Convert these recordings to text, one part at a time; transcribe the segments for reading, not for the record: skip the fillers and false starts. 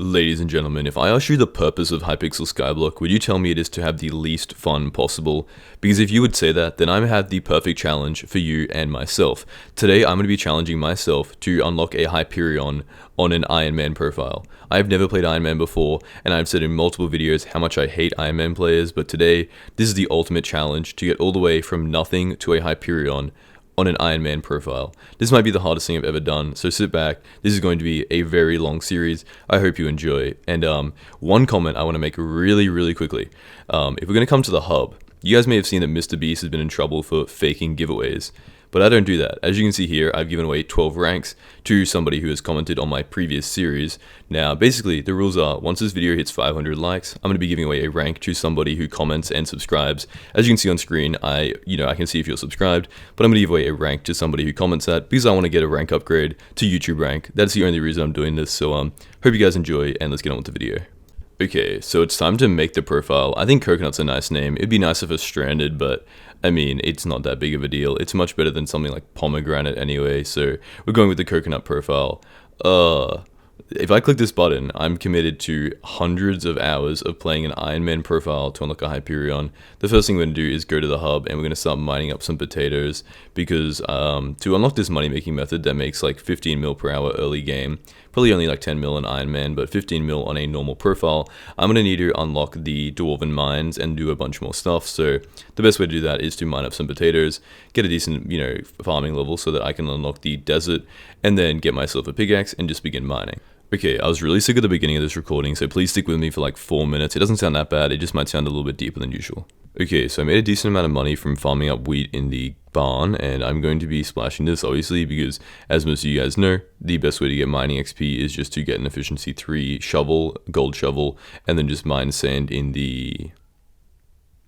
Ladies and gentlemen, if I ask you the purpose of Hypixel Skyblock, would you tell me it is to have the least fun possible? Because if you would say that, then I have the perfect challenge for you and myself. Today, I'm going to be challenging myself to unlock a Hyperion on an Ironman profile. I've never played Ironman before, and I've said in multiple videos how much I hate Ironman players, but today, this is the ultimate challenge to get all the way from nothing to a Hyperion on an Ironman profile. This might be the hardest thing I've ever done, so sit back. This is going to be a very long series. I hope you enjoy. And one comment I want to make really quickly. If we're going to come to the hub, you guys may have seen that Mr. Beast has been in trouble for faking giveaways. But I don't do that. As you can see here, I've given away 12 ranks to somebody who has commented on my previous series. Now, basically, the rules are, once this video hits 500 likes, I'm going to be giving away a rank to somebody who comments and subscribes. As you can see on screen, I can see if you're subscribed, but I'm going to give away a rank to somebody who comments that because I want to get a rank upgrade to YouTube rank. That's the only reason I'm doing this, so hope you guys enjoy, and let's get on with the video. Okay, so it's time to make the profile. I think Coconut's a nice name. It'd be nice if it's Stranded, but I mean, it's not that big of a deal. It's much better than something like Pomegranate anyway, so we're going with the Coconut profile. If I click this button, I'm committed to hundreds of hours of playing an Ironman profile to unlock a Hyperion. The first thing we're going to do is go to the hub, and we're going to start mining up some potatoes, because to unlock this money making method that makes like 15 mil per hour early game, probably only like 10 mil in Ironman, but 15 mil on a normal profile, I'm going to need to unlock the Dwarven mines and do a bunch more stuff. So the best way to do that is to mine up some potatoes, get a decent, farming level so that I can unlock the desert, and then get myself a pickaxe and just begin mining. Okay, I was really sick at the beginning of this recording, so please stick with me for like 4 minutes. It doesn't sound that bad, it just might sound a little bit deeper than usual. Okay, so I made a decent amount of money from farming up wheat in the barn, and I'm going to be splashing this obviously because, as most of you guys know, the best way to get mining XP is just to get an efficiency 3 shovel, gold shovel, and then just mine sand in the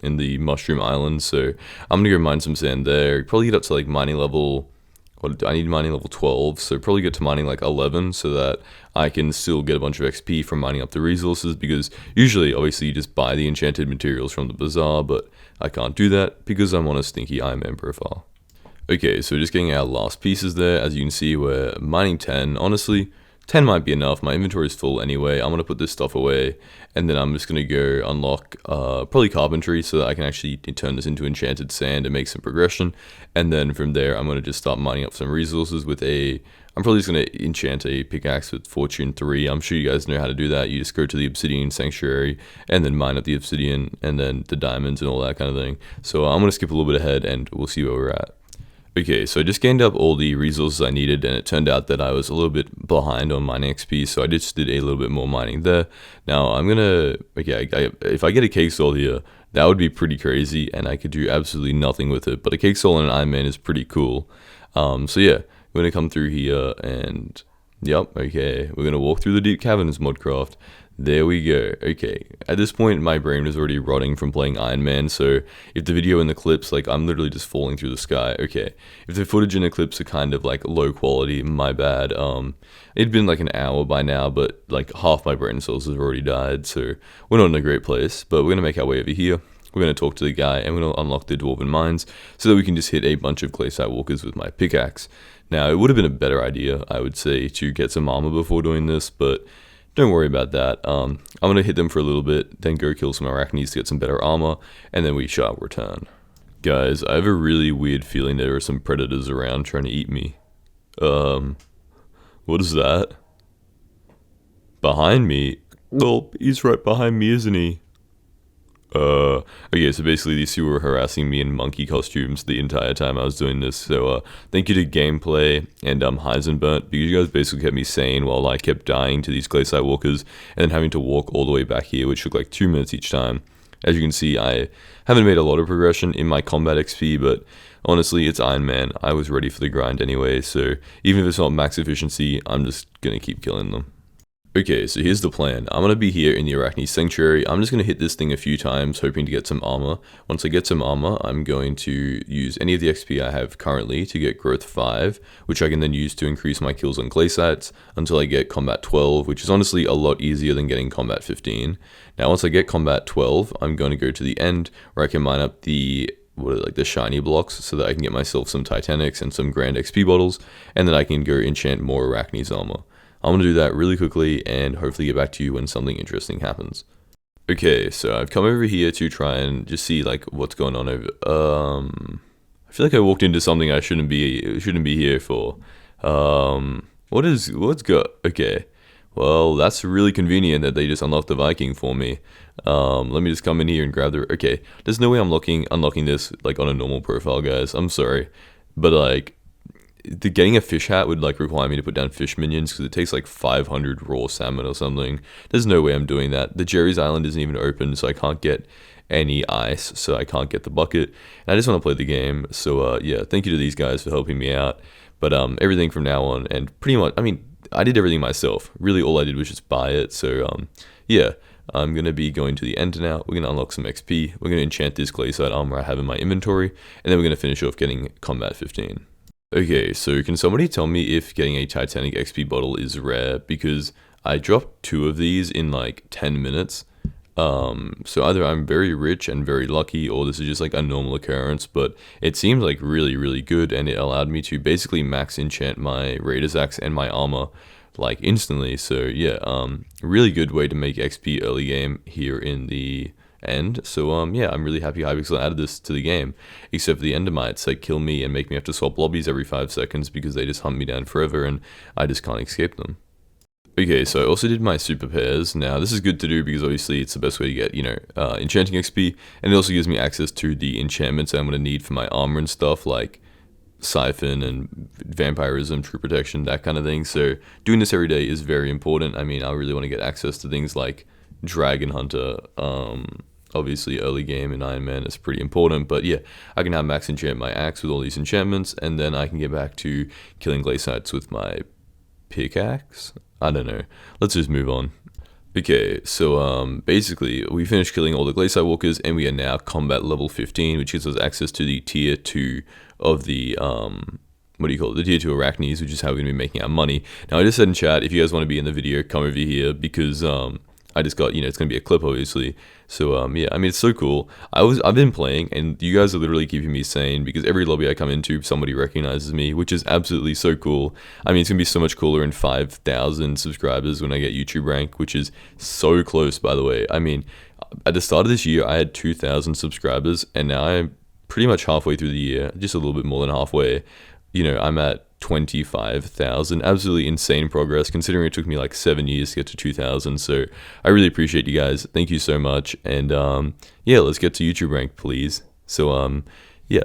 mushroom island. So I'm gonna go mine some sand there, probably get up to like mining level, I need mining level 12, so probably get to mining like 11 so that I can still get a bunch of XP from mining up the resources, because usually, obviously, you just buy the enchanted materials from the bazaar, but I can't do that because I'm on a stinky Ironman profile. Okay, so just getting our last pieces there. As you can see, we're mining 10. Honestly, 10 might be enough. My inventory is full anyway. I'm going to put this stuff away, and then I'm just going to go unlock probably carpentry so that I can actually turn this into enchanted sand and make some progression. And then from there, I'm going to just start mining up some resources with I'm probably just going to enchant a pickaxe with Fortune 3. I'm sure you guys know how to do that. You just go to the Obsidian Sanctuary and then mine up the obsidian and then the diamonds and all that kind of thing. So I'm going to skip a little bit ahead and we'll see where we're at. Okay, so I just gained up all the resources I needed, and it turned out that I was a little bit behind on mining XP, so I just did a little bit more mining there. Now, I'm gonna, if I get a cake soul here, that would be pretty crazy, and I could do absolutely nothing with it, but a cake soul in an Ironman is pretty cool. So yeah, we're gonna come through here, and yep, okay, we're gonna walk through the deep caverns modcraft. There we go. Okay, at this point my brain was already rotting from playing Ironman, so if the video and the clips, like, I'm literally just falling through the sky. Okay, if the footage and the clips are kind of like low quality, my bad. It'd been like an hour by now, but like half my brain cells have already died, so we're not in a great place. But we're gonna make our way over here. We're going to talk to the guy, and we're going to unlock the Dwarven mines so that we can just hit a bunch of clayside walkers with my pickaxe. Now, it would have been a better idea, I would say, to get some armor before doing this, but don't worry about that. I'm going to hit them for a little bit, then go kill some arachnids to get some better armor, and then we shall return. Guys, I have a really weird feeling there are some predators around trying to eat me. What is that? Behind me? Well, he's right behind me, isn't he? Okay, so basically these two were harassing me in monkey costumes the entire time I was doing this, so thank you to Gameplay and Heisenberg, because you guys basically kept me sane while I kept dying to these clayside walkers and then having to walk all the way back here, which took like 2 minutes each time. As you can see, I haven't made a lot of progression in my combat XP, but honestly, it's Ironman. I was ready for the grind anyway, so even if it's not max efficiency, I'm just gonna keep killing them. Okay, so here's the plan. I'm going to be here in the Arachnid Sanctuary. I'm just going to hit this thing a few times, hoping to get some armor. Once I get some armor, I'm going to use any of the XP I have currently to get growth 5, which I can then use to increase my kills on clay sites until I get combat 12, which is honestly a lot easier than getting combat 15. Now, once I get combat 12, I'm going to go to the end where I can mine up the shiny blocks so that I can get myself some Titanics and some grand XP bottles, and then I can go enchant more Arachnid's armor. I'm gonna do that really quickly and hopefully get back to you when something interesting happens. Okay, so I've come over here to try and just see like what's going on over. I feel like I walked into something I shouldn't be here for. What's good? Okay, well that's really convenient that they just unlocked the Viking for me. Let me just come in here and grab the. Okay, there's no way I'm unlocking this like on a normal profile, guys. I'm sorry, but like. Getting a fish hat would like require me to put down fish minions because it takes like 500 raw salmon or something. There's no way I'm doing that. The Jerry's Island isn't even open, so I can't get any ice, so I can't get the bucket. And I just want to play the game. So yeah, thank you to these guys for helping me out. But everything from now on, and pretty much, I mean, I did everything myself. Really, all I did was just buy it. So yeah. I'm going to be going to the end now. We're going to unlock some XP. We're going to enchant this glacier armor I have in my inventory. And then we're going to finish off getting combat 15. Okay, so can somebody tell me if getting a Titanic XP bottle is rare? Because I dropped 2 of these in like 10 minutes. So either I'm very rich and very lucky, or this is just like a normal occurrence, but it seems like really, really good, and it allowed me to basically max enchant my Raider's Axe and my armor like instantly. So yeah, really good way to make XP early game here in the end. So yeah, I'm really happy Hypixel added this to the game, except for the endermites like kill me and make me have to swap lobbies every 5 seconds because they just hunt me down forever and I just can't escape them. Okay, so I also did my super pairs. Now this is good to do because obviously it's the best way to get, you know, enchanting XP, and it also gives me access to the enchantments I'm going to need for my armor and stuff like Siphon and Vampirism, True Protection, that kind of thing. So doing this every day is very important. I mean, I really want to get access to things like Dragon Hunter, obviously early game in Ironman is pretty important, but yeah, I can have max enchant my axe with all these enchantments, and then I can get back to killing glaciites with my pickaxe. I don't know, let's just move on. Okay, so basically we finished killing all the glaciite walkers and we are now combat level 15, which gives us access to the tier 2 of the what do you call it, the tier 2 arachnes, which is how we're going to be making our money. Now I just said in chat, if you guys want to be in the video, come over here, because I just got, you know, it's going to be a clip obviously. So yeah, I mean, it's so cool. I've been playing and you guys are literally keeping me sane because every lobby I come into, somebody recognizes me, which is absolutely so cool. I mean, it's going to be so much cooler in 5,000 subscribers when I get YouTube rank, which is so close, by the way. I mean, at the start of this year, I had 2,000 subscribers and now I'm pretty much halfway through the year, just a little bit more than halfway. You know, I'm at 25,000. Absolutely insane progress considering it took me like 7 years to get to 2,000. So I really appreciate you guys. Thank you so much. And yeah, let's get to YouTube rank, please. So yeah.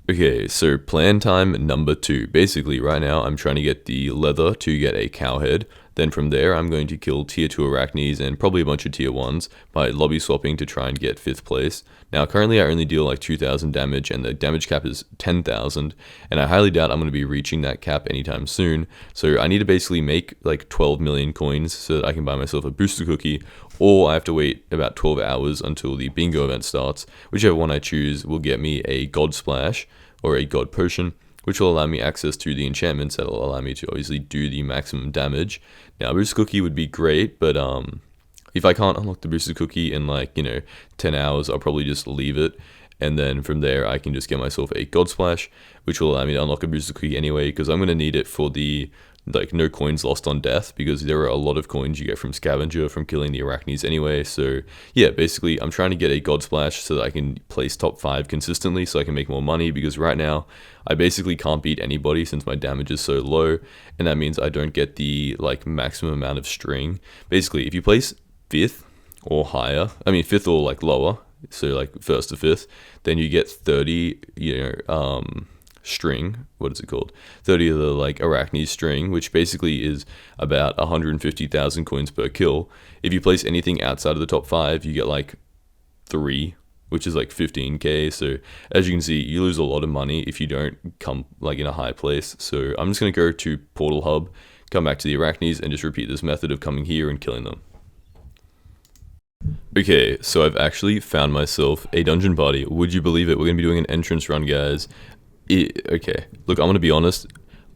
Okay, so plan time number 2. Basically, right now I'm trying to get the leather to get a cow head. Then from there, I'm going to kill tier 2 arachnes and probably a bunch of tier 1s by lobby swapping to try and get 5th place. Now, currently I only deal like 2,000 damage and the damage cap is 10,000. And I highly doubt I'm going to be reaching that cap anytime soon. So I need to basically make like 12 million coins so that I can buy myself a booster cookie. Or I have to wait about 12 hours until the bingo event starts. Whichever one I choose will get me a god splash or a god potion, which will allow me access to the enchantments that will allow me to obviously do the maximum damage. Now, booster cookie would be great, but if I can't unlock the booster cookie in like, you know, 10 hours, I'll probably just leave it. And then from there, I can just get myself a god splash, which will allow me to unlock a booster cookie anyway, because I'm going to need it for the like no coins lost on death, because there are a lot of coins you get from scavenger from killing the arachnes anyway. So yeah, basically I'm trying to get a god splash so that I can place top 5 consistently so I can make more money, because right now I basically can't beat anybody since my damage is so low, and that means I don't get the like maximum amount of string. Basically, if you place 5th or higher, I mean 5th or like lower, so like 1st to 5th, then you get 30, you know, string, what is it called, 30 of the like arachne string, which basically is about 150,000 coins per kill. If you place anything outside of the top 5, you get like 3, which is like 15k. So as you can see, you lose a lot of money if you don't come like in a high place. So I'm just going to go to Portal Hub, come back to the arachnes, and just repeat this method of coming here and killing them. Okay, so I've actually found myself a dungeon party. Would you believe it? We're going to be doing an entrance run, guys. Okay, look, I'm going to be honest.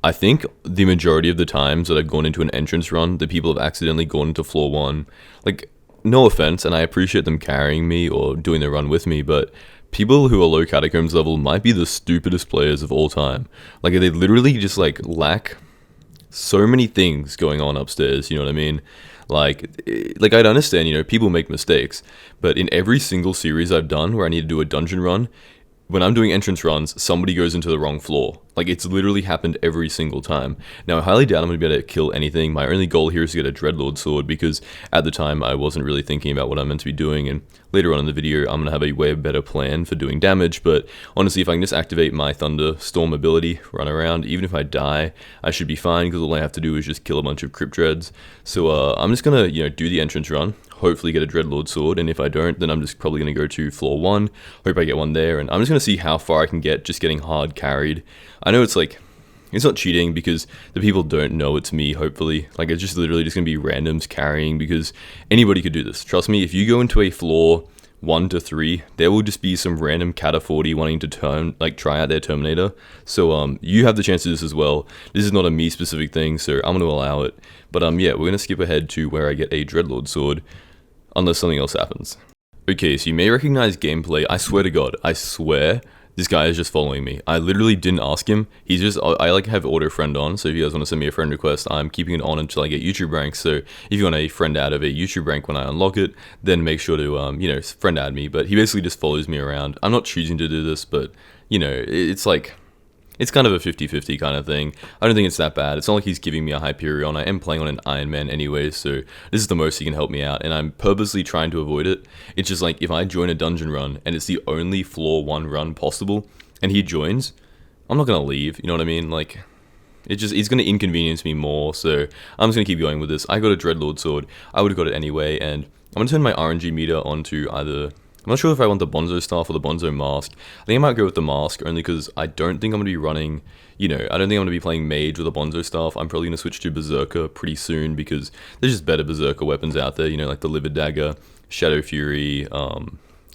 I think the majority of the times that I've gone into an entrance run, the people have accidentally gone into floor 1. Like, no offense, and I appreciate them carrying me or doing the run with me, but people who are low catacombs level might be the stupidest players of all time. Like, they literally just, like, lack so many things going on upstairs, you know what I mean? Like I'd understand, people make mistakes, but in every single series I've done where I need to do a dungeon run, when I'm doing entrance runs, somebody goes into the wrong floor. Like, it's literally happened every single time. Now, I highly doubt I'm going to be able to kill anything. My only goal here is to get a Dreadlord sword, because at the time, I wasn't really thinking about what I'm meant to be doing, and later on in the video, I'm going to have a way better plan for doing damage, but honestly, if I can just activate my Thunderstorm ability, run around, even if I die, I should be fine, because all I have to do is just kill a bunch of Crypt Dreads. So, I'm just going to, do the entrance run, hopefully get a Dreadlord sword, and if I don't, then I'm just probably going to go to floor 1, hope I get one there, and I'm just going to see how far I can get just getting hard carried. I know it's not cheating because the people don't know it's me, hopefully. Like, it's just literally just going to be randoms carrying, because anybody could do this. Trust me, if you go into a floor 1 to 3, there will just be some random Cata 40 wanting to try out their Terminator. So, you have the chance to do this as well. This is not a me specific thing, so I'm going to allow it. But, yeah, we're going to skip ahead to where I get a Dreadlord sword, unless something else happens. Okay, so you may recognize gameplay. I swear to God, I swear this guy is just following me. I literally didn't ask him. He's just, I have auto friend on, so if you guys want to send me a friend request, I'm keeping it on until I get YouTube rank. So if you want a friend out of a YouTube rank when I unlock it, then make sure to, friend add me. But he basically just follows me around. I'm not choosing to do this, but, it's kind of a 50-50 kind of thing. I don't think it's that bad. It's not like he's giving me a Hyperion. I am playing on an Ironman anyway, so this is the most he can help me out, and I'm purposely trying to avoid it. It's just like, if I join a dungeon run, and it's the only floor 1 run possible, and he joins, I'm not going to leave, you know what I mean? Like, it's going to inconvenience me more, so I'm just going to keep going with this. I got a Dreadlord sword. I would have got it anyway, and I'm going to turn my RNG meter onto either... I'm not sure if I want the Bonzo staff or the Bonzo mask. I think I might go with the mask, only because I don't think I'm going to be running, I don't think I'm going to be playing mage with a Bonzo staff. I'm probably going to switch to Berserker pretty soon, because there's just better Berserker weapons out there, like the Livid Dagger, Shadow Fury,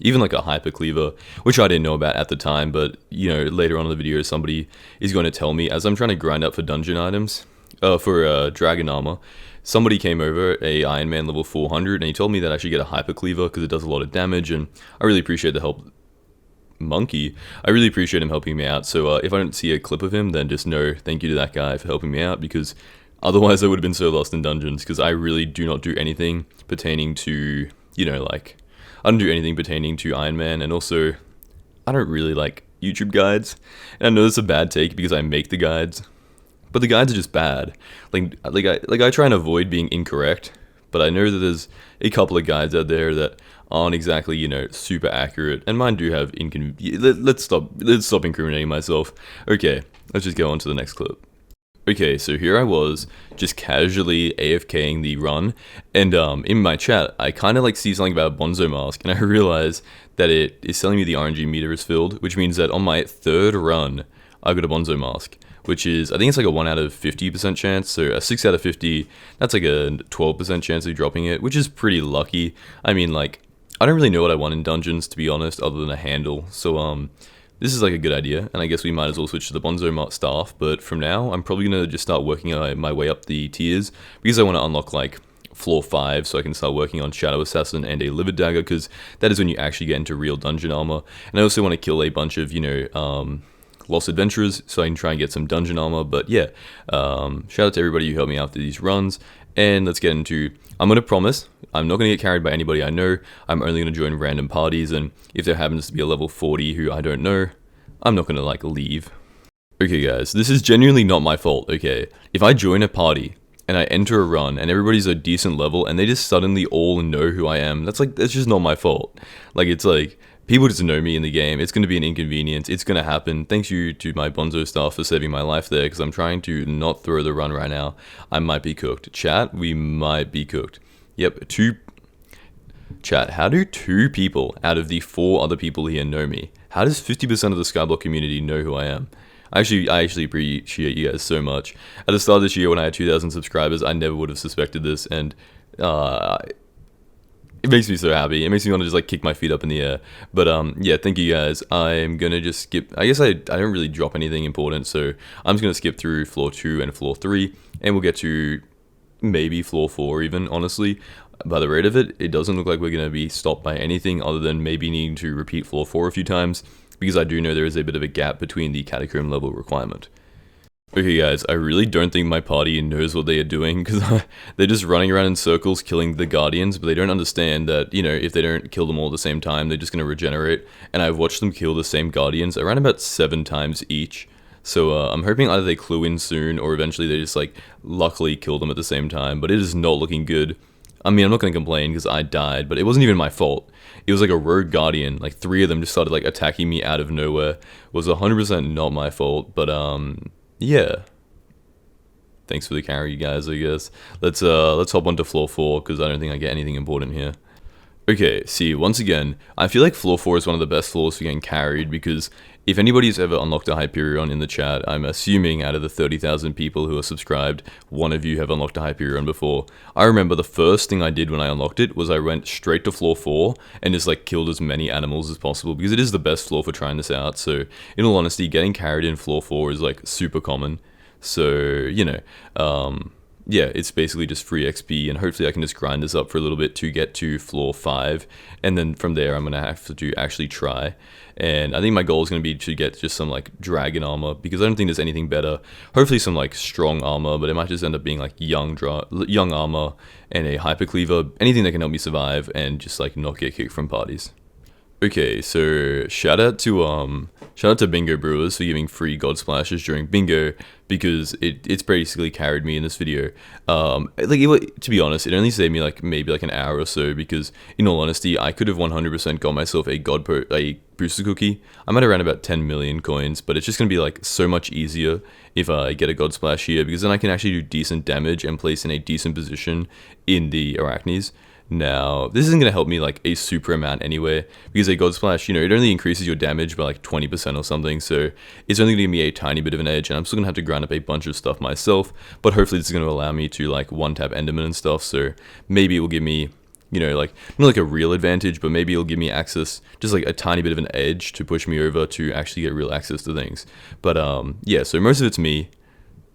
even like a Hyper Cleaver, which I didn't know about at the time, but, later on in the video, somebody is going to tell me, as I'm trying to grind up for dungeon items, for Dragon Armor. Somebody came over, a Iron Man level 400, and he told me that I should get a Hyper Cleaver because it does a lot of damage, and I really appreciate the help. Monkey, I really appreciate him helping me out, so if I don't see a clip of him, then just know thank you to that guy for helping me out, because otherwise I would have been so lost in dungeons, because I really do not do anything pertaining to, I don't do anything pertaining to Iron Man, and also, I don't really like YouTube guides, and I know it's a bad take because I make the guides, but the guides are just bad. I try and avoid being incorrect, but I know that there's a couple of guides out there that aren't exactly, super accurate, and mine do have let's stop incriminating myself. Okay, let's just go on to the next clip. Okay, so here I was, just casually AFKing the run, and in my chat, I kind of see something about a Bonzo mask, and I realize that it is telling me the RNG meter is filled, which means that on my 3rd run, I got a Bonzo mask, which is, I think it's like a 1 out of 50% chance, so a 6 out of 50, that's like a 12% chance of dropping it, which is pretty lucky. I mean, I don't really know what I want in dungeons, to be honest, other than a handle, so, this is a good idea, and I guess we might as well switch to the Bonzo staff, but from now, I'm probably going to just start working my way up the tiers, because I want to unlock, floor 5, so I can start working on Shadow Assassin and a Livid Dagger, because that is when you actually get into real dungeon armor, and I also want to kill a bunch of, Lost Adventurers, so I can try and get some dungeon armor, but yeah, shout out to everybody who helped me out through these runs, and let's get into, I'm going to promise, I'm not going to get carried by anybody I know, I'm only going to join random parties, and if there happens to be a level 40 who I don't know, I'm not going to, leave. Okay guys, this is genuinely not my fault, okay? If I join a party, and I enter a run, and everybody's a decent level, and they just suddenly all know who I am, that's just not my fault. People just know me in the game. It's going to be an inconvenience. It's going to happen. Thanks you to my Bonzo staff for saving my life there, because I'm trying to not throw the run right now. I might be cooked. Chat, we might be cooked. Yep, Chat, how do 2 people out of the 4 other people here know me? How does 50% of the Skyblock community know who I am? I actually appreciate you guys so much. At the start of this year, when I had 2,000 subscribers, I never would have suspected this, and it makes me so happy. It makes me want to just kick my feet up in the air. But yeah, thank you guys. I'm gonna just skip. I guess I don't really drop anything important, so I'm just gonna skip through floor 2 and floor 3, and we'll get to maybe floor 4 even. Honestly, by the rate of it, it doesn't look like we're gonna be stopped by anything other than maybe needing to repeat floor 4 a few times, because I do know there is a bit of a gap between the catacomb level requirement. Okay guys, I really don't think my party knows what they are doing, because they're just running around in circles killing the guardians, but they don't understand that, you know, if they don't kill them all at the same time, they're just going to regenerate. And I've watched them kill the same guardians around about 7 times each. So I'm hoping either they clue in soon, or eventually they just like luckily kill them at the same time, but it is not looking good. I mean, I'm not going to complain because I died, but it wasn't even my fault. It was like a rogue guardian, like 3 of them just started like attacking me out of nowhere. It was 100% not my fault, but yeah. Thanks for the carry, you guys, I guess. Let's hop onto floor 4, because I don't think I get anything important here. Okay, see, once again, I feel like floor 4 is one of the best floors for getting carried, because if anybody's ever unlocked a Hyperion in the chat, I'm assuming out of the 30,000 people who are subscribed, one of you have unlocked a Hyperion before. I remember the first thing I did when I unlocked it was I went straight to floor 4 and just like killed as many animals as possible, because it is the best floor for trying this out. So in all honesty, getting carried in floor 4 is like super common. So, you know, yeah, it's basically just free XP, and hopefully I can just grind this up for a little bit to get to floor 5, and then from there I'm going to have to actually try. And I think my goal is going to be to get just some like dragon armor, because I don't think there's anything better. Hopefully some like strong armor, but it might just end up being like young armor and a hypercleaver, anything that can help me survive and just like not get kicked from parties. Okay, so shout out to Bingo Brewers for giving free God Splashes during Bingo, because it's basically carried me in this video. To be honest, it only saved me like maybe like an hour or so, because in all honesty, I could have 100% got myself a booster cookie. I'm at around about 10 million coins, but it's just gonna be like so much easier if I get a God Splash here, because then I can actually do decent damage and place in a decent position in the arachnes. Now, this isn't going to help me like a super amount anyway, because a God Splash, you know, it only increases your damage by like 20% or something, so it's only going to give me a tiny bit of an edge, and I'm still going to have to grind up a bunch of stuff myself, but hopefully this is going to allow me to like one-tap Enderman and stuff, so maybe it will give me, you know, like, not like a real advantage, but maybe it'll give me access, just like a tiny bit of an edge to push me over to actually get real access to things. But yeah, so most of it's me,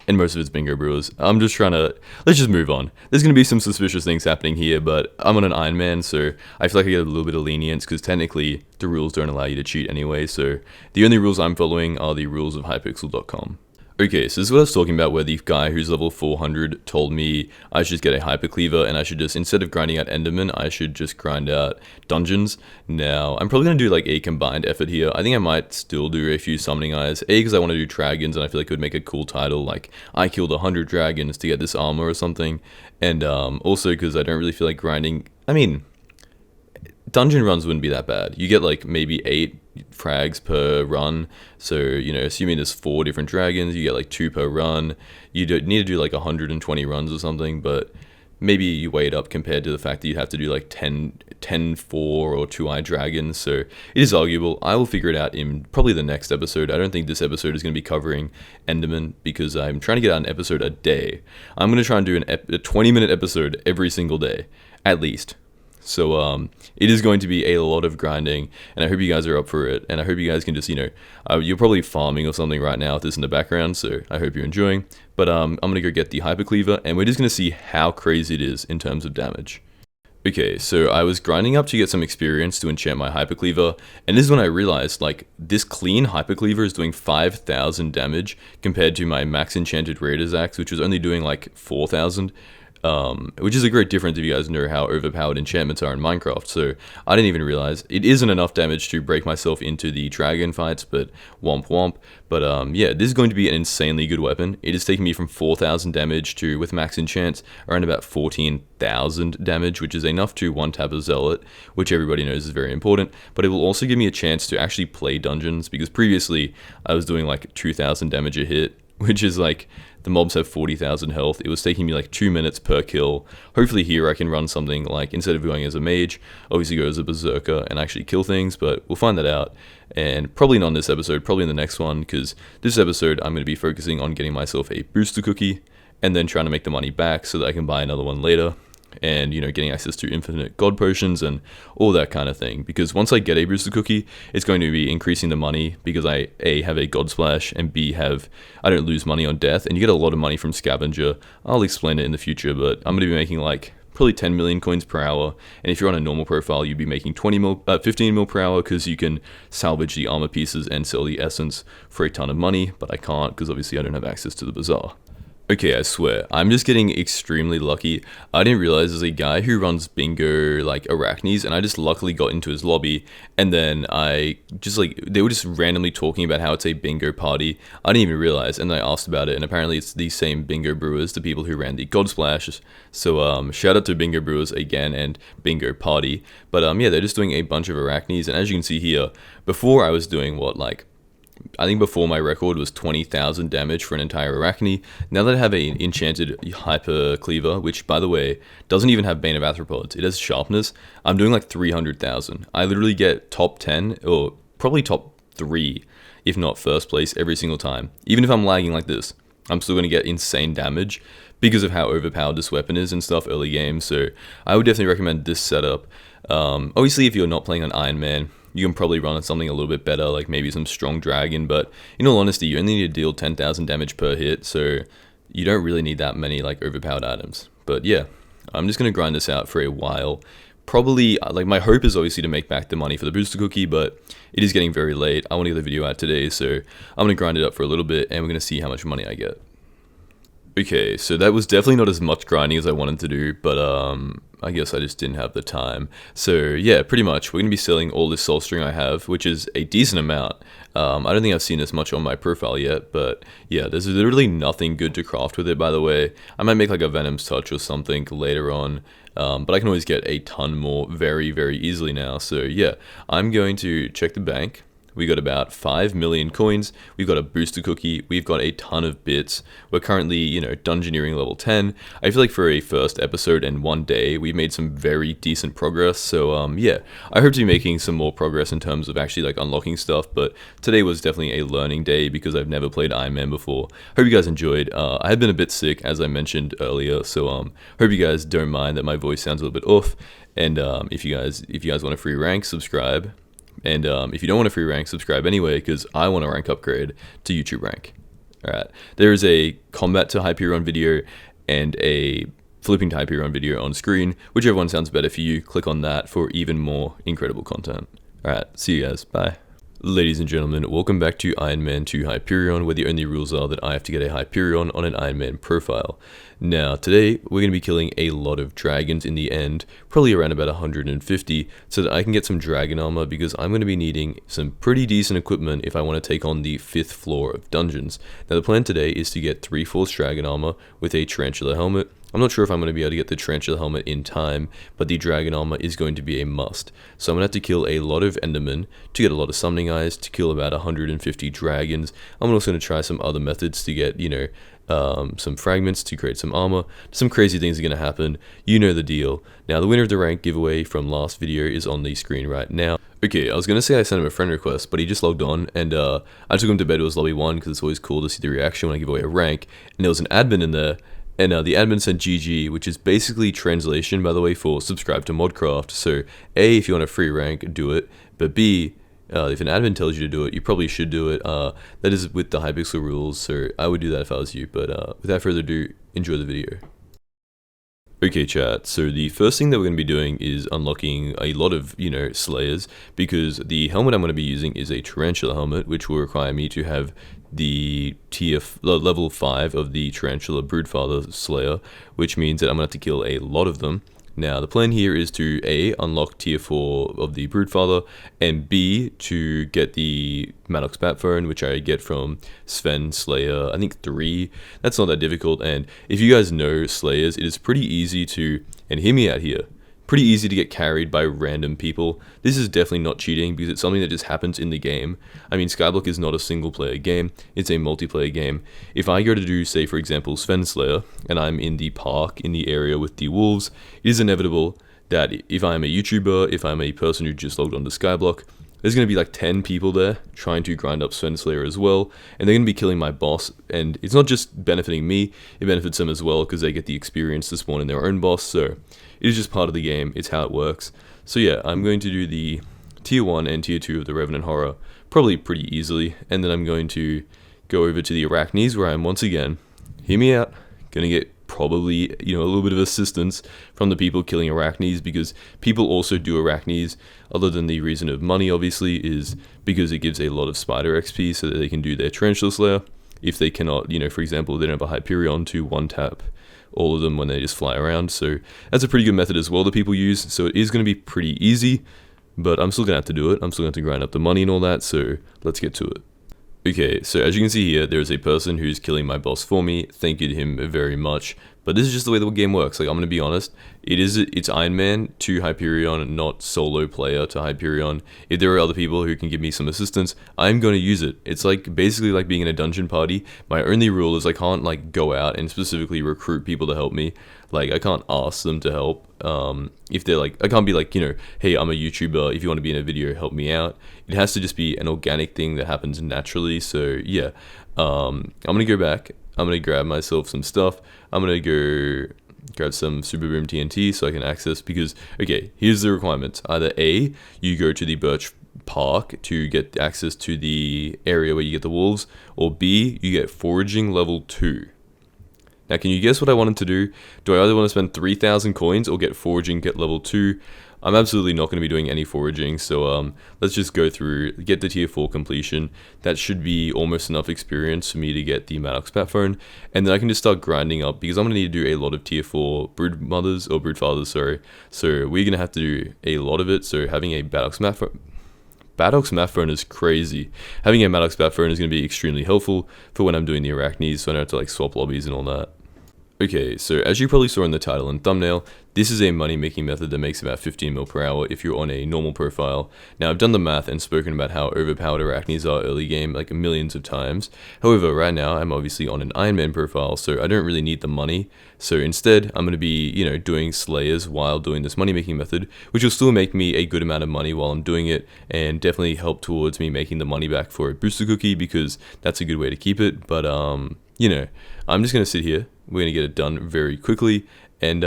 and most of it's Bingo Brewers. I'm just trying to, let's just move on. There's going to be some suspicious things happening here, but I'm on an Ironman, so I feel like I get a little bit of lenience, because technically the rules don't allow you to cheat anyway, so the only rules I'm following are the rules of Hypixel.com. Okay, so this is what I was talking about, where the guy who's level 400 told me I should get a hypercleaver, and I should just, instead of grinding out Enderman, I should just grind out dungeons. Now, I'm probably going to do like a combined effort here. I think I might still do a few summoning eyes, because I want to do dragons, and I feel like it would make a cool title, like I killed 100 dragons to get this armor or something, and also because I don't really feel like grinding. I mean, dungeon runs wouldn't be that bad. You get like maybe 8 frags per run, so you know, assuming there's 4 different dragons, you get like 2 per run. You don't need to do like 120 runs or something, but maybe you weigh it up compared to the fact that you have to do like 10 4 or 2-eye dragons, so it is arguable. I will figure it out in probably the next episode. I don't think this episode is going to be covering Enderman, because I'm trying to get out an episode a day. I'm going to try and do a 20-minute episode every single day, at least. So it is going to be a lot of grinding, and I hope you guys are up for it, and I hope you guys can just, you know, you're probably farming or something right now with this in the background, so I hope you're enjoying. But I'm going to go get the hypercleaver, and we're just going to see how crazy it is in terms of damage. Okay, so I was grinding up to get some experience to enchant my hypercleaver, and this is when I realized, like, this clean hypercleaver is doing 5,000 damage compared to my max enchanted Raider's Axe, which was only doing like 4,000. Which is a great difference if you guys know how overpowered enchantments are in Minecraft, so I didn't even realize. It isn't enough damage to break myself into the dragon fights, but womp womp. But yeah, this is going to be an insanely good weapon. It is taking me from 4,000 damage to, with max enchants, around about 14,000 damage, which is enough to one-tap a zealot, which everybody knows is very important, but it will also give me a chance to actually play dungeons, because previously I was doing like 2,000 damage a hit, which is like, the mobs have 40,000 health. It was taking me like 2 minutes per kill. Hopefully here I can run something like, instead of going as a mage, obviously go as a berserker and actually kill things, but we'll find that out. And probably not in this episode, probably in the next one, because this episode I'm going to be focusing on getting myself a booster cookie, and then trying to make the money back so that I can buy another one later. And, you know, getting access to infinite god potions and all that kind of thing, because once I get a booster cookie, it's going to be increasing the money, because I A, have a god splash, and B, I don't lose money on death, and you get a lot of money from scavenger. I'll explain it in the future, but I'm going to be making like probably 10 million coins per hour. And if you're on a normal profile, you'd be making 15 mil per hour, because you can salvage the armor pieces and sell the essence for a ton of money. But I can't, because obviously I don't have access to the bazaar. Okay, I swear, I'm just getting extremely lucky. I didn't realize there's a guy who runs bingo, like, arachnes, and I just luckily got into his lobby, and then I just, like, they were just randomly talking about how it's a bingo party. I didn't even realize, and I asked about it, and apparently it's the same bingo brewers, the people who ran the God Splash. So, shout out to bingo brewers again, and bingo party. But, yeah, they're just doing a bunch of arachnes, and as you can see here, before I was doing I think before my record was 20,000 damage for an entire arachne. Now that I have an enchanted hyper cleaver, which by the way doesn't even have Bane of Arthropods, it has sharpness, I'm doing like 300,000. I literally get top 10 or probably top 3, if not first place, every single time. Even if I'm lagging like this, I'm still going to get insane damage because of how overpowered this weapon is and stuff early game. So I would definitely recommend this setup. Obviously, if you're not playing on Ironman, you can probably run on something a little bit better, like maybe some strong dragon, but in all honesty, you only need to deal 10,000 damage per hit, so you don't really need that many like overpowered items. But yeah, I'm just going to grind this out for a while. Probably, like, my hope is obviously to make back the money for the booster cookie, but it is getting very late. I want to get the video out today, so I'm going to grind it up for a little bit, and we're going to see how much money I get. Okay, so that was definitely not as much grinding as I wanted to do, but I guess I just didn't have the time. So yeah, pretty much, we're going to be selling all this soul string I have, which is a decent amount. I don't think I've seen this much on my profile yet, but yeah, there's literally nothing good to craft with it, by the way. I might make like a Venom's Touch or something later on, but I can always get a ton more very, very easily now. So yeah, I'm going to check the bank. We got about 5 million coins, we've got a booster cookie, we've got a ton of bits. We're currently, dungeoneering level 10. I feel like for a first episode and one day, we've made some very decent progress. So yeah, I hope to be making some more progress in terms of actually like unlocking stuff, but today was definitely a learning day because I've never played Ironman before. Hope you guys enjoyed. I had been a bit sick, as I mentioned earlier, so hope you guys don't mind that my voice sounds a little bit off. And if you guys want a free rank, subscribe. And if you don't want a free rank, subscribe anyway, because I want a rank upgrade to YouTube rank. Alright, there is a combat to Hyperion video and a flipping to Hyperion video on screen. Whichever one sounds better for you, click on that for even more incredible content. Alright, see you guys, bye. Ladies and gentlemen, welcome back to Ironman 2 Hyperion, where the only rules are that I have to get a Hyperion on an Ironman profile. Now, today, we're going to be killing a lot of dragons in the end, probably around about 150, so that I can get some dragon armor, because I'm going to be needing some pretty decent equipment if I want to take on the 5th floor of dungeons. Now, the plan today is to get 3/4 dragon armor with a tarantula helmet. I'm not sure if I'm going to be able to get the tarantula helmet in time, but the dragon armor is going to be a must. So I'm going to have to kill a lot of endermen to get a lot of summoning eyes, to kill about 150 dragons. I'm also going to try some other methods to get, some fragments to create some armor. Some crazy things are going to happen. You know the deal. Now, the winner of the rank giveaway from last video is on the screen right now. Okay, I was going to say I sent him a friend request, but he just logged on, and I took him to bed to his lobby 1, because it's always cool to see the reaction when I give away a rank. And there was an admin in there, and the admin said GG, which is basically translation, by the way, for subscribe to Modcraft. So A, if you want a free rank, do it. But B, if an admin tells you to do it, you probably should do it. That is with the Hypixel rules, so I would do that if I was you. But without further ado, enjoy the video. Okay, chat, so the first thing that we're going to be doing is unlocking a lot of, slayers, because the helmet I'm going to be using is a tarantula helmet, which will require me to have the level 5 of the tarantula broodfather slayer, which means that I'm going to have to kill a lot of them. Now, the plan here is to A, unlock tier 4 of the broodfather, and B, to get the Maddox Batphone, which I get from Sven Slayer, I think 3. That's not that difficult, and if you guys know Slayers, it is pretty easy to, and hear me out here, pretty easy to get carried by random people. This is definitely not cheating, because it's something that just happens in the game. I mean, Skyblock is not a single player game, it's a multiplayer game. If I go to do, say for example, Sven Slayer, and I'm in the park, in the area with the wolves, it is inevitable that if I'm a YouTuber, if I'm a person who just logged onto Skyblock, there's going to be like 10 people there trying to grind up Sven Slayer as well, and they're going to be killing my boss, and it's not just benefiting me, it benefits them as well, because they get the experience to spawn in their own boss, so it is just part of the game, it's how it works. So yeah, I'm going to do the tier 1 and tier 2 of the Revenant Horror probably pretty easily, and then I'm going to go over to the Arachnes, where I'm once again, hear me out, going to get probably, a little bit of assistance from the people killing arachnes, because people also do arachnes, other than the reason of money, obviously, is because it gives a lot of spider XP so that they can do their tarantula slayer. If they cannot, for example, they don't have a Hyperion to one-tap all of them when they just fly around. So that's a pretty good method as well that people use. So it is going to be pretty easy, but I'm still going to have to do it. I'm still going to have to grind up the money and all that, so let's get to it. Okay, so as you can see here, there's a person who's killing my boss for me. Thank you to him very much. But this is just the way the game works. Like, I'm going to be honest, it's Ironman to Hyperion, not solo player to Hyperion. If there are other people who can give me some assistance, I'm going to use it. It's like basically like being in a dungeon party. My only rule is I can't like go out and specifically recruit people to help me. Like, I can't ask them to help. If they're like, I can't be like, hey, I'm a YouTuber, if you want to be in a video, help me out. It has to just be an organic thing that happens naturally. So yeah, I'm gonna go back. I'm gonna grab myself some stuff. I'm gonna go grab some Super Boom TNT so I can access, because okay, here's the requirements. Either A, you go to the Birch Park to get access to the area where you get the wolves, or B, you get foraging level 2. Now, can you guess what I wanted to do? Do I either want to spend 3,000 coins or get foraging, get level 2? I'm absolutely not going to be doing any foraging, so let's just go through, get the tier 4 completion. That should be almost enough experience for me to get the Maddox Bat Phone, and then I can just start grinding up, because I'm going to need to do a lot of tier 4 brood mothers, or brood fathers, sorry. So we're going to have to do a lot of it, so having a Maddox Bat Phone is crazy. Having a Maddox Bat Phone is going to be extremely helpful for when I'm doing the arachnes, so I don't have to like swap lobbies and all that. Okay, so as you probably saw in the title and thumbnail, this is a money-making method that makes about 15 mil per hour if you're on a normal profile. Now, I've done the math and spoken about how overpowered arachnes are early game, like millions of times. However, right now, I'm obviously on an Ironman profile, so I don't really need the money. So instead, I'm going to be, doing slayers while doing this money-making method, which will still make me a good amount of money while I'm doing it, and definitely help towards me making the money back for a booster cookie, because that's a good way to keep it. But, I'm just going to sit here. We're going to get it done very quickly, and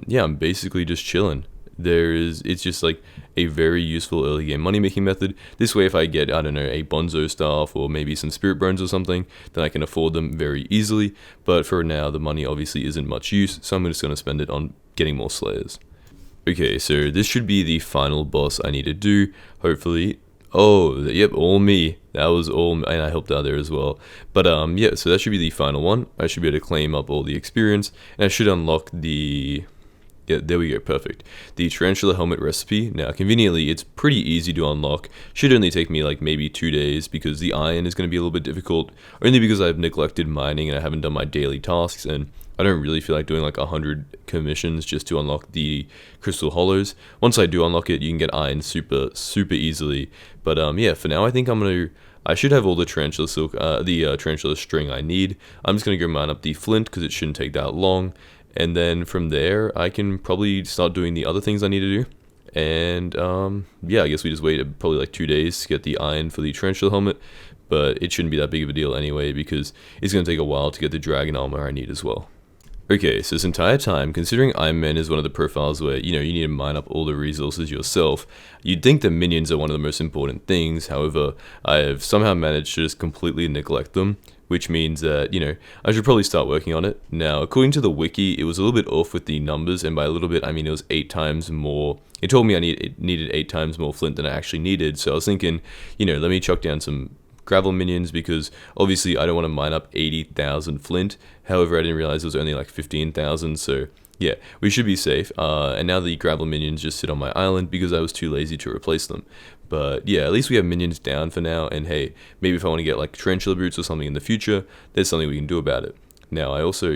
yeah, I'm basically just chilling. It's just like a very useful early game money making method. This way, if I get, I don't know, a Bonzo staff or maybe some spirit bones or something, then I can afford them very easily. But for now, the money obviously isn't much use, so I'm just going to spend it on getting more slayers. Okay, so this should be the final boss I need to do, hopefully. Oh, yep, all me. That was all, and I helped out there as well. But yeah, so that should be the final one. I should be able to claim up all the experience, and I should unlock the, yeah, there we go, perfect. The tarantula helmet recipe. Now, conveniently, it's pretty easy to unlock. Should only take me like maybe 2 days, because the iron is going to be a little bit difficult, only because I've neglected mining and I haven't done my daily tasks, and I don't really feel like doing like 100 commissions just to unlock the crystal hollows. Once I do unlock it, you can get iron super easily. But yeah, for now I think I should have all the tarantula silk, tarantula string I need. I'm just gonna go mine up the flint, because it shouldn't take that long. And then from there, I can probably start doing the other things I need to do. And yeah, I guess we just wait probably like 2 days to get the iron for the tarantula helmet. But it shouldn't be that big of a deal anyway, because it's gonna take a while to get the dragon armor I need as well. Okay, so this entire time, considering Ironman is one of the profiles where, you need to mine up all the resources yourself, you'd think the minions are one of the most important things. However, I have somehow managed to just completely neglect them, which means that, I should probably start working on it. Now, according to the wiki, it was a little bit off with the numbers, and by a little bit, I mean it was 8 times more. It told me it needed 8 times more flint than I actually needed, so I was thinking, let me chuck down some gravel minions, because obviously I don't want to mine up 80,000 flint. However, I didn't realize it was only like 15,000, so yeah, we should be safe. And now the gravel minions just sit on my island because I was too lazy to replace them. But yeah, at least we have minions down for now, and hey, maybe if I want to get like tarantula boots or something in the future, there's something we can do about it. Now, I also,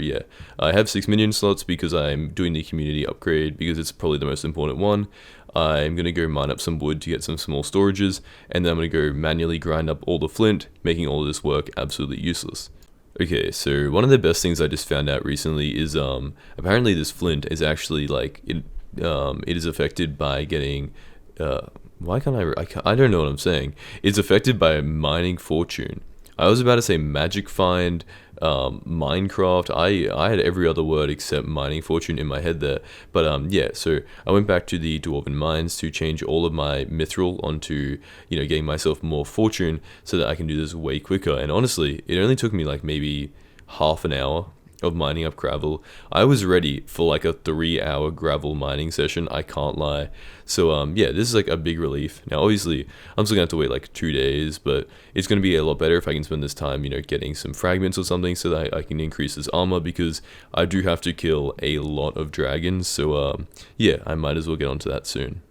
I have 6 minion slots because I'm doing the community upgrade, because it's probably the most important one. I'm going to go mine up some wood to get some small storages, and then I'm going to go manually grind up all the flint, making all of this work absolutely useless. Okay, so one of the best things I just found out recently is apparently this flint is actually like, it is affected by getting, why can't I don't know what I'm saying. It's affected by mining fortune. I was about to say magic find, Minecraft. I had every other word except mining fortune in my head there. But yeah, so I went back to the dwarven mines to change all of my mithril onto, getting myself more fortune so that I can do this way quicker. And honestly, it only took me like maybe half an hour. of mining up gravel. I was ready for like a 3 hour gravel mining session, I can't lie. So yeah, this is like a big relief. Now obviously I'm still gonna have to wait like 2 days, but it's gonna be a lot better if I can spend this time, getting some fragments or something so that I can increase this armor, because I do have to kill a lot of dragons. So yeah, I might as well get onto that soon.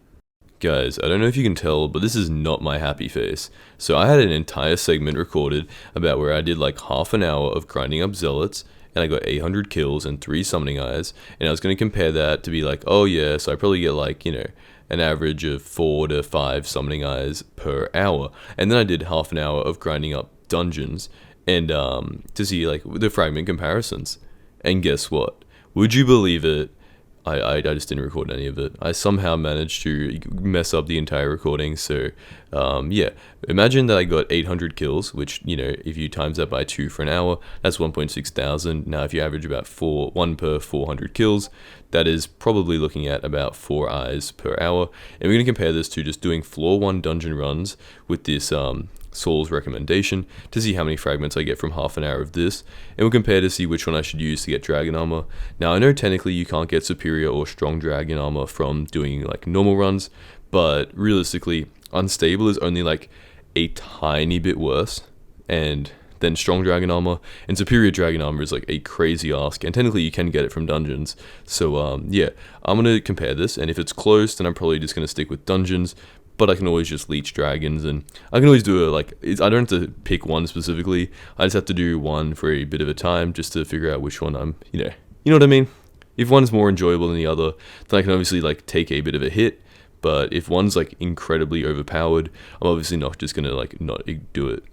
Guys, I don't know if you can tell, but this is not my happy face. So I had an entire segment recorded about where I did like half an hour of grinding up zealots, and I got 800 kills and 3 summoning eyes, and I was going to compare that to be like, oh yeah, so I probably get like, an average of 4 to 5 summoning eyes per hour. And then I did half an hour of grinding up dungeons, and to see like the fragment comparisons. And guess what? Would you believe it? I just didn't record any of it. I somehow managed to mess up the entire recording. So yeah, imagine that I got 800 kills, which, if you times that by 2 for an hour, that's 1.6 thousand. Now if you average about 1 per 400 kills, that is probably looking at about 4 eyes per hour. And we're going to compare this to just doing floor 1 dungeon runs with this Saul's recommendation to see how many fragments I get from half an hour of this, and we'll compare to see which one I should use to get dragon armor. Now I know technically you can't get superior or strong dragon armor from doing like normal runs, but realistically unstable is only like a tiny bit worse, and then strong dragon armor and superior dragon armor is like a crazy ask, and technically you can get it from dungeons. So yeah, I'm gonna compare this, and if it's close then I'm probably just gonna stick with dungeons. But I can always just leech dragons, and I can always do I don't have to pick one specifically. I just have to do one for a bit of a time just to figure out which one I'm, you know what I mean? If one's more enjoyable than the other, then I can obviously like take a bit of a hit. But if one's like incredibly overpowered, I'm obviously not just gonna like not do it.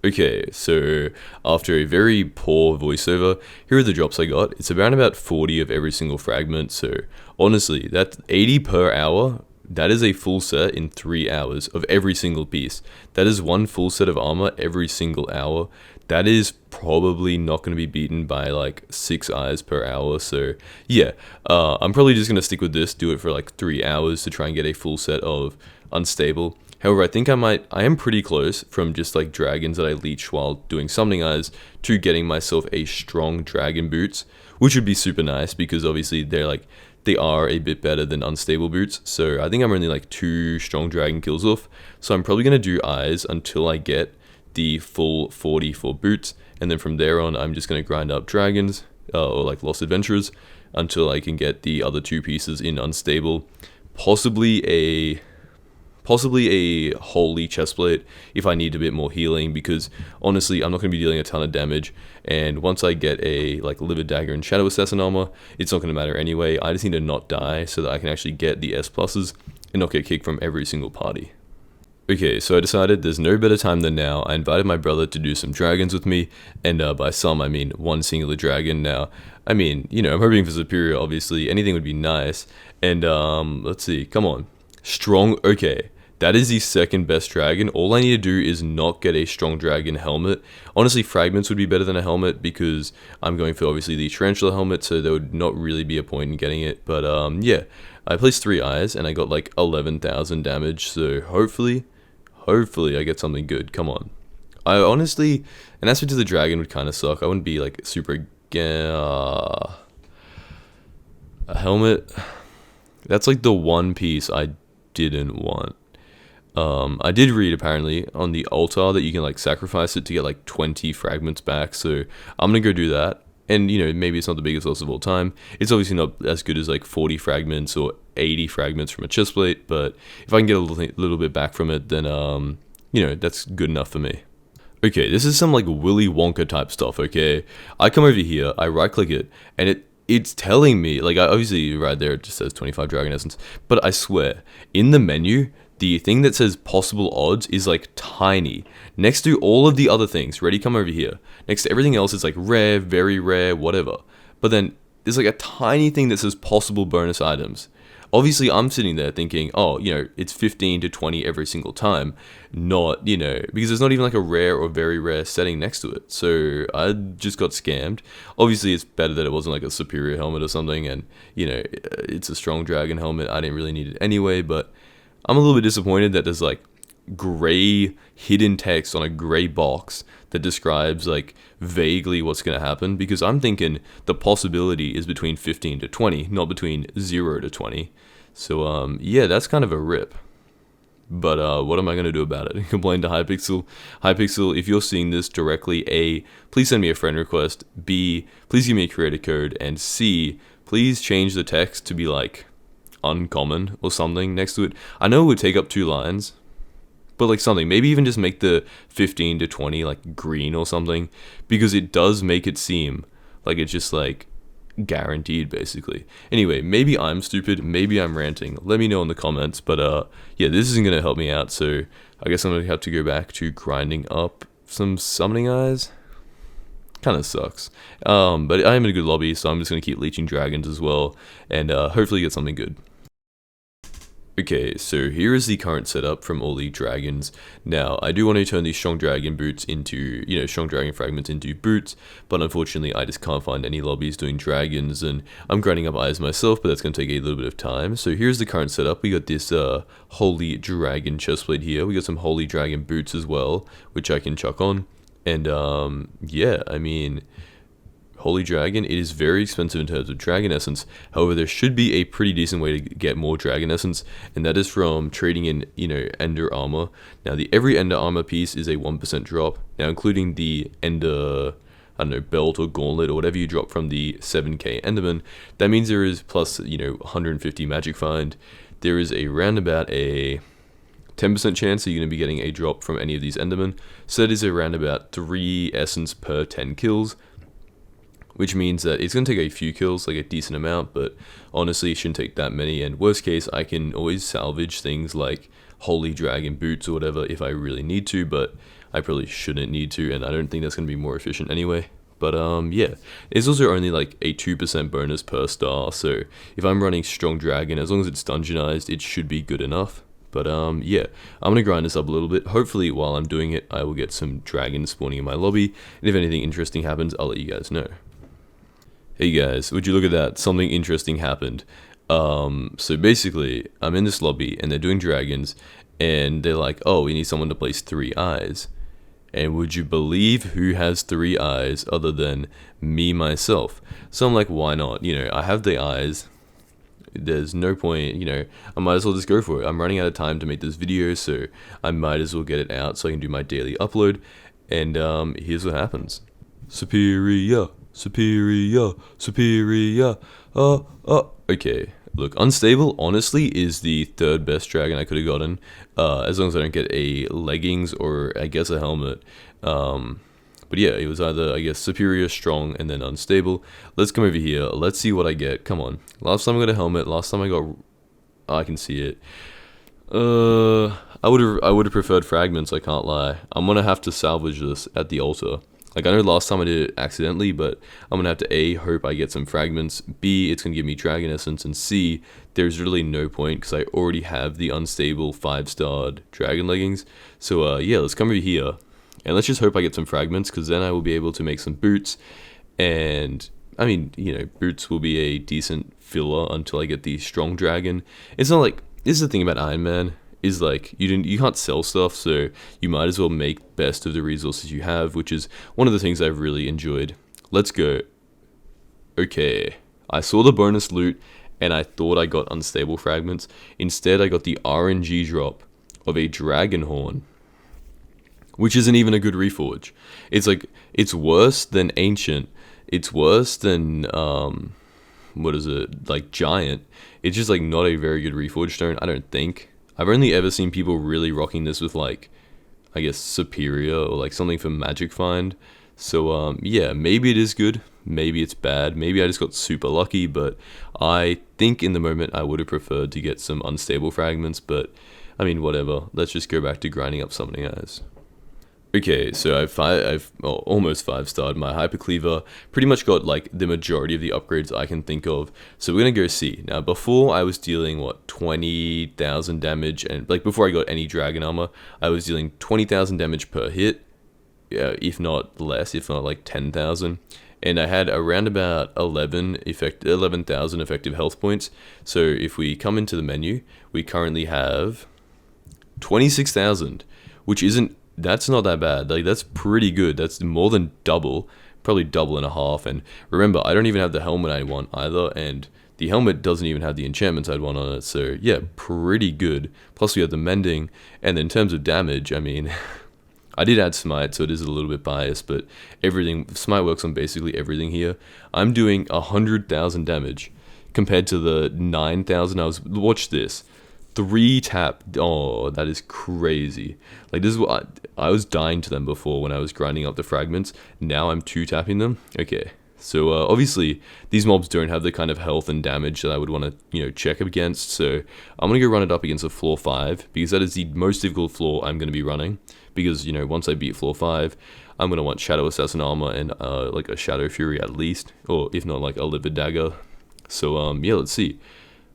Okay, so after a very poor voiceover, here are the drops I got. It's around about 40 of every single fragment. So honestly, that's 80 per hour. That is a full set in 3 hours of every single piece. That is one full set of armor every single hour. That is probably not going to be beaten by like 6 eyes per hour. So yeah, I'm probably just going to stick with this, do it for like 3 hours to try and get a full set of unstable. However, I think I am pretty close from just like dragons that I leech while doing summoning eyes to getting myself a strong dragon boots, which would be super nice because obviously they are a bit better than unstable boots. So I think I'm only like 2 strong dragon kills off. So I'm probably going to do eyes until I get the full 40 for boots. And then from there on, I'm just going to grind up dragons or like lost adventurers until I can get the other 2 pieces in unstable. Possibly a holy chestplate if I need a bit more healing, because honestly I'm not going to be dealing a ton of damage, and once I get a like livid dagger and shadow assassin armor, it's not going to matter anyway. I just need to not die so that I can actually get the S pluses and not get kicked from every single party. Okay, so I decided there's no better time than now. I invited my brother to do some dragons with me, and by some I mean one singular dragon. Now I mean, I'm hoping for superior, obviously anything would be nice. And let's see, come on, strong. Okay, that is the second best dragon. All I need to do is not get a strong dragon helmet. Honestly, fragments would be better than a helmet because I'm going for obviously the tarantula helmet, so there would not really be a point in getting it. But yeah, I placed 3 eyes and I got like 11,000 damage. So hopefully I get something good. Come on. I honestly, an aspect of the dragon would kind of suck. I wouldn't be like super a helmet. That's like the one piece I didn't want. I did read apparently on the altar that you can like sacrifice it to get like 20 fragments back, so I'm gonna go do that. And maybe it's not the biggest loss of all time. It's obviously not as good as like 40 fragments or 80 fragments from a chestplate, but if I can get a little bit back from it, then that's good enough for me. Okay, this is some like Willy Wonka type stuff. Okay, I come over here, I right click it, and it's telling me, like, obviously right there it just says 25 dragon essence, but I swear in the menu the thing that says possible odds is like tiny next to all of the other things. Ready, come over here. Next to everything else, it's like rare, very rare, whatever. But then there's like a tiny thing that says possible bonus items. Obviously, I'm sitting there thinking, oh, it's 15 to 20 every single time. Not, because there's not even like a rare or very rare setting next to it. So I just got scammed. Obviously, it's better that it wasn't like a superior helmet or something. And, it's a strong dragon helmet. I didn't really need it anyway, but I'm a little bit disappointed that there's like gray hidden text on a gray box that describes like vaguely what's going to happen, because I'm thinking the possibility is between 15 to 20, not between 0 to 20. So yeah, that's kind of a rip. But what am I going to do about it? Complain to Hypixel? Hypixel, if you're seeing this directly, A, please send me a friend request. B, please give me a creator code. And C, please change the text to be like uncommon or something next to it. I know it would take up 2 lines, but like something. Maybe even just make the 15 to 20 like green or something, because it does make it seem like it's just like guaranteed basically. Anyway, maybe I'm stupid, maybe I'm ranting, let me know in the comments. But yeah, this isn't gonna help me out, so I guess I'm gonna have to go back to grinding up some summoning eyes. Kind of sucks, but I'm in a good lobby, so I'm just gonna keep leeching dragons as well, and hopefully get something good. Okay, so here is the current setup from all the dragons. Now, I do want to turn these strong dragon boots into, strong dragon fragments into boots, but unfortunately I just can't find any lobbies doing dragons, and I'm grinding up eyes myself, but that's going to take a little bit of time. So here's the current setup. We got this holy dragon chestplate here. We got some holy dragon boots as well, which I can chuck on. And yeah, I mean, Holy Dragon, it is very expensive in terms of dragon essence. However, there should be a pretty decent way to get more dragon essence, and that is from trading in, ender armor. Now, every ender armor piece is a 1% drop. Now, including the ender, I don't know, belt or gauntlet or whatever you drop from the 7k enderman, that means there is plus, 150 magic find. There is a roundabout a 10% chance that you're going to be getting a drop from any of these endermen. So that is around about 3 essence per 10 kills. Which means that it's going to take a few kills, like a decent amount, but honestly it shouldn't take that many, and worst case I can always salvage things like Holy Dragon boots or whatever if I really need to, but I probably shouldn't need to, and I don't think that's going to be more efficient anyway. But yeah, it's also only like a 2% bonus per star, so if I'm running Strong Dragon, as long as it's dungeonized, it should be good enough. But yeah, I'm going to grind this up a little bit. Hopefully while I'm doing it, I will get some dragons spawning in my lobby, and if anything interesting happens, I'll let you guys know. Hey guys, would you look at that? Something interesting happened. So basically, I'm in this lobby and they're doing dragons, and they're like, oh, we need someone to place 3 eyes. And would you believe who has 3 eyes other than me, myself? So I'm like, why not? I have the eyes. There's no point, I might as well just go for it. I'm running out of time to make this video, so I might as well get it out so I can do my daily upload. And here's what happens. Superior. Okay, look, Unstable honestly is the 3rd best dragon I could have gotten, as long as I don't get a leggings or I guess a helmet. But yeah, it was either, I guess, Superior, Strong, and then Unstable. Let's come over here, let's see what I get. Come on, last time I got a helmet, last time I got, I can see it. I would have preferred fragments, I can't lie. I'm gonna have to salvage this at the altar. Like, I know last time I did it accidentally, but I'm going to have to A, hope I get some fragments, B, it's going to give me dragon essence, and C, there's really no point because I already have the Unstable 5-starred dragon leggings. So yeah, let's come over here, and let's just hope I get some fragments, because then I will be able to make some boots, and, I mean, boots will be a decent filler until I get the Strong Dragon. It's not like, this is the thing about Ironman, is like you can't sell stuff, so you might as well make best of the resources you have, which is one of the things I've really enjoyed. Let's go. Okay, I saw the bonus loot and I thought I got Unstable fragments. Instead I got the RNG drop of a dragon horn, which isn't even a good reforge. It's like, it's worse than ancient, it's worse than what is it, like giant. It's just like not a very good reforge stone, I don't think. I've only ever seen people really rocking this with, like, I guess Superior or like something for magic find. So yeah, maybe it is good, maybe it's bad, maybe I just got super lucky, but I think in the moment I would have preferred to get some Unstable fragments, but I mean, whatever. Let's just go back to grinding up summoning eyes. Okay, so I've almost 5-starred my Hypercleaver, pretty much got like the majority of the upgrades I can think of, so we're gonna go see. Now before I was dealing, what, 20,000 damage, and like before I got any dragon armor, I was dealing 20,000 damage per hit, if not less, if not like 10,000, and I had around about 11,000 effective health points. So if we come into the menu, we currently have 26,000, which that's not that bad. Like, that's pretty good. That's more than double, probably double and a half. And remember, I don't even have the helmet I want either, and the helmet doesn't even have the enchantments I'd want on it. So yeah, pretty good. Plus we have the mending, and in terms of damage, I mean, I did add smite, so it is a little bit biased, but smite works on basically everything here. I'm doing 100,000 damage compared to the 9,000 watch this. 3 tap. Oh, that is crazy. Like, this is what I was dying to them before when I was grinding up the fragments. Now I'm 2 tapping them. Okay. So obviously these mobs don't have the kind of health and damage that I would want to, check against. So I'm going to go run it up against a floor 5, because that is the most difficult floor I'm going to be running. Because, once I beat floor 5, I'm going to want Shadow Assassin armor and like a Shadow Fury at least, or if not like a Livid Dagger. So yeah, let's see.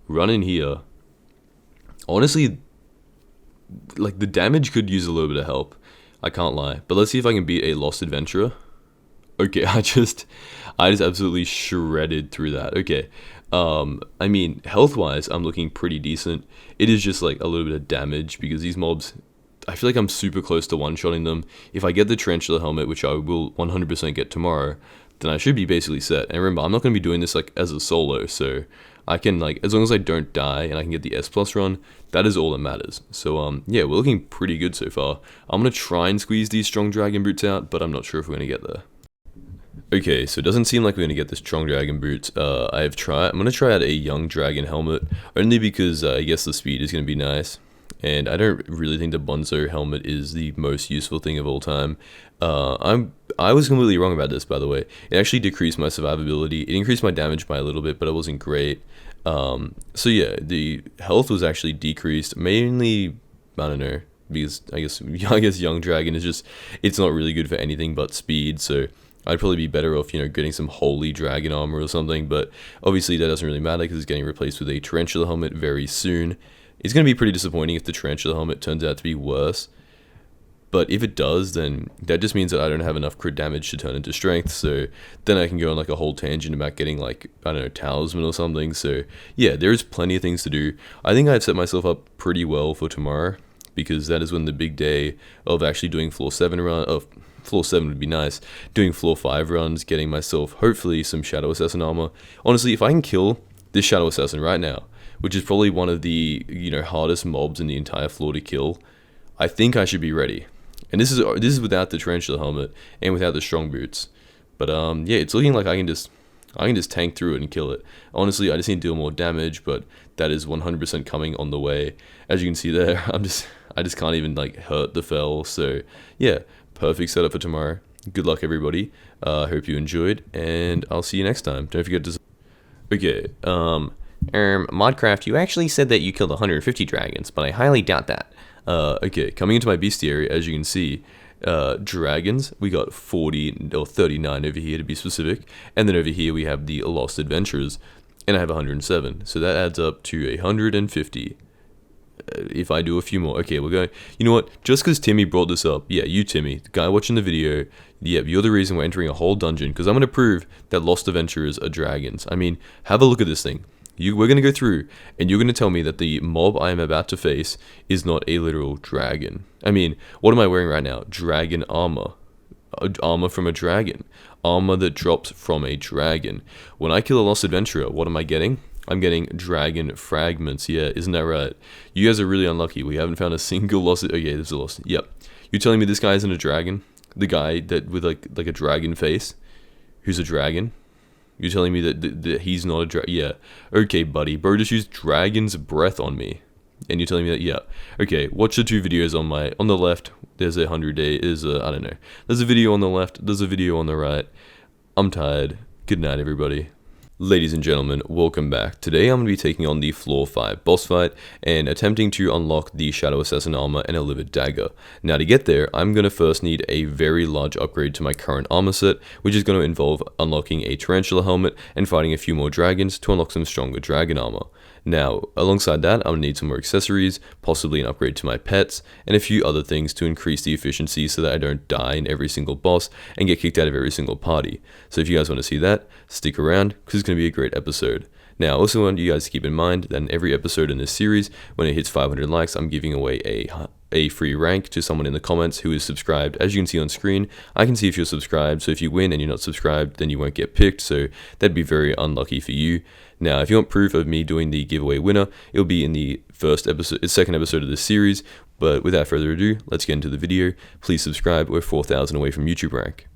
Run in here. Honestly, like, the damage could use a little bit of help. I can't lie. But let's see if I can beat a Lost Adventurer. Okay, I just absolutely shredded through that. Okay. I mean, health-wise, I'm looking pretty decent. It is just like a little bit of damage, because these mobs, I feel like I'm super close to one-shotting them. If I get the Tarantula helmet, which I will 100% get tomorrow, then I should be basically set. And remember, I'm not going to be doing this like as a solo, so I can, like, as long as I don't die and I can get the S+ run, that is all that matters. So yeah, we're looking pretty good so far. I'm going to try and squeeze these strong dragon boots out, but I'm not sure if we're going to get there. Okay, so it doesn't seem like we're going to get the strong dragon boots. I'm going to try out a young dragon helmet, only because I guess the speed is going to be nice. And I don't really think the Bonzo helmet is the most useful thing of all time. I was completely wrong about this, by the way. It actually decreased my survivability. It increased my damage by a little bit, but it wasn't great. So yeah, the health was actually decreased, mainly, I don't know, because I guess young dragon is just, it's not really good for anything but speed. So I'd probably be better off, getting some holy dragon armor or something. But obviously that doesn't really matter, because it's getting replaced with a tarantula helmet very soon. It's going to be pretty disappointing if the tarantula helmet turns out to be worse. But if it does, then that just means that I don't have enough crit damage to turn into strength. So then I can go on like a whole tangent about getting, like, I don't know, talisman or something. So yeah, there's plenty of things to do. I think I've set myself up pretty well for tomorrow, because that is when the big day of actually doing floor 7 run. Floor 7 would be nice. Doing floor 5 runs, getting myself hopefully some Shadow Assassin armor. Honestly, if I can kill this Shadow Assassin right now, which is probably one of the hardest mobs in the entire floor to kill, I think I should be ready. And this is without the tarantula helmet and without the strong boots. But yeah, it's looking like I can just tank through it and kill it. Honestly, I just need to deal more damage, but that is 100% coming on the way. As you can see there, I just can't even like hurt the fell. So yeah, perfect setup for tomorrow. Good luck, everybody. Hope you enjoyed, and I'll see you next time. Don't forget to. Okay. Modcraft, you actually said that you killed 150 dragons, but I highly doubt that. Okay, coming into my bestiary, as you can see, dragons, we got 40 or 39 over here to be specific, and then over here we have the Lost Adventurers, and I have 107, so that adds up to 150. If I do a few more, okay, we're going, you know what, just because Timmy brought this up, yeah, you Timmy, the guy watching the video, yeah, you're the reason we're entering a whole dungeon, because I'm going to prove that Lost Adventurers are dragons. I mean, have a look at this thing. We're going to go through, and you're going to tell me that the mob I am about to face is not a literal dragon. I mean, what am I wearing right now? Dragon armor. Armor from a dragon. Armor that drops from a dragon. When I kill a Lost Adventurer, what am I getting? I'm getting dragon fragments. Yeah, isn't that right? You guys are really unlucky. We haven't found a single Lost... Okay, there's a Lost... Yep. You're telling me this guy isn't a dragon? The guy that with like a dragon face? Who's a dragon? You're telling me that he's not a dragon? Yeah. Okay, buddy. Bro just used dragon's breath on me. And you're telling me that, yeah. Okay, watch the 2 videos on the left. There's a 100-day, I don't know. There's a video on the left. There's a video on the right. I'm tired. Good night, everybody. Ladies and gentlemen, welcome back. Today I'm going to be taking on the floor 5 boss fight and attempting to unlock the Shadow Assassin armor and a Livid Dagger. Now to get there, I'm going to first need a very large upgrade to my current armor set, which is going to involve unlocking a tarantula helmet and fighting a few more dragons to unlock some stronger dragon armor. Now, alongside that, I'm going to need some more accessories, possibly an upgrade to my pets, and a few other things to increase the efficiency so that I don't die in every single boss and get kicked out of every single party. So if you guys want to see that, stick around, because it's going to be a great episode. Now, I also want you guys to keep in mind that in every episode in this series, when it hits 500 likes, I'm giving away a free rank to someone in the comments who is subscribed. As you can see on screen, I can see if you're subscribed. So if you win and you're not subscribed, then you won't get picked. So that'd be very unlucky for you. Now, if you want proof of me doing the giveaway winner, it'll be in the second episode of this series. But without further ado, let's get into the video. Please subscribe. We're 4,000 away from YouTube rank.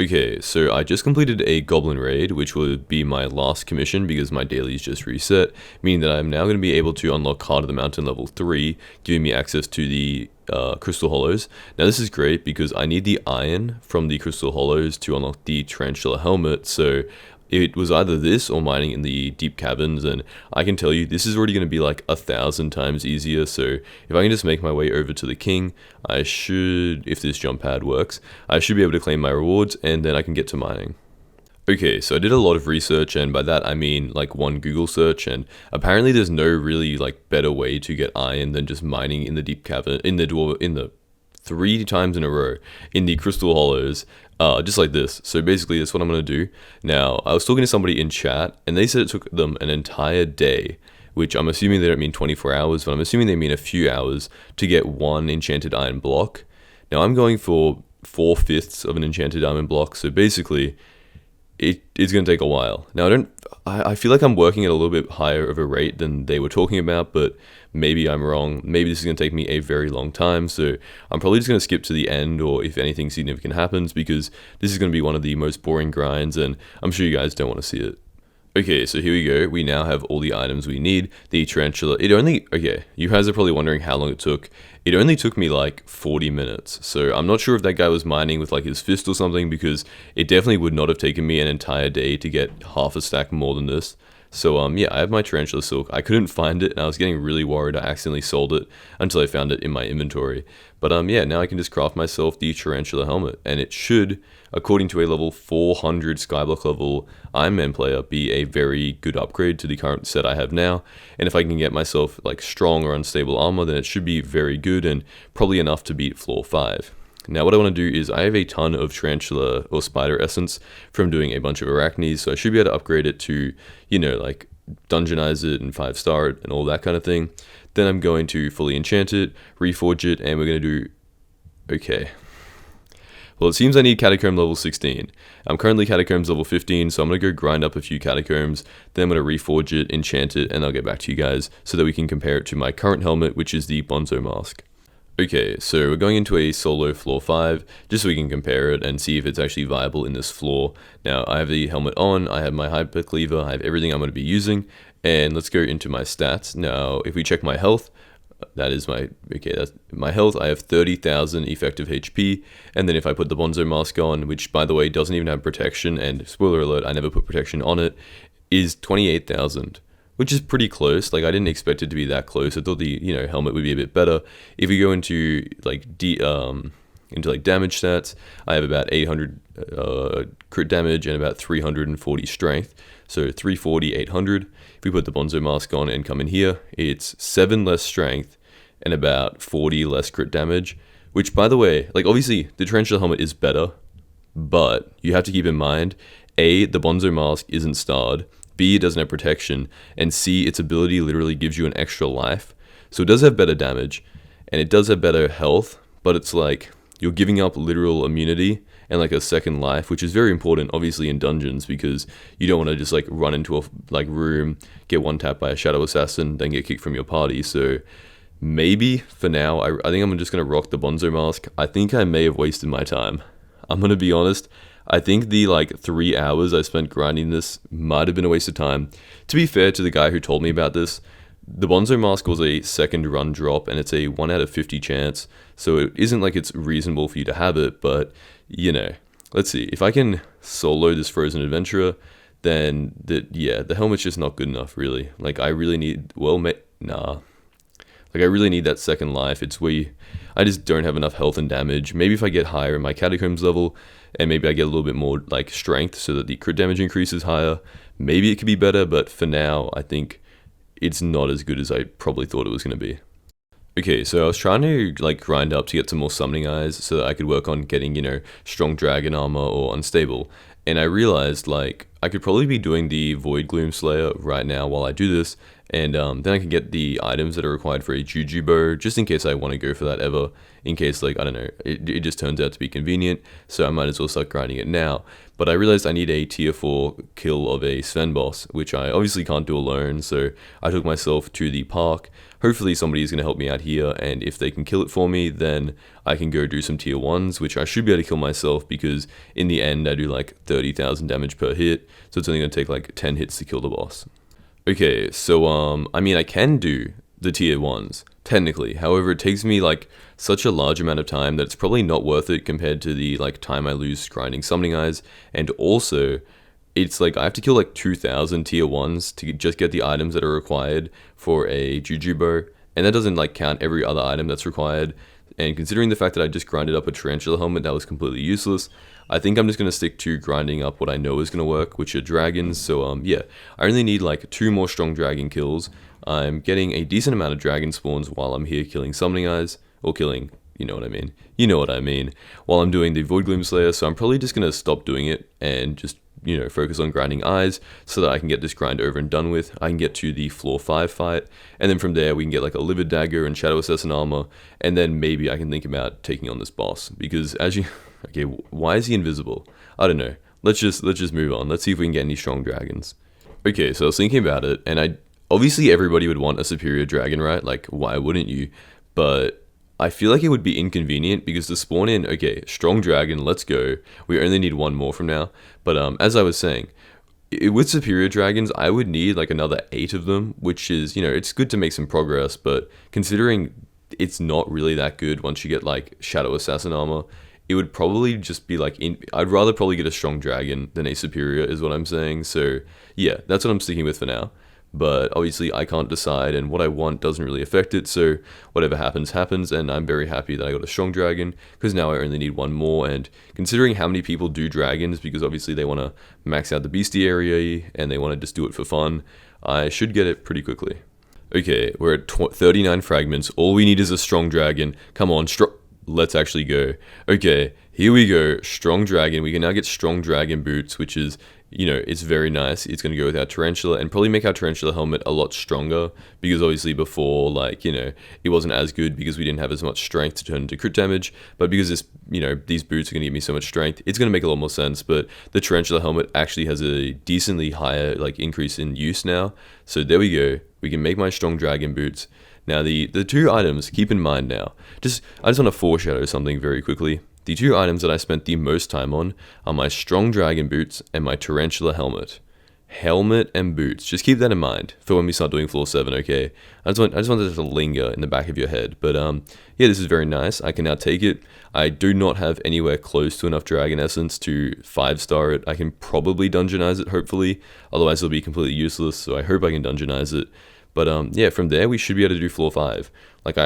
Okay, so I just completed a goblin raid, which will be my last commission because my dailies just reset, meaning that I'm now going to be able to unlock Heart of the Mountain level 3, giving me access to the crystal hollows. Now this is great because I need the iron from the crystal hollows to unlock the tarantula helmet, so it was either this or mining in the deep caverns, and I can tell you this is already going to be like 1,000 times easier. So if I can just make my way over to the king, I should, if this jump pad works, I should be able to claim my rewards, and then I can get to mining. Okay, so I did a lot of research, and by that I mean like one Google search, and apparently there's no really like better way to get iron than just mining in the deep cavern, in the 3 times in a row in the crystal hollows, just like this. So basically that's what I'm going to do. Now, I was talking to somebody in chat and they said it took them an entire day, which I'm assuming they don't mean 24 hours, but I'm assuming they mean a few hours to get one enchanted iron block. Now I'm going for 4/5 of an enchanted diamond block, so basically it's going to take a while. Now I feel like I'm working at a little bit higher of a rate than they were talking about, but maybe I'm wrong. Maybe this is going to take me a very long time, so I'm probably just going to skip to the end, or if anything significant happens, because this is going to be one of the most boring grinds, and I'm sure you guys don't want to see it. Okay, so here we go. We now have all the items we need. The tarantula, okay, you guys are probably wondering how long it took. It only took me like 40 minutes. So I'm not sure if that guy was mining with like his fist or something, because it definitely would not have taken me an entire day to get half a stack more than this. So yeah, I have my tarantula silk. I couldn't find it, and I was getting really worried I accidentally sold it until I found it in my inventory. But yeah, now I can just craft myself the tarantula helmet, and it should, according to a level 400 Skyblock level Ironman player, be a very good upgrade to the current set I have now. And if I can get myself like strong or unstable armor, then it should be very good and probably enough to beat floor 5. Now what I want to do is I have a ton of tarantula or spider essence from doing a bunch of arachnes, so I should be able to upgrade it to, you know, like dungeonize it and 5-star it and all that kind of thing. Then I'm going to fully enchant it, reforge it, and we're going to do, okay. Well, it seems I need catacomb level 16. I'm currently catacombs level 15, so I'm going to go grind up a few catacombs, then I'm going to reforge it, enchant it, and I'll get back to you guys so that we can compare it to my current helmet, which is the Bonzo mask. Okay, so we're going into a solo floor 5, just so we can compare it and see if it's actually viable in this floor. Now, I have the helmet on, I have my hyper cleaver, I have everything I'm going to be using, and let's go into my stats. Now, if we check my health, that's my health. I have 30,000 effective HP, and then if I put the Bonzo mask on, which by the way doesn't even have protection, and spoiler alert, I never put protection on it, is 28,000. Which is pretty close. Like, I didn't expect it to be that close. I thought the, you know, helmet would be a bit better. If we go into like damage stats, I have about 800 crit damage and about 340 strength. So 340, 800. If we put the Bonzo mask on and come in here, it's 7 less strength and about 40 less crit damage. Which, by the way, like obviously the tarantula helmet is better, but you have to keep in mind, A, the Bonzo mask isn't starred. B, it doesn't have protection, and C, its ability literally gives you an extra life. So it does have better damage, and it does have better health, but it's like you're giving up literal immunity and like a second life, which is very important obviously in dungeons, because you don't want to just like run into a like room, get one tapped by a shadow assassin, then get kicked from your party. So maybe for now, I think I'm just going to rock the Bonzo mask. I think I may have wasted my time. I'm going to be honest. I think the like 3 hours I spent grinding this might have been a waste of time. To be fair to the guy who told me about this, the Bonzo mask was a second run drop, and it's a 1 out of 50 chance, so it isn't like it's reasonable for you to have it, but you know, let's see. If I can solo this frozen adventurer, then the helmet's just not good enough, really. Like, I really need, Like, I really need that second life. It's where I just don't have enough health and damage. Maybe if I get higher in my catacombs level, and maybe I get a little bit more like strength so that the crit damage increases higher, maybe it could be better, but for now, I think it's not as good as I probably thought it was going to be. Okay, so I was trying to like grind up to get some more summoning eyes so that I could work on getting, you know, strong dragon armor or unstable. And I realized like I could probably be doing the Void Gloom Slayer right now while I do this, and then I can get the items that are required for a Juju bow, just in case I want to go for that ever. In case like I don't know, it just turns out to be convenient, so I might as well start grinding it now. But I realized I need a tier 4 kill of a Sven boss, which I obviously can't do alone, so I took myself to the park. Hopefully somebody is going to help me out here, and if they can kill it for me, then I can go do some tier 1s, which I should be able to kill myself, because in the end I do like 30,000 damage per hit, so it's only going to take like 10 hits to kill the boss. Okay, so I mean I can do the tier 1s, technically. However, it takes me like such a large amount of time that it's probably not worth it compared to the like time I lose grinding summoning eyes. And also, it's like I have to kill like 2,000 tier 1s to just get the items that are required for a Juju bow, and that doesn't like count every other item that's required. And considering the fact that I just grinded up a tarantula helmet that was completely useless, I think I'm just going to stick to grinding up what I know is going to work, which are dragons. So yeah, I only need like 2 more strong dragon kills. I'm getting a decent amount of dragon spawns while I'm here killing summoning eyes, or killing, you know what I mean, while I'm doing the Void Gloom Slayer. So I'm probably just going to stop doing it and just, you know, focus on grinding eyes so that I can get this grind over and done with. I can get to the floor 5 fight, and then from there we can get like a livid dagger and shadow assassin armor, and then maybe I can think about taking on this boss, because as you okay, why is he invisible? I don't know. Let's just move on. Let's see if we can get any strong dragons. Okay, so I was thinking about it, and I obviously everybody would want a superior dragon, right? Like, why wouldn't you? But I feel like it would be inconvenient because to spawn in, okay, strong dragon, let's go. We only need 1 more from now. But as I was saying, with superior dragons, I would need like another 8 of them, which is, you know, it's good to make some progress, but considering it's not really that good once you get like shadow assassin armor, it would probably just be like, I'd rather probably get a strong dragon than a superior is what I'm saying. So yeah, that's what I'm sticking with for now. But obviously I can't decide, and what I want doesn't really affect it, so whatever happens, happens, and I'm very happy that I got a strong dragon, because now I only need 1 more, and considering how many people do dragons, because obviously they want to max out the bestiary, and they want to just do it for fun, I should get it pretty quickly. Okay, we're at 39 fragments, all we need is a strong dragon. Come on, let's actually go. Okay, here we go, strong dragon. We can now get strong dragon boots, which is, you know, it's very nice. It's going to go with our tarantula and probably make our tarantula helmet a lot stronger, because obviously before, like, you know, it wasn't as good because we didn't have as much strength to turn into crit damage, but because this, you know, these boots are going to give me so much strength, it's going to make a lot more sense. But the tarantula helmet actually has a decently higher like increase in use now, so there we go. We can make my strong dragon boots. Now the 2 items, keep in mind now, I just want to foreshadow something very quickly. The 2 items that I spent the most time on are my strong dragon boots and my tarantula helmet. Helmet and boots. Just keep that in mind for when we start doing floor 7, okay? I just want that to linger in the back of your head. But yeah, this is very nice. I can now take it. I do not have anywhere close to enough dragon essence to 5-star it. I can probably dungeonize it, hopefully. Otherwise it'll be completely useless, so I hope I can dungeonize it. But yeah, from there we should be able to do floor 5. Like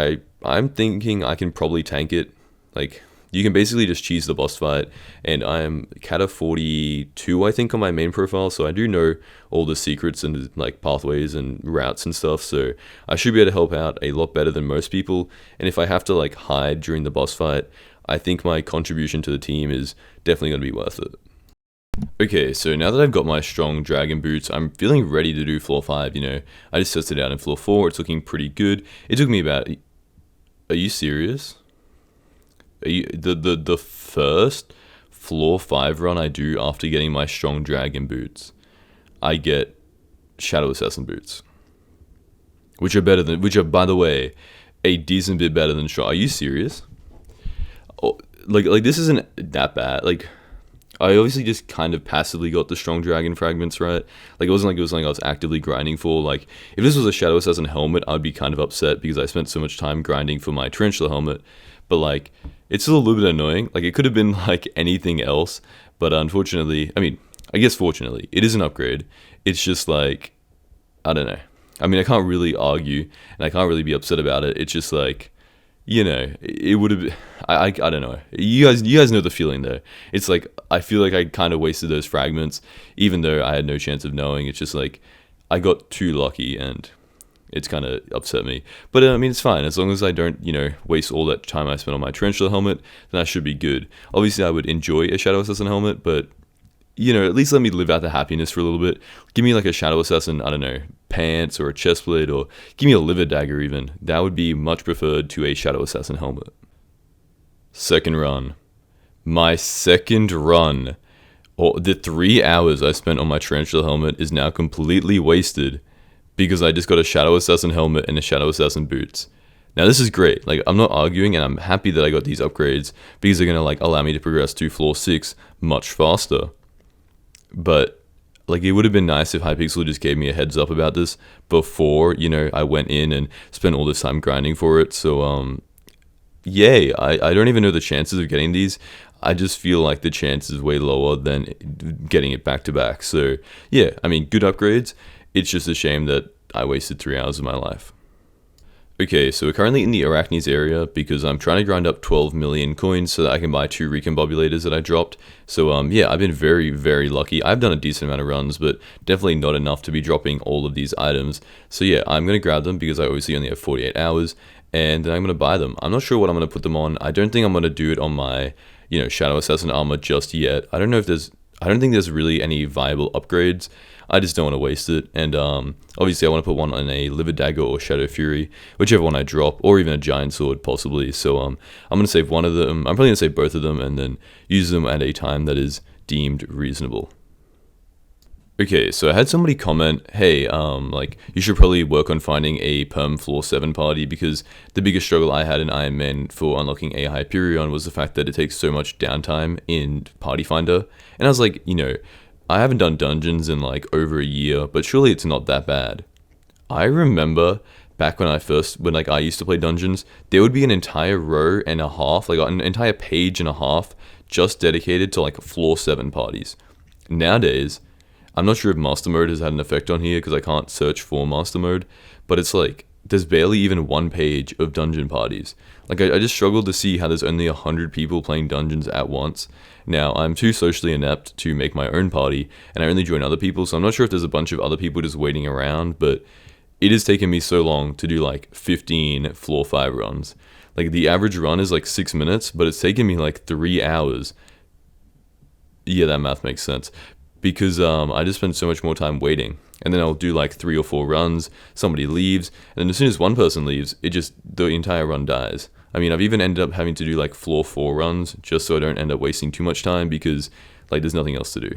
I'm thinking I can probably tank it. Like, you can basically just cheese the boss fight, and I am Kata 42, I think, on my main profile, so I do know all the secrets and like pathways and routes and stuff, so I should be able to help out a lot better than most people. And if I have to like hide during the boss fight, I think my contribution to the team is definitely going to be worth it. Okay, so now that I've got my strong dragon boots, I'm feeling ready to do floor 5, you know. I just tested it out in floor 4, it's looking pretty good. It took me about... Are you serious? The first floor 5 run I do after getting my strong dragon boots, I get shadow assassin boots, which are by the way a decent bit better than strong. Are you serious? Oh, like this isn't that bad. Like, I obviously just kind of passively got the strong dragon fragments, right? Like, it wasn't like it was something I was actively grinding for. Like, if this was a shadow assassin helmet, I'd be kind of upset because I spent so much time grinding for my tarantula helmet. But like, it's still a little bit annoying. Like, it could have been like anything else, but unfortunately, I mean, I guess fortunately, it is an upgrade. It's just like, I don't know. I mean, I can't really argue, and I can't really be upset about it. It's just like, you know, it would have. I don't know. You guys know the feeling though. It's like I feel like I kind of wasted those fragments, even though I had no chance of knowing. It's just like I got too lucky, and it's kind of upset me. But I mean, it's fine as long as I don't, you know, waste all that time I spent on my tarantula helmet. Then I should be good. Obviously, I would enjoy a shadow assassin helmet, but at least let me live out the happiness for a little bit. Give me like a Shadow Assassin, I don't know, pants or a chest plate, or give me a liver dagger even. That would be much preferred to a Shadow Assassin helmet. Second run. My second run. The 3 hours I spent on my Tarantula helmet is now completely wasted because I just got a Shadow Assassin helmet and a Shadow Assassin boots. Now this is great, like I'm not arguing, and I'm happy that I got these upgrades because they're gonna like allow me to progress to floor 6 much faster. But like it would have been nice if Hypixel just gave me a heads up about this before, I went in and spent all this time grinding for it. So yay, I don't even know the chances of getting these. I just feel like the chance is way lower than getting it back to back. So yeah, I mean, good upgrades. It's just a shame that I wasted 3 hours of my life. Okay, so we're currently in the Arachnes area because I'm trying to grind up 12 million coins so that I can buy 2 recombobulators that I dropped. So yeah, I've been very, very lucky. I've done a decent amount of runs, but definitely not enough to be dropping all of these items. So yeah, I'm going to grab them because I obviously only have 48 hours, and then I'm going to buy them. I'm not sure what I'm going to put them on. I don't think I'm going to do it on my, Shadow Assassin armor just yet. I don't think there's really any viable upgrades. I just don't want to waste it, and obviously I want to put one on a Livid Dagger or Shadow Fury, whichever one I drop, or even a Giant Sword possibly. So I'm going to save one of them. I'm probably going to save both of them and then use them at a time that is deemed reasonable. Okay, so I had somebody comment, hey, like, you should probably work on finding a perm floor 7 party, because the biggest struggle I had in Ironman for unlocking a Hyperion was the fact that it takes so much downtime in Party Finder. And I was like, I haven't done dungeons in like over a year, but surely it's not that bad. I remember back when I used to play dungeons, there would be an entire row and a half, like an entire page and a half just dedicated to like floor 7 parties. Nowadays, I'm not sure if master mode has had an effect on here because I can't search for master mode, but it's like there's barely even one page of dungeon parties. Like I just struggled to see how there's only 100 people playing dungeons at once. Now I'm too socially inept to make my own party, and I only join other people, so I'm not sure if there's a bunch of other people just waiting around, but it has taken me so long to do like 15 floor 5 runs. Like the average run is like 6 minutes, but it's taken me like 3 hours. Yeah, that math makes sense. Because I just spend so much more time waiting, and then I'll do like 3 or 4 runs, somebody leaves, and then as soon as one person leaves, the entire run dies. I mean, I've even ended up having to do like floor 4 runs just so I don't end up wasting too much time because like there's nothing else to do.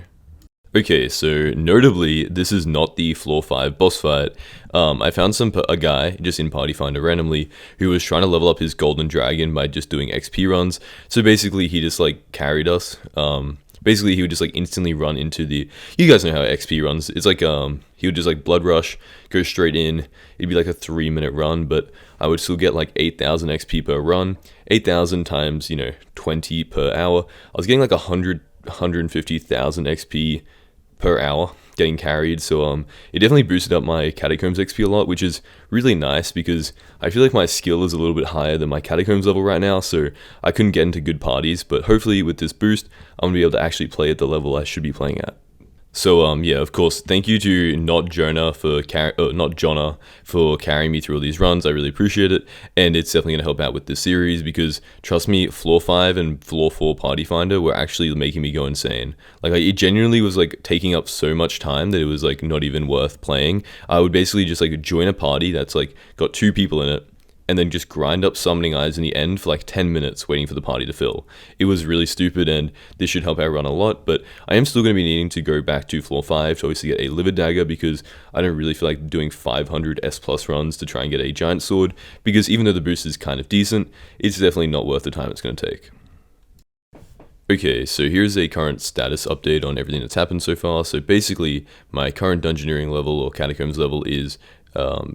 Okay, so notably, this is not the floor 5 boss fight. I found a guy just in Party Finder randomly who was trying to level up his golden dragon by just doing XP runs. So basically, he just like carried us. Basically, he would just like instantly run into you guys know how XP runs. It's like he would just like blood rush, go straight in. It'd be like a 3-minute run, but I would still get like 8,000 XP per run. 8,000 times 20 per hour. I was getting like 150,000 XP per hour getting carried. So it definitely boosted up my Catacombs XP a lot, which is really nice because I feel like my skill is a little bit higher than my Catacombs level right now, so I couldn't get into good parties, but hopefully with this boost I'm gonna be able to actually play at the level I should be playing at. So yeah, of course, thank you to not Jonna for carrying me through all these runs. I really appreciate it, and it's definitely gonna help out with this series because trust me, floor 5 and floor 4 Party Finder were actually making me go insane. Like it genuinely was like taking up so much time that it was like not even worth playing. I would basically just like join a party that's like got 2 people in it, and then just grind up summoning eyes in the end for like 10 minutes waiting for the party to fill. It was really stupid, and this should help out run a lot, but I am still going to be needing to go back to floor 5 to obviously get a Livid Dagger because I don't really feel like doing 500 S plus runs to try and get a Giant Sword, because even though the boost is kind of decent, it's definitely not worth the time it's going to take. Okay, so here's a current status update on everything that's happened so far. So basically, my current Dungeoneering level or Catacombs level is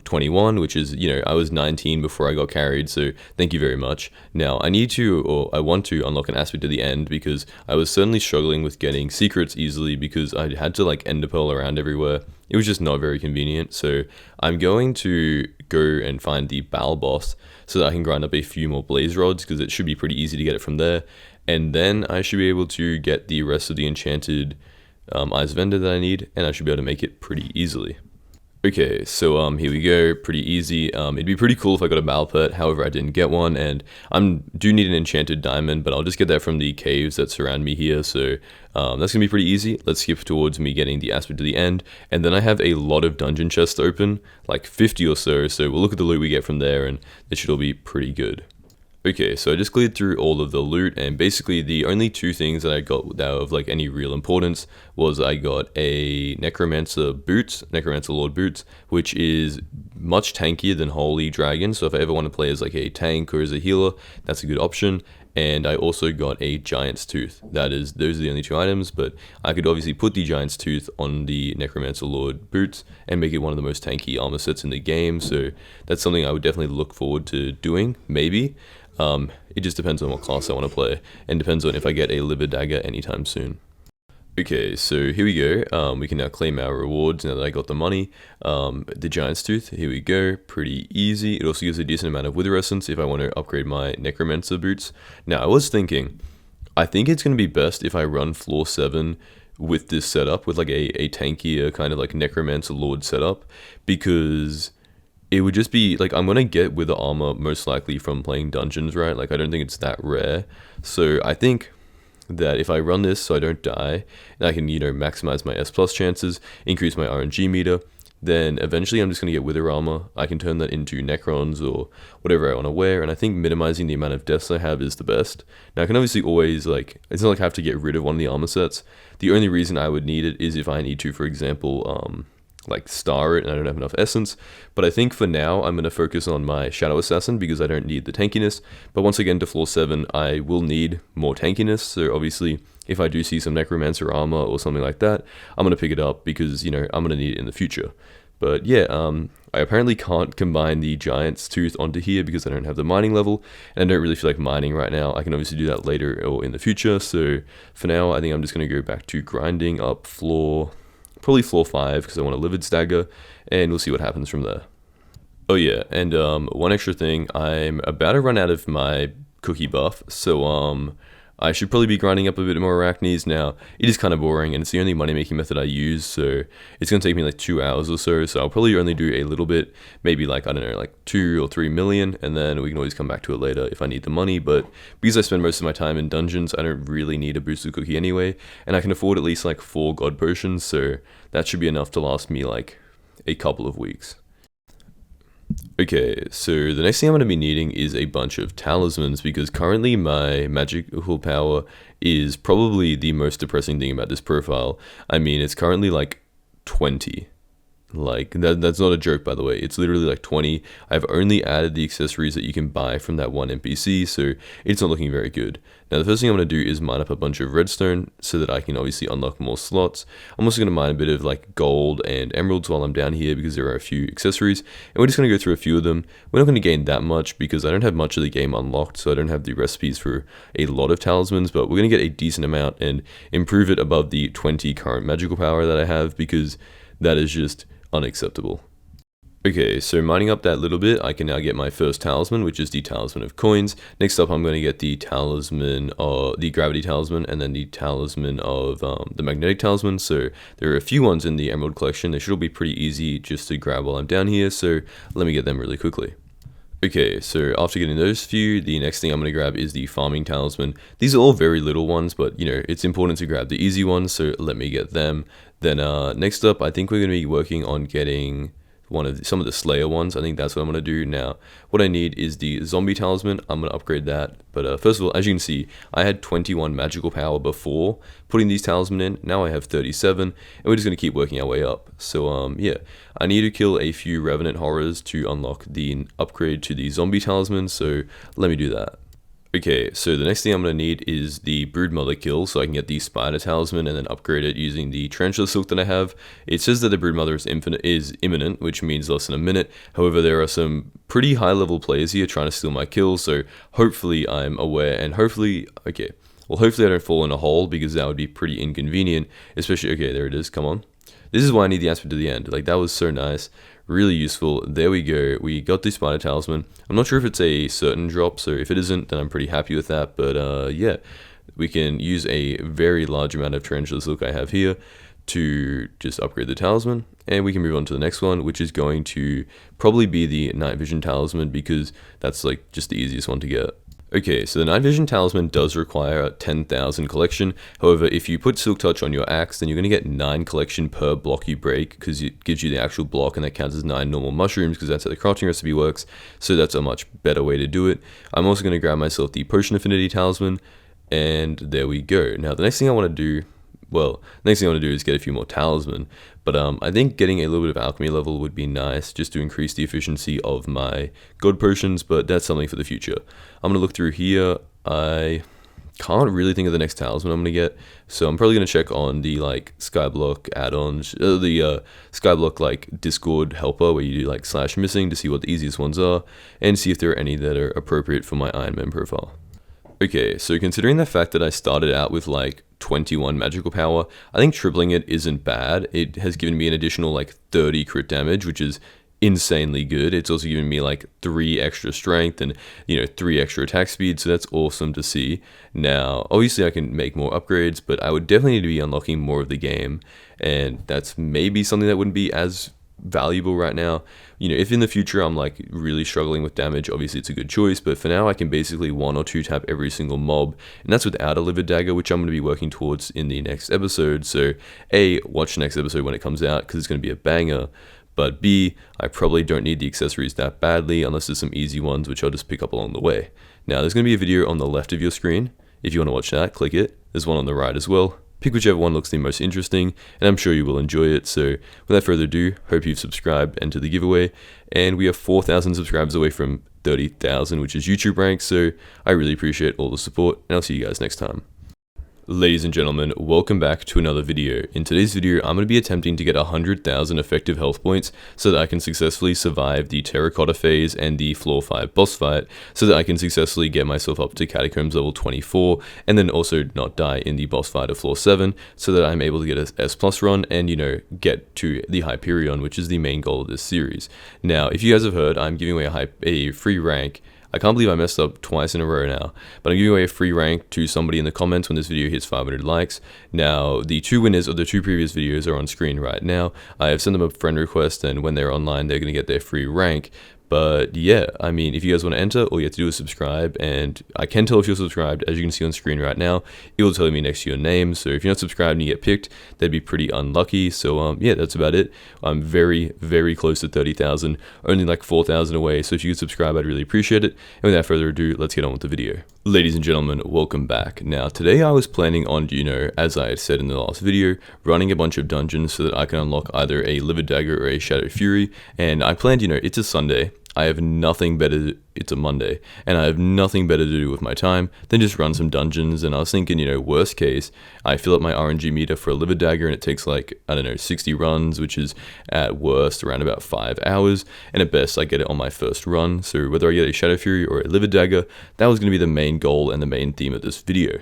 21, which is, I was 19 before I got carried, so thank you very much. Now, I want to unlock an aspect at the end because I was certainly struggling with getting secrets easily because I had to like ender pearl around everywhere. It was just not very convenient, so I'm going to go and find the Bal boss so that I can grind up a few more blaze rods because it should be pretty easy to get it from there, and then I should be able to get the rest of the enchanted Eyes Vendor that I need, and I should be able to make it pretty easily. Okay, so here we go, pretty easy. It'd be pretty cool if I got a battle pet, however I didn't get one, and do need an enchanted diamond, but I'll just get that from the caves that surround me here, so that's gonna be pretty easy. Let's skip towards me getting the aspect to the end, and then I have a lot of dungeon chests open, like 50 or so we'll look at the loot we get from there, and it should all be pretty good. Okay, so I just cleared through all of the loot, and basically the only two things that I got that of like any real importance was I got a Necromancer Lord boots, which is much tankier than Holy Dragon, so if I ever want to play as like a tank or as a healer, that's a good option. And I also got a Giant's Tooth. Those are the only two items, but I could obviously put the Giant's Tooth on the Necromancer Lord boots and make it one of the most tanky armor sets in the game, so that's something I would definitely look forward to doing, maybe. It just depends on what class I want to play, and depends on if I get a Liver Dagger anytime soon. Okay, so here we go. We can now claim our rewards now that I got the money. The Giant's Tooth, here we go. Pretty easy. It also gives a decent amount of Wither Essence if I want to upgrade my Necromancer boots. Now, I was thinking, I think it's going to be best if I run floor 7 with this setup, with like a tankier kind of like Necromancer Lord setup, because it would just be like I'm gonna get Wither armor most likely from playing dungeons, right? Like I don't think it's that rare, so I think that if I run this so I don't die, and I can, you know, maximize my S plus chances, increase my RNG meter, then eventually I'm just gonna get Wither armor. I can turn that into Necrons or whatever I want to wear, and I think minimizing the amount of deaths I have is the best. Now I can obviously always, like, it's not like I have to get rid of one of the armor sets. The only reason I would need it is if I need to, for example, like star it and I don't have enough essence, but I think for now I'm going to focus on my Shadow Assassin because I don't need the tankiness, but once I get into floor 7 I will need more tankiness, so obviously if I do see some Necromancer armor or something like that, I'm going to pick it up because, you know, I'm going to need it in the future. But yeah, I apparently can't combine the Giant's Tooth onto here because I don't have the mining level, and I don't really feel like mining right now. I can obviously do that later or in the future, so for now I think I'm just going to go back to grinding up probably floor 5 because I want a Livid Stagger, and we'll see what happens from there. Oh yeah, and one extra thing, I'm about to run out of my cookie buff, so I should probably be grinding up a bit more arachnes now. It is kind of boring, and it's the only money making method I use, so it's going to take me like 2 hours or so I'll probably only do a little bit, maybe like, I don't know, like 2 or 3 million, and then we can always come back to it later if I need the money, but because I spend most of my time in dungeons, I don't really need a boosted cookie anyway, and I can afford at least like 4 god potions, so that should be enough to last me like a couple of weeks. Okay, so the next thing I'm going to be needing is a bunch of talismans because currently my magical power is probably the most depressing thing about this profile. I mean, it's currently like 20. Like, that's not a joke, by the way. It's literally like 20. I've only added the accessories that you can buy from that one NPC, so it's not looking very good. Now, the first thing I'm going to do is mine up a bunch of redstone so that I can obviously unlock more slots. I'm also going to mine a bit of like gold and emeralds while I'm down here because there are a few accessories, and we're just going to go through a few of them. We're not going to gain that much because I don't have much of the game unlocked, so I don't have the recipes for a lot of talismans, but we're going to get a decent amount and improve it above the 20 current magical power that I have because that is just unacceptable. Okay, so mining up that little bit, I can now get my first talisman, which is the Talisman of Coins. Next up, I'm going to get the Talisman, the Gravity Talisman, and then the Talisman of the Magnetic Talisman. So there are a few ones in the Emerald Collection. They should all be pretty easy just to grab while I'm down here, so let me get them really quickly. Okay, so after getting those few, the next thing I'm going to grab is the Farming Talisman. These are all very little ones, but, you know, it's important to grab the easy ones, so let me get them. Then next up, I think we're going to be working on getting some of the Slayer ones. I think that's what I'm going to do now. What I need is the Zombie Talisman. I'm going to upgrade that. But first of all, as you can see, I had 21 magical power before putting these talisman in. Now I have 37, and we're just going to keep working our way up. So yeah, I need to kill a few Revenant Horrors to unlock the upgrade to the Zombie Talisman, so let me do that. Okay, so the next thing I'm going to need is the Broodmother kill, so I can get the Spider Talisman and then upgrade it using the Tarantula Silk that I have. It says that the Broodmother is imminent, which means less than a minute. However, there are some pretty high level players here trying to steal my kills, so hopefully I'm aware, and hopefully I don't fall in a hole because that would be pretty inconvenient, especially, okay, there it is, come on. This is why I need the aspect to the end, like that was so nice. Really useful. There we go. We got the Spider Talisman. I'm not sure if it's a certain drop, so if it isn't, then I'm pretty happy with that. But yeah, we can use a very large amount of Tarantula Silk I have here to just upgrade the talisman, and we can move on to the next one, which is going to probably be the night vision talisman, because that's like just the easiest one to get. Okay, so the night vision talisman does require a 10,000 collection. However, if you put silk touch on your axe, then you're going to get 9 collection per block you break, because it gives you the actual block, and that counts as 9 normal mushrooms, because that's how the crafting recipe works. So that's a much better way to do it. I'm also going to grab myself the potion affinity talisman, and there we go. Now the next thing I want to do, is get a few more talisman, but I think getting a little bit of alchemy level would be nice, just to increase the efficiency of my god potions, but that's something for the future. I'm going to look through here. I can't really think of the next talisman I'm going to get, so I'm probably going to check on the like Skyblock add-ons, the Skyblock like Discord helper, where you do like /missing to see what the easiest ones are, and see if there are any that are appropriate for my Ironman profile. Okay, so considering the fact that I started out with like 21 magical power, I think tripling it isn't bad. It has given me an additional like 30 crit damage, which is insanely good. It's also given me like 3 extra strength and 3 extra attack speed, so that's awesome to see. Now obviously I can make more upgrades, but I would definitely need to be unlocking more of the game, and that's maybe something that wouldn't be as valuable right now. If in the future I'm like really struggling with damage, obviously it's a good choice, but for now I can basically 1 or 2 tap every single mob, and that's without a livid dagger, which I'm going to be working towards in the next episode. So A, watch the next episode when it comes out, because it's going to be a banger, but B, I probably don't need the accessories that badly unless there's some easy ones which I'll just pick up along the way. Now there's going to be a video on the left of your screen. If you want to watch that, click it. There's one on the right as well. Pick whichever one looks the most interesting, and I'm sure you will enjoy it. So without further ado, hope you've subscribed, enter the giveaway, and we are 4,000 subscribers away from 30,000, which is YouTube rank, so I really appreciate all the support, and I'll see you guys next time. Ladies and gentlemen, welcome back to another video. In today's video, I'm going to be attempting to get 100,000 effective health points so that I can successfully survive the terracotta phase and the floor 5 boss fight, so that I can successfully get myself up to catacombs level 24, and then also not die in the boss fight of floor 7, so that I'm able to get a S+ run and, get to the Hyperion, which is the main goal of this series. Now, if you guys have heard, I'm giving away a free rank. I can't believe I messed up twice in a row now, but I'm giving away a free rank to somebody in the comments when this video hits 500 likes. Now, the 2 winners of the 2 previous videos are on screen right now. I have sent them a friend request, and when they're online, they're going to get their free rank. But yeah, I mean, if you guys want to enter, all you have to do is subscribe, and I can tell if you're subscribed. As you can see on screen right now, it will tell me next to your name. So if you're not subscribed and you get picked, that'd be pretty unlucky. So yeah, that's about it. I'm very, very close to 30,000, only like 4,000 away. So if you could subscribe, I'd really appreciate it. And without further ado, let's get on with the video. Ladies and gentlemen, welcome back. Now, today I was planning on, as I had said in the last video, running a bunch of dungeons so that I can unlock either a Livid Dagger or a Shadow Fury. And I planned, it's a Sunday. I have nothing better, it's a Monday, and I have nothing better to do with my time than just run some dungeons. And I was thinking, worst case, I fill up my RNG meter for a Livid Dagger, and it takes like, 60 runs, which is at worst around about 5 hours, and at best I get it on my first run. So whether I get a Shadow Fury or a Livid Dagger, that was going to be the main goal and the main theme of this video.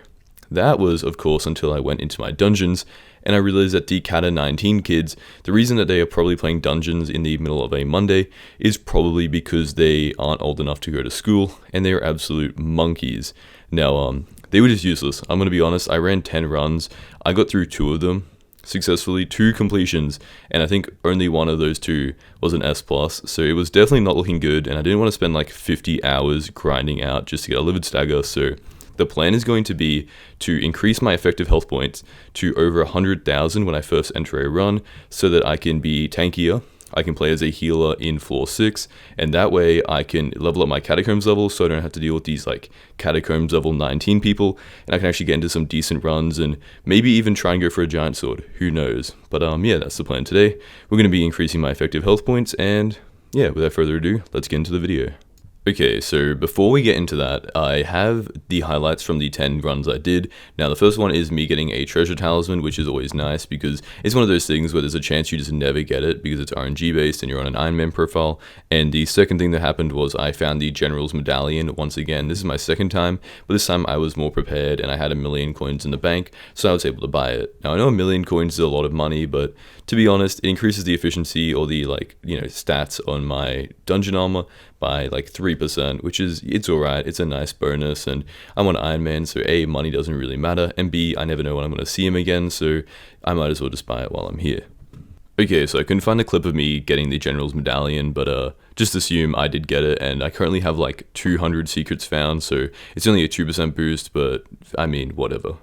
That was, of course, until I went into my dungeons, and I realized that the Cata 19 kids, the reason that they are probably playing dungeons in the middle of a Monday is probably because they aren't old enough to go to school, and they are absolute monkeys. Now, they were just useless. I'm going to be honest, I ran 10 runs, I got through 2 of them successfully, 2 completions, and I think only one of those 2 was an S+, so it was definitely not looking good, and I didn't want to spend like 50 hours grinding out just to get a Livid Stagger. So the plan is going to be to increase my effective health points to over 100,000 when I first enter a run, so that I can be tankier. I can play as a healer in floor 6, and that way I can level up my catacombs level, so I don't have to deal with these like catacombs level 19 people, and I can actually get into some decent runs and maybe even try and go for a giant sword. Who knows? But yeah, that's the plan today. We're going to be increasing my effective health points, and yeah, without further ado, let's get into the video. Okay, so before we get into that, I have the highlights from the 10 runs I did. Now, the first one is me getting a treasure talisman, which is always nice because it's one of those things where there's a chance you just never get it because it's RNG based and you're on an Ironman profile. And the second thing that happened was I found the General's Medallion once again. This is my second time, but this time I was more prepared and I had 1,000,000 coins in the bank, so I was able to buy it. Now, I know 1,000,000 coins is a lot of money, but to be honest, it increases the efficiency or the stats on my dungeon armor by like 3%, which is, it's alright, it's a nice bonus, and I'm on Ironman, so A, money doesn't really matter, and B, I never know when I'm going to see him again, so I might as well just buy it while I'm here. Okay, so I couldn't find a clip of me getting the General's Medallion, but just assume I did get it, and I currently have like 200 secrets found, so it's only a 2% boost, but I mean, whatever.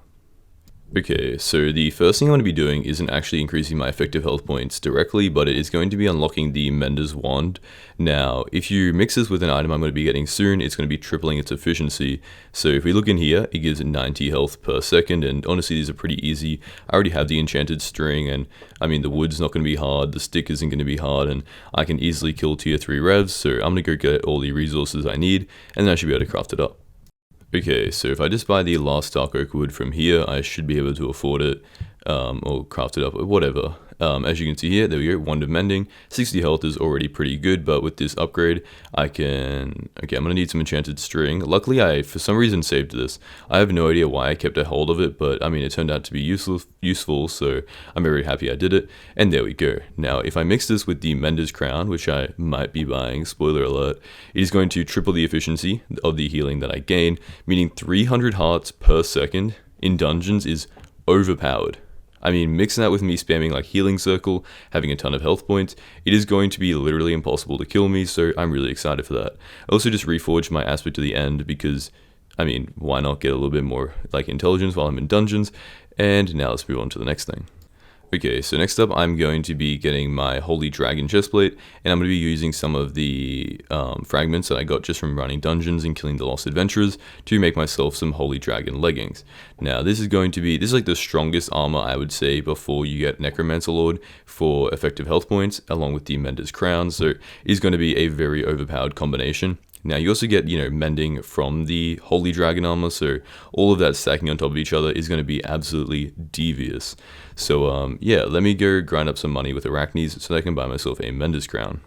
Okay, so the first thing I'm going to be doing isn't actually increasing my effective health points directly, but it is going to be unlocking the Mender's Wand. Now, if you mix this with an item I'm going to be getting soon, it's going to be tripling its efficiency. So if we look in here, it gives 90 health per second, and honestly these are pretty easy. I already have the enchanted string, and I mean the wood's not going to be hard, the stick isn't going to be hard, and I can easily kill tier 3 revs, so I'm going to go get all the resources I need, and then I should be able to craft it up. Okay, so if I just buy the last dark oak wood from here, I should be able to afford it, or craft it up, or whatever. As you can see here, there we go, Wand of Mending. 60 health is already pretty good, but with this upgrade, I can... Okay, I'm going to need some enchanted string. Luckily, I, for some reason, saved this. I have no idea why I kept a hold of it, but, I mean, it turned out to be useful, so I'm very happy I did it. And there we go. Now, if I mix this with the Mender's Crown, which I might be buying, spoiler alert, it is going to triple the efficiency of the healing that I gain, meaning 300 hearts per second in dungeons is overpowered. I mean, mixing that with me spamming like healing circle, having a ton of health points, it is going to be literally impossible to kill me, so I'm really excited for that. I also just reforged my aspect to the end because, I mean, why not get a little bit more like intelligence while I'm in dungeons? And now let's move on to the next thing. Okay, so next up I'm going to be getting my Holy Dragon chestplate, and I'm going to be using some of the fragments that I got just from running dungeons and killing the Lost Adventurers to make myself some Holy Dragon leggings. Now this is like the strongest armor I would say before you get Necromancer Lord for effective health points, along with the Mender's Crown, so it's going to be a very overpowered combination. Now you also get, mending from the Holy Dragon armor, so all of that stacking on top of each other is going to be absolutely devious. So yeah, let me go grind up some money with Arachnes so that I can buy myself a Mender's Crown.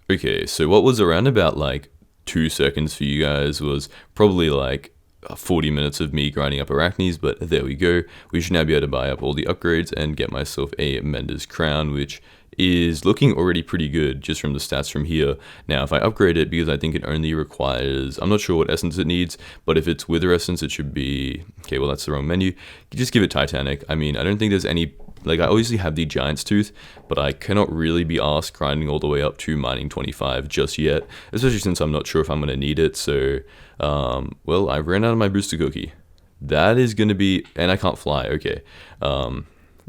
Okay, so what was around about like 2 seconds for you guys was probably like 40 minutes of me grinding up Arachnes, but there we go. We should now be able to buy up all the upgrades and get myself a Mender's Crown, which is looking already pretty good just from the stats from here. Now if I upgrade it, because I think it only requires, I'm not sure what essence it needs, but if it's Wither essence it should be, okay, well that's the wrong menu, just give it Titanic. I mean, I don't think there's any, like I obviously have the Giant's Tooth, but I cannot really be asked grinding all the way up to mining 25 just yet, especially since I'm not sure if I'm going to need it. So well, I ran out of my booster cookie. That is going to be, and I can't fly, okay.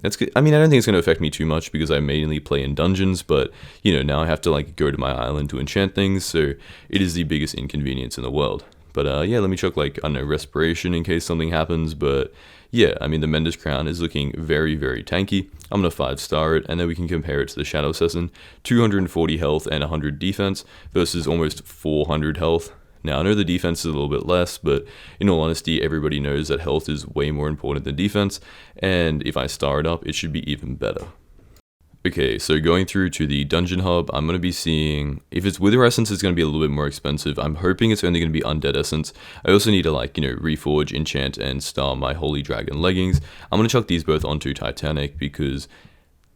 That's good. I mean, I don't think it's going to affect me too much because I mainly play in dungeons, but, now I have to, like, go to my island to enchant things, so it is the biggest inconvenience in the world. But, yeah, let me chuck, like, I don't know, respiration in case something happens, but, yeah, I mean, the Mender's Crown is looking very, very tanky. I'm going to 5-star it, and then we can compare it to the Shadow Assassin. 240 health and 100 defense versus almost 400 health. Now, I know the defense is a little bit less, but in all honesty, everybody knows that health is way more important than defense, and if I star it up, it should be even better. Okay, so going through to the dungeon hub, I'm going to be seeing, if it's Wither Essence, it's going to be a little bit more expensive. I'm hoping it's only going to be Undead Essence. I also need to, like, reforge, enchant, and star my Holy Dragon leggings. I'm going to chuck these both onto Titanic because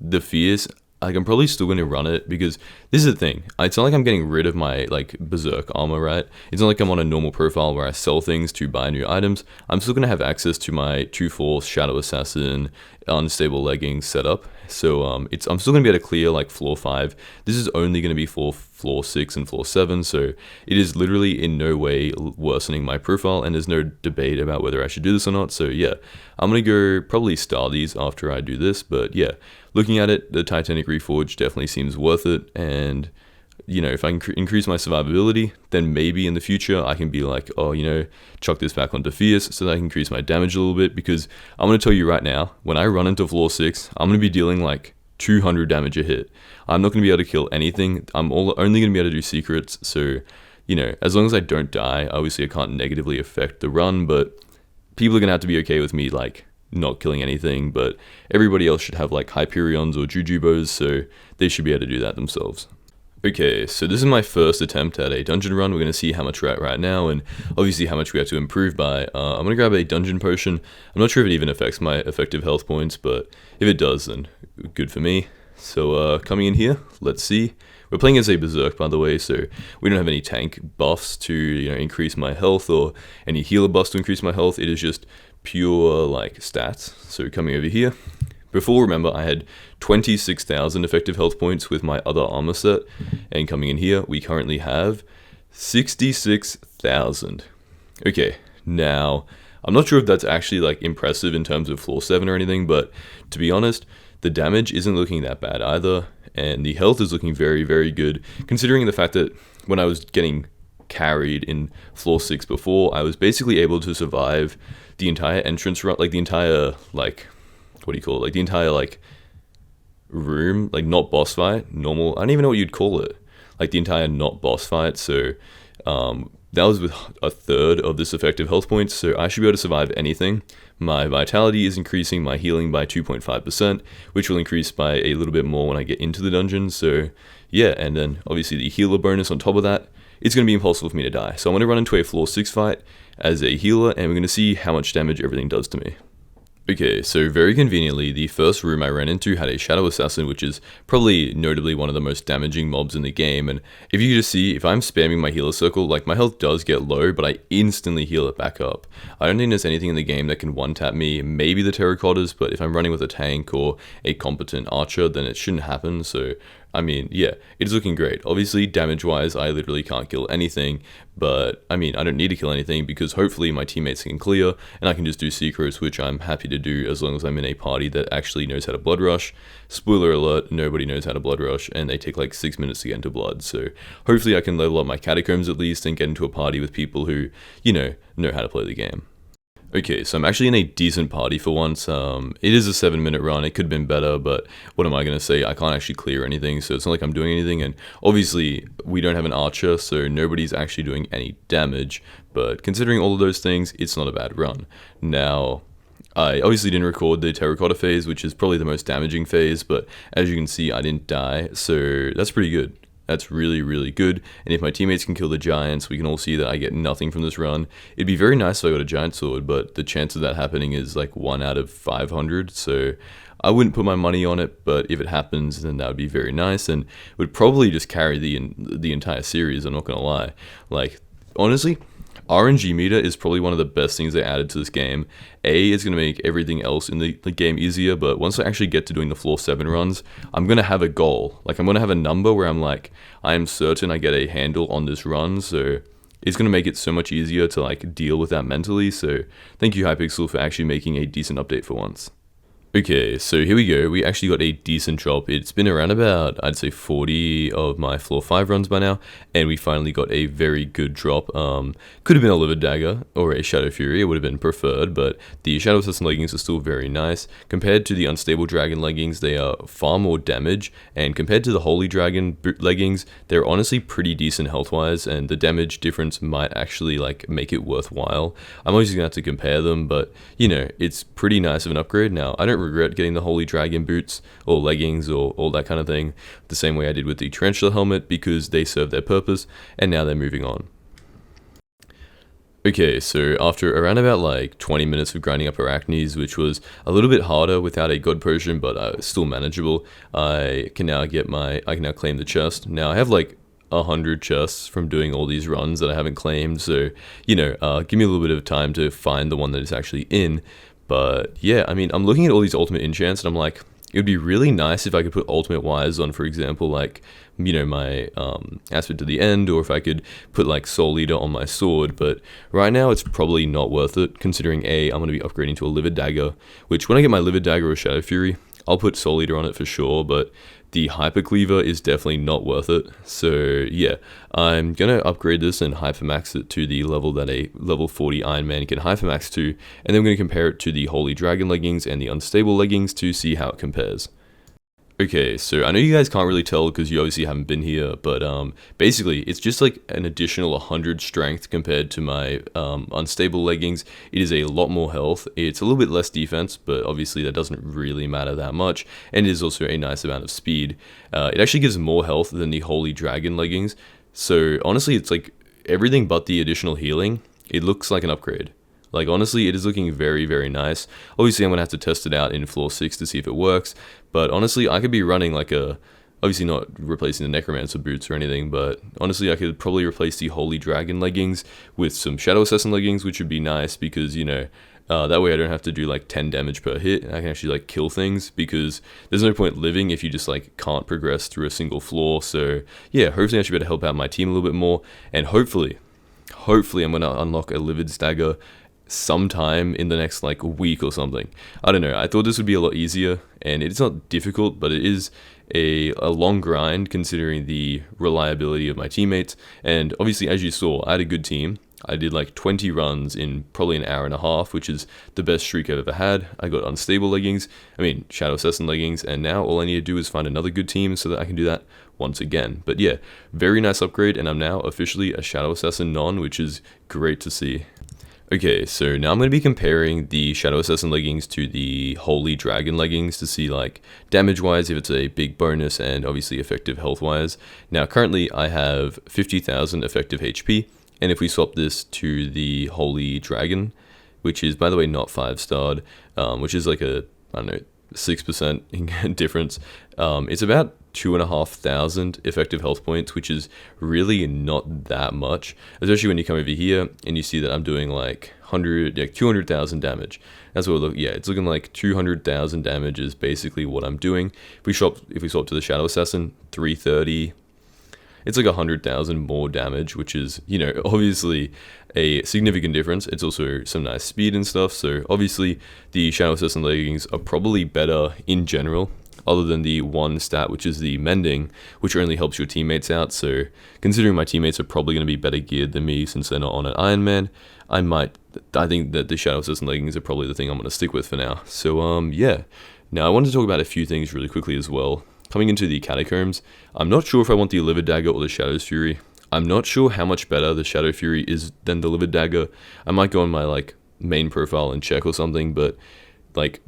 the Fierce, like, I'm probably still going to run it because this is the thing. It's not like I'm getting rid of my, like, Berserk armor, right? It's not like I'm on a normal profile where I sell things to buy new items. I'm still going to have access to my 2-4 Shadow Assassin unstable leggings setup. So I'm still going to be able to clear, like, floor 5. This is only going to be for floor 6 and floor 7, so it is literally in no way worsening my profile, and there's no debate about whether I should do this or not. So yeah, I'm going to go probably star these after I do this, but yeah, looking at it, the Titanic Reforge definitely seems worth it, and if I can increase my survivability, then maybe in the future I can be like, oh, chuck this back onto Fierce so that I can increase my damage a little bit, because I'm going to tell you right now, when I run into floor 6, I'm going to be dealing like 200 damage a hit. I'm not going to be able to kill anything. I'm only going to be able to do secrets, so, as long as I don't die, obviously I can't negatively affect the run, but people are going to have to be okay with me, like, not killing anything, but everybody else should have, like, Hyperions or Jujubos, so they should be able to do that themselves. Okay, so this is my first attempt at a dungeon run. We're going to see how much we're at right now, and obviously how much we have to improve by. I'm going to grab a dungeon potion. I'm not sure if it even affects my effective health points, but if it does, then good for me. So coming in here, let's see. We're playing as a berserk, by the way, so we don't have any tank buffs to, increase my health or any healer buffs to increase my health. It is just pure like stats. So coming over here, before, remember, I had 26,000 effective health points with my other armor set, and coming in here, we currently have 66,000. Okay, now, I'm not sure if that's actually like impressive in terms of floor 7 or anything, but to be honest, the damage isn't looking that bad either, and the health is looking very, very good, considering the fact that when I was getting carried in floor 6 before, I was basically able to survive the entire entrance run, like the entire, like, what do you call it? Like the entire like room, like not boss fight, normal. I don't even know what you'd call it. Like the entire not boss fight. So that was with a third of this effective health points. So I should be able to survive anything. My vitality is increasing, my healing by 2.5%, which will increase by a little bit more when I get into the dungeon. So yeah, and then obviously the healer bonus on top of that. It's going to be impossible for me to die. So I'm going to run into a floor 6 fight as a healer, and we're going to see how much damage everything does to me. Okay, so very conveniently, the first room I ran into had a Shadow Assassin, which is probably notably one of the most damaging mobs in the game, and if you can just see, if I'm spamming my healer circle, like my health does get low, but I instantly heal it back up. I don't think there's anything in the game that can one-tap me, maybe the terracottas, but if I'm running with a tank or a competent archer, then it shouldn't happen, so I mean, yeah, it's looking great. Obviously, damage-wise, I literally can't kill anything, but I mean, I don't need to kill anything because hopefully my teammates can clear, and I can just do secrets, which I'm happy to do as long as I'm in a party that actually knows how to blood rush. Spoiler alert, nobody knows how to blood rush, and they take like 6 minutes to get into blood, so hopefully I can level up my catacombs at least and get into a party with people who, know how to play the game. Okay, so I'm actually in a decent party for once. It is a 7-minute run. It could have been better, but what am I going to say? I can't actually clear anything, so it's not like I'm doing anything. And obviously, we don't have an archer, so nobody's actually doing any damage. But considering all of those things, it's not a bad run. Now, I obviously didn't record the terracotta phase, which is probably the most damaging phase, but as you can see, I didn't die, so that's pretty good. That's really, really good, and if my teammates can kill the giants, we can all see that I get nothing from this run. It'd be very nice if I got a giant sword, but the chance of that happening is like 1 out of 500, so I wouldn't put my money on it, but if it happens, then that would be very nice, and would probably just carry the entire series, I'm not gonna lie. Like, honestly, RNG meter is probably one of the best things they added to this game. It's going to make everything else in the game easier, but once I actually get to doing the floor 7 runs, I'm going to have a goal. Like, I'm going to have a number where I'm like, I'm certain I get a handle on this run, so it's going to make it so much easier to like deal with that mentally, so thank you Hypixel for actually making a decent update for once. Okay, so here we go. We actually got a decent drop. It's been around about, I'd say 40 of my floor 5 runs by now, and we finally got a very good drop. Could have been a Livid Dagger or a Shadow Fury, it would have been preferred, but the Shadow Assassin leggings are still very nice. Compared to the Unstable Dragon leggings, they are far more damage, and compared to the Holy Dragon leggings, they're honestly pretty decent health-wise, and the damage difference might actually like make it worthwhile. I'm always gonna have to compare them, but it's pretty nice of an upgrade. Now, I don't regret getting the Holy Dragon boots or leggings or all that kind of thing the same way I did with the Tarantula helmet because they serve their purpose, and now they're moving on. Okay, so after around about like 20 minutes of grinding up Arachnes, which was a little bit harder without a God Potion, but still manageable, I can now claim the chest. Now I have like 100 chests from doing all these runs that I haven't claimed, so give me a little bit of time to find the one that is actually in. But yeah, I mean, I'm looking at all these ultimate enchants, and I'm like, it would be really nice if I could put ultimate wires on, for example, like, my aspect to the end, or if I could put like Soul Eater on my sword, but right now it's probably not worth it, considering I'm going to be upgrading to a Livid Dagger, which when I get my Livid Dagger or Shadow Fury, I'll put Soul Eater on it for sure, but the Hyper Cleaver is definitely not worth it. So yeah, I'm going to upgrade this and hypermax it to the level that a level 40 Ironman can hypermax to, and then I'm going to compare it to the Holy Dragon leggings and the Unstable leggings to see how it compares. Okay, so I know you guys can't really tell because you obviously haven't been here, but basically it's just like an additional 100 strength compared to my Unstable leggings. It is a lot more health. It's a little bit less defense, but obviously that doesn't really matter that much, and it is also a nice amount of speed. It actually gives more health than the Holy Dragon leggings, so honestly it's like everything but the additional healing. It looks like an upgrade. Like, honestly, it is looking very, very nice. Obviously, I'm going to have to test it out in floor 6 to see if it works. But honestly, I could be running like a Obviously not replacing the necromancer boots or anything, but honestly I could probably replace the holy dragon leggings with some shadow assassin leggings, which would be nice because, you know, that way I don't have to do like 10 damage per hit. I can actually like kill things, because there's no point living if you just like can't progress through a single floor. So yeah, hopefully I should be able to help out my team a little bit more, and hopefully I'm going to unlock a livid stagger sometime in the next like week or something. I don't know, I thought this would be a lot easier, and it's not difficult, but it is a long grind considering the reliability of my teammates. And obviously, as you saw, I had a good team. I did like 20 runs in probably an hour and a half, which is the best streak I've ever had. I got unstable leggings, shadow assassin leggings, and now all I need to do is find another good team so that I can do that once again. But yeah, very nice upgrade, and I'm now officially a shadow assassin non, which is great to see. Okay, so now I'm going to be comparing the Shadow Assassin leggings to the Holy Dragon leggings to see, like, damage-wise if it's a big bonus, and obviously effective health-wise. Now, currently I have 50,000 effective HP, and if we swap this to the Holy Dragon, which is, by the way, not 5-starred, which is like a, I don't know, 6% difference, it's about 2,500 effective health points, which is really not that much, especially when you come over here and you see that I'm doing like 200,000 damage. That's what it's looking like 200,000 damage is basically what I'm doing. If we swap to the Shadow Assassin, 330, it's like 100,000 more damage, which is, you know, obviously a significant difference. It's also some nice speed and stuff, so obviously the Shadow Assassin leggings are probably better in general, other than the one stat, which is the mending, which only helps your teammates out. So considering my teammates are probably going to be better geared than me since they're not on an Ironman, I think that the Shadow Assassin leggings are probably the thing I'm going to stick with for now. So yeah, now I wanted to talk about a few things really quickly as well. Coming into the catacombs, I'm not sure if I want the Livid Dagger or the Shadow's Fury. I'm not sure how much better the Shadow Fury is than the Livid Dagger. I might go on my like main profile and check or something, but like,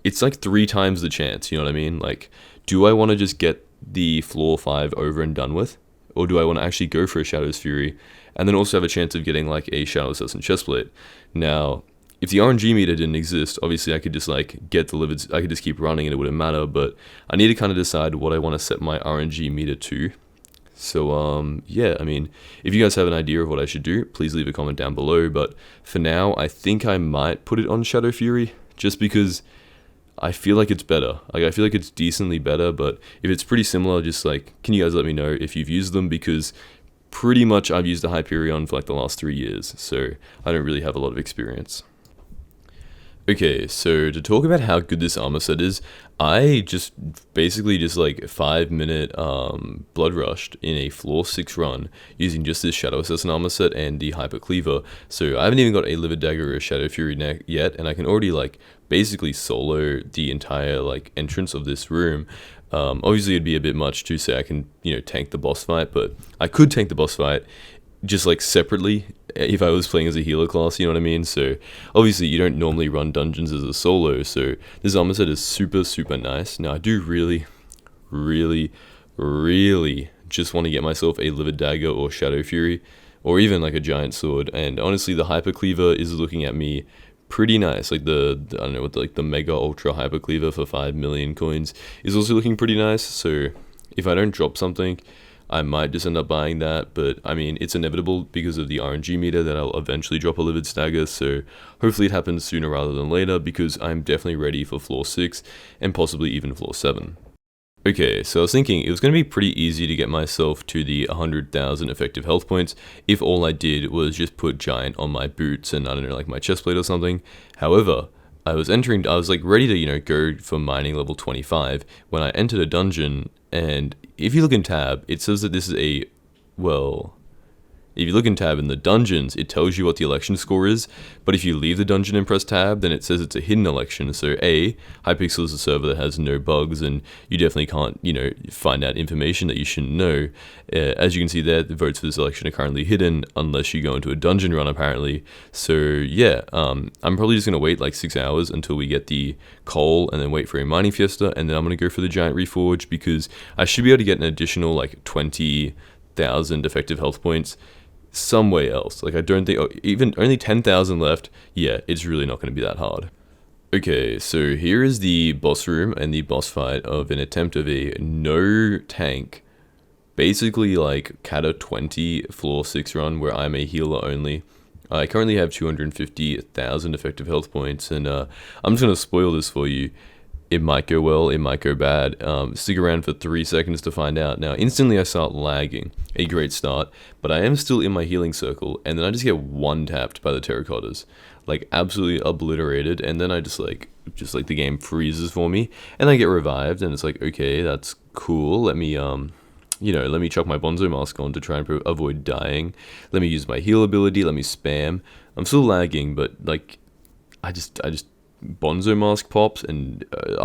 it's like 3 times the chance, you know what I mean? Like, do I want to just get the floor 5 over and done with? Or do I want to actually go for a Shadow's Fury, and then also have a chance of getting like a Shadow Assassin chestplate? Now, if the RNG meter didn't exist, obviously I could just like get the livids, I could just keep running and it wouldn't matter, but I need to kind of decide what I want to set my RNG meter to. So yeah, I mean, if you guys have an idea of what I should do, please leave a comment down below, but for now, I think I might put it on Shadow Fury, just because I feel like it's better. Like, I feel like it's decently better, but if it's pretty similar, just like, can you guys let me know if you've used them, because pretty much I've used the Hyperion for like the last 3 years, so I don't really have a lot of experience. Okay, so to talk about how good this armor set is, I just basically just like 5-minute blood rushed in a floor 6 run using just this Shadow Assassin armor set and the Hyper Cleaver. So I haven't even got a Livid Dagger or a Shadow Fury yet, and I can already like basically solo the entire like entrance of this room. Obviously it'd be a bit much to say I can, you know, tank the boss fight, but I could tank the boss fight just like separately if I was playing as a healer class, you know what I mean? So obviously you don't normally run dungeons as a solo, so this armor set is super nice. Now I do really just want to get myself a Livid Dagger or Shadow Fury, or even like a giant sword, and honestly the Hyper Cleaver is looking at me pretty nice. Like the I don't know what like the Mega Ultra Hyper Cleaver for 5 million coins is also looking pretty nice, so if I don't drop something, I might just end up buying that, but I mean, it's inevitable because of the RNG meter that I'll eventually drop a Livid Stagger, so hopefully it happens sooner rather than later, because I'm definitely ready for floor 6 and possibly even floor 7. Okay, so I was thinking it was going to be pretty easy to get myself to the 100,000 effective health points if all I did was just put Giant on my boots and, I don't know, like my chestplate or something. However, I was like ready to, you know, go for mining level 25 when I entered a dungeon, and if you look in tab, it says that this is a, well, if you look in tab in the dungeons, it tells you what the election score is, but if you leave the dungeon and press tab, then it says it's a hidden election. So A, Hypixel is a server that has no bugs, and you definitely can't, you know, find out information that you shouldn't know. As you can see there, the votes for this election are currently hidden, unless you go into a dungeon run, apparently. So yeah, I'm probably just going to wait like 6 hours until we get the coal, and then wait for a mining fiesta, and then I'm going to go for the giant reforge, because I should be able to get an additional like 20,000 effective health points somewhere else. Like, I don't think, even only 10,000 left, yeah, it's really not going to be that hard. Okay, so here is the boss room and the boss fight of an attempt of a no tank, basically like Kata 20 floor 6 run where I'm a healer only. I currently have 250,000 effective health points, and I'm just going to spoil this for you. It might go well, it might go bad. Stick around for 3 seconds to find out. Now, instantly I start lagging. A great start, but I am still in my healing circle, and then I just get one-tapped by the terracottas. Like, absolutely obliterated, and then I just like the game freezes for me, and I get revived, and it's like, okay, that's cool. Let me, let me chuck my Bonzo mask on to try and avoid dying. Let me use my heal ability, let me spam. I'm still lagging, but, like, I just Bonzo mask pops, and I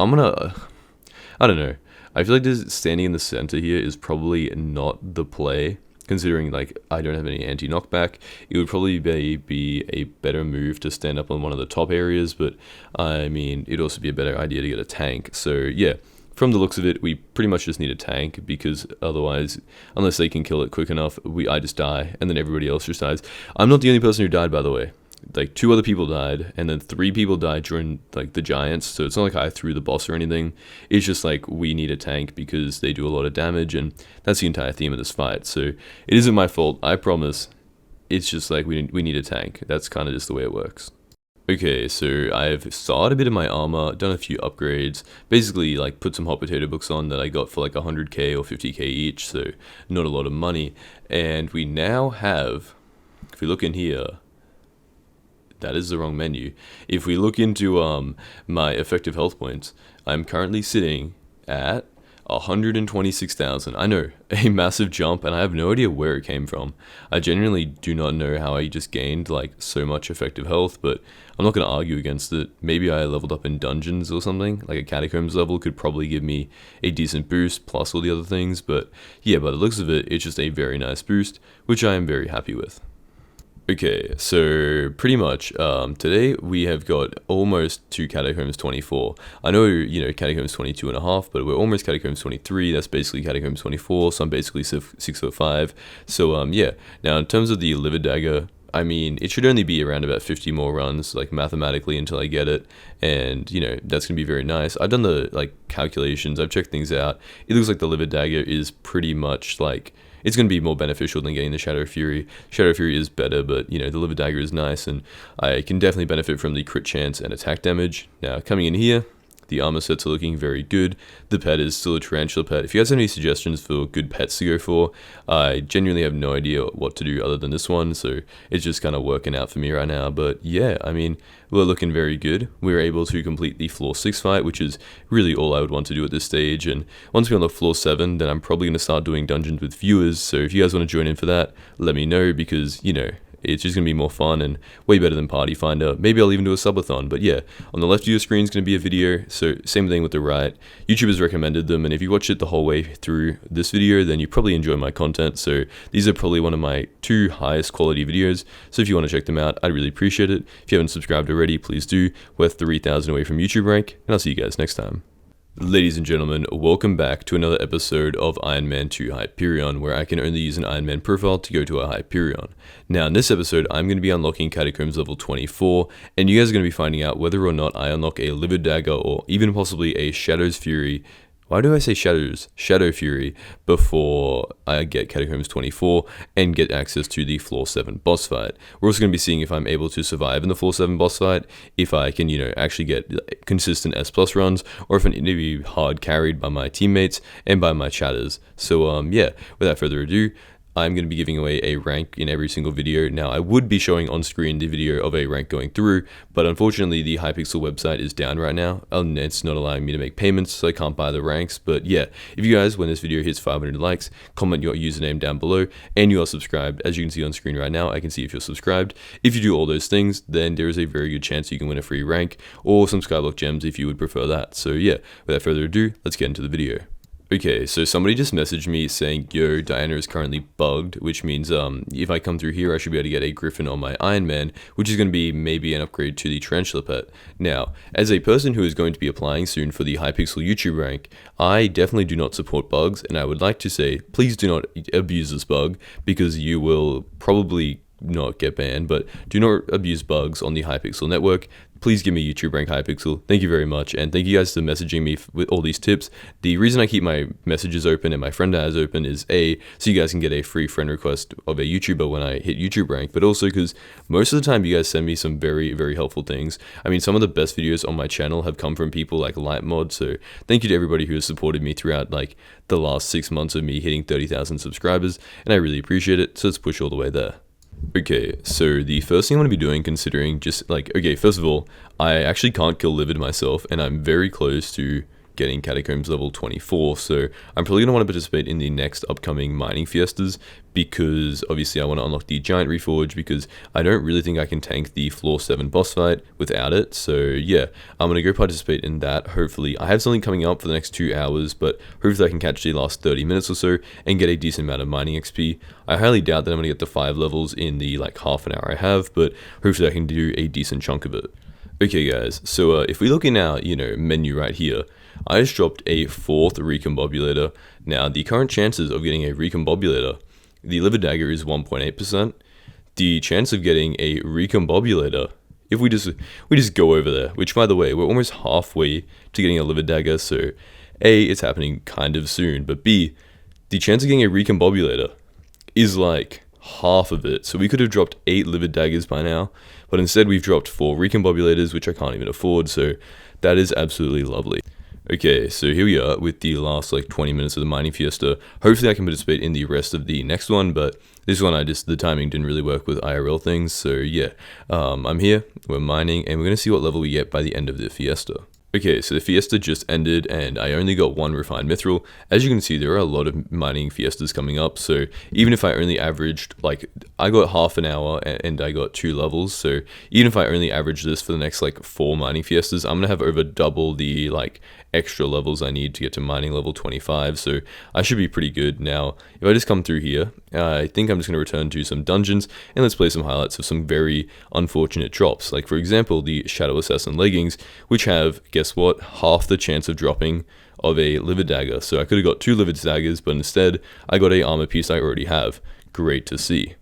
don't know. I feel like this standing in the center here is probably not the play, considering like I don't have any anti-knockback. It would probably be a better move to stand up on one of the top areas, but I mean, it'd also be a better idea to get a tank. So yeah, from the looks of it, we pretty much just need a tank, because otherwise, unless they can kill it quick enough, I just die, and then everybody else just dies. I'm not the only person who died, by the way. Like 2 other people died, and then 3 people died during like the giants, so it's not like I threw the boss or anything. It's just like we need a tank because they do a lot of damage, and that's the entire theme of this fight. So it isn't my fault, I promise. It's just like we need a tank. That's kind of just the way it works. Okay, so I've started a bit of my armor, done a few upgrades, basically like put some hot potato books on that I got for like 100k or 50k each, so not a lot of money. And we now have, if we look in here, that is the wrong menu. If we look into my effective health points, I'm currently sitting at 126,000. I know, a massive jump, and I have no idea where it came from. I genuinely do not know how I just gained like so much effective health, but I'm not going to argue against it. Maybe I leveled up in dungeons or something, like a catacombs level could probably give me a decent boost plus all the other things, but yeah, by the looks of it, it's just a very nice boost, which I am very happy with. Okay, so pretty much today we have got almost to Catacombs 24. I know, Catacombs 22 and a half, but we're almost Catacombs 23. That's basically Catacombs 24, so I'm basically 6'5". So yeah, now in terms of the Livid Dagger, I mean, it should only be around about 50 more runs, like mathematically, until I get it, and that's gonna be very nice. I've done the like calculations, I've checked things out. It looks like the Livid Dagger is pretty much like, it's going to be more beneficial than getting the Shadow Fury. Shadow Fury is better, but the Livid Dagger is nice, and I can definitely benefit from the crit chance and attack damage. Now, coming in here, the armor sets are looking very good. The pet is still a tarantula pet. If you guys have any suggestions for good pets to go for, I genuinely have no idea what to do other than this one, so it's just kind of working out for me right now. But yeah, I mean, we're looking very good. We were able to complete the floor 6 fight, which is really all I would want to do at this stage, and once we're on the floor 7, then I'm probably going to start doing dungeons with viewers, so if you guys want to join in for that, let me know, because, it's just going to be more fun and way better than Party Finder. Maybe I'll even do a subathon, but yeah, on the left of your screen is going to be a video, so same thing with the right. YouTube has recommended them, and if you watch it the whole way through this video, then you probably enjoy my content, so these are probably one of my 2 highest quality videos, so if you want to check them out, I'd really appreciate it. If you haven't subscribed already, please do. We're 3,000 away from YouTube rank, and I'll see you guys next time. Ladies and gentlemen, welcome back to another episode of Ironman 2 Hyperion, where I can only use an Ironman profile to go to a Hyperion. Now in this episode, I'm going to be unlocking Catacombs level 24, and you guys are going to be finding out whether or not I unlock a Livid Dagger or even possibly a Shadow's Fury. Why do I say Shadows? Shadow Fury before I get Catacombs 24 and get access to the floor 7 boss fight. We're also going to be seeing if I'm able to survive in the floor 7 boss fight, if I can, actually get consistent S+ runs, or if I need to be hard carried by my teammates and by my chatters. So yeah, without further ado, I'm going to be giving away a rank in every single video. Now, I would be showing on screen the video of a rank going through, but unfortunately the Hypixel website is down right now, and it's not allowing me to make payments, so I can't buy the ranks. But yeah, if you guys, when this video hits 500 likes, comment your username down below, and you are subscribed. As you can see on screen right now, I can see if you're subscribed. If you do all those things, then there is a very good chance you can win a free rank, or some Skyblock gems if you would prefer that. So yeah, without further ado, let's get into the video. Okay, so somebody just messaged me saying, yo, Diana is currently bugged, which means if I come through here, I should be able to get a Griffin on my Ironman, which is going to be maybe an upgrade to the Tarantula pet. Now, as a person who is going to be applying soon for the Hypixel YouTube rank, I definitely do not support bugs, and I would like to say, please do not abuse this bug, because you will probably not get banned, but do not abuse bugs on the Hypixel network. Please give me YouTube rank Hypixel. Thank you very much, and thank you guys for messaging me with all these tips. The reason I keep my messages open and my friend eyes open is A, so you guys can get a free friend request of a YouTuber when I hit YouTube rank, but also because most of the time you guys send me some very, very helpful things. I mean, some of the best videos on my channel have come from people like Lightmod, so thank you to everybody who has supported me throughout like the last 6 months of me hitting 30,000 subscribers, and I really appreciate it, so let's push all the way there. Okay, so the first thing I'm going to be doing, considering just like, okay, first of all, I actually can't kill Livid myself, and I'm very close to getting Catacombs level 24, so I'm probably going to want to participate in the next upcoming mining fiestas, because obviously I want to unlock the Giant Reforge, because I don't really think I can tank the floor 7 boss fight without it. So yeah, I'm going to go participate in that. Hopefully I have something coming up for the next 2 hours, but hopefully I can catch the last 30 minutes or so and get a decent amount of mining XP. I highly doubt that I'm going to get the 5 levels in the like half an hour I have, but hopefully I can do a decent chunk of it. Okay guys, so if we look in our, menu right here, I just dropped a 4th recombobulator. Now, the current chances of getting a recombobulator, the liver dagger is 1.8%. The chance of getting a recombobulator, if we just go over there, which by the way, we're almost halfway to getting a liver dagger, so A, it's happening kind of soon, but B, the chance of getting a recombobulator is like half of it. So we could have dropped 8 livid daggers by now, but instead we've dropped 4 recombobulators, which I can't even afford, so that is absolutely lovely. Okay, so here we are with the last like 20 minutes of the mining fiesta. Hopefully I can participate in the rest of the next one, but this one the timing didn't really work with IRL things, so yeah. I'm here, we're mining, and we're going to see what level we get by the end of the fiesta. Okay, so the fiesta just ended, and I only got 1 refined mithril. As you can see, there are a lot of mining fiestas coming up, so even if I only averaged, like, I got half an hour and I got 2 levels, so even if I only average this for the next, like, 4 mining fiestas, I'm gonna have over double the, like, extra levels I need to get to mining level 25, so I should be pretty good. Now, if I just come through here, I think I'm just going to return to some dungeons, and let's play some highlights of some very unfortunate drops, like for example, the Shadow Assassin leggings, which have, guess what, half the chance of dropping of a livid dagger. So I could have got 2 livid daggers, but instead, I got a armor piece I already have. Great to see.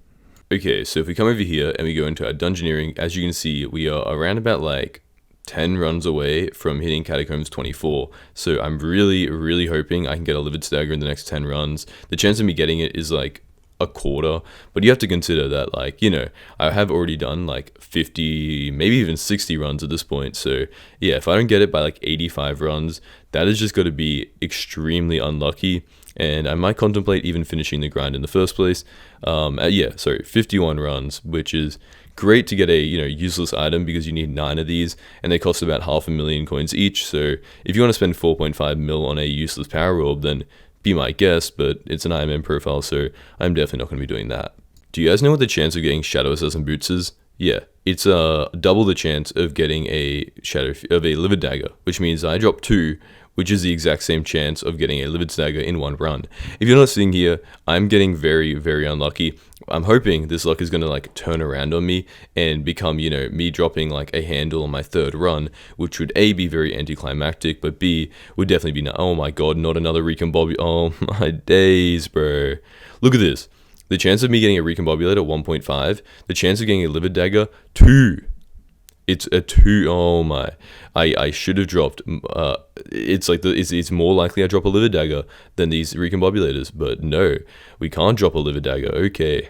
Okay, so if we come over here and we go into our dungeoneering, as you can see, we are around about like 10 runs away from hitting Catacombs 24, so I'm really hoping I can get a livid dagger in the next 10 runs. The chance of me getting it is like a quarter, but you have to consider that, like, I have already done like 50, maybe even 60 runs at this point, so yeah, if I don't get it by like 85 runs, that is just going to be extremely unlucky, and I might contemplate even finishing the grind in the first place. 51 runs, which is great to get a useless item, because you need 9 of these and they cost about 500,000 coins each. So if you want to spend 4.5 mil on a useless power orb, then be my guest, but it's an Ironman profile, so I'm definitely not going to be doing that. Do you guys know what the chance of getting Shadow Assassin boots is? Yeah, it's double the chance of getting a livid dagger, which means I dropped 2, which is the exact same chance of getting a livid dagger in 1 run. If you're not seeing here, I'm getting very unlucky. I'm hoping this luck is going to like turn around on me and become, me dropping like a handle on my 3rd run, which would A, be very anticlimactic, but B, would definitely be, oh my god, not another recombobulator. Oh my days, bro. Look at this. The chance of me getting a recombobulator, 1.5. The chance of getting a livid dagger, 2. It's a 2. Oh my. I should have dropped. It's like it's more likely I drop a livid dagger than these recombobulators, but no, we can't drop a livid dagger. Okay.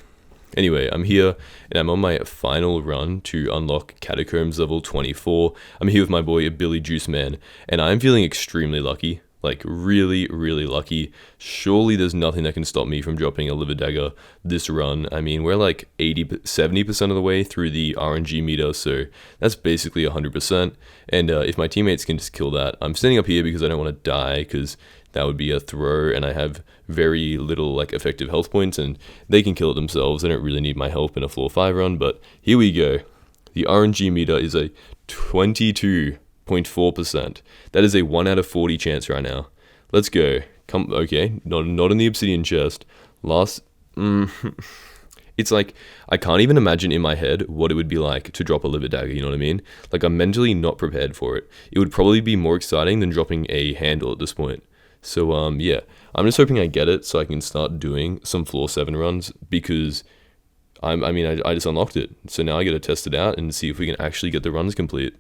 Anyway, I'm here, and I'm on my final run to unlock Catacombs level 24. I'm here with my boy, Billy Juice Man, and I'm feeling extremely lucky. Like, really lucky. Surely there's nothing that can stop me from dropping a livid dagger this run. I mean, we're like 70% of the way through the RNG meter, so that's basically 100%. And if my teammates can just kill that, I'm standing up here because I don't want to die, because that would be a throw, and I have very little like effective health points, and they can kill it themselves. They don't really need my help in a floor 5 run, but here we go. The RNG meter is a 22.4%. That is a 1 out of 40 chance right now. Let's go. Okay, not in the obsidian chest. It's like, I can't even imagine in my head what it would be like to drop a livid dagger, you know what I mean? Like, I'm mentally not prepared for it. It would probably be more exciting than dropping a handle at this point. So, yeah, I'm just hoping I get it so I can start doing some floor 7 runs, because I just unlocked it. So now I got to test it out and see if we can actually get the runs complete.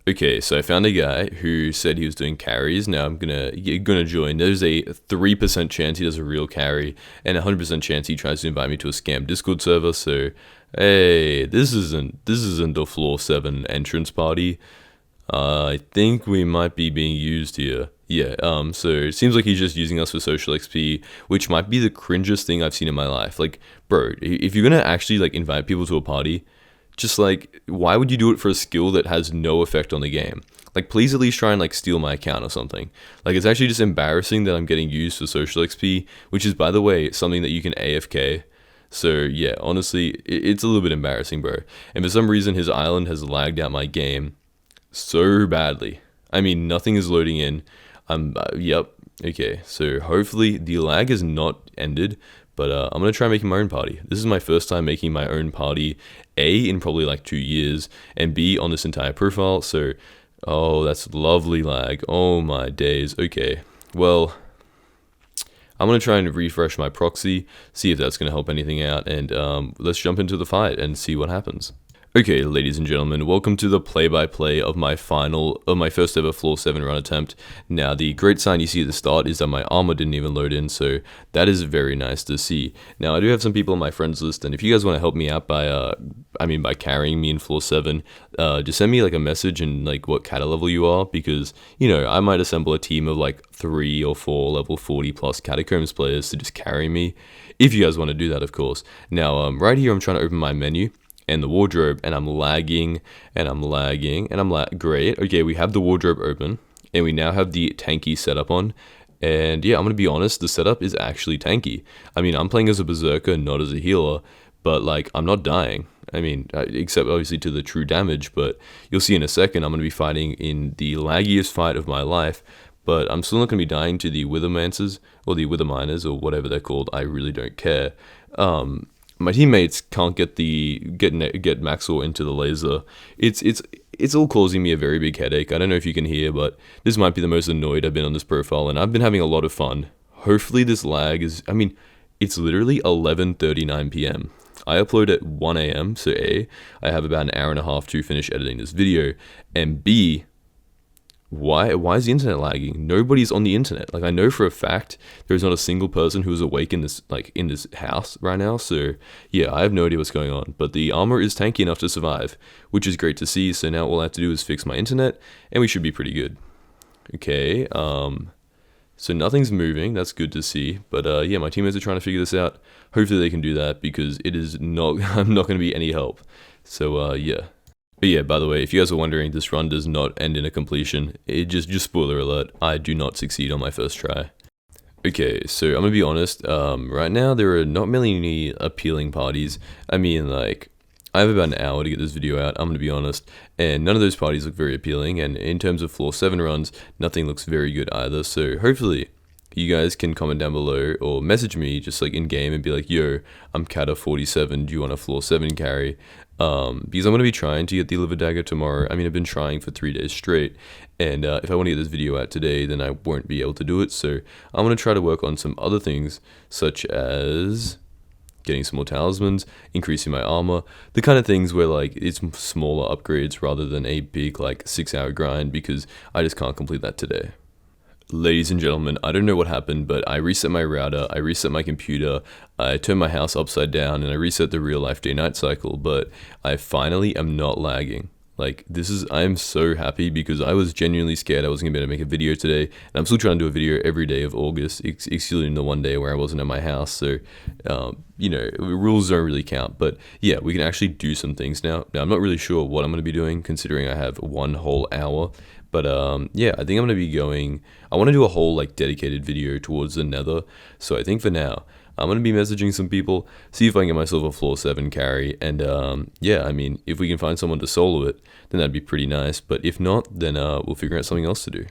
Okay, so I found a guy who said he was doing carries. Now I'm gonna join. There's a 3% chance he does a real carry, and a 100% chance he tries to invite me to a scam Discord server. So, hey, this isn't the floor 7 entrance party. I think we might be being used here. Yeah. So it seems like he's just using us for social XP, which might be the cringest thing I've seen in my life. Like, bro, if you're gonna actually like invite people to a party, just like, why would you do it for a skill that has no effect on the game? Like, please at least try and like steal my account or something. Like, it's actually just embarrassing that I'm getting used for social XP, which is, by the way, something that you can AFK. So yeah, honestly, it's a little bit embarrassing, bro. And for some reason, his island has lagged out my game so badly. I mean, nothing is loading in. Yep. Okay, so hopefully the lag is not ended, but I'm gonna try making my own party. This is my first time making my own party, A, in probably like 2 years, and B, on this entire profile. So, oh, that's lovely lag. Oh my days. Okay, well, I'm gonna try and refresh my proxy, see if that's gonna help anything out, and let's jump into the fight and see what happens. Okay, ladies and gentlemen, welcome to the play-by-play of my first ever floor 7 run attempt. Now, the great sign you see at the start is that my armor didn't even load in, so that is very nice to see. Now, I do have some people on my friends list, and if you guys want to help me out by carrying me in floor 7, just send me like a message and like what cata level you are, because, you know, I might assemble a team of like 3 or 4 level 40 plus catacombs players to just carry me, if you guys want to do that, of course. Now, right here, I'm trying to open my menu and the wardrobe, and I'm lagging, and I'm lagging, and great. Okay, we have the wardrobe open, and we now have the tanky setup on, and yeah, I'm gonna be honest, the setup is actually tanky. I mean, I'm playing as a berserker, not as a healer, but like, I'm not dying. I mean, except obviously to the true damage, but you'll see in a second, I'm gonna be fighting in the laggiest fight of my life, but I'm still not gonna be dying to the withermancers, or the witherminers, or whatever they're called. I really don't care. My teammates can't get Maxwell into the laser. It's all causing me a very big headache. I don't know if you can hear, but this might be the most annoyed I've been on this profile, and I've been having a lot of fun. Hopefully this lag is, I mean, it's literally 11:39 p.m. I upload at 1 a.m, so A, I have about an hour and a half to finish editing this video, and B, why is the internet lagging? Nobody's on the internet. Like, I know for a fact there's not a single person who's awake in this house right now. So yeah, I have no idea what's going on, but the armor is tanky enough to survive, which is great to see. So now all I have to do is fix my internet and we should be pretty good. Okay, so nothing's moving. That's good to see. But yeah, my teammates are trying to figure this out. Hopefully they can do that, because it is not, I'm not going to be any help. So yeah. But yeah, by the way, if you guys are wondering, this run does not end in a completion. It just spoiler alert, I do not succeed on my first try. Okay, so I'm gonna be honest, right now there are not many appealing parties. I mean, like, I have about an hour to get this video out, I'm gonna be honest, and none of those parties look very appealing, and in terms of floor 7 runs, nothing looks very good either. So hopefully you guys can comment down below or message me just like in game and be like, yo, I'm Kata 47, do you want a floor 7 carry? Because I'm going to be trying to get the liver dagger tomorrow. I mean, I've been trying for 3 days straight, and if I want to get this video out today, then I won't be able to do it. So I'm going to try to work on some other things, such as getting some more talismans, increasing my armor, the kind of things where like it's smaller upgrades rather than a big like 6-hour grind, because I just can't complete that today. Ladies and gentlemen, I don't know what happened, but I reset my router, I reset my computer, I turned my house upside down, and I reset the real life day-night cycle, but I finally am not lagging. Like, I'm so happy, because I was genuinely scared I wasn't going to be able to make a video today, and I'm still trying to do a video every day of August, excluding the one day where I wasn't at my house, so, you know, rules don't really count, but yeah, we can actually do some things now. Now, I'm not really sure what I'm going to be doing, considering I have 1 whole hour, but yeah, I think I'm going to be going, I want to do a whole like dedicated video towards the nether, so I think for now, I'm going to be messaging some people, see if I can get myself a floor 7 carry, and yeah, I mean, if we can find someone to solo it, then that'd be pretty nice, but if not, then we'll figure out something else to do.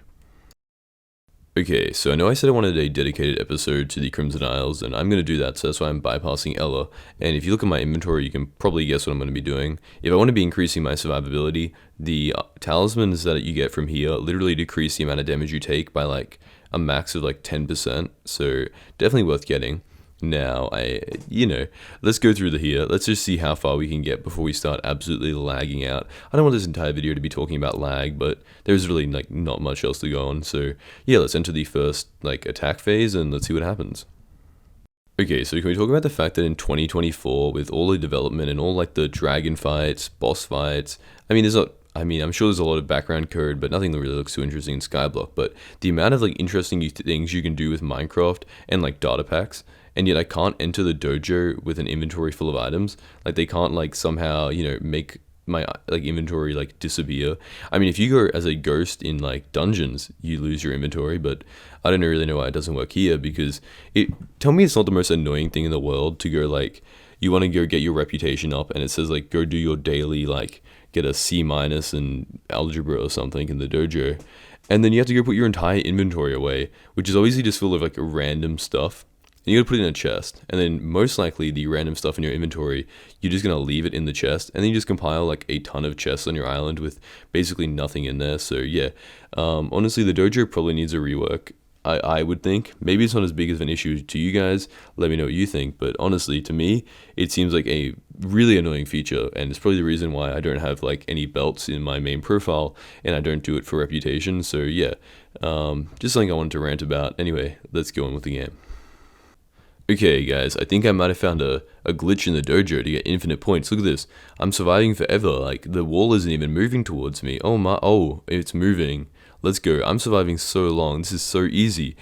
Okay, so I know I said I wanted a dedicated episode to the Crimson Isles, and I'm going to do that, so that's why I'm bypassing Ella, and if you look at my inventory, you can probably guess what I'm going to be doing. If I want to be increasing my survivability, the talismans that you get from here literally decrease the amount of damage you take by like a max of like 10%, so definitely worth getting. Now, let's go through the here. Let's just see how far we can get before we start absolutely lagging out. I don't want this entire video to be talking about lag, but there's really like not much else to go on. So yeah, let's enter the first like attack phase and let's see what happens. Okay, so can we talk about the fact that in 2024, with all the development and all like the dragon fights, boss fights, I'm sure there's a lot of background code, but nothing that really looks too interesting in Skyblock. But the amount of like interesting things you can do with Minecraft and like data packs, and yet I can't enter the dojo with an inventory full of items. Like they can't like somehow, make my like inventory like disappear. I mean, if you go as a ghost in like dungeons, you lose your inventory, but I don't really know why it doesn't work here, because tell me it's not the most annoying thing in the world to go like, you want to go get your reputation up and it says like go do your daily like get a C- in algebra or something in the dojo, and then you have to go put your entire inventory away, which is obviously just full of like random stuff. And you gotta put it in a chest, and then most likely the random stuff in your inventory, you're just gonna leave it in the chest, and then you just compile like a ton of chests on your island with basically nothing in there. So yeah, honestly, the dojo probably needs a rework. I would think. Maybe it's not as big of an issue to you guys. Let me know what you think. But honestly, to me, it seems like a really annoying feature, and it's probably the reason why I don't have like any belts in my main profile, and I don't do it for reputation. So yeah, just something I wanted to rant about. Anyway, let's go on with the game. Okay guys, I think I might have found a glitch in the dojo to get infinite points. Look at this. I'm surviving forever. Like the wall isn't even moving towards me. Oh, it's moving. Let's go. I'm surviving so long. This is so easy.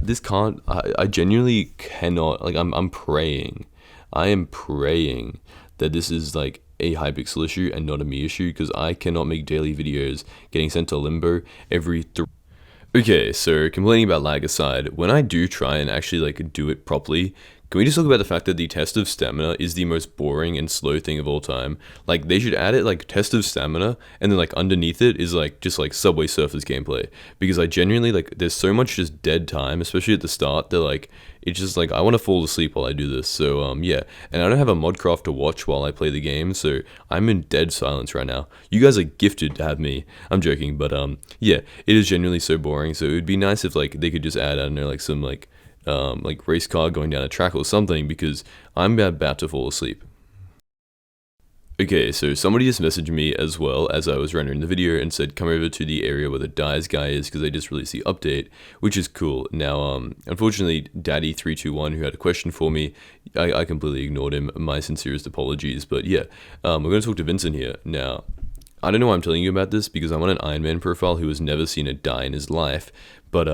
This can't, I genuinely cannot, like I'm praying. I am praying that this is like a Hypixel issue and not a me issue, because I cannot make daily videos getting sent to limbo every Okay, so complaining about lag aside, when I do try and actually like do it properly, can we just talk about the fact that the test of stamina is the most boring and slow thing of all time? Like they should add it like test of stamina, and then like underneath it is like just like Subway Surfers gameplay, because I genuinely like there's so much just dead time, especially at the start. They're like it's just like I want to fall asleep while I do this. So yeah, and I don't have a modcraft to watch while I play the game, so I'm in dead silence right now. You guys are gifted to have me. I'm joking, but yeah, it is genuinely so boring. So it would be nice if like they could just add, I don't know, like some like race car going down a track or something, because I'm about to fall asleep. Okay, so somebody just messaged me as well as I was rendering the video and said come over to the area where the dies guy is, because they just released the update, which is cool. Now, unfortunately, Daddy321, who had a question for me, I completely ignored him. My sincerest apologies, but yeah, we're going to talk to Vincent here. Now, I don't know why I'm telling you about this, because I'm on an Ironman profile who has never seen a die in his life. But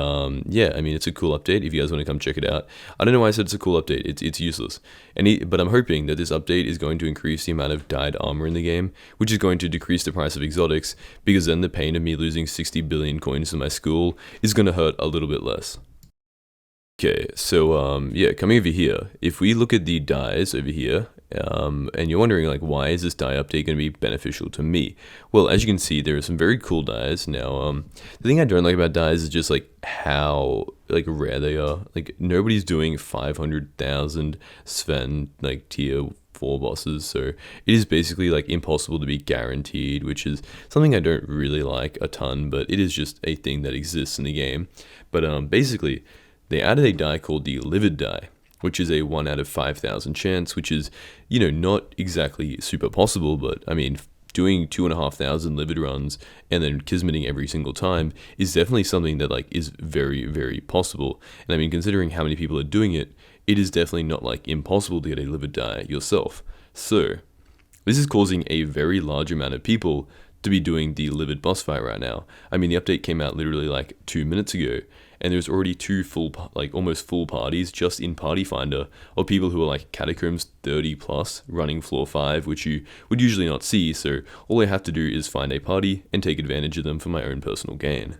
yeah, I mean, it's a cool update if you guys want to come check it out. I don't know why I said it's a cool update. It's useless. But I'm hoping that this update is going to increase the amount of dyed armor in the game, which is going to decrease the price of exotics, because then the pain of me losing 60 billion coins in my school is going to hurt a little bit less. Okay, so yeah, coming over here, if we look at the dyes over here, and you're wondering like why is this dye update going to be beneficial to me? Well, as you can see, there are some very cool dyes. Now, the thing I don't like about dyes is just like how like rare they are. Like nobody's doing 500,000 Sven like tier 4 bosses, so it is basically like impossible to be guaranteed, which is something I don't really like a ton, but it is just a thing that exists in the game. But basically, they added a die called the Livid die, which is a 1 out of 5,000 chance, which is, not exactly super possible, but I mean, doing 2,500 Livid runs and then kismeting every single time is definitely something that like is very, very possible. And I mean, considering how many people are doing it, it is definitely not like impossible to get a Livid die yourself. So this is causing a very large amount of people to be doing the Livid boss fight right now. I mean, the update came out literally like 2 minutes ago, and there's already two almost full parties just in Party Finder of people who are like Catacombs 30 plus running floor 5, which you would usually not see, so all I have to do is find a party and take advantage of them for my own personal gain.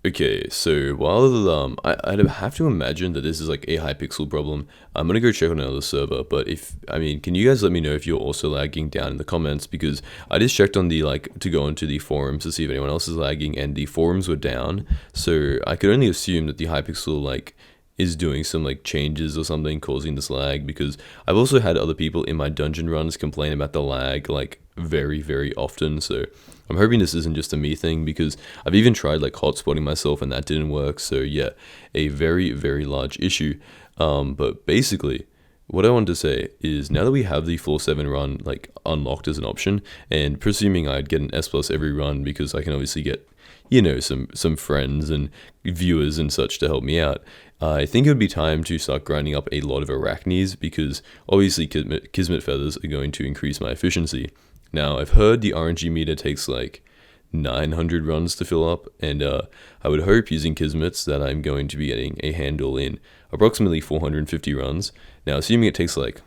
Okay, so while I'd have to imagine that this is like a Hypixel problem. I'm gonna go check on another server, but can you guys let me know if you're also lagging down in the comments, because I just checked on the to go into the forums to see if anyone else is lagging, and the forums were down, so I could only assume that the Hypixel is doing some changes or something causing this lag, because I've also had other people in my dungeon runs complain about the lag very, very often. So I'm hoping this isn't just a me thing, because I've even tried like hotspotting myself and that didn't work. So yeah, a very, very large issue. But basically, what I wanted to say is, now that we have the floor 7 run like unlocked as an option, and presuming I'd get an S plus every run, because I can obviously get, you know, some friends and viewers and such to help me out, I think it would be time to start grinding up a lot of arachnes, because obviously Kismet feathers are going to increase my efficiency. Now, I've heard the RNG meter takes like 900 runs to fill up, and I would hope using Kismets that I'm going to be getting a handle in approximately 450 runs. Now, assuming it takes like,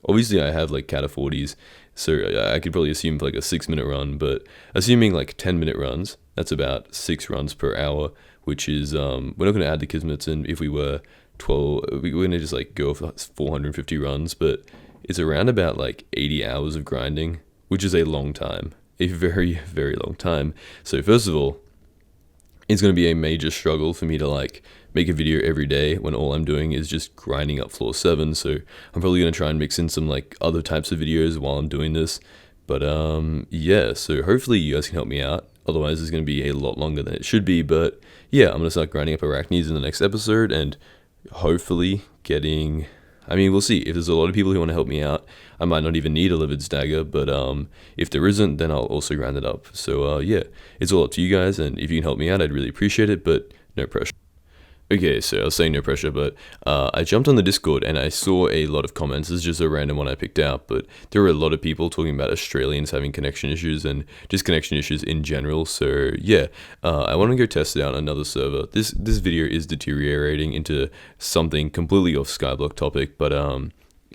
obviously I have like Cat 40s, so I could probably assume for like a 6-minute run, but assuming like 10-minute runs, that's about 6 runs per hour, which is, we're not going to add the Kismets in. If we were 12, we're going to just like go for 450 runs, but it's around about like 80 hours of grinding, which is a long time, a very, very long time. So first of all, it's going to be a major struggle for me to like make a video every day when all I'm doing is just grinding up floor 7. So I'm probably going to try and mix in some like other types of videos while I'm doing this. But yeah, so hopefully you guys can help me out. Otherwise it's going to be a lot longer than it should be. But yeah, I'm going to start grinding up arachnes in the next episode, and hopefully getting, I mean, we'll see. If there's a lot of people who want to help me out, I might not even need a livid stagger, but if there isn't, then I'll also grind it up. So yeah, it's all up to you guys, and if you can help me out, I'd really appreciate it, but no pressure. Okay, so I was saying no pressure, but I jumped on the Discord and I saw a lot of comments. This is just a random one I picked out, but there were a lot of people talking about Australians having connection issues and just connection issues in general. So yeah, I want to go test it out on another server. This video is deteriorating into something completely off Skyblock topic, but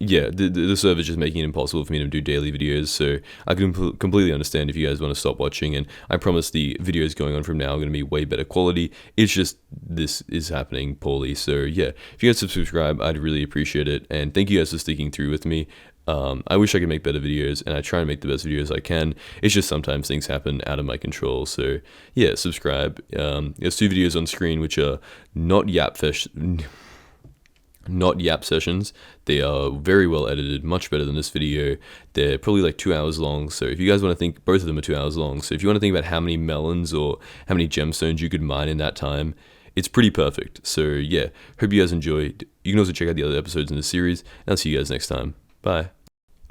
yeah, the server's just making it impossible for me to do daily videos, so I can completely understand if you guys want to stop watching, and I promise the videos going on from now are going to be way better quality. It's just this is happening poorly, so yeah, if you guys subscribe, I'd really appreciate it, and thank you guys for sticking through with me. I wish I could make better videos, and I try and make the best videos I can. It's just sometimes things happen out of my control, so yeah, subscribe. There's 2 videos on screen which are not yap sessions. They are very well edited, much better than this video. They're probably like 2 hours long, so if you guys want to think, both of them are 2 hours long, so if you want to think about how many melons or how many gemstones you could mine in that time, it's pretty perfect. So yeah, hope you guys enjoyed. You can also check out the other episodes in the series, and I'll see you guys next time. Bye.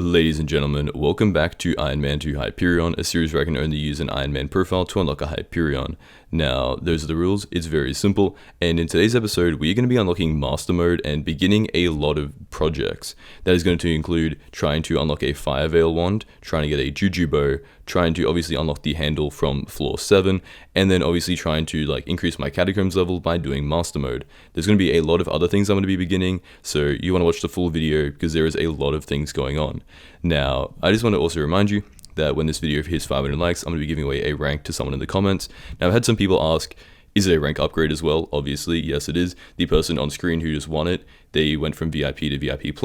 Ladies and gentlemen, welcome back to Ironman to Hyperion, a series where I can only use an Ironman profile to unlock a Hyperion. Now, those are the rules. It's very simple, and in today's episode, we're going to be unlocking Master Mode and beginning a lot of projects. That is going to include trying to unlock a Fire Veil wand, trying to get a Juju bow, trying to obviously unlock the handle from floor 7, and then obviously trying to like increase my catacombs level by doing Master Mode. There's going to be a lot of other things I'm going to be beginning, so you want to watch the full video because there is a lot of things going on. Now, I just want to also remind you that when this video hits 500 likes, I'm going to be giving away a rank to someone in the comments. Now, I've had some people ask, is it a rank upgrade as well? Obviously, yes it is. The person on screen who just won it, they went from VIP to VIP+.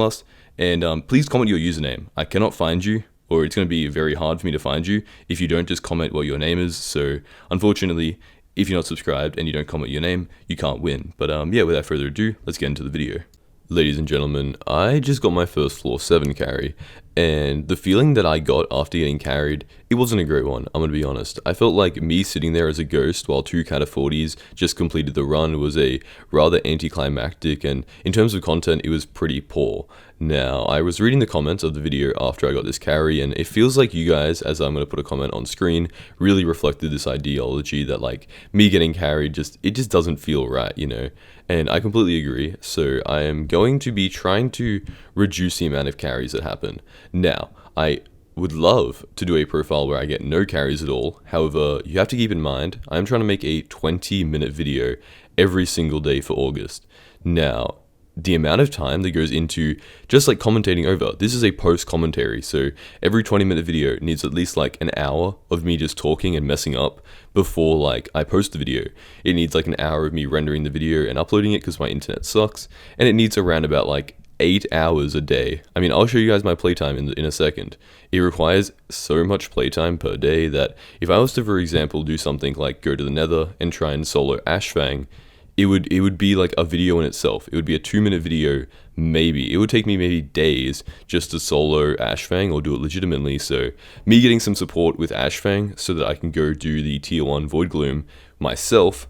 And please comment your username. I cannot find you, or it's going to be very hard for me to find you if you don't just comment what your name is. So, unfortunately, if you're not subscribed and you don't comment your name, you can't win. But yeah, without further ado, let's get into the video. Ladies and gentlemen, I just got my first floor 7 carry, and the feeling that I got after getting carried, it wasn't a great one, I'm gonna be honest. I felt like me sitting there as a ghost while 2 Cat 40s just completed the run was a rather anticlimactic, and in terms of content, it was pretty poor. Now, I was reading the comments of the video after I got this carry, and it feels like you guys, as I'm going to put a comment on screen, really reflected this ideology that like me getting carried it just doesn't feel right, you know? And I completely agree, so I am going to be trying to reduce the amount of carries that happen. Now, I would love to do a profile where I get no carries at all. However, you have to keep in mind, I'm trying to make a 20-minute video every single day for August. Now, the amount of time that goes into just like commentating over, this is a post commentary, so every 20-minute video needs at least like an hour of me just talking and messing up before like I post the video. It needs like an hour of me rendering the video and uploading it because my internet sucks, and it needs around about like 8 hours a day. I mean, I'll show you guys my playtime in a second. It requires so much playtime per day that if I was to, for example, do something like go to the Nether and try and solo Ashfang, it would be like a video in itself. It would be a 2-minute video, maybe. It would take me maybe days just to solo Ashfang or do it legitimately. So me getting some support with Ashfang so that I can go do the tier 1 Void Gloom myself,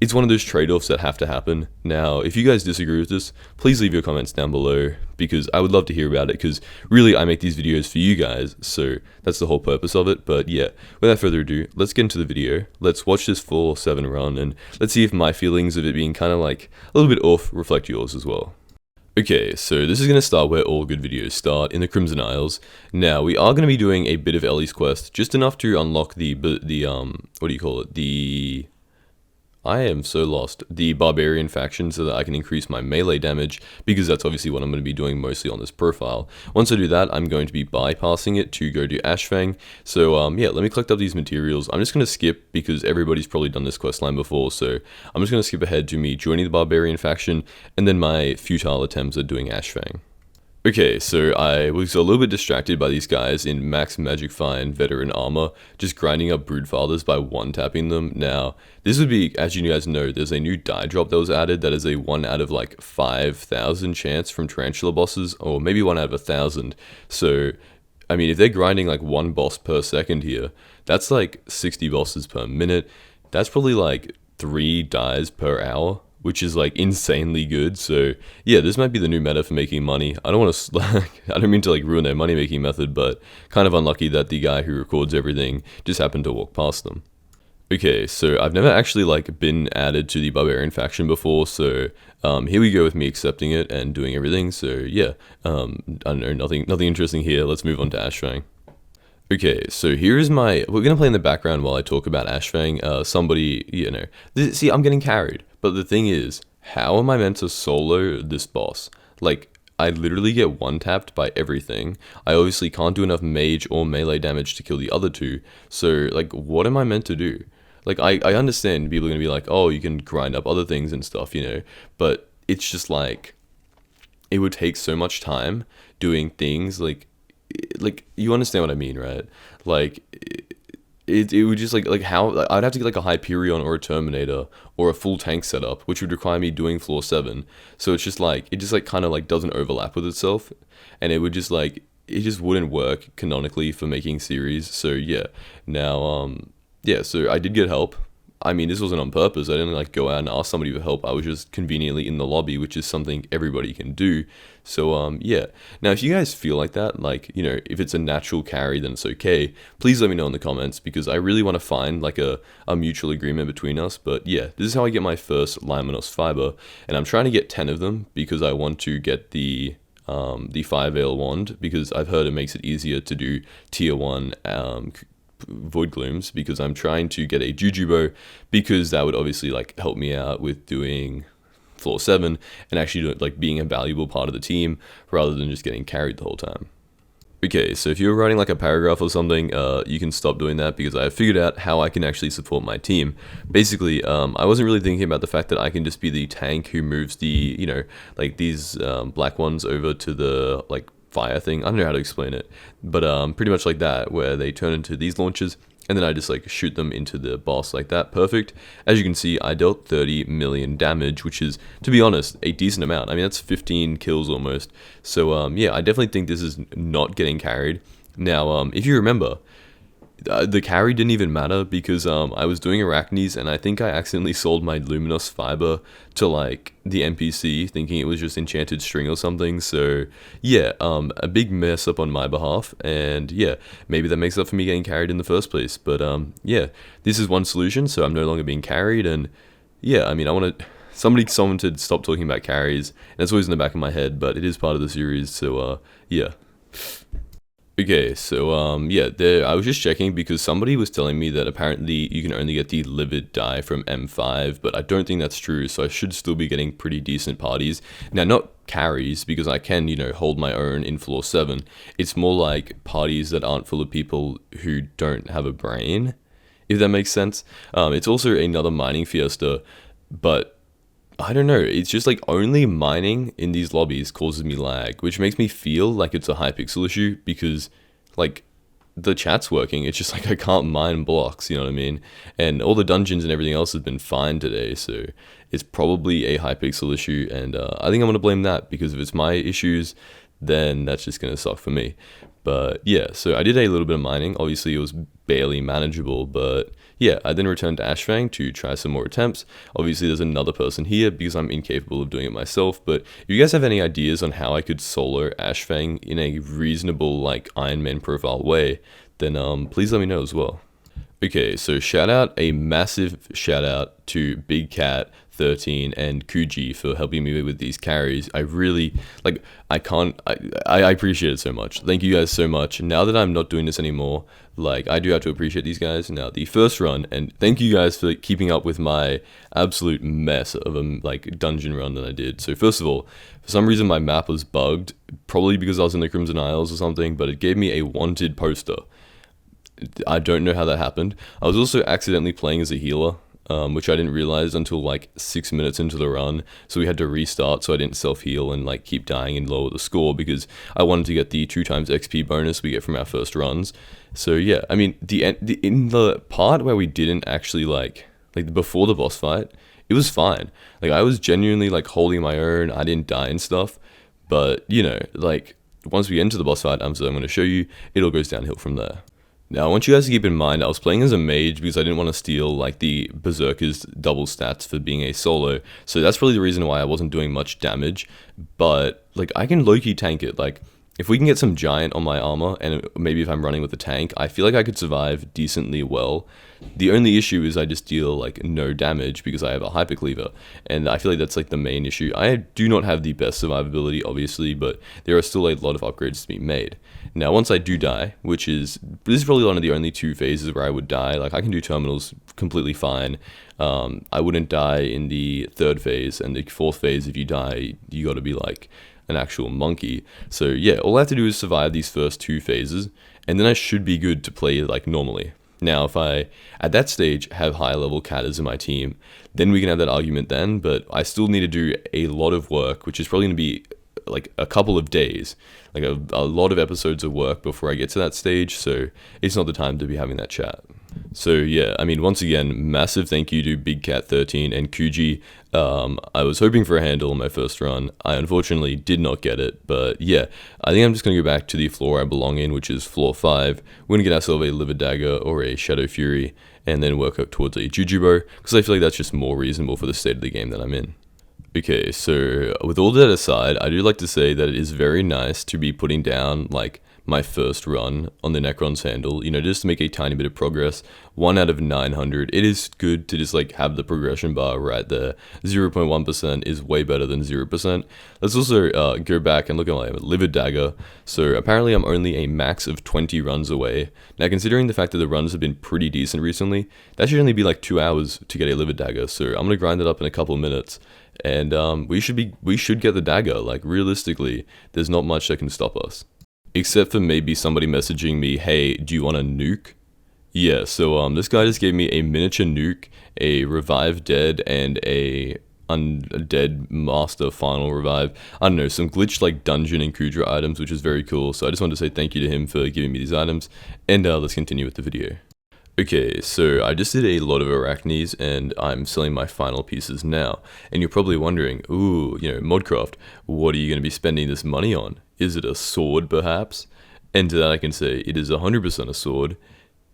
it's one of those trade-offs that have to happen. Now, if you guys disagree with this, please leave your comments down below, because I would love to hear about it, because really I make these videos for you guys, so that's the whole purpose of it. But yeah, without further ado, let's get into the video. Let's watch this 4-7 run, and let's see if my feelings of it being kind of like a little bit off reflect yours as well. Okay, so this is going to start where all good videos start, in the Crimson Isles. Now, we are going to be doing a bit of Ellie's quest, just enough to unlock the what do you call it, I am so lost. The Barbarian faction, so that I can increase my melee damage, because that's obviously what I'm going to be doing mostly on this profile. Once I do that, I'm going to be bypassing it to go to Ashfang. So yeah, let me collect up these materials. I'm just going to skip, because everybody's probably done this questline before, so I'm just going to skip ahead to me joining the Barbarian faction, and then my futile attempts at doing Ashfang. Okay, so I was a little bit distracted by these guys in max magic fine veteran armor, just grinding up broodfathers by one-tapping them. Now, this would be, as you guys know, there's a new die drop that was added that is a 1 out of like 5,000 chance from tarantula bosses, or maybe 1 out of 1,000. So, I mean, if they're grinding like 1 boss per second here, that's like 60 bosses per minute. That's probably like 3 dies per hour, which is like insanely good. So yeah, this might be the new meta for making money. I don't want to I don't mean to like ruin their money making method, but kind of unlucky that the guy who records everything just happened to walk past them. Okay, so I've never actually like been added to the Barbarian faction before, so here we go with me accepting it and doing everything. So yeah, I don't know, nothing interesting here. Let's move on to Ashfang. Okay, so here's we're gonna play in the background while I talk about Ashfang. Somebody, you know, see, I'm getting carried, but the thing is, how am I meant to solo this boss? Like, I literally get one-tapped by everything. I obviously can't do enough mage or melee damage to kill the other two, so, like, what am I meant to do? Like, I understand people are gonna be like, oh, you can grind up other things and stuff, you know, but it's just like, it would take so much time doing things like you understand what I mean, right? Like it would just like how like, I'd have to get like a Hyperion or a Terminator or a full tank setup, which would require me doing floor 7. So it's just like it just like kind of like doesn't overlap with itself, and it would just like it just wouldn't work canonically for making series. So yeah, now yeah, so I did get help. I mean, this wasn't on purpose. I didn't like go out and ask somebody for help. I was just conveniently in the lobby, which is something everybody can do. So yeah. Now, if you guys feel like that, like, you know, if it's a natural carry, then it's okay. Please let me know in the comments, because I really want to find like a mutual agreement between us. But yeah, this is how I get my first Luminous fiber, and I'm trying to get 10 of them because I want to get the 5-veil wand, because I've heard it makes it easier to do tier 1 void glooms, because I'm trying to get a Jujubo, because that would obviously like help me out with doing floor 7 and actually like being a valuable part of the team rather than just getting carried the whole time. Okay, so if you're writing like a paragraph or something, you can stop doing that, because I have figured out how I can actually support my team. Basically, I wasn't really thinking about the fact that I can just be the tank who moves the, you know, like these black ones over to the like fire thing. I don't know how to explain it, but pretty much like that, where they turn into these launchers, and then I just like shoot them into the boss like that. Perfect. As you can see, I dealt 30 million damage, which is, to be honest, a decent amount. I mean, that's 15 kills almost. So yeah, I definitely think this is not getting carried. Now, if you remember, the carry didn't even matter, because I was doing Arachnes, and I think I accidentally sold my Luminous fiber to like the NPC, thinking it was just enchanted string or something. So yeah, a big mess up on my behalf, and yeah, maybe that makes up for me getting carried in the first place. But yeah, this is one solution, so I'm no longer being carried. And yeah, I mean, I want to somebody to stop talking about carries, and it's always in the back of my head, but it is part of the series. So yeah. Okay, so yeah, I was just checking, because somebody was telling me that apparently you can only get the livid die from M5, but I don't think that's true, so I should still be getting pretty decent parties. Now, not carries, because I can, you know, hold my own in floor 7. It's more like parties that aren't full of people who don't have a brain, if that makes sense. It's also another mining fiesta, but I don't know, it's just like only mining in these lobbies causes me lag, which makes me feel like it's a Hypixel issue, because like the chat's working, it's just like I can't mine blocks, you know what I mean? And all the dungeons and everything else has been fine today, so it's probably a Hypixel issue, and I think I'm going to blame that, because if it's my issues, then that's just going to suck for me. But yeah, so I did a little bit of mining. Obviously, it was barely manageable, but yeah, I then returned to Ashfang to try some more attempts. Obviously, there's another person here because I'm incapable of doing it myself, but if you guys have any ideas on how I could solo Ashfang in a reasonable, like, Ironman profile way, then please let me know as well. Okay, so a massive shout out to Big Cat 13 and Kuji for helping me with these carries. I really, like, I appreciate it so much. Thank you guys so much. Now that I'm not doing this anymore, like, I do have to appreciate these guys. Now, the first run, and thank you guys for keeping up with my absolute mess of a, like, dungeon run that I did. So first of all, for some reason my map was bugged, probably because I was in the Crimson Isles or something, but it gave me a wanted poster. I don't know how that happened. I was also accidentally playing as a healer, which I didn't realize until like 6 minutes into the run. So we had to restart so I didn't self-heal and like keep dying and lower the score, because I wanted to get the 2 times XP bonus we get from our first runs. So yeah, I mean, in the part where we didn't actually like before the boss fight, it was fine. Like, I was genuinely like holding my own. I didn't die and stuff. But you know, like, once we enter the boss fight, I'm going to show you, it all goes downhill from there. Now, I want you guys to keep in mind, I was playing as a mage because I didn't want to steal, like, the Berserker's double stats for being a solo. So that's probably the reason why I wasn't doing much damage. But, like, I can low-key tank it. Like, if we can get some giant on my armor, and maybe if I'm running with a tank, I feel like I could survive decently well. The only issue is I just deal, like, no damage because I have a hyper cleaver, and I feel like that's, like, the main issue. I do not have the best survivability, obviously, but there are still a lot of upgrades to be made. Now, once I do die, this is probably one of the only 2 phases where I would die. Like, I can do terminals completely fine. I wouldn't die in the 3rd phase, and the 4th phase, if you die, you gotta be, like, an actual monkey. So yeah, all I have to do is survive these first 2 phases, and then I should be good to play like normally. Now, if I, at that stage, have high level catters in my team, then we can have that argument then, but I still need to do a lot of work, which is probably going to be like a couple of days, like a lot of episodes of work before I get to that stage, so it's not the time to be having that chat. So yeah, I mean, once again, massive thank you to Big Cat 13 and Kuji. I was hoping for a handle on my first run. I unfortunately did not get it, but yeah, I think I'm just going to go back to the floor I belong in, which is floor 5. We're going to get ourselves a Livid Dagger or a Shadow Fury, and then work up towards a Jujubo, because I feel like that's just more reasonable for the state of the game that I'm in. Okay, so with all that aside, I do like to say that it is very nice to be putting down, like, my first run on the Necron's handle, you know, just to make a tiny bit of progress. 1 out of 900. It is good to just like have the progression bar right there. 0.1% is way better than 0%. Let's also go back and look at my Livid Dagger. So apparently I'm only a max of 20 runs away. Now, considering the fact that the runs have been pretty decent recently, that should only be like 2 hours to get a Livid Dagger. So I'm gonna grind it up in a couple of minutes, and we should get the dagger. Like, realistically, there's not much that can stop us. Except for maybe somebody messaging me, hey, do you want a nuke? Yeah, so this guy just gave me a miniature nuke, a revive dead, and a undead master final revive. I don't know, some glitched like dungeon and Kudra items, which is very cool. So I just wanted to say thank you to him for giving me these items, and let's continue with the video. Okay, so I just did a lot of arachnes, and I'm selling my final pieces now. And you're probably wondering, ooh, you know, Modcraft, what are you going to be spending this money on? Is it a sword, perhaps? And to that I can say, it is 100% a sword,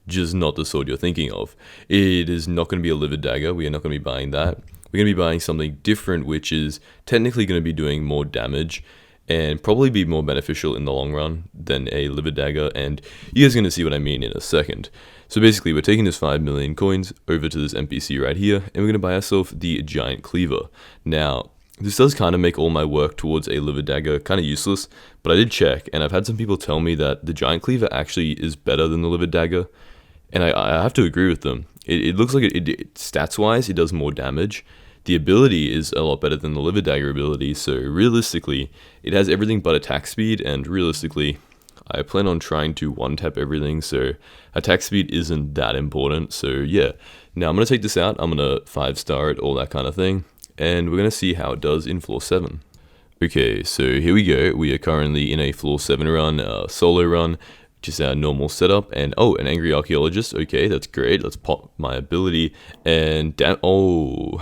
just not the sword you're thinking of. It is not going to be a Livid Dagger. We are not going to be buying that. We're going to be buying something different, which is technically going to be doing more damage, and probably be more beneficial in the long run than a Livid Dagger, and you guys are going to see what I mean in a second. So basically, we're taking this 5 million coins over to this NPC right here, and we're going to buy ourselves the Giant Cleaver. Now, this does kind of make all my work towards a Livid Dagger kind of useless, but I did check, and I've had some people tell me that the Giant Cleaver actually is better than the Livid Dagger, and I have to agree with them. It looks like stats-wise, it does more damage. The ability is a lot better than the Livid Dagger ability, so realistically, it has everything but attack speed, and realistically, I plan on trying to one-tap everything, so attack speed isn't that important, so yeah. Now I'm going to take this out, I'm going to 5-star it, all that kind of thing, and we're going to see how it does in floor 7. Okay, so here we go, we are currently in a floor 7 run, solo run. just our normal setup. And oh, an angry archaeologist. Okay, that's great. Let's pop my ability and oh,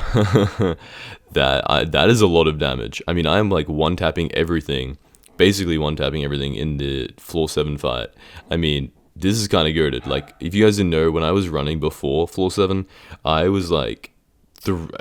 that is a lot of damage. I mean, I'm like one tapping everything, basically one tapping everything in the floor 7 fight. I mean, this is kind of goated. Like, if you guys didn't know, when I was running before floor 7, I was like,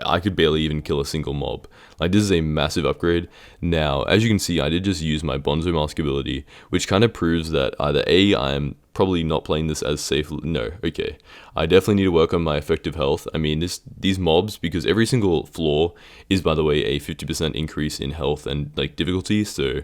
I could barely even kill a single mob. Like, this is a massive upgrade. Now, as you can see, I did just use my Bonzo Mask ability, which kind of proves that either A, I'm probably not playing this as safe. No, okay. I definitely need to work on my effective health. I mean, these mobs, because every single floor is, by the way, a 50% increase in health and like difficulty. So,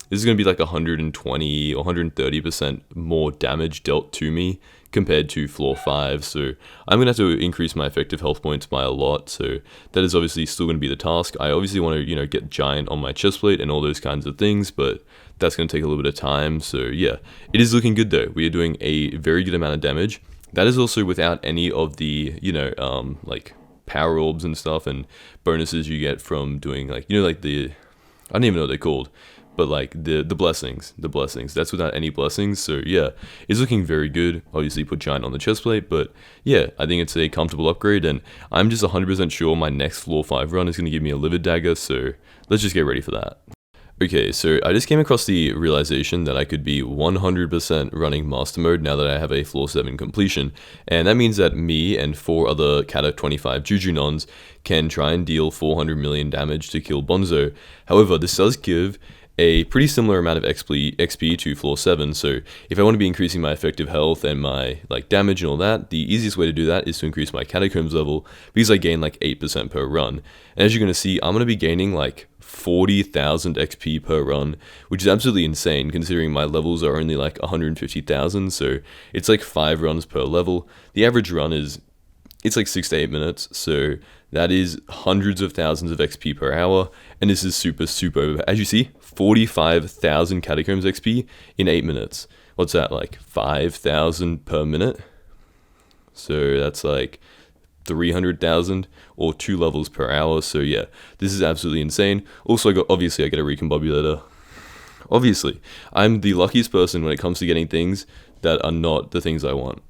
this is going to be like 120 or 130% more damage dealt to me compared to floor 5. So I'm going to have to increase my effective health points by a lot. So that is obviously still going to be the task. I obviously want to, get giant on my chestplate and all those kinds of things, but that's going to take a little bit of time. So yeah, it is looking good though. We are doing a very good amount of damage. That is also without any of the, like power orbs and stuff and bonuses you get from doing like, like the, I don't even know what they're called, but like the blessings, that's without any blessings. So yeah, it's looking very good. Obviously put giant on the chest plate, but yeah, I think it's a comfortable upgrade, and I'm just 100% sure my next floor 5 run is going to give me a livid dagger, so let's just get ready for that. Okay, so I just came across the realization that I could be 100% running master mode now that I have a floor 7 completion, and that means that me and 4 other Kata 25 Juju Nons can try and deal 400 million damage to kill Bonzo. However, this does give a pretty similar amount of XP to floor 7, so if I want to be increasing my effective health and my like damage and all that, the easiest way to do that is to increase my catacombs level, because I gain like 8% per run. And as you're going to see, I'm going to be gaining like 40,000 XP per run, which is absolutely insane considering my levels are only like 150,000, so it's like 5 runs per level. The average run it's like 6 to 8 minutes, so that is hundreds of thousands of XP per hour, and this is super, as you see, 45,000 catacombs XP in 8 minutes. What's that, like 5,000 per minute? So that's like 300,000 or 2 levels per hour, so yeah, this is absolutely insane. Also, obviously I get a recombobulator. Obviously, I'm the luckiest person when it comes to getting things that are not the things I want.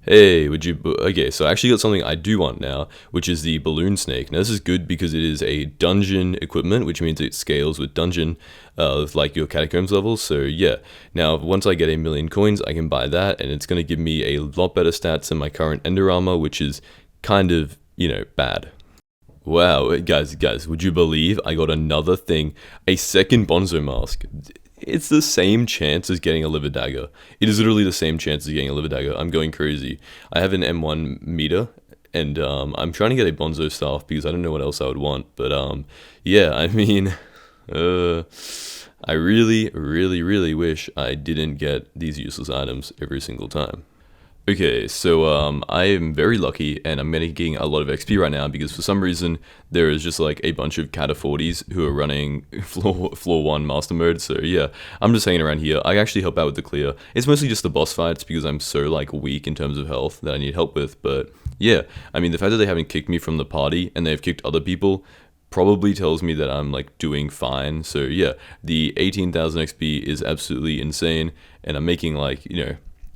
Hey, okay, so I actually got something I do want now, which is the balloon snake. Now this is good because it is a dungeon equipment, which means it scales with dungeon, like your catacombs levels, so yeah. Now, once I get 1,000,000 coins, I can buy that, and it's going to give me a lot better stats than my current ender armor, which is kind of, bad. Wow, guys, would you believe I got another thing, a second Bonzo mask? It's the same chance as getting a livid dagger. It is literally the same chance as getting a livid dagger. I'm going crazy. I have an M1 meter, and I'm trying to get a Bonzo staff because I don't know what else I would want. But yeah, I mean, I really wish I didn't get these useless items every single time. Okay, so I am very lucky, and I'm making a lot of XP right now because for some reason there is just like a bunch of Kata 40s who are running floor 1 master mode. So yeah, I'm just hanging around here. I actually help out with the clear. It's mostly just the boss fights because I'm so like weak in terms of health that I need help with. But yeah, I mean, the fact that they haven't kicked me from the party and they've kicked other people probably tells me that I'm like doing fine. So yeah, the 18,000 XP is absolutely insane, and I'm making like,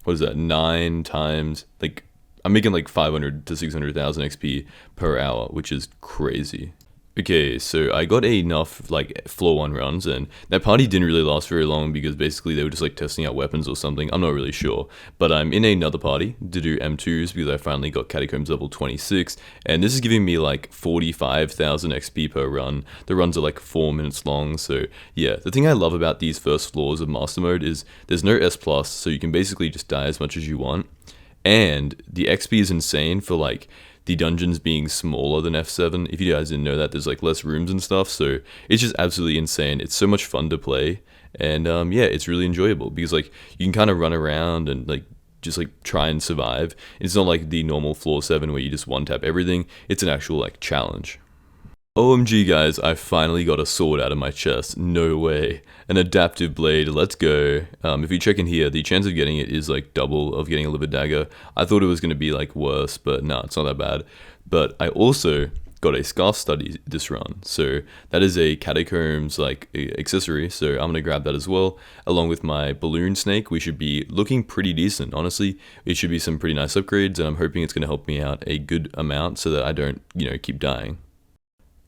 what is that, 9 times, like, I'm making like 500 to 600,000 XP per hour, which is crazy. Okay, so I got enough like floor 1 runs, and that party didn't really last very long because basically they were just like testing out weapons or something. I'm not really sure, but I'm in another party to do M2s because I finally got catacombs level 26, and this is giving me like 45,000 XP per run. The runs are like 4 minutes long, so yeah. The thing I love about these first floors of master mode is there's no S+, so you can basically just die as much as you want, and the XP is insane for like the dungeons being smaller than F7. If you guys didn't know that, there's like less rooms and stuff, so it's just absolutely insane. It's so much fun to play, and yeah, it's really enjoyable because like you can kind of run around and like just like try and survive. It's not like the normal floor 7 where you just one tap everything. It's an actual like challenge. OMG guys, I finally got a sword out of my chest. No way. An adaptive blade, let's go. If you check in here, the chance of getting it is like double of getting a livid dagger. I thought it was going to be like worse, but no, it's not that bad. But I also got a scarf study this run. So that is a catacombs like accessory. So I'm gonna grab that as well, along with my balloon snake. We should be looking pretty decent, honestly. It should be some pretty nice upgrades, and I'm hoping it's gonna help me out a good amount so that I don't, keep dying.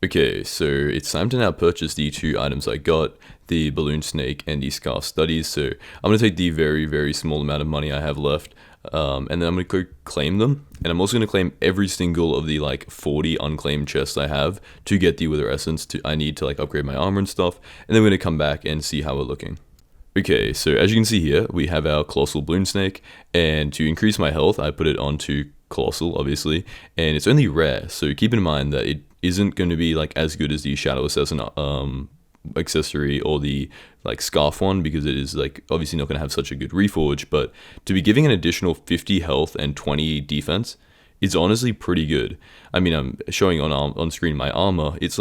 Okay, so it's time to now purchase the 2 items I got, the balloon snake and the scarf studies. So I'm going to take the very, very small amount of money I have left, and then I'm going to go claim them. And I'm also going to claim every single of the 40 unclaimed chests I have to get the wither essence I need to upgrade my armor and stuff. And then we're going to come back and see how we're looking. Okay, so as you can see here, we have our colossal balloon snake, and to increase my health, I put it onto colossal, obviously, and it's only rare, so keep in mind that it isn't going to be as good as the shadow assassin accessory or the scarf one, because it is obviously not going to have such a good reforge. But to be giving an additional 50 health and 20 defense is honestly pretty good. I mean, I'm showing on screen my armor. It's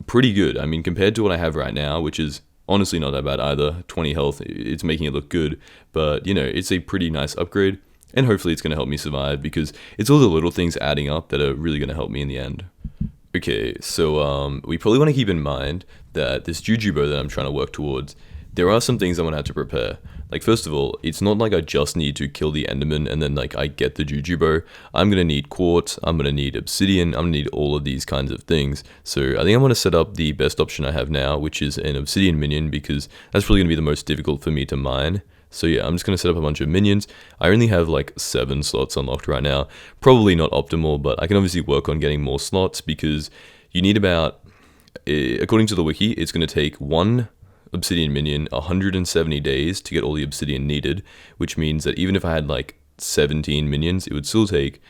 pretty good. I mean, compared to what I have right now, which is honestly not that bad either. 20 health, it's making it look good, but it's a pretty nice upgrade. And hopefully it's going to help me survive, because it's all the little things adding up that are really going to help me in the end. Okay, so we probably want to keep in mind that this Jujubo that I'm trying to work towards, there are some things I'm going to have to prepare. First of all, it's not I just need to kill the Enderman and then I get the Jujubo. I'm going to need quartz, I'm going to need obsidian, I'm going to need all of these kinds of things. So I think I'm going to set up the best option I have now, which is an obsidian minion, because that's probably going to be the most difficult for me to mine. So yeah, I'm just going to set up a bunch of minions. I only have 7 slots unlocked right now. Probably not optimal, but I can obviously work on getting more slots, because you need about, according to the wiki, it's going to take 1 obsidian minion 170 days to get all the obsidian needed, which means that even if I had 17 minions, it would still take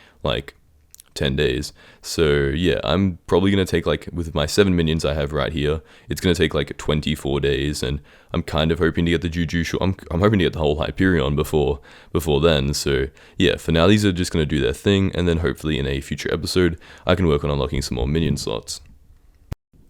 10 days. So yeah, I'm probably going to take with my 7 minions I have right here, it's going to take 24 days, and I'm kind of hoping to get the Juju. I'm hoping to get the whole Hyperion before then. So yeah, for now these are just going to do their thing, and then hopefully in a future episode I can work on unlocking some more minion slots.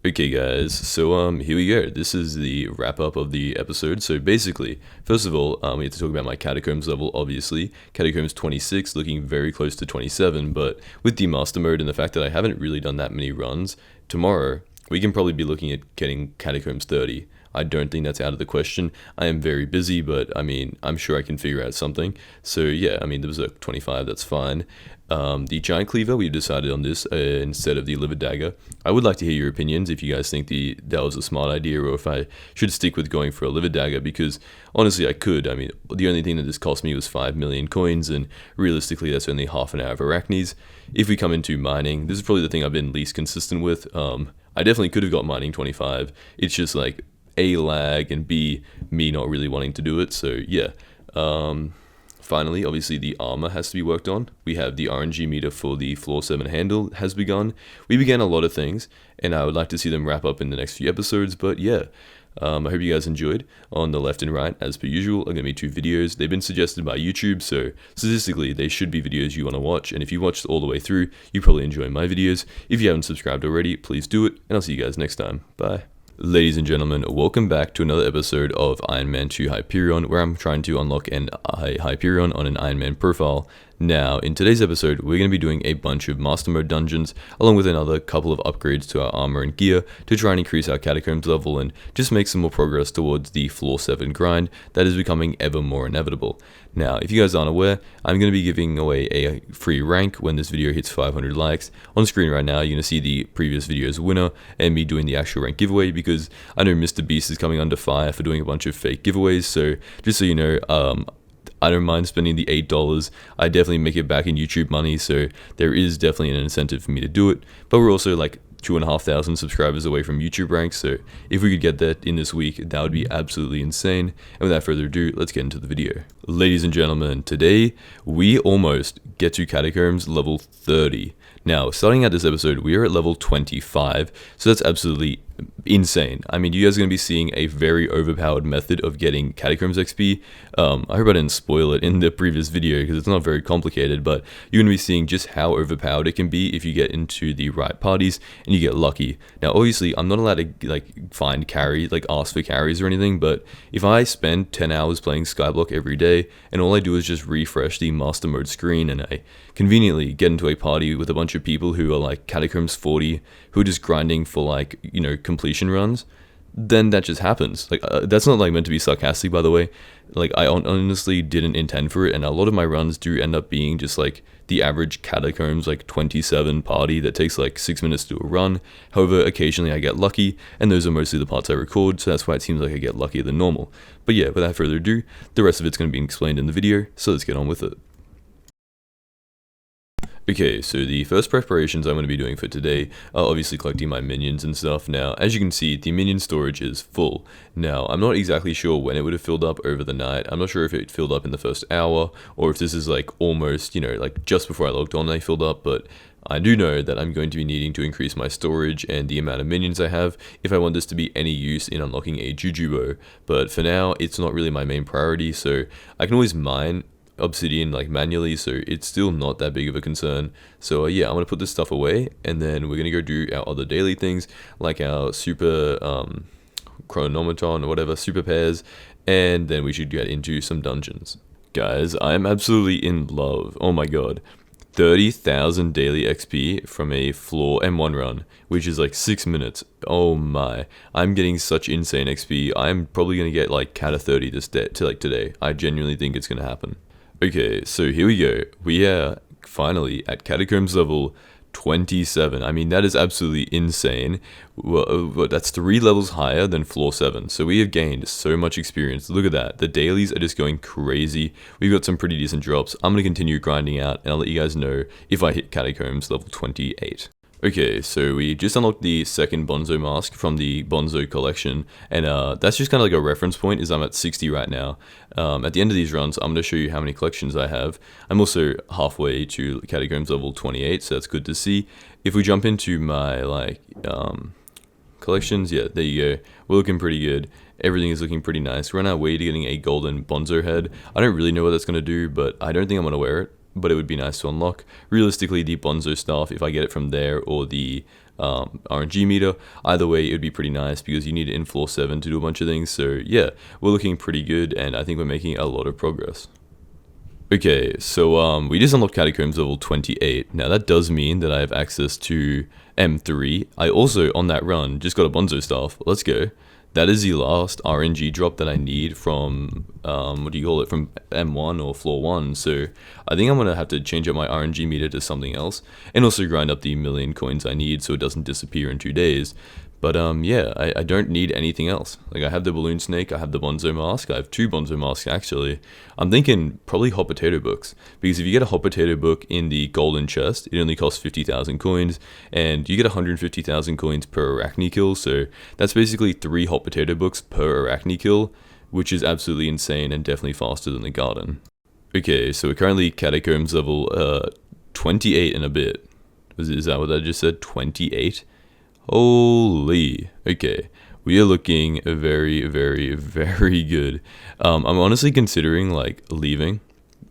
Okay guys, so here we go. This is the wrap up of the episode. So basically, first of all, we have to talk about my catacombs level, obviously. Catacombs 26, looking very close to 27, but with the master mode and the fact that I haven't really done that many runs, tomorrow we can probably be looking at getting catacombs 30. I don't think that's out of the question. I am very busy, but I mean, I'm sure I can figure out something. So yeah, I mean, the Berserk 25, that's fine. The giant cleaver, we decided on this instead of the liver dagger. I would like to hear your opinions if you guys think that was a smart idea, or if I should stick with going for a liver dagger, because honestly I could. I mean, the only thing that this cost me was 5 million coins, and realistically that's only half an hour of arachnes. If we come into mining, this is probably the thing I've been least consistent with. I definitely could have got mining 25. It's just A, lag, and B, me not really wanting to do it. So yeah. Finally, obviously the armor has to be worked on. We have the RNG meter for the floor 7 handle has begun. We began a lot of things, and I would like to see them wrap up in the next few episodes, but yeah. I hope you guys enjoyed. On the left and right, as per usual, are going to be 2 videos. They've been suggested by YouTube, so statistically, they should be videos you want to watch, and if you watched all the way through, you probably enjoy my videos. If you haven't subscribed already, please do it, and I'll see you guys next time. Bye. Ladies and gentlemen, welcome back to another episode of Ironman 2 Hyperion, where I'm trying to unlock a Hyperion on an Ironman profile. Now, in today's episode, we're going to be doing a bunch of master mode dungeons, along with another couple of upgrades to our armor and gear to try and increase our catacombs level and just make some more progress towards the floor 7 grind that is becoming ever more inevitable. Now, if you guys aren't aware, I'm going to be giving away a free rank when this video hits 500 likes. On screen right now, you're going to see the previous video's winner and me doing the actual rank giveaway, because I know Mr. Beast is coming under fire for doing a bunch of fake giveaways. So just so you know, I don't mind spending the $8. I definitely make it back in YouTube money, so there is definitely an incentive for me to do it. But we're also 2,500 subscribers away from YouTube ranks, so if we could get that in this week, that would be absolutely insane. And without further ado, let's get into the video. Ladies and gentlemen, today we almost get to catacombs level 30. Now, starting at this episode, we are at level 25, so that's absolutely insane. I mean, you guys are going to be seeing a very overpowered method of getting Catacombs XP. I hope I didn't spoil it in the previous video because it's not very complicated, but you're going to be seeing just how overpowered it can be if you get into the right parties and you get lucky. Now, obviously, I'm not allowed to like find carries, like ask for carries or anything, but if I spend 10 hours playing Skyblock every day and all I do is just refresh the master mode screen and I conveniently get into a party with a bunch of people who are like Catacombs 40, who are just grinding for like, you know, completion runs, then that just happens. Like that's not like meant to be sarcastic, by the way. Like I honestly didn't intend for it, and a lot of my runs do end up being just like the average Catacombs like 27 party that takes like 6 minutes to do a run. However, occasionally I get lucky, and those are mostly the parts I record, so that's why it seems like I get luckier than normal. But yeah, without further ado, the rest of it's going to be explained in the video, so let's get on with it. Okay, so the first preparations I'm going to be doing for today are obviously collecting my minions and stuff. Now, as you can see, the minion storage is full. Now, I'm not exactly sure when it would have filled up over the night. I'm not sure if it filled up in the first hour, or if this is like almost, you know, like just before I logged on they filled up, but I do know that I'm going to be needing to increase my storage and the amount of minions I have if I want this to be any use in unlocking a Jujubo. But for now, it's not really my main priority, so I can always mine obsidian like manually, so it's still not that big of a concern. So yeah, I'm gonna put this stuff away, and then we're gonna go do our other daily things like our super chronometron or whatever, super pairs, and then we should get into some dungeons. Guys, I am absolutely in love. Oh my god, 30,000 daily XP from a floor M1 run, which is like 6 minutes. Oh my, I'm getting such insane XP. I'm probably gonna get like Cata 30 this day, today. I genuinely think it's gonna happen. Okay, so here we go. We are finally at Catacombs level 27. I mean, that is absolutely insane. Well, that's 3 levels higher than floor 7. So we have gained so much experience. Look at that. The dailies are just going crazy. We've got some pretty decent drops. I'm going to continue grinding out, and I'll let you guys know if I hit Catacombs level 28. Okay, so we just unlocked the second Bonzo mask from the Bonzo collection, and that's just kind of like a reference point, is I'm at 60 right now. At the end of these runs, I'm going to show you how many collections I have. I'm also halfway to Catacombs level 28, so that's good to see. If we jump into my like collections, yeah, there you go. We're looking pretty good. Everything is looking pretty nice. We're on our way to getting a golden Bonzo head. I don't really know what that's going to do, but I don't think I'm going to wear it. But it would be nice to unlock. Realistically, the Bonzo staff, if I get it from there, or the RNG meter, either way it would be pretty nice because you need it in floor 7 to do a bunch of things. So yeah, we're looking pretty good, and I think we're making a lot of progress. Okay, so we just unlocked Catacombs level 28. Now that does mean that I have access to M3. I also, on that run, just got a Bonzo staff. Let's go. That is the last RNG drop that I need from, what do you call it, from M1 or floor 1, so I think I'm going to have to change up my RNG meter to something else, and also grind up the million coins I need so it doesn't disappear in 2 days. But yeah, I don't need anything else. Like, I have the balloon snake, I have the Bonzo mask, I have 2 Bonzo masks actually. I'm thinking probably hot potato books, because if you get a hot potato book in the golden chest, it only costs 50,000 coins, and you get 150,000 coins per arachne kill, so that's basically 3 hot potato books per arachne kill, which is absolutely insane and definitely faster than the garden. Okay, so we're currently Catacombs level 28 and a bit. Is that what I just said? 28? Holy, okay, we are looking very, very, very good. I'm honestly considering like leaving,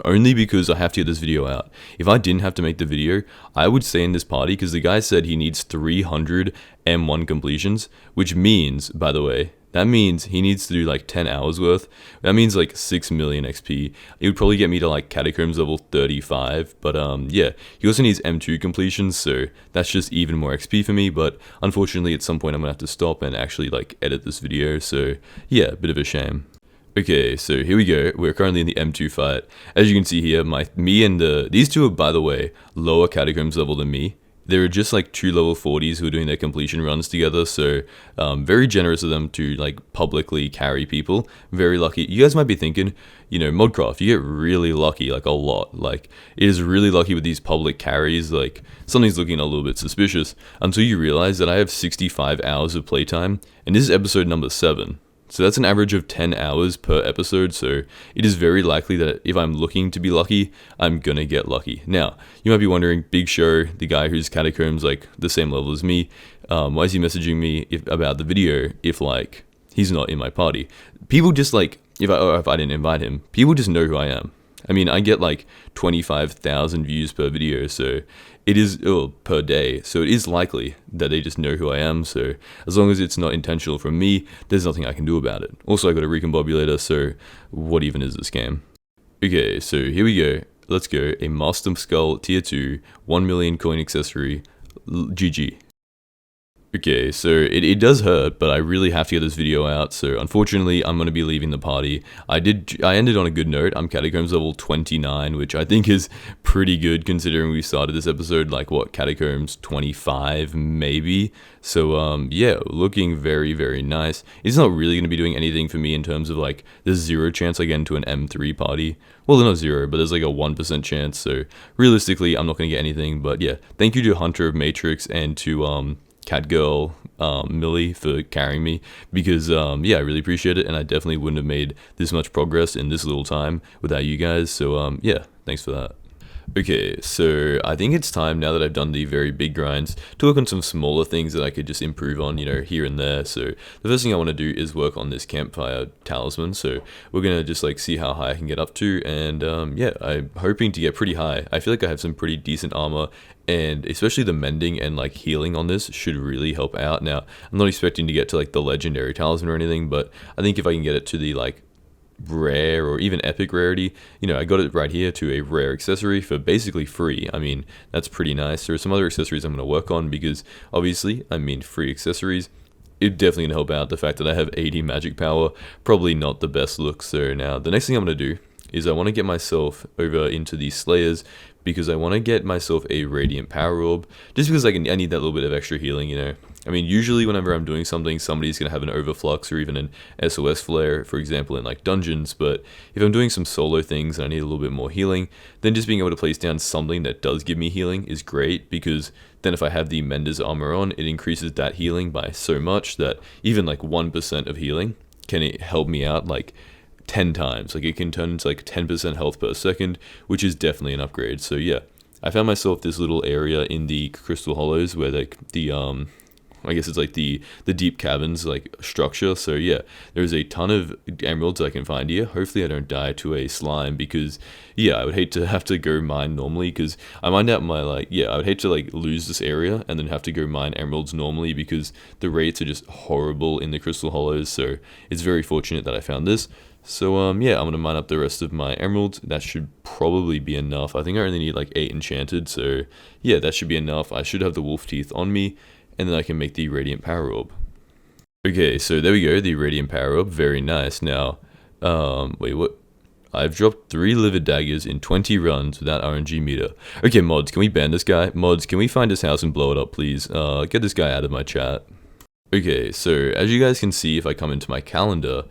only because I have to get this video out. If I didn't have to make the video, I would stay in this party, because the guy said he needs 300 M1 completions, which means, by the way, that means he needs to do like 10 hours worth. That means like 6 million XP. It would probably get me to like Catacombs level 35. But yeah, he also needs M2 completions, so that's just even more XP for me. But unfortunately, at some point, I'm gonna have to stop and actually like edit this video. So yeah, a bit of a shame. Okay, so here we go. We're currently in the M2 fight. As you can see here, me and these two are, by the way, lower Catacombs level than me. There are just like 2 level 40s who are doing their completion runs together, so very generous of them to like publicly carry people. Very lucky. You guys might be thinking, you know, Modcraft, you get really lucky, like a lot. Like, it is really lucky with these public carries. Like, something's looking a little bit suspicious until you realize that I have 65 hours of playtime, and this is episode number 7. So that's an average of 10 hours per episode, so it is very likely that if I'm looking to be lucky, I'm gonna get lucky. Now, you might be wondering, Big Show, the guy who's Catacombs like the same level as me, Why is he messaging me about the video if like he's not in my party? People just like if I didn't invite him, people just know who I am. I mean, I get like 25,000 views per video, so it is per day. So it is likely that they just know who I am. So as long as it's not intentional from me, there's nothing I can do about it. Also, I got a recombobulator, so what even is this game? Okay, so here we go. Let's go. A Master Skull Tier 2, 1 million coin accessory. GG. Okay, so it does hurt, but I really have to get this video out, so unfortunately I'm going to be leaving the party. I ended on a good note. I'm Catacombs level 29, which I think is pretty good considering we started this episode like, what, Catacombs 25 maybe? So yeah, looking very, very nice. It's not really going to be doing anything for me in terms of like, there's 0 chance I get into an M3 party. Well, there's not 0, but there's like a 1% chance, so realistically I'm not going to get anything, but yeah, thank you to Hunter of Matrix and to Catgirl Millie for carrying me, because yeah, I really appreciate it, and I definitely wouldn't have made this much progress in this little time without you guys, so yeah, thanks for that. Okay, so I think it's time now that I've done the very big grinds to work on some smaller things that I could just improve on, you know, here and there. So the first thing I want to do is work on this campfire talisman. So we're going to just like see how high I can get up to, and yeah, I'm hoping to get pretty high. I feel like I have some pretty decent armor, and especially the mending and like healing on this should really help out. Now, I'm not expecting to get to like the legendary talisman or anything, but I think if I can get it to the like rare or even epic rarity, you know, I got it right here to a rare accessory for basically free. I mean, that's pretty nice. There are some other accessories I'm going to work on because obviously, I mean, free accessories, it's definitely going to help out. The fact that I have 80 magic power, probably not the best look. So now the next thing I'm going to do is I want to get myself over into these slayers, because I want to get myself a radiant power orb, just because I need that little bit of extra healing, you know. I mean, usually whenever I'm doing something, somebody's going to have an overflux or even an SOS flare, for example, in like dungeons, but if I'm doing some solo things and I need a little bit more healing, then just being able to place down something that does give me healing is great, because then if I have the Mender's armor on, it increases that healing by so much that even like 1% of healing can help me out like 10 times. Like it can turn into like 10% health per second, which is definitely an upgrade. So yeah, I found myself this little area in the Crystal Hollows where like the I guess it's like the deep caverns like structure. So yeah, there's a ton of emeralds I can find here. Hopefully I don't die to a slime, because yeah, I would hate to have to go mine normally, because I mined out my like, yeah, I would hate to like lose this area and then have to go mine emeralds normally, because the rates are just horrible in the Crystal Hollows. So it's very fortunate that I found this. So yeah, I'm gonna mine up the rest of my emeralds. That should probably be enough. I think I only need like 8 enchanted, so yeah, that should be enough. I should have the wolf teeth on me, and then I can make the radiant power orb. Okay, so there we go, the radiant power orb, very nice. Now, wait, what? I've dropped 3 livid daggers in 20 runs without RNG meter. Okay, mods, can we ban this guy? Mods, can we find his house and blow it up, please? Get this guy out of my chat. Okay, so as you guys can see, if I come into my calendar,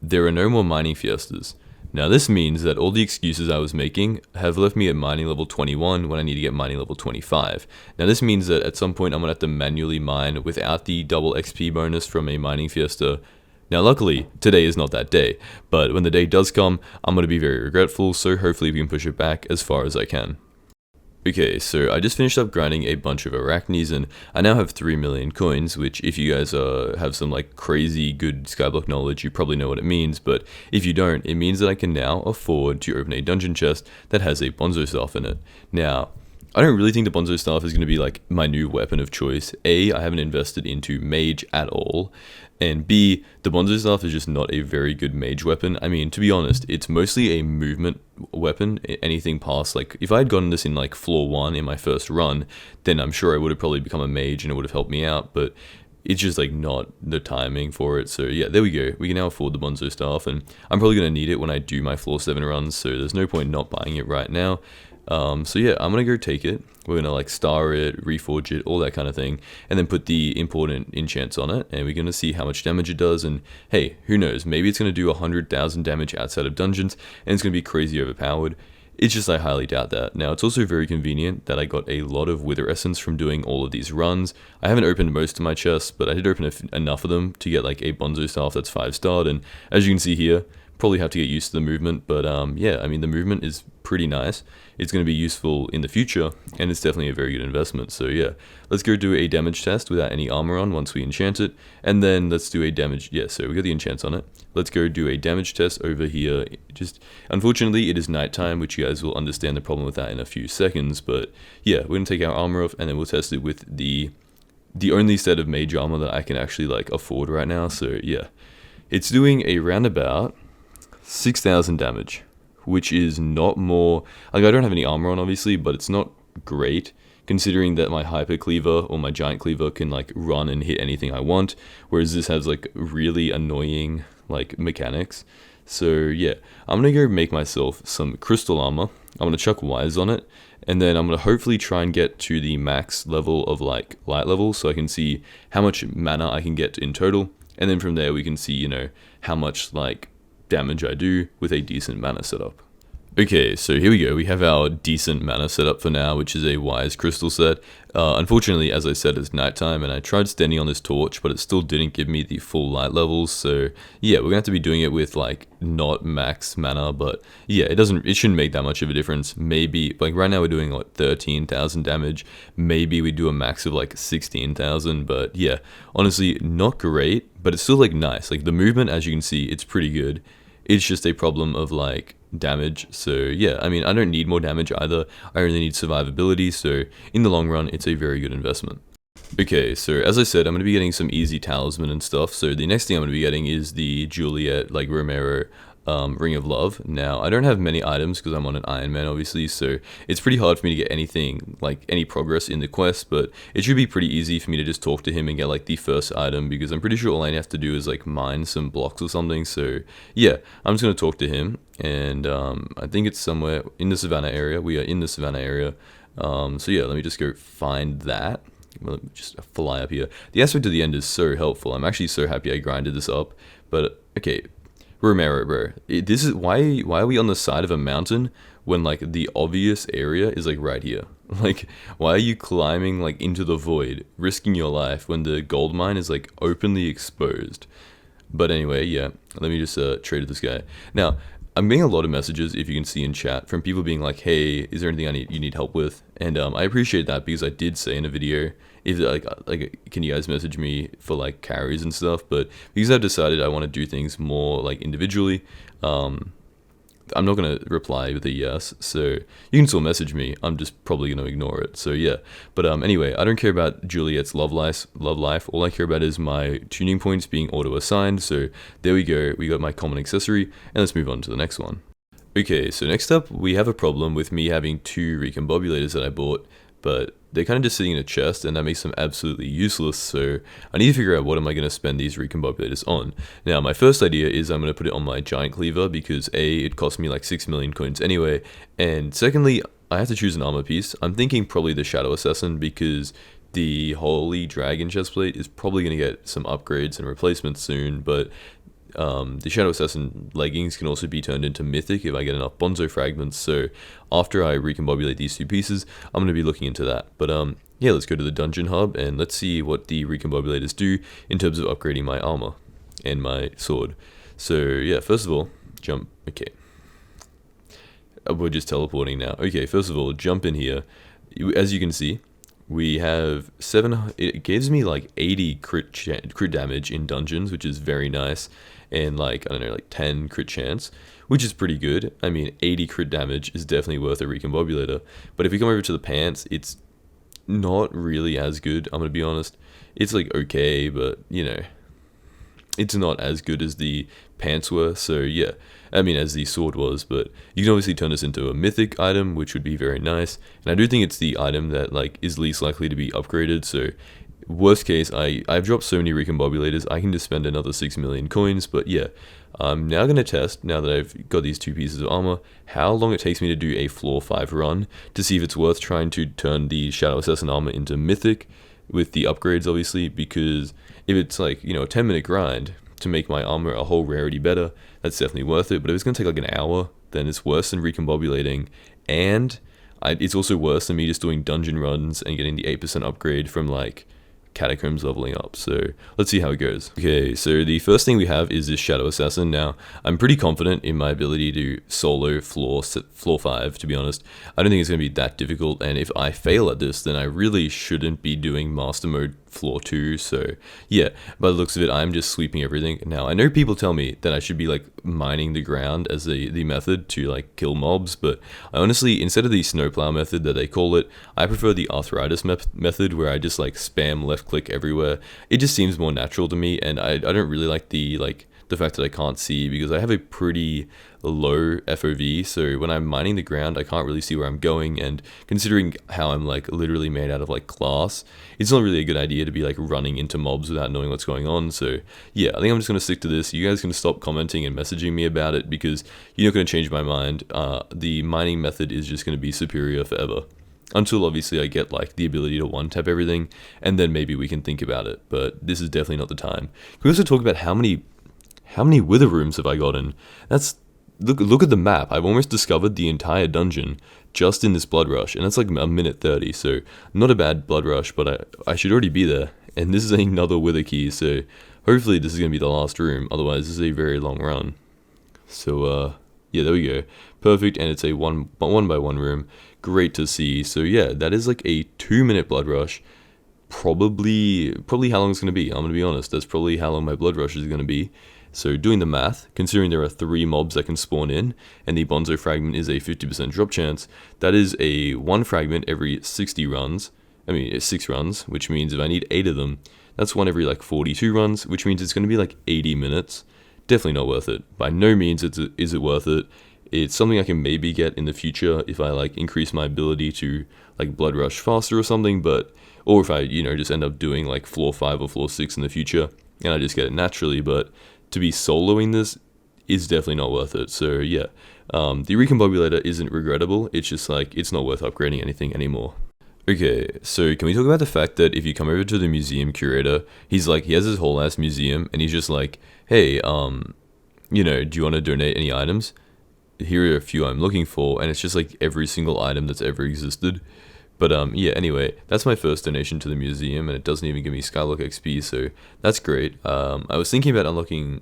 there are no more mining fiestas. Now this means that all the excuses I was making have left me at mining level 21 when I need to get mining level 25. Now this means that at some point I'm going to have to manually mine without the double XP bonus from a mining fiesta. Now luckily, today is not that day, but when the day does come, I'm going to be very regretful, so hopefully we can push it back as far as I can. Okay, so I just finished up grinding a bunch of arachnes, and I now have 3 million coins, which if you guys have some like crazy good Skyblock knowledge, you probably know what it means, but if you don't, it means that I can now afford to open a dungeon chest that has a Bonzo Staff in it. Now, I don't really think the Bonzo Staff is going to be like my new weapon of choice. A, I haven't invested into mage at all, and B, the Bonzo Staff is just not a very good mage weapon. I mean, to be honest, it's mostly a movement weapon. Anything past, like, if I had gotten this in like floor 1 in my first run, then I'm sure I would have probably become a mage and it would have helped me out, but it's just like not the timing for it. So yeah, there we go. We can now afford the Bonzo Staff, and I'm probably going to need it when I do my floor 7 runs, so there's no point not buying it right now. So yeah, I'm gonna go take it. We're gonna like star it, reforge it, all that kind of thing, and then put the important enchants on it, and we're gonna see how much damage it does. And hey, who knows, maybe it's gonna do 100,000 damage outside of dungeons, and it's gonna be crazy overpowered. It's just I highly doubt that. Now, it's also very convenient that I got a lot of Wither Essence from doing all of these runs. I haven't opened most of my chests, but I did open enough of them to get like a Bonzo Staff that's 5-starred, and as you can see here, probably have to get used to the movement, but yeah, I mean, the movement is pretty nice. It's going to be useful in the future, and it's definitely a very good investment. So yeah, let's go do a damage test without any armor on once we enchant it, and then let's do a damage, yeah, so we got the enchants on it. Let's go do a damage test over here. Just, unfortunately, it is nighttime, which you guys will understand the problem with that in a few seconds, but yeah, we're going to take our armor off, and then we'll test it with the only set of mage armor that I can actually like afford right now. So yeah, it's doing a roundabout 6,000 damage, which is not more, like I don't have any armor on obviously, but it's not great considering that my hyper cleaver or my giant cleaver can like run and hit anything I want, whereas this has like really annoying like mechanics. So yeah, I'm gonna go make myself some crystal armor. I'm gonna chuck wires on it, and then I'm gonna hopefully try and get to the max level of like light level so I can see how much mana I can get in total, and then from there we can see, you know, how much like damage I do with a decent mana setup. Okay, so here we go. We have our decent mana setup for now, which is a wise crystal set. Unfortunately, as I said, it's nighttime, and I tried standing on this torch, but it still didn't give me the full light levels. So yeah, we're gonna have to be doing it with like not max mana, but yeah, it shouldn't make that much of a difference. Maybe like right now we're doing like 13,000 damage. Maybe we do a max of like 16,000, but yeah, honestly, not great, but it's still like nice. Like the movement, as you can see, it's pretty good. It's just a problem of like damage. So yeah, I mean, I don't need more damage either. I only need survivability. So in the long run, it's a very good investment. Okay, so as I said, I'm going to be getting some easy talisman and stuff. So the next thing I'm going to be getting is the Juliet, like Romero Ring of Love. Now, I don't have many items because I'm on an Ironman, obviously, so it's pretty hard for me to get anything, like any progress in the quest, but it should be pretty easy for me to just talk to him and get like the first item, because I'm pretty sure all I have to do is like mine some blocks or something. So yeah, I'm just going to talk to him, and I think it's somewhere in the Savannah area. We are in the Savannah area. So yeah, let me just go find that. Let me just fly up here. The aspect of the end is so helpful. I'm actually so happy I grinded this up. But okay, Romero, bro, this is why are we on the side of a mountain when like the obvious area is like right here? Like, why are you climbing like into the void, risking your life when the gold mine is like openly exposed? But anyway, yeah, let me just trade with this guy. Now, I'm getting a lot of messages, if you can see in chat, from people being like, hey, is there anything you need help with? And I appreciate that, because I did say in a video, if like can you guys message me for like carries and stuff? But because I've decided I want to do things more like individually, I'm not going to reply with a yes, so you can still message me. I'm just probably going to ignore it. So yeah, but anyway, I don't care about Juliet's love life. All I care about is my tuning points being auto assigned. So there we go. We got my common accessory, and let's move on to the next one. Okay, so next up we have a problem with me having 2 recombobulators that I bought, but they're kind of just sitting in a chest, and that makes them absolutely useless. So I need to figure out what am I going to spend these recombobulators on. Now, my first idea is I'm going to put it on my giant cleaver, because A, it cost me like 6 million coins anyway, and secondly, I have to choose an armor piece. I'm thinking probably the Shadow Assassin, because the Holy Dragon chestplate is probably going to get some upgrades and replacements soon, but the Shadow Assassin leggings can also be turned into mythic if I get enough bonzo fragments. So after I recombobulate these 2 pieces, I'm going to be looking into that. But yeah, let's go to the dungeon hub and let's see what the recombobulators do in terms of upgrading my armor and my sword. So yeah, first of all, jump. Okay, we're just teleporting now. Okay, first of all, jump in here. As you can see, we have 7. It gives me like 80 crit damage in dungeons, which is very nice, and like, I don't know, like 10 crit chance, which is pretty good. I mean, 80 crit damage is definitely worth a recombobulator. But if we come over to the pants, it's not really as good, I'm gonna be honest. It's like okay, but you know, it's not as good as the pants were. So yeah, I mean, as the sword was, but you can obviously turn this into a mythic item, which would be very nice. And I do think it's the item that like is least likely to be upgraded. So worst case, I've dropped so many recombobulators, I can just spend another 6 million coins. But yeah, I'm now going to test, now that I've got these 2 pieces of armor, how long it takes me to do a floor 5 run to see if it's worth trying to turn the Shadow Assassin armor into mythic with the upgrades, obviously, because if it's like, you know, a 10-minute grind to make my armor a whole rarity better, that's definitely worth it. But if it's going to take like an hour, then it's worse than recombobulating, and it's also worse than me just doing dungeon runs and getting the 8% upgrade from like catacombs leveling up. So let's see how it goes. Okay, so the first thing we have is this Shadow Assassin. Now, I'm pretty confident in my ability to solo floor 5, to be honest. I don't think it's going to be that difficult, and if I fail at this, then I really shouldn't be doing Master Mode floor 2. So yeah, by the looks of it, I'm just sweeping everything. Now, I know people tell me that I should be like mining the ground as the method to like kill mobs, but I honestly, instead of the snowplow method that they call it, I prefer the arthritis method, where I just like spam left click everywhere. It just seems more natural to me, and I don't really like the fact that I can't see, because I have a pretty low FOV, so when I'm mining the ground, I can't really see where I'm going, and considering how I'm like literally made out of like glass, it's not really a good idea to be like running into mobs without knowing what's going on. So yeah, I think I'm just going to stick to this. You guys can stop commenting and messaging me about it, because you're not going to change my mind. The mining method is just going to be superior forever. Until obviously I get like the ability to one-tap everything, and then maybe we can think about it, but this is definitely not the time. Can we also talk about how many wither rooms have I gotten? That's look at the map. I've almost discovered the entire dungeon just in this blood rush, and that's like a minute 30, so not a bad blood rush, but I should already be there. And this is another wither key, so hopefully this is going to be the last room, otherwise this is a very long run. So yeah, there we go. Perfect, and it's a one by one room. Great to see. So yeah, that is like a 2-minute blood rush. Probably how long it's going to be. I'm going to be honest, that's probably how long my blood rush is going to be. So doing the math, considering there are 3 mobs that can spawn in, and the Bonzo fragment is a 50% drop chance, that is a 1 fragment every 60 runs. I mean, it's 6 runs, which means if I need 8 of them, that's 1 every like 42 runs, which means it's going to be like 80 minutes. Definitely not worth it. By no means is it worth it. It's something I can maybe get in the future if I like increase my ability to like blood rush faster or something, or if I, just end up doing like floor 5 or floor 6 in the future, and I just get it naturally. But to be soloing this is definitely not worth it. So yeah, the recombobulator isn't regrettable. It's just like, it's not worth upgrading anything anymore. Okay, so can we talk about the fact that if you come over to the museum curator, he has his whole ass museum, and he's just like, hey, do you want to donate any items? Here are a few I'm looking for, and it's just like every single item that's ever existed. But yeah, anyway, that's my first donation to the museum, and it doesn't even give me Skyblock XP, so that's great. I was thinking about unlocking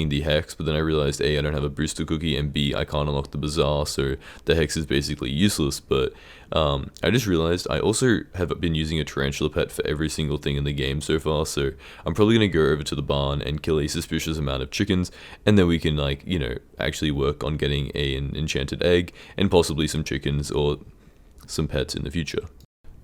the hex, but then I realized A, I don't have a booster cookie, and B, I can't unlock the bazaar, so the hex is basically useless. But I just realized I also have been using a tarantula pet for every single thing in the game so far, so I'm probably going to go over to the barn and kill a suspicious amount of chickens, and then we can actually work on getting an enchanted egg, and possibly some chickens or some pets in the future.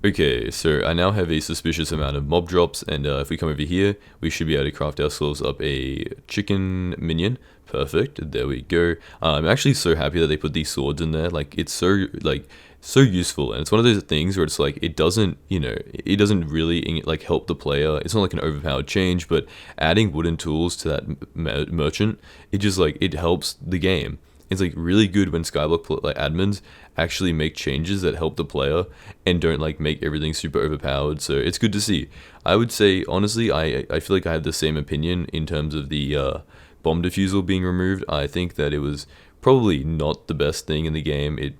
Okay, so I now have a suspicious amount of mob drops, and if we come over here, we should be able to craft ourselves up a chicken minion. Perfect, there we go. I'm actually so happy that they put these swords in there. Like, it's so useful, and it's one of those things where it's like, it doesn't really like help the player. It's not like an overpowered change, but adding wooden tools to that merchant, it helps the game. It's like really good when Skyblock admins actually make changes that help the player and don't like make everything super overpowered. So it's good to see. I would say honestly, I feel like I have the same opinion in terms of the bomb diffusal being removed. I think that it was probably not the best thing in the game. It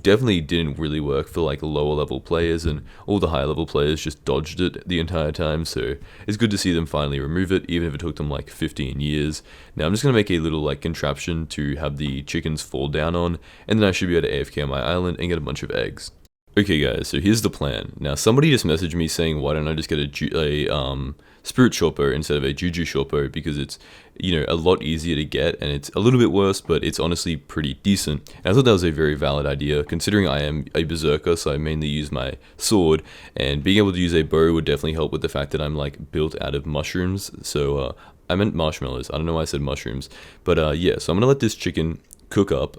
definitely didn't really work for like lower level players, and all the higher level players just dodged it the entire time. So it's good to see them finally remove it, even if it took them like 15 years. Now I'm just going to make a little like contraption to have the chickens fall down on, and then I should be able to AFK on my island and get a bunch of eggs. Okay guys, so here's the plan. Now somebody just messaged me saying, why don't I just get a spirit shortbow instead of a juju shortbow, because it's a lot easier to get, and it's a little bit worse, but it's honestly pretty decent. And I thought that was a very valid idea, considering I am a berserker, so I mainly use my sword, and being able to use a bow would definitely help with the fact that I'm like built out of mushrooms. So I meant marshmallows. I don't know why I said mushrooms, but yeah. So I'm gonna let this chicken cook up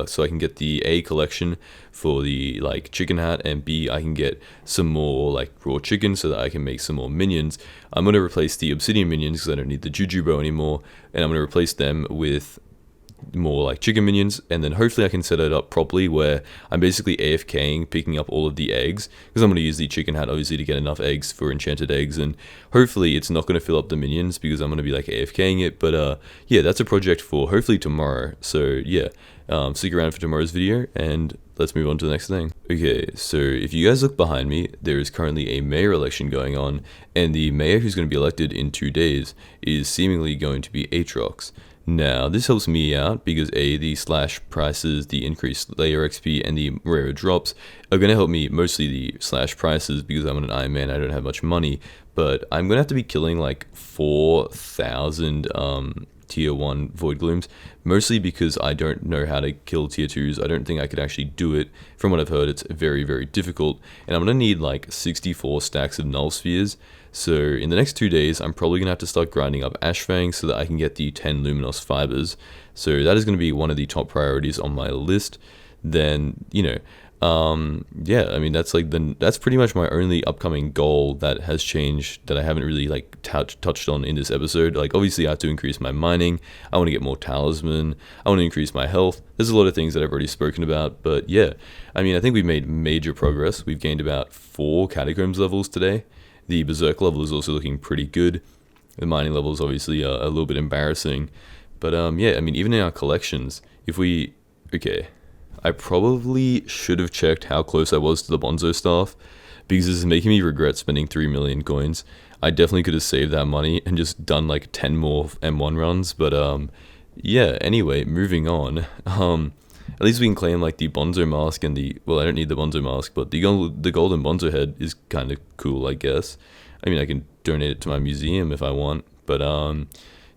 so I can get the A collection for the like chicken hat, and B, I can get some more like raw chicken so that I can make some more minions. I'm going to replace the obsidian minions because I don't need the juju bow anymore, and I'm going to replace them with more like chicken minions, and then hopefully I can set it up properly where I'm basically AFKing, picking up all of the eggs, because I'm going to use the chicken hat obviously to get enough eggs for enchanted eggs, and hopefully it's not going to fill up the minions because I'm going to be like AFKing it. But yeah, that's a project for hopefully tomorrow. So yeah, Stick around for tomorrow's video, and let's move on to the next thing. Okay, so if you guys look behind me, there is currently a mayor election going on, and the mayor who's going to be elected in 2 days is seemingly going to be Aatrox. Now, this helps me out because the slash prices, the increased layer XP, and the rare drops are going to help me, mostly the slash prices, because I'm an Iron Man, I don't have much money, but I'm going to have to be killing like 4,000 tier 1 void glooms, mostly because I don't know how to kill tier 2s. I don't think I could actually do it. From what I've heard, it's very, very difficult, and I'm going to need like 64 stacks of null spheres. So in the next 2 days, I'm probably going to have to start grinding up Ash Fangs so that I can get the 10 Luminous Fibers. So that is going to be one of the top priorities on my list. Then, yeah, I mean, that's pretty much my only upcoming goal that has changed, that I haven't really like touched on in this episode. Like, obviously I have to increase my mining, I want to get more talisman, I want to increase my health. There's a lot of things that I've already spoken about, but yeah, I mean, I think we've made major progress. We've gained about 4 catacombs levels today. The berserk level is also looking pretty good. The mining level is obviously a little bit embarrassing, but yeah, I mean, even in our collections, I probably should have checked how close I was to the Bonzo staff, because this is making me regret spending 3 million coins. I definitely could have saved that money and just done like 10 more M1 runs, but yeah, anyway, moving on. At least we can claim like the Bonzo mask and well, I don't need the Bonzo mask, but the golden Bonzo head is kind of cool, I guess. I mean, I can donate it to my museum if I want, but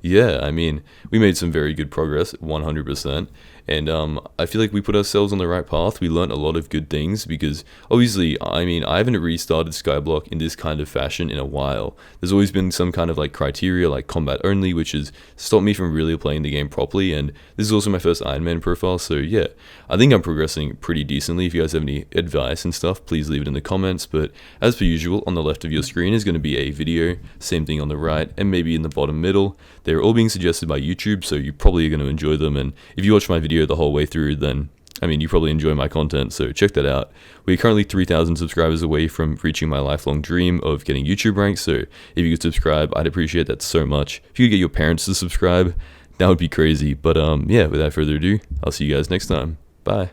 yeah, I mean, we made some very good progress, 100%, and I feel like we put ourselves on the right path. We learned a lot of good things, because obviously, I mean, I haven't restarted Skyblock in this kind of fashion in a while. There's always been some kind of like criteria, like combat only, which has stopped me from really playing the game properly, and this is also my first Ironman profile, so yeah, I think I'm progressing pretty decently. If you guys have any advice and stuff, please leave it in the comments, but as per usual, on the left of your screen is going to be a video, same thing on the right, and maybe in the bottom middle. They're all being suggested by YouTube, so you probably are going to enjoy them, and if you watch my video the whole way through, then, I mean, you probably enjoy my content, so check that out. We're currently 3,000 subscribers away from reaching my lifelong dream of getting YouTube ranked, so if you could subscribe, I'd appreciate that so much. If you could get your parents to subscribe, that would be crazy, but yeah, without further ado, I'll see you guys next time. Bye.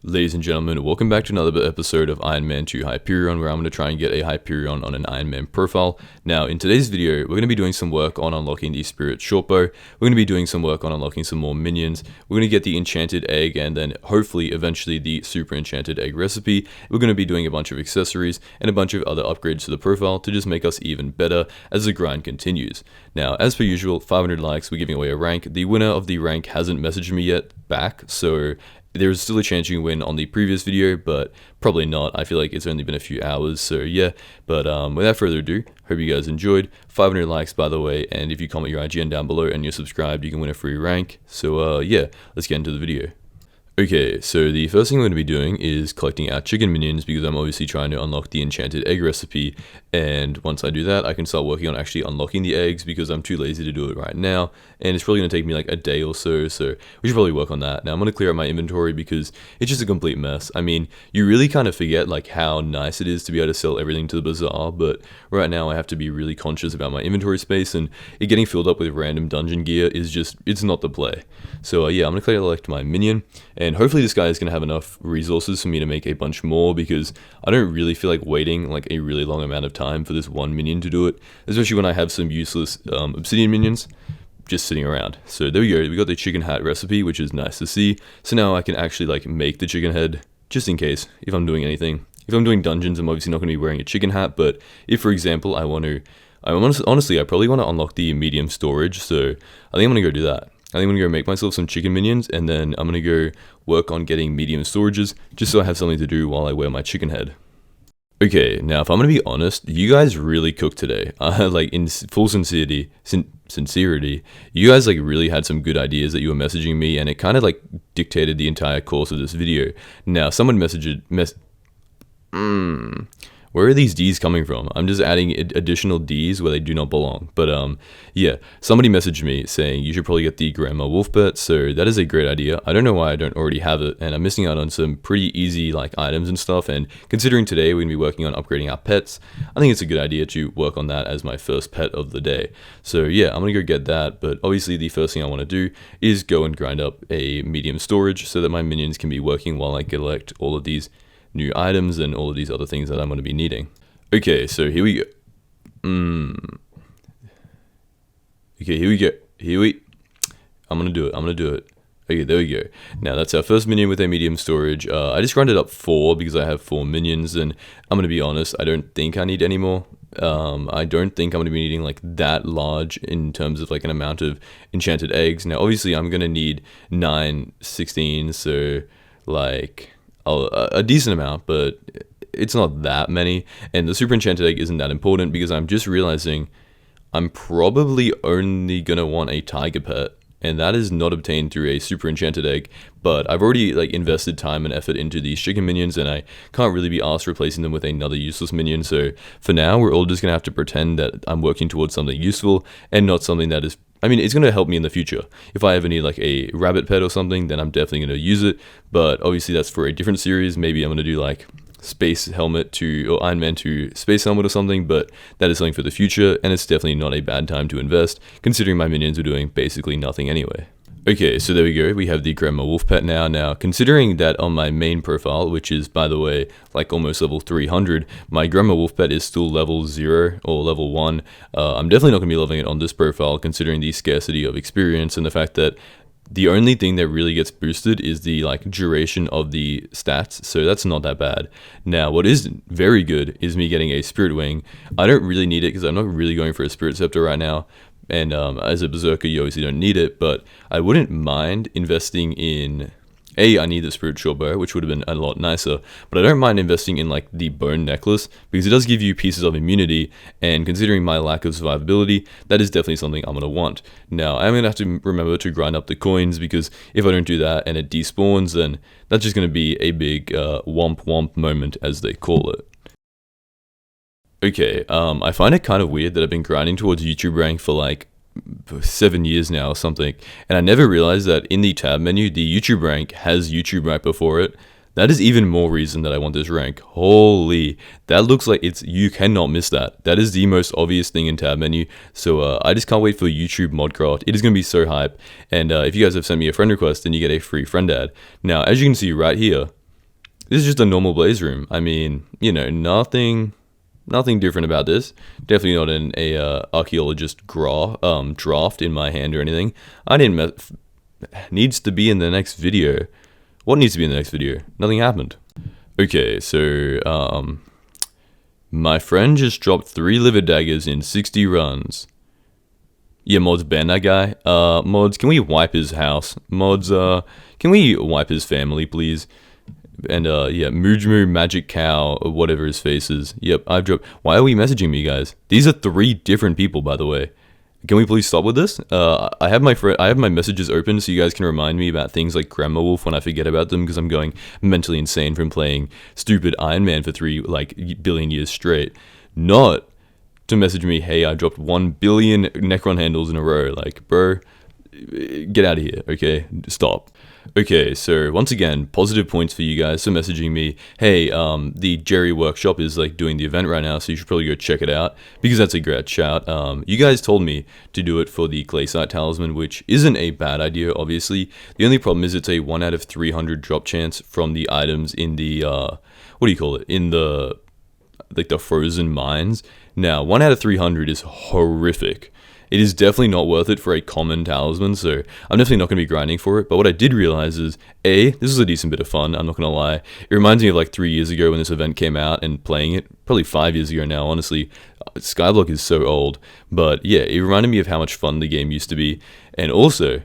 Ladies and gentlemen, welcome back to another episode of Ironman 2 Hyperion, where I'm going to try and get a Hyperion on an Ironman profile. Now, in today's video, we're going to be doing some work on unlocking the Spirit Shortbow. We're going to be doing some work on unlocking some more minions. We're going to get the Enchanted Egg, and then hopefully, eventually, the Super Enchanted Egg recipe. We're going to be doing a bunch of accessories and a bunch of other upgrades to the profile to just make us even better as the grind continues. Now, as per usual, 500 likes, we're giving away a rank. The winner of the rank hasn't messaged me yet back, so there's still a chance you can win on the previous video, but probably not. I feel like it's only been a few hours, so yeah. But without further ado, hope you guys enjoyed. 500 likes, by the way, and if you comment your IGN down below and you're subscribed, you can win a free rank. So yeah, let's get into the video. Okay, so the first thing I'm going to be doing is collecting our chicken minions, because I'm obviously trying to unlock the enchanted egg recipe, and once I do that, I can start working on actually unlocking the eggs, because I'm too lazy to do it right now, and it's probably going to take me like a day or so, so we should probably work on that. Now I'm going to clear out my inventory because it's just a complete mess. I mean, you really kind of forget like how nice it is to be able to sell everything to the bazaar, but right now I have to be really conscious about my inventory space, and it getting filled up with random dungeon gear is just, it's not the play. So yeah, I'm going to collect my minion, and hopefully this guy is going to have enough resources for me to make a bunch more, because I don't really feel like waiting like a really long amount of time for this one minion to do it, especially when I have some useless obsidian minions just sitting around. So there we go, we got the chicken hat recipe, which is nice to see. So now I can actually like make the chicken head, just in case, if I'm doing anything. If I'm doing dungeons, I'm obviously not going to be wearing a chicken hat, but if, for example, honestly, I probably want to unlock the medium storage, so I think I'm going to go do that. I think I'm going to go make myself some chicken minions, and then I'm going to go work on getting medium storages, just so I have something to do while I wear my chicken head. Okay, now if I'm going to be honest, you guys really cooked today. Like, in full sincerity, you guys like really had some good ideas that you were messaging me, and it kind of like dictated the entire course of this video. Now, someone Where are these D's coming from? I'm just adding additional D's where they do not belong. But yeah, somebody messaged me saying you should probably get the Grandma Wolf pet, so that is a great idea. I don't know why I don't already have it, and I'm missing out on some pretty easy like items and stuff, and considering today we're going to be working on upgrading our pets, I think it's a good idea to work on that as my first pet of the day. So yeah, I'm going to go get that, but obviously the first thing I want to do is go and grind up a medium storage so that my minions can be working while I collect all of these new items and all of these other things that I'm going to be needing. Okay, so here we go. Okay, I'm going to do it. Okay, there we go. Now that's our first minion with a medium storage. I just grinded up 4 because I have 4 minions, and I'm going to be honest, I don't think I need any more. I don't think I'm going to be needing like that large in terms of like an amount of enchanted eggs. Now obviously I'm going to need 9, 16, so like a decent amount, but it's not that many, and the super enchanted egg isn't that important because I'm just realizing I'm probably only gonna want a tiger pet, and that is not obtained through a super enchanted egg. But I've already like invested time and effort into these chicken minions, and I can't really be asked replacing them with another useless minion. So for now, we're all just gonna have to pretend that I'm working towards something useful and not something that is, I mean, it's going to help me in the future. If I ever need like a rabbit pet or something, then I'm definitely going to use it. But obviously that's for a different series. Maybe I'm going to do like space helmet to, or Iron Man to space helmet or something, but that is something for the future, and it's definitely not a bad time to invest, considering my minions are doing basically nothing anyway. Okay, so there we go. We have the Grandma Wolf pet now. Now, considering that on my main profile, which is, by the way, like almost level 300, my Grandma Wolf pet is still level 0 or level 1. I'm definitely not going to be leveling it on this profile, considering the scarcity of experience and the fact that the only thing that really gets boosted is the like duration of the stats, so that's not that bad. Now, what is very good is me getting a Spirit Wing. I don't really need it because I'm not really going for a Spirit Scepter right now. And as a berserker, you obviously don't need it, but I wouldn't mind investing in, I need the spiritual bow, which would have been a lot nicer, but I don't mind investing in like the bone necklace because it does give you pieces of immunity, and considering my lack of survivability, that is definitely something I'm going to want. Now, I'm going to have to remember to grind up the coins because if I don't do that and it despawns, then that's just going to be a big womp womp moment, as they call it. Okay, I find it kind of weird that I've been grinding towards YouTube rank for like 7 years now or something, and I never realized that in the tab menu, the YouTube rank has YouTube right before it. That is even more reason that I want this rank. Holy, that looks like you cannot miss that. That is the most obvious thing in tab menu, so I just can't wait for YouTube Modcraft. It is going to be so hype, and if you guys have sent me a friend request, then you get a free friend ad. Now, as you can see right here, this is just a normal blaze room. I mean, you know, nothing different about this. Definitely not an archaeologist draft in my hand or anything. Needs to be in the next video. What needs to be in the next video? Nothing happened. Okay, so my friend just dropped 3 liver daggers in 60 runs. Yeah, mods, ban that guy. Mods, can we wipe his house? Mods, can we wipe his family, please? And yeah, Moojmoo, Magic Cow, or whatever his face is. Yep, I've dropped. Why are we messaging me, guys? These are 3 different people, by the way. Can we please stop with this? I have my messages open so you guys can remind me about things like Grandma Wolf when I forget about them, because I'm going mentally insane from playing stupid Iron Man for 3 billion years straight. Not to message me, hey, I dropped 1 billion Necron handles in a row. Like, bro, get out of here, okay? Stop. Okay, so once again, positive points for you guys for messaging me. Hey, the Jerry Workshop is like doing the event right now, so you should probably go check it out, because that's a great shout. You guys told me to do it for the clay site talisman, which isn't a bad idea, obviously. The only problem is it's a 1 out of 300 drop chance from the items in the, what do you call it? In the, like the frozen mines. Now, 1 out of 300 is horrific. It is definitely not worth it for a common talisman, so I'm definitely not going to be grinding for it. But what I did realize is, this is a decent bit of fun, I'm not going to lie. It reminds me of like 3 years ago when this event came out and playing it, probably 5 years ago now, honestly. Skyblock is so old, but yeah, it reminded me of how much fun the game used to be. And also,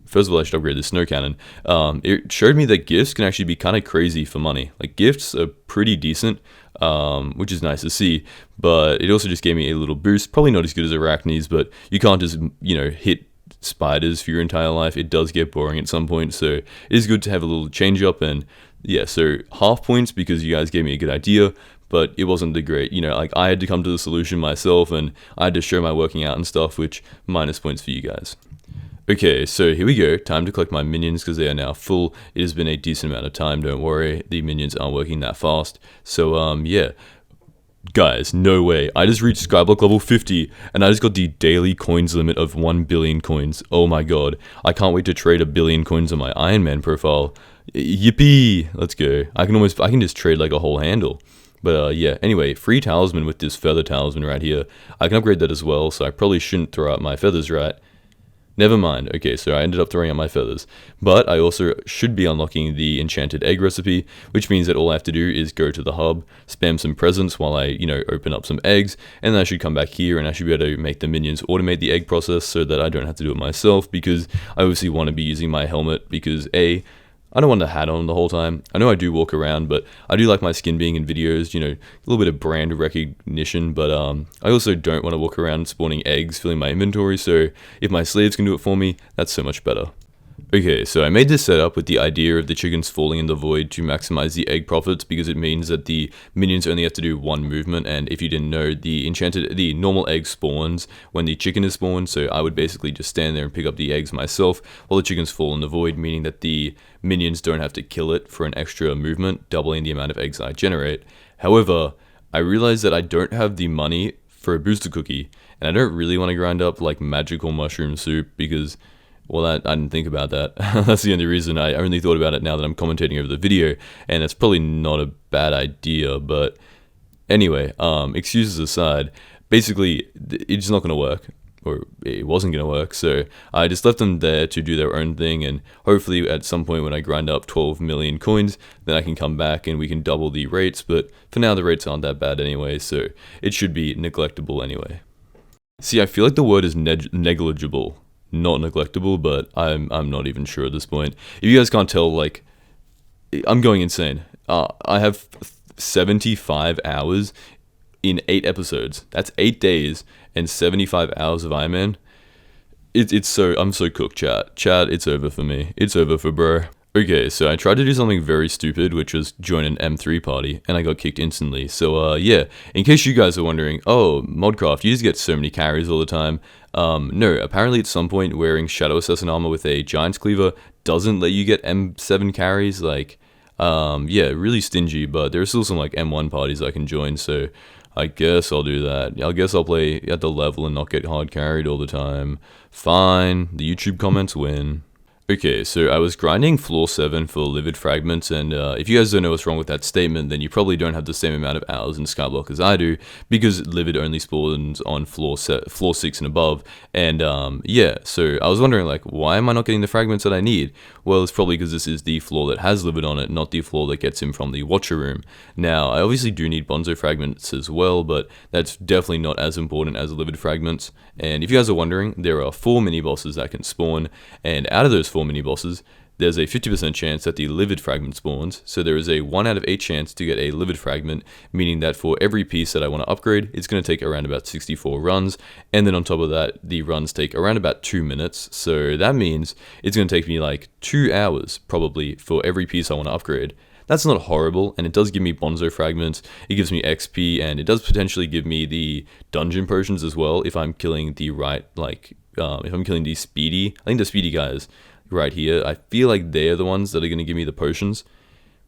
first of all, I should upgrade the snow cannon. It showed me that gifts can actually be kind of crazy for money. Like, gifts are pretty decent, which is nice to see, but it also just gave me a little boost. Probably not as good as arachnes, but you can't just, hit spiders for your entire life. It does get boring at some point, so it is good to have a little change up. And yeah, so half points because you guys gave me a good idea, but it wasn't the great, like I had to come to the solution myself, and I had to show my working out and stuff, which minus points for you guys. Okay, so here we go. Time to collect my minions because they are now full. It has been a decent amount of time, don't worry. The minions aren't working that fast. So, yeah. Guys, no way. I just reached Skyblock level 50, and I just got the daily coins limit of 1 billion coins. Oh my god. I can't wait to trade 1 billion coins on my Ironman profile. Yippee! Let's go. I can just trade like a whole handle. But yeah, anyway, free talisman with this feather talisman right here. I can upgrade that as well, so I probably shouldn't throw out my feathers, right? Never mind. Okay, so I ended up throwing out my feathers. But I also should be unlocking the enchanted egg recipe, which means that all I have to do is go to the hub, spam some presents while I, open up some eggs, and then I should come back here and I should be able to make the minions automate the egg process so that I don't have to do it myself, because I obviously want to be using my helmet because A, I don't want the hat on the whole time. I know I do walk around, but I do like my skin being in videos, a little bit of brand recognition, but I also don't want to walk around spawning eggs, filling my inventory, so if my slaves can do it for me, that's so much better. Okay, so I made this setup with the idea of the chickens falling in the void to maximize the egg profits, because it means that the minions only have to do one movement, and if you didn't know, the normal egg spawns when the chicken is spawned, so I would basically just stand there and pick up the eggs myself while the chickens fall in the void, meaning that the minions don't have to kill it for an extra movement, doubling the amount of eggs I generate. However, I realized that I don't have the money for a booster cookie, and I don't really want to grind up like magical mushroom soup because, well, I didn't think about that. That's the only reason. I only thought about it now that I'm commentating over the video, and it's probably not a bad idea, but anyway, excuses aside, basically, it's not going to work, or it wasn't going to work, so I just left them there to do their own thing, and hopefully at some point when I grind up 12 million coins, then I can come back and we can double the rates, but for now the rates aren't that bad anyway, so it should be neglectable anyway. See, I feel like the word is negligible. Not neglectable, but I'm not even sure at this point. If you guys can't tell, like, I'm going insane. I have 75 hours in 8 episodes. That's 8 days and 75 hours of Ironman. I'm so cooked, chat. Chat, it's over for me. It's over for bro. Okay, so I tried to do something very stupid, which was join an M3 party, and I got kicked instantly. So, yeah, in case you guys are wondering, oh, Modcraft, you just get so many carries all the time. No, apparently at some point wearing Shadow Assassin armor with a Giant's Cleaver doesn't let you get M7 carries, like, yeah, really stingy, but there are still some, like, M1 parties I can join, so I guess I'll do that. I guess I'll play at the level and not get hard carried all the time. Fine, the YouTube comments win. Okay, so I was grinding floor 7 for livid fragments, and if you guys don't know what's wrong with that statement, then you probably don't have the same amount of hours in Skyblock as I do, because livid only spawns on floor 6 and above, and yeah, so I was wondering, like, why am I not getting the fragments that I need? Well, it's probably because this is the floor that has livid on it, not the floor that gets him from the Watcher room. Now, I obviously do need bonzo fragments as well, but that's definitely not as important as livid fragments, and if you guys are wondering, there are 4 mini-bosses that can spawn, and out of those 4 mini-bosses, there's a 50% chance that the livid fragment spawns, so there is a 1 out of 8 chance to get a livid fragment, meaning that for every piece that I want to upgrade, it's going to take around about 64 runs, and then on top of that, the runs take around about 2 minutes, so that means it's going to take me like 2 hours, probably, for every piece I want to upgrade. That's not horrible, and it does give me bonzo fragments, it gives me XP, and it does potentially give me the dungeon potions as well, if I'm killing the right, like, if I'm killing the speedy, I think the speedy guys right here, I feel like they're the ones that are going to give me the potions,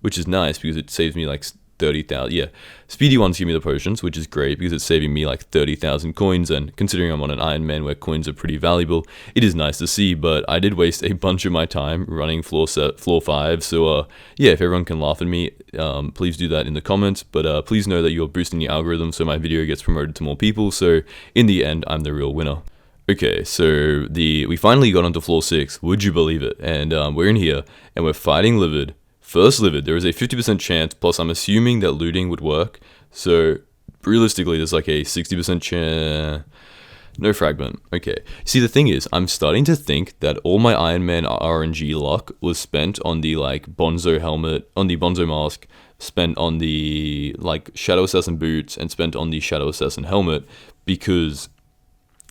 which is nice because it saves me like 30,000, yeah, speedy ones give me the potions, which is great because it's saving me like 30,000 coins, and considering I'm on an Ironman where coins are pretty valuable, it is nice to see, but I did waste a bunch of my time running floor 5, so yeah, if everyone can laugh at me, please do that in the comments, but please know that you're boosting the algorithm so my video gets promoted to more people, so in the end, I'm the real winner. Okay, so we finally got onto floor 6, would you believe it, and we're in here, and we're fighting livid. First livid, there is a 50% chance, plus I'm assuming that looting would work, so realistically there's like a 60% chance, no fragment, okay. See, the thing is, I'm starting to think that all my Ironman RNG luck was spent on the like bonzo helmet, on the bonzo mask, spent on the like Shadow Assassin boots, and spent on the Shadow Assassin helmet, because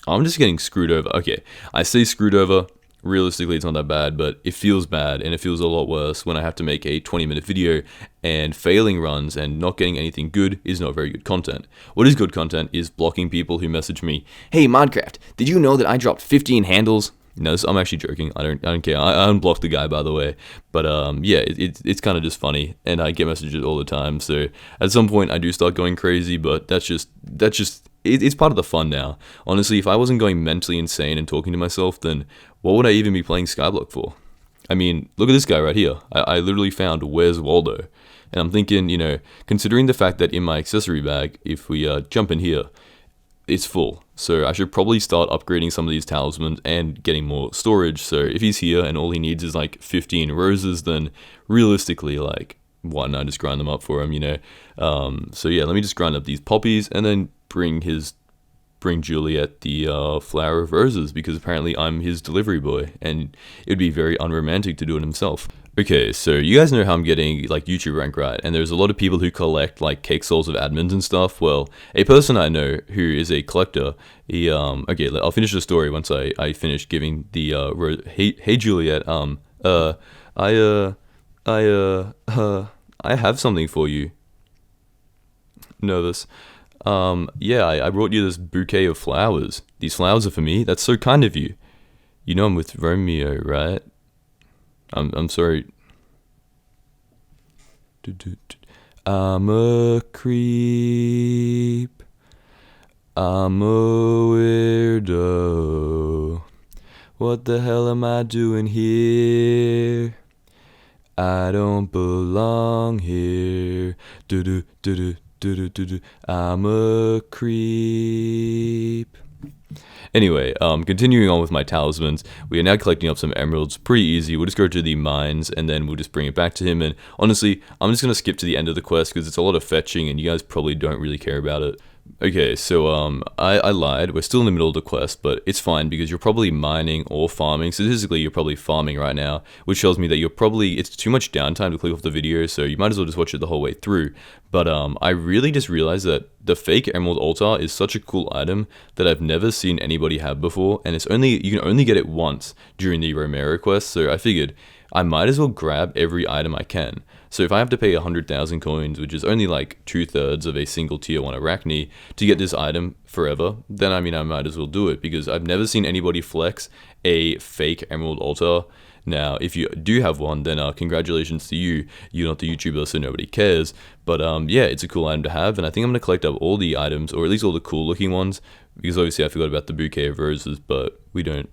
I'm just getting screwed over. Okay, I say screwed over. Realistically, it's not that bad, but it feels bad, and it feels a lot worse when I have to make a 20-minute video, and failing runs and not getting anything good is not very good content. What is good content is blocking people who message me, "Hey Minecraft, did you know that I dropped 15 handles?" No, I'm actually joking. I don't care. I unblocked the guy, by the way. But yeah, it's kind of just funny, and I get messages all the time. So at some point, I do start going crazy, but that's just it's part of the fun now. Honestly, if I wasn't going mentally insane and talking to myself, then what would I even be playing Skyblock for? I mean, look at this guy right here. I literally found Where's Waldo, and I'm thinking, considering the fact that in my accessory bag, if we jump in here, it's full. So I should probably start upgrading some of these talismans and getting more storage. So if he's here and all he needs is like 15 roses, then realistically, like, why not just grind them up for him, So yeah, let me just grind up these poppies and then bring Juliet the flower of roses, because apparently I'm his delivery boy, and it'd be very unromantic to do it himself. Okay, so you guys know how I'm getting like YouTube rank, right? And there's a lot of people who collect like cake souls of admins and stuff. Well, a person I know who is a collector, he okay, I'll finish the story once I finish giving the hey Juliet, I have something for you. Nervous. Yeah, I brought you this bouquet of flowers. These flowers are for me. That's so kind of you. You know I'm with Romeo, right? I'm sorry. I'm a creep. I'm a weirdo. What the hell am I doing here? I don't belong here. I'm a creep. Anyway, continuing on with my talismans, we are now collecting up some emeralds. Pretty easy. We'll just go to the mines, and then we'll just bring it back to him. And honestly, I'm just going to skip to the end of the quest, because it's a lot of fetching, and you guys probably don't really care about it. Okay, so I lied. We're still in the middle of the quest, but it's fine because you're probably mining or farming. Statistically, you're probably farming right now, which tells me that it's too much downtime to click off the video, so you might as well just watch it the whole way through. But I really just realized that the fake emerald altar is such a cool item that I've never seen anybody have before, and you can only get it once during the Romero quest, so I figured I might as well grab every item I can. So if I have to pay 100,000 coins, which is only like 2/3 of a single tier 1 arachne, to get this item forever, then I might as well do it, because I've never seen anybody flex a fake emerald altar. Now, if you do have one, then congratulations to you. You're not the YouTuber, so nobody cares. But yeah, it's a cool item to have, and I think I'm going to collect up all the items, or at least all the cool looking ones, because obviously I forgot about the bouquet of roses, but we don't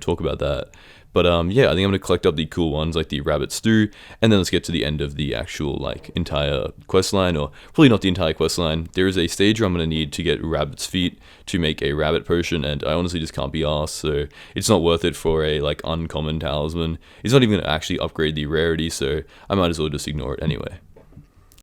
talk about that. But yeah, I think I'm going to collect up the cool ones, like the rabbit stew, and then let's get to the end of the actual, like, entire quest line, or probably not the entire quest line. There is a stage where I'm going to need to get rabbit's feet to make a rabbit potion, and I honestly just can't be arsed, so it's not worth it for a, like, uncommon talisman. It's not even going to actually upgrade the rarity, so I might as well just ignore it anyway.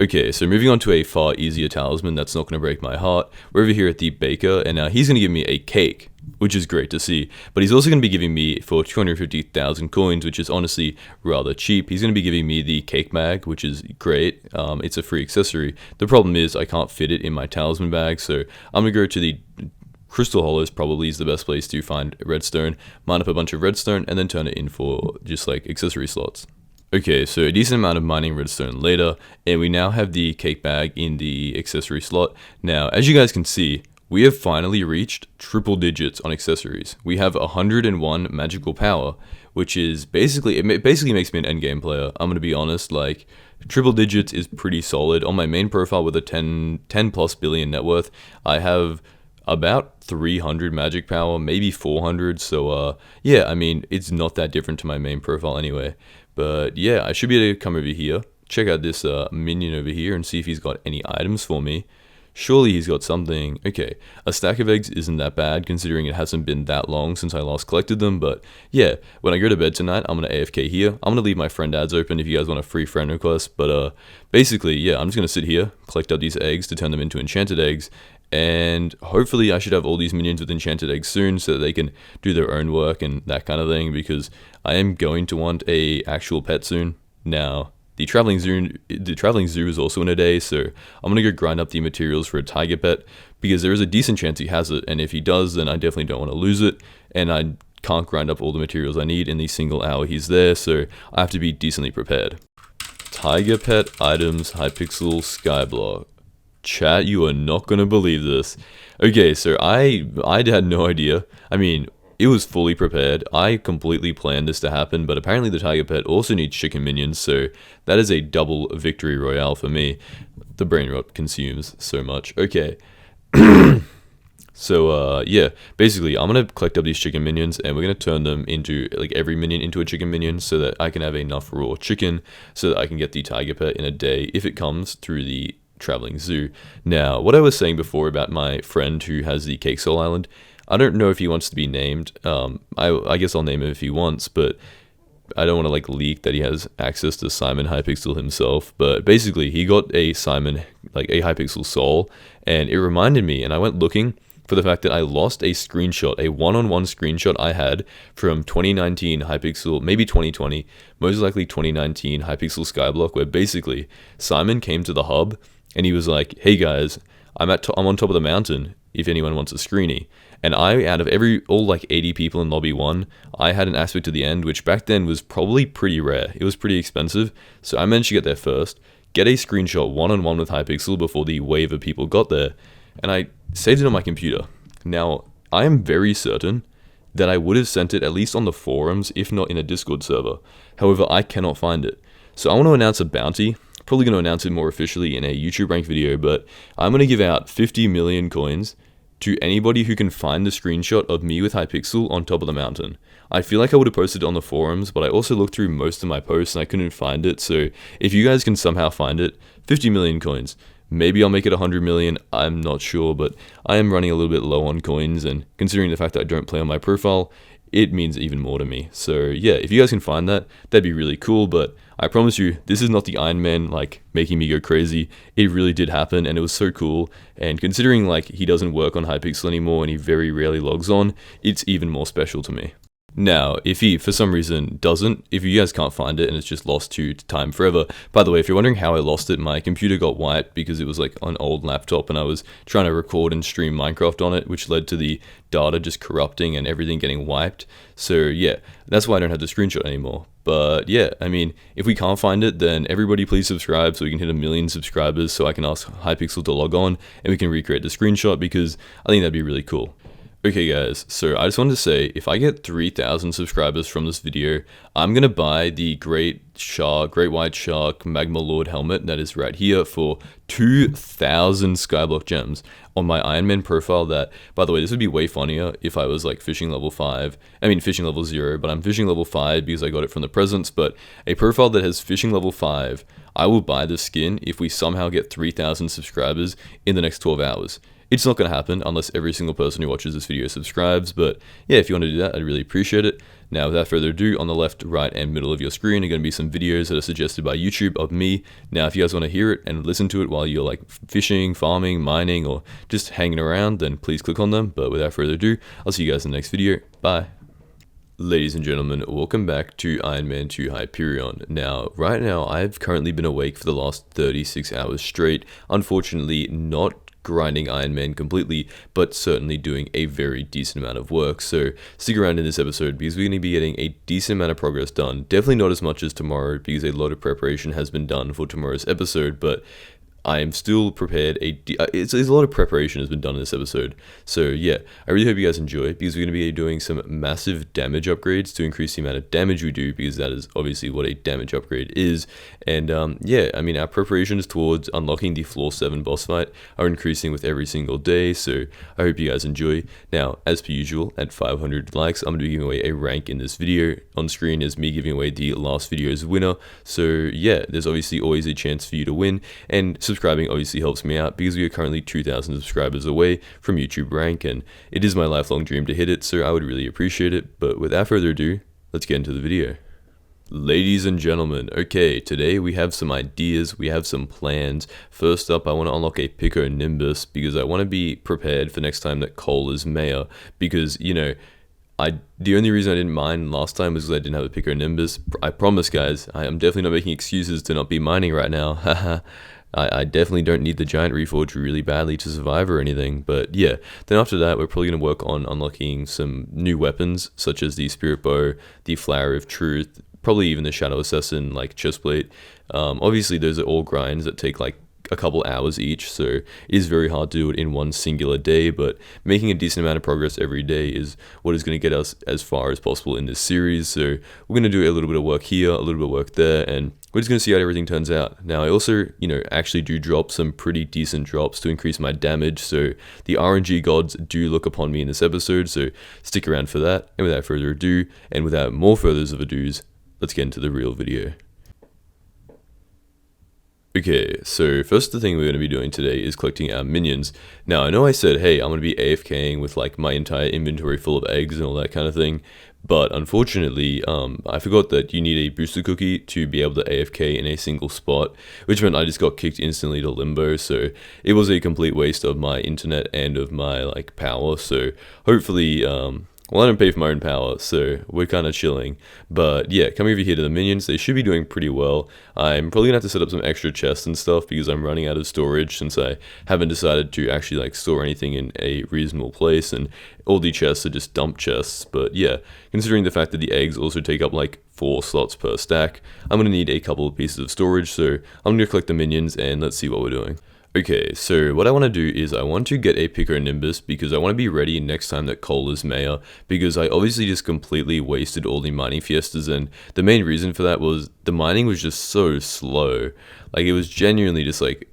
Okay, so moving on to a far easier talisman that's not going to break my heart. We're over here at the baker, and he's going to give me a cake, which is great to see. But he's also going to be giving me, for 250,000 coins, which is honestly rather cheap, he's going to be giving me the cake bag, which is great. It's a free accessory. The problem is I can't fit it in my talisman bag, so I'm going to go to the Crystal Hollows. Probably is the best place to find redstone, mine up a bunch of redstone, and then turn it in for just like accessory slots. Okay, so a decent amount of mining redstone later, and we now have the cake bag in the accessory slot. Now, as you guys can see, we have finally reached triple digits on accessories. We have 101 magical power, which is basically makes me an endgame player. I'm going to be honest, like, triple digits is pretty solid. On my main profile with a 10 plus billion net worth, I have about 300 magic power, maybe 400, so yeah, I mean, it's not that different to my main profile anyway. But yeah, I should be able to come over here, check out this minion over here, and see if he's got any items for me. Surely he's got something. Okay, a stack of eggs isn't that bad, considering it hasn't been that long since I last collected them, but yeah, when I go to bed tonight, I'm going to AFK here. I'm going to leave my friend ads open if you guys want a free friend request, but basically, yeah, I'm just going to sit here, collect up these eggs to turn them into enchanted eggs, and hopefully I should have all these minions with enchanted eggs soon so that they can do their own work and that kind of thing, because I am going to want a actual pet soon. Now, the traveling zoo is also in a day, so I'm going to go grind up the materials for a tiger pet, because there is a decent chance he has it, and if he does, then I definitely don't want to lose it, and I can't grind up all the materials I need in the single hour he's there, so I have to be decently prepared. Tiger pet items Hypixel Skyblock. Chat, you are not gonna believe this. Okay, so I had no idea. I mean, it was fully prepared. I completely planned this to happen, but apparently the tiger pet also needs chicken minions, so that is a double victory royale for me. The brain rot consumes so much. Okay. So, yeah, basically, I'm going to collect up these chicken minions, and we're going to turn them into, like, every minion into a chicken minion, so that I can have enough raw chicken, so that I can get the tiger pet in a day, if it comes through the traveling zoo. Now, what I was saying before about my friend who has the Cake Soul Island, I don't know if he wants to be named. I guess I'll name him if he wants, but I don't want to, like, leak that he has access to Simon Hypixel himself. But basically, he got a Simon, like, a Hypixel soul, and it reminded me, and I went looking for the fact that I lost a screenshot, a one-on-one screenshot I had from 2019 Hypixel, maybe 2020, most likely 2019 Hypixel Skyblock, where basically Simon came to the hub and he was like, "Hey guys, I'm on top of the mountain if anyone wants a screeny." And I, out of all like 80 people in lobby 1, I had an aspect to the end, which back then was probably pretty rare. It was pretty expensive, so I managed to get there first, get a screenshot one-on-one with Hypixel before the wave of people got there, and I saved it on my computer. Now, I am very certain that I would have sent it at least on the forums, if not in a Discord server. However, I cannot find it. So I want to announce a bounty. Probably going to announce it more officially in a YouTube rank video, but I'm going to give out 50 million coins to anybody who can find the screenshot of me with Hypixel on top of the mountain. I feel like I would have posted it on the forums, but I also looked through most of my posts and I couldn't find it, so if you guys can somehow find it, 50 million coins. Maybe I'll make it 100 million, I'm not sure, but I am running a little bit low on coins, and considering the fact that I don't play on my profile, it means even more to me. So yeah, if you guys can find that, that'd be really cool, but I promise you, this is not the Ironman, like, making me go crazy. It really did happen, and it was so cool, and considering, like, he doesn't work on Hypixel anymore, and he very rarely logs on, it's even more special to me. Now, if he, for some reason, doesn't, if you guys can't find it and it's just lost to time forever, by the way, if you're wondering how I lost it, my computer got wiped because it was like an old laptop and I was trying to record and stream Minecraft on it, which led to the data just corrupting and everything getting wiped. So yeah, that's why I don't have the screenshot anymore. But yeah, I mean, if we can't find it, then everybody please subscribe so we can hit 1 million subscribers so I can ask Hypixel to log on and we can recreate the screenshot, because I think that'd be really cool. Okay guys, so I just wanted to say, if I get 3,000 subscribers from this video, I'm going to buy the Great White Shark Magma Lord helmet that is right here for 2,000 Skyblock gems on my Ironman profile. That, by the way, this would be way funnier if I was like fishing level 5, fishing level 0, but I'm fishing level 5 because I got it from the presents, but a profile that has fishing level 5, I will buy this skin if we somehow get 3,000 subscribers in the next 12 hours. It's not going to happen unless every single person who watches this video subscribes, but yeah, if you want to do that, I'd really appreciate it. Now, without further ado, on the left, right, and middle of your screen are going to be some videos that are suggested by YouTube of me. Now, if you guys want to hear it and listen to it while you're like fishing, farming, mining, or just hanging around, then please click on them. But without further ado, I'll see you guys in the next video. Bye. Ladies and gentlemen, welcome back to Ironman 2 Hyperion. Now, right now, I've currently been awake for the last 36 hours straight. Unfortunately, not grinding Ironman completely, but certainly doing a very decent amount of work. So stick around in this episode because we're going to be getting a decent amount of progress done. Definitely not as much as tomorrow because a lot of preparation has been done for tomorrow's episode, but I am still prepared. It's a lot of preparation has been done in this episode. So yeah, I really hope you guys enjoy, because we're going to be doing some massive damage upgrades to increase the amount of damage we do, because that is obviously what a damage upgrade is. And yeah, I mean, our preparations towards unlocking the floor 7 boss fight are increasing with every single day. So I hope you guys enjoy. Now, as per usual, at 500 likes, I'm going to be giving away a rank in this video. On screen is me giving away the last video's winner. So yeah, there's obviously always a chance for you to win, and subscribing obviously helps me out because we are currently 2,000 subscribers away from YouTube rank, and it is my lifelong dream to hit it, so I would really appreciate it. But without further ado, let's get into the video. Ladies and gentlemen, okay, today we have some ideas, we have some plans. First up, I want to unlock a Pico Nimbus because I want to be prepared for next time that Cole is mayor, because, you know, the only reason I didn't mine last time was because I didn't have a Pico Nimbus. I promise, guys, I am definitely not making excuses to not be mining right now. I definitely don't need the giant reforge really badly to survive or anything, but yeah. Then after that, we're probably going to work on unlocking some new weapons, such as the Spirit Bow, the Flower of Truth, probably even the Shadow Assassin, like Chestplate. Obviously, those are all grinds that take like a couple hours each, so it is very hard to do it in one singular day, but making a decent amount of progress every day is what is going to get us as far as possible in this series. So we're going to do a little bit of work here, a little bit of work there, and we're just going to see how everything turns out. Now I also, actually do drop some pretty decent drops to increase my damage, so the RNG gods do look upon me in this episode, so stick around for that. And without further ado, and without more furthers of ado's, let's get into the real video. Okay, so first the thing we're going to be doing today is collecting our minions. Now, I know I said, hey, I'm going to be AFKing with like my entire inventory full of eggs and all that kind of thing, but unfortunately, I forgot that you need a booster cookie to be able to AFK in a single spot, which meant I just got kicked instantly to limbo, so it was a complete waste of my internet and of my like power, so hopefully, well, I don't pay for my own power, so we're kind of chilling. But yeah, coming over here to the minions, they should be doing pretty well. I'm probably going to have to set up some extra chests and stuff because I'm running out of storage since I haven't decided to actually like store anything in a reasonable place, and all the chests are just dump chests. But yeah, considering the fact that the eggs also take up like 4 slots per stack, I'm going to need a couple of pieces of storage, so I'm going to collect the minions and let's see what we're doing. Okay, so what I want to do is I want to get a Pico Nimbus because I want to be ready next time that Cole is mayor, because I obviously just completely wasted all the mining fiestas, and the main reason for that was the mining was just so slow. Like, it was genuinely just like,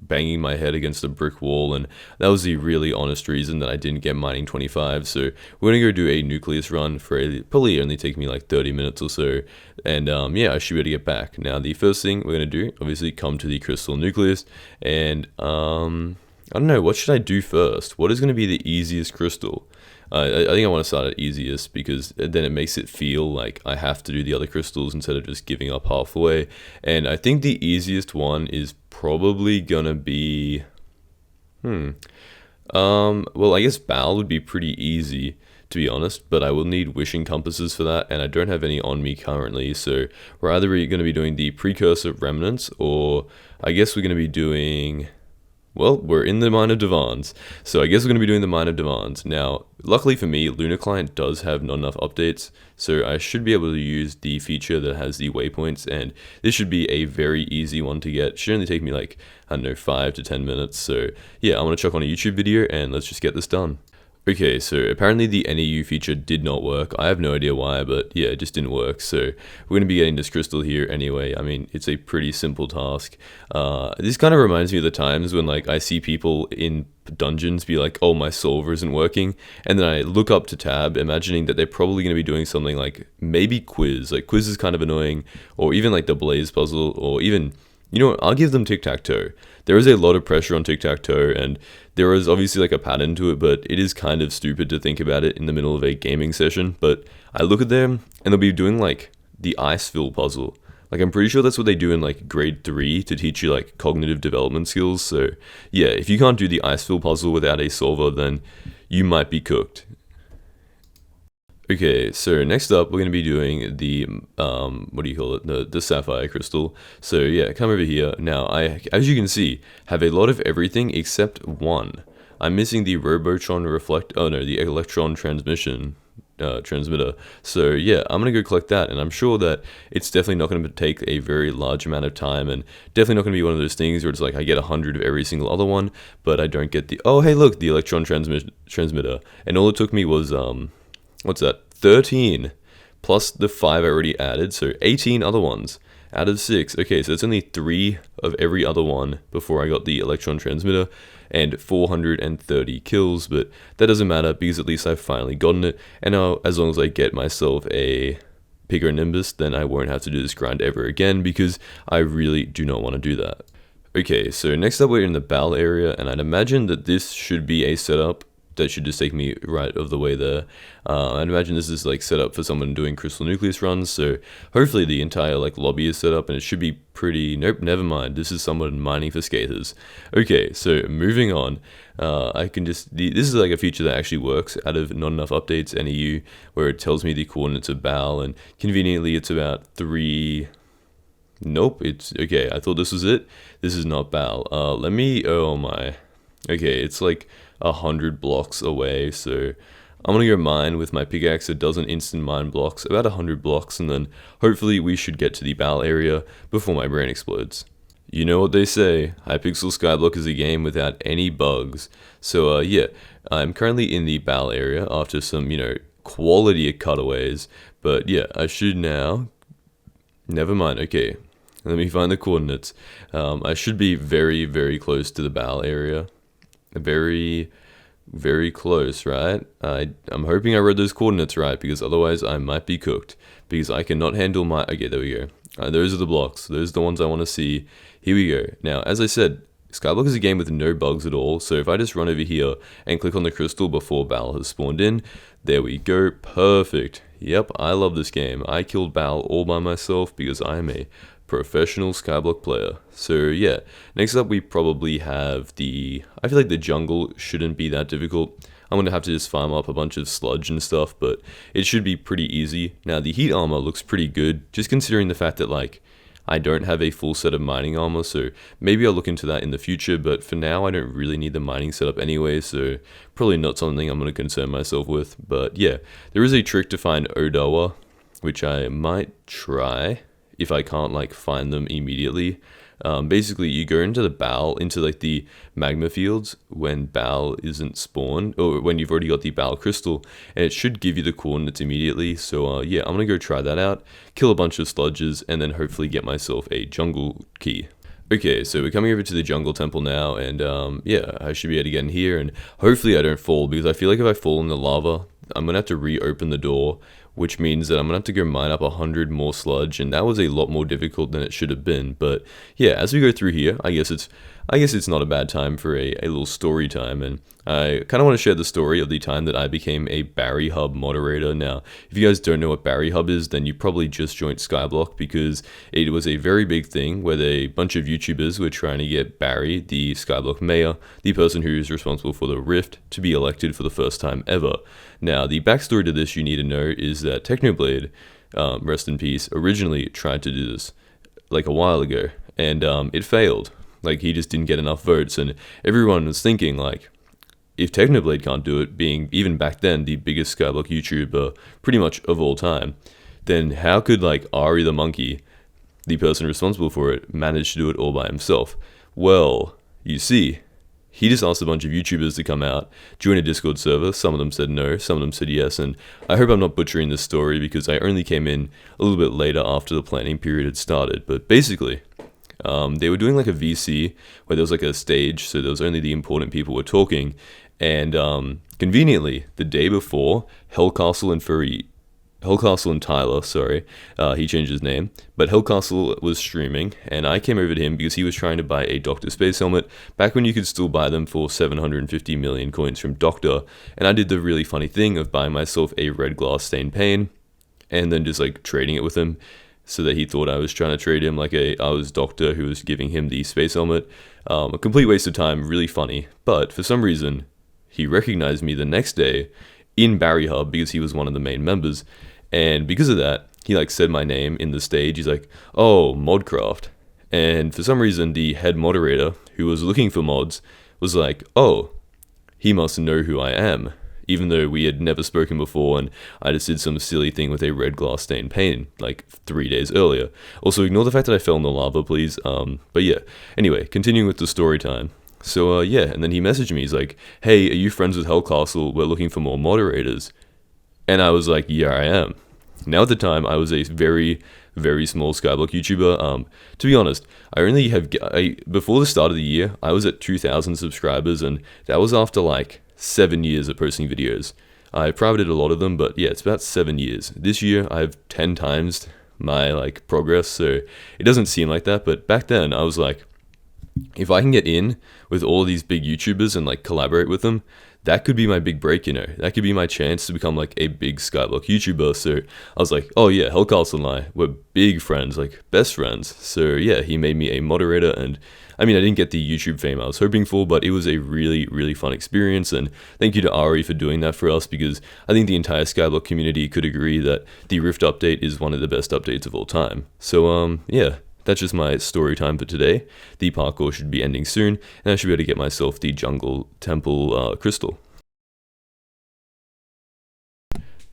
banging my head against a brick wall, and that was the really honest reason that I didn't get mining 25. So we're gonna go do a nucleus run for probably only take me like 30 minutes or so, and yeah, I should be able to get back. Now the first thing we're gonna do, obviously, come to the crystal nucleus, and I don't know, what should I do first? What is gonna be the easiest crystal? I think I want to start at easiest because then it makes it feel like I have to do the other crystals instead of just giving up halfway. And I think the easiest one is probably gonna be, well, I guess Bal would be pretty easy, to be honest, but I will need wishing compasses for that, and I don't have any on me currently, so we're either going to be doing the precursor remnants, or I guess we're going to be doing... Well, we're in the Mine of Divans, so I guess we're going to be doing the Mine of Divans. Now, luckily for me, Lunar Client does have not enough updates, so I should be able to use the feature that has the waypoints, and this should be a very easy one to get. It should only take me like, I don't know, 5 to 10 minutes, so yeah, I'm going to chuck on a YouTube video, and let's just get this done. Okay, so apparently the NEU feature did not work. I have no idea why, but yeah, it just didn't work. So we're going to be getting this crystal here anyway. I mean, it's a pretty simple task. This kind of reminds me of the times when like I see people in dungeons be like, oh, my solver isn't working. And then I look up to tab, imagining that they're probably going to be doing something like maybe quiz. Like quiz is kind of annoying, or even like the blaze puzzle, or even... You know what, I'll give them tic-tac-toe. There is a lot of pressure on tic-tac-toe, and there is obviously like a pattern to it, but it is kind of stupid to think about it in the middle of a gaming session. But I look at them, and they'll be doing like the ice-fill puzzle. Like, I'm pretty sure that's what they do in like grade 3 to teach you like cognitive development skills. So yeah, if you can't do the ice-fill puzzle without a solver, then you might be cooked. Okay, so next up we're going to be doing the, what do you call it, the sapphire crystal. So yeah, come over here. Now, I, as you can see, have a lot of everything except one. I'm missing the Robotron the electron transmitter. So yeah, I'm going to go collect that, and I'm sure that it's definitely not going to take a very large amount of time, and definitely not going to be one of those things where it's like I get 100 of every single other one, but I don't get the, oh hey look, the electron transmitter, and all it took me was, what's that? 13 plus the 5 I already added, so 18 other ones out of 6. Okay, so it's only 3 of every other one before I got the electron transmitter, and 430 kills, but that doesn't matter because at least I've finally gotten it, and now as long as I get myself a Pico Nimbus, then I won't have to do this grind ever again because I really do not want to do that. Okay, so next up we're in the Bal area, and I'd imagine that this should be a setup that should just take me right of the way there. I'd imagine this is like set up for someone doing crystal nucleus runs, so hopefully the entire like lobby is set up and it should be pretty, nope, never mind, this is someone mining for skaters. Okay, so moving on, I can just, this is like a feature that actually works out of not enough updates NEU, where it tells me the coordinates of Bal, and conveniently it's about 3 Nope, it's okay. I thought this was it. This is not Bal. Let me. Oh my. Okay, it's like 100 blocks away. So I'm gonna go mine with my pickaxe. It doesn't instant mine blocks, about 100 blocks, and then hopefully we should get to the Bal area before my brain explodes. You know what they say, Hypixel Skyblock is a game without any bugs. So yeah, I'm currently in the Bal area after some, quality cutaways. But yeah, I should now. Never mind. Okay, let me find the coordinates. I should be very, very close to the Bal area. Very, very close, right? I'm hoping I read those coordinates right, because otherwise I might be cooked. Because I cannot handle my... Okay, there we go. Those are the blocks. Those are the ones I want to see. Here we go. Now, as I said, Skyblock is a game with no bugs at all. So if I just run over here and click on the crystal before Bal has spawned in, there we go. Perfect. Yep, I love this game. I killed Bal all by myself because I am a professional Skyblock player. So yeah, next up we probably have I feel like the jungle shouldn't be that difficult. I'm going to have to just farm up a bunch of sludge and stuff, but it should be pretty easy. Now the heat armor looks pretty good, just considering the fact that like I don't have a full set of mining armor, so maybe I'll look into that in the future, but for now I don't really need the mining setup anyway, so probably not something I'm going to concern myself with. But yeah, there is a trick to find Odawa, which I might try if I can't like find them immediately. Basically, you go into the Bal, into like the magma fields when Bal isn't spawned, or when you've already got the Bal crystal, and it should give you the coordinates immediately. So yeah, I'm gonna go try that out, kill a bunch of sludges, and then hopefully get myself a jungle key. Okay, so we're coming over to the jungle temple now, and yeah, I should be able to get in here, and hopefully I don't fall, because I feel like if I fall in the lava, I'm gonna have to reopen the door, which means that I'm gonna have to go mine up 100 more sludge, and that was a lot more difficult than it should have been. But yeah, as we go through here, I guess it's not a bad time for a little story time, and I kind of want to share the story of the time that I became a Barry Hub moderator. Now, if you guys don't know what Barry Hub is, then you probably just joined Skyblock, because it was a very big thing where a bunch of YouTubers were trying to get Barry, the Skyblock mayor, the person who is responsible for the Rift, to be elected for the first time ever. Now, the backstory to this you need to know is that Technoblade, rest in peace, originally tried to do this like a while ago, and it failed. Like, he just didn't get enough votes, and everyone was thinking, like, if Technoblade can't do it, being, even back then, the biggest Skyblock YouTuber pretty much of all time, then how could, like, Ari the monkey, the person responsible for it, manage to do it all by himself? Well, you see, he just asked a bunch of YouTubers to come out, join a Discord server. Some of them said no, some of them said yes, and I hope I'm not butchering this story, because I only came in a little bit later after the planning period had started. But basically, they were doing like a VC where there was like a stage, so there was only the important people were talking, and conveniently, the day before, Hellcastle and Tyler, sorry, he changed his name, but Hellcastle was streaming, and I came over to him because he was trying to buy a Doctor Space helmet, back when you could still buy them for 750 million coins from Doctor, and I did the really funny thing of buying myself a red glass stained pane, and then just like trading it with him, so that he thought I was trying to trade him like I was Doctor who was giving him the space helmet. A complete waste of time, really funny, but for some reason, he recognized me the next day in Barry Hub, because he was one of the main members, and because of that, he like said my name in the stage. He's like, "Oh, Modcraft," and for some reason, the head moderator who was looking for mods was like, "Oh, he must know who I am," even though we had never spoken before, and I just did some silly thing with a red glass stained pane like 3 days earlier. Also, ignore the fact that I fell in the lava, please. But yeah, anyway, continuing with the story time. So yeah, and then he messaged me. He's like, "Hey, are you friends with Hellcastle? We're looking for more moderators." And I was like, "Yeah, I am." Now at the time, I was a very, very small Skyblock YouTuber. To be honest, before the start of the year, I was at 2,000 subscribers, and that was after like 7 years of posting videos. I privated a lot of them, but yeah, it's about 7 years. This year, I've 10 times my like progress, so it doesn't seem like that, but back then, I was like, if I can get in with all these big YouTubers and like collaborate with them, that could be my big break, that could be my chance to become like a big Skyblock YouTuber. So I was like, oh yeah, Hellcastle and I were big friends, like best friends. So yeah, he made me a moderator, and I mean, I didn't get the YouTube fame I was hoping for, but it was a really, really fun experience, and thank you to Ari for doing that for us, because I think the entire Skyblock community could agree that the Rift update is one of the best updates of all time. So yeah, that's just my story time for today. The parkour should be ending soon, and I should be able to get myself the jungle temple crystal.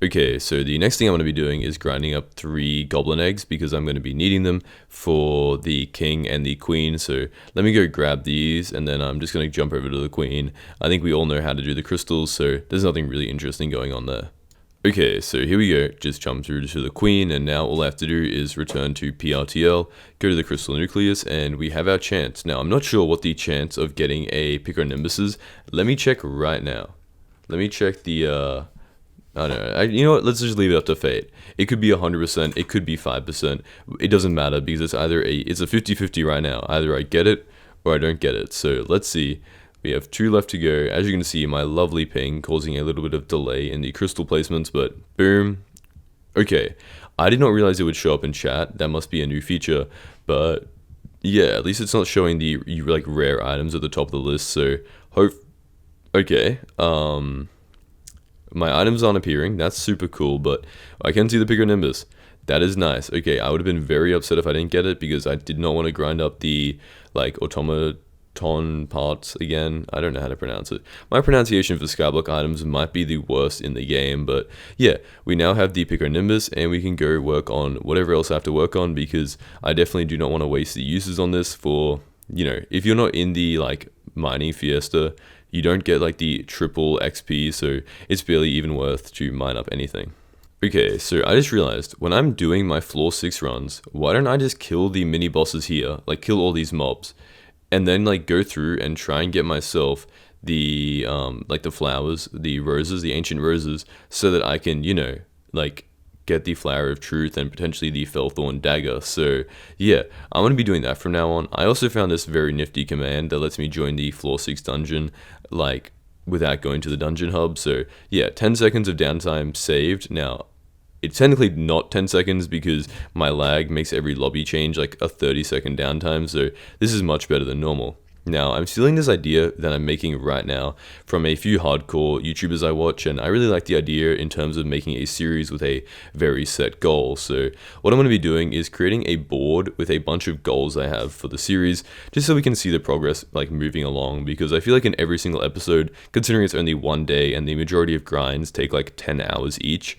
Okay, so the next thing I'm going to be doing is grinding up 3 goblin eggs because I'm going to be needing them for the king and the queen. So let me go grab these, and then I'm just going to jump over to the queen. I think we all know how to do the crystals, so there's nothing really interesting going on there. Okay, so here we go, just jump through to the queen, and now all I have to do is return to PRTL, go to the crystal nucleus, and we have our chance. Now, I'm not sure what the chance of getting a Picronimbus is. Let me check right now. Let me check the, I don't know. You know what? Let's just leave it up to fate. It could be 100%. It could be 5%. It doesn't matter because it's either it's a 50-50 right now. Either I get it or I don't get it. So let's see. We have 2 left to go. As you can see, my lovely ping causing a little bit of delay in the crystal placements, but boom. Okay. I did not realize it would show up in chat. That must be a new feature. But yeah, at least it's not showing the like rare items at the top of the list. So okay. My items aren't appearing. That's super cool, but I can see the Picronimbus. That is nice. Okay, I would have been very upset if I didn't get it because I did not want to grind up the like automaton parts again. I don't know how to pronounce it. My pronunciation for Skyblock items might be the worst in the game, but yeah, we now have the Picronimbus and we can go work on whatever else I have to work on because I definitely do not want to waste the uses on this for, you know, if you're not in the like mining fiesta, you don't get like the triple XP, so it's barely even worth to mine up anything. Okay, so I just realized when I'm doing my floor 6 runs, why don't I just kill the mini bosses here, like kill all these mobs, and then like go through and try and get myself the like the flowers, the roses, the ancient roses, so that I can, you know, like get the Flower of Truth and potentially the Fellthorn Dagger. So yeah, I'm going to be doing that from now on. I also found this very nifty command that lets me join the floor 6 dungeon like without going to the dungeon hub. So yeah, 10 seconds of downtime saved. Now it's technically not 10 seconds because my lag makes every lobby change like a 30-second downtime, so this is much better than normal. Now, I'm stealing this idea that I'm making right now from a few hardcore YouTubers I watch, and I really like the idea in terms of making a series with a very set goal. So what I'm going to be doing is creating a board with a bunch of goals I have for the series, just so we can see the progress like moving along, because I feel like in every single episode, considering it's only one day and the majority of grinds take like 10 hours each,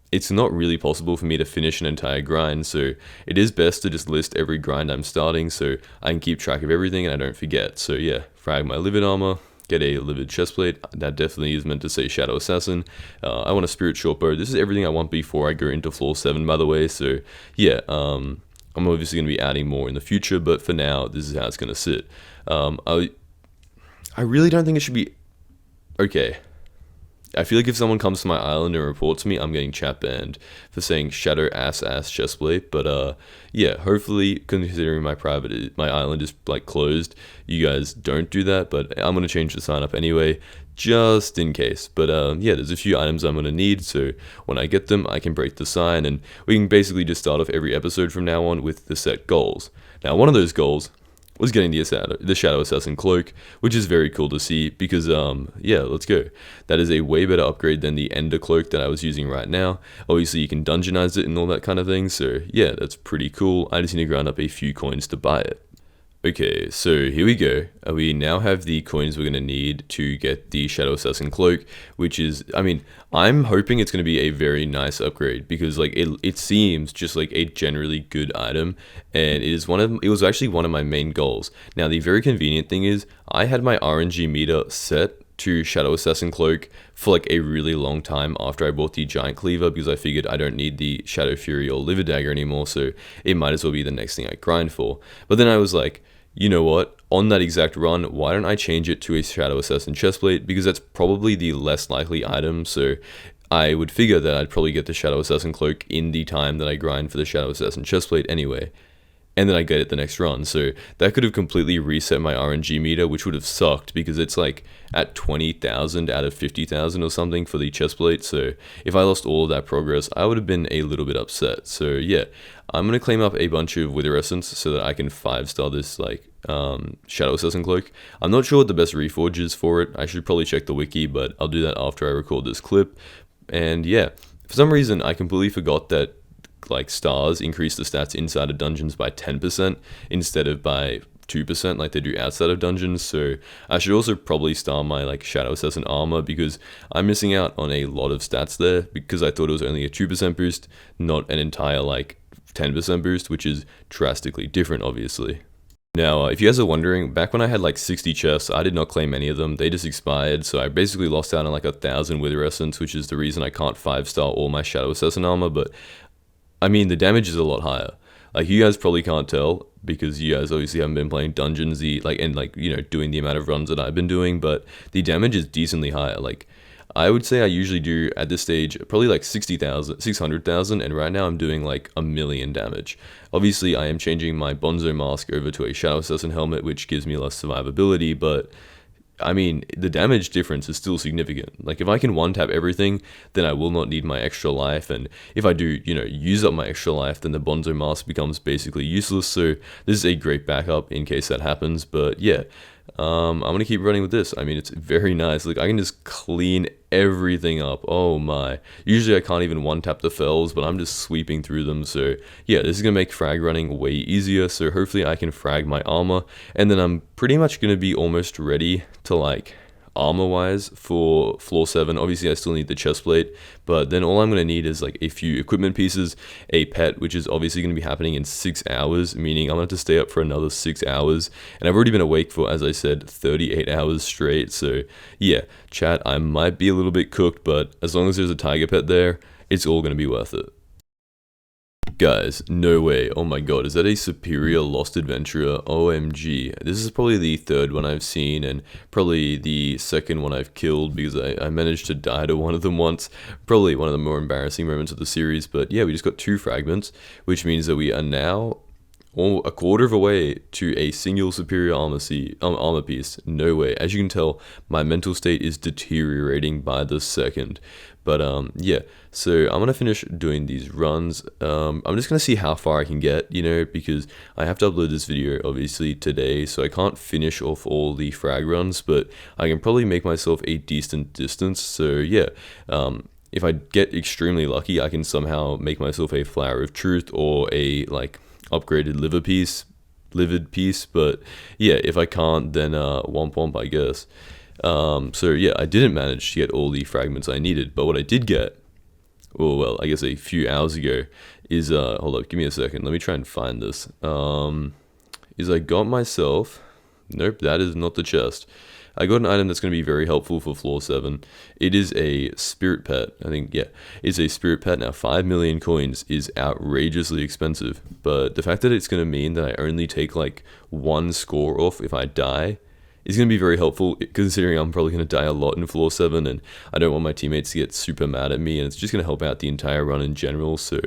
it's not really possible for me to finish an entire grind, so it is best to just list every grind I'm starting so I can keep track of everything and I don't forget. So yeah, frag my livid armor, get a livid chestplate, that definitely is meant to say Shadow Assassin. I want a spirit short bow. This is everything I want before I go into floor 7, by the way, so yeah, I'm obviously going to be adding more in the future, but for now, this is how it's going to sit. I really don't think it should be... Okay. I feel like if someone comes to my island and reports me, I'm getting chat banned for saying shadow ass chestplate. But yeah, hopefully, considering my island is like closed, you guys don't do that. But I'm gonna change the sign up anyway, just in case. But yeah, there's a few items I'm gonna need, so when I get them, I can break the sign, and we can basically just start off every episode from now on with the set goals. Now, one of those goals was getting the Shadow Assassin cloak, which is very cool to see because, yeah, let's go. That is a way better upgrade than the Ender cloak that I was using right now. Obviously, you can dungeonize it and all that kind of thing, so yeah, that's pretty cool. I just need to grind up a few coins to buy it. Okay, so here we go. We now have the coins we're going to need to get the Shadow Assassin cloak, which is, I mean, I'm hoping it's going to be a very nice upgrade because like it seems just like a generally good item, and it was actually one of my main goals. Now, the very convenient thing is I had my RNG meter set to Shadow Assassin cloak for like a really long time after I bought the Giant Cleaver because I figured I don't need the Shadow Fury or Livid Dagger anymore, so it might as well be the next thing I grind for. But then I was like, you know what, on that exact run, why don't I change it to a Shadow Assassin chestplate, because that's probably the less likely item, so I would figure that I'd probably get the Shadow Assassin cloak in the time that I grind for the Shadow Assassin chestplate anyway, and then I get it the next run, so that could have completely reset my RNG meter, which would have sucked, because it's like at 20,000 out of 50,000 or something for the chestplate, so if I lost all of that progress, I would have been a little bit upset. So yeah, I'm going to claim up a bunch of Wither Essence so that I can 5-star this like Shadow Assassin cloak. I'm not sure what the best reforge is for it. I should probably check the wiki, but I'll do that after I record this clip. And yeah, for some reason I completely forgot that like stars increase the stats inside of dungeons by 10% instead of by 2% like they do outside of dungeons. So I should also probably star my like Shadow Assassin armor, because I'm missing out on a lot of stats there because I thought it was only a 2% boost, not an entire like 10% boost, which is drastically different obviously. Now, if you guys are wondering, back when I had like 60 chests, I did not claim any of them. They just expired, so I basically lost out on like 1,000 Wither Essence, which is the reason I can't 5-star all my Shadow Assassin armor. But I mean, the damage is a lot higher. Like, you guys probably can't tell because you guys obviously haven't been playing dungeons, doing the amount of runs that I've been doing, but the damage is decently higher. Like, I would say I usually do at this stage probably like 60,000, 600,000, and right now I'm doing like 1,000,000 damage. Obviously, I am changing my Bonzo mask over to a Shadow Assassin helmet, which gives me less survivability, but I mean, the damage difference is still significant. Like, if I can one-tap everything, then I will not need my extra life, and if I do, use up my extra life, then the Bonzo mask becomes basically useless, so this is a great backup in case that happens. But yeah, I'm gonna keep running with this. I mean, it's very nice. Like, I can just clean everything up. Oh my. Usually I can't even one-tap the fells, but I'm just sweeping through them. So yeah, this is gonna make frag running way easier. So hopefully I can frag my armor, and then I'm pretty much gonna be almost ready to like armor wise for floor 7. Obviously I still need the chest plate, but then all I'm going to need is like a few equipment pieces, a pet, which is obviously going to be happening in 6 hours, meaning I'm going to have to stay up for another 6 hours, and I've already been awake for, as I said, 38 hours straight. So yeah, chat, I might be a little bit cooked, but as long as there's a tiger pet there, it's all going to be worth it. Guys, no way. Oh my god, is that a superior lost adventurer? OMG. This is probably the third one I've seen, and probably the second one I've killed, because I managed to die to one of them once. Probably one of the more embarrassing moments of the series. But yeah, we just got 2 fragments, which means that we are now a quarter of a way to a single superior armor piece. No way. As you can tell, my mental state is deteriorating by the second. But yeah, so I'm gonna finish doing these runs. I'm just gonna see how far I can get, because I have to upload this video obviously today, so I can't finish off all the frag runs, but I can probably make myself a decent distance. So yeah, if I get extremely lucky, I can somehow make myself a Flower of Truth or a like upgraded livid piece. But yeah, if I can't, then womp womp, I guess. So yeah, I didn't manage to get all the fragments I needed, but what I did get, well, I guess a few hours ago, is hold up, give me a second, let me try and find this. Is I got myself, nope, that is not the chest. I got an item that's going to be very helpful for floor 7. It is a spirit pet. I think, yeah, it's a spirit pet. Now, 5 million coins is outrageously expensive, but the fact that it's going to mean that I only take like 1 score off if I die is going to be very helpful, considering I'm probably going to die a lot in floor 7, and I don't want my teammates to get super mad at me, and it's just going to help out the entire run in general. So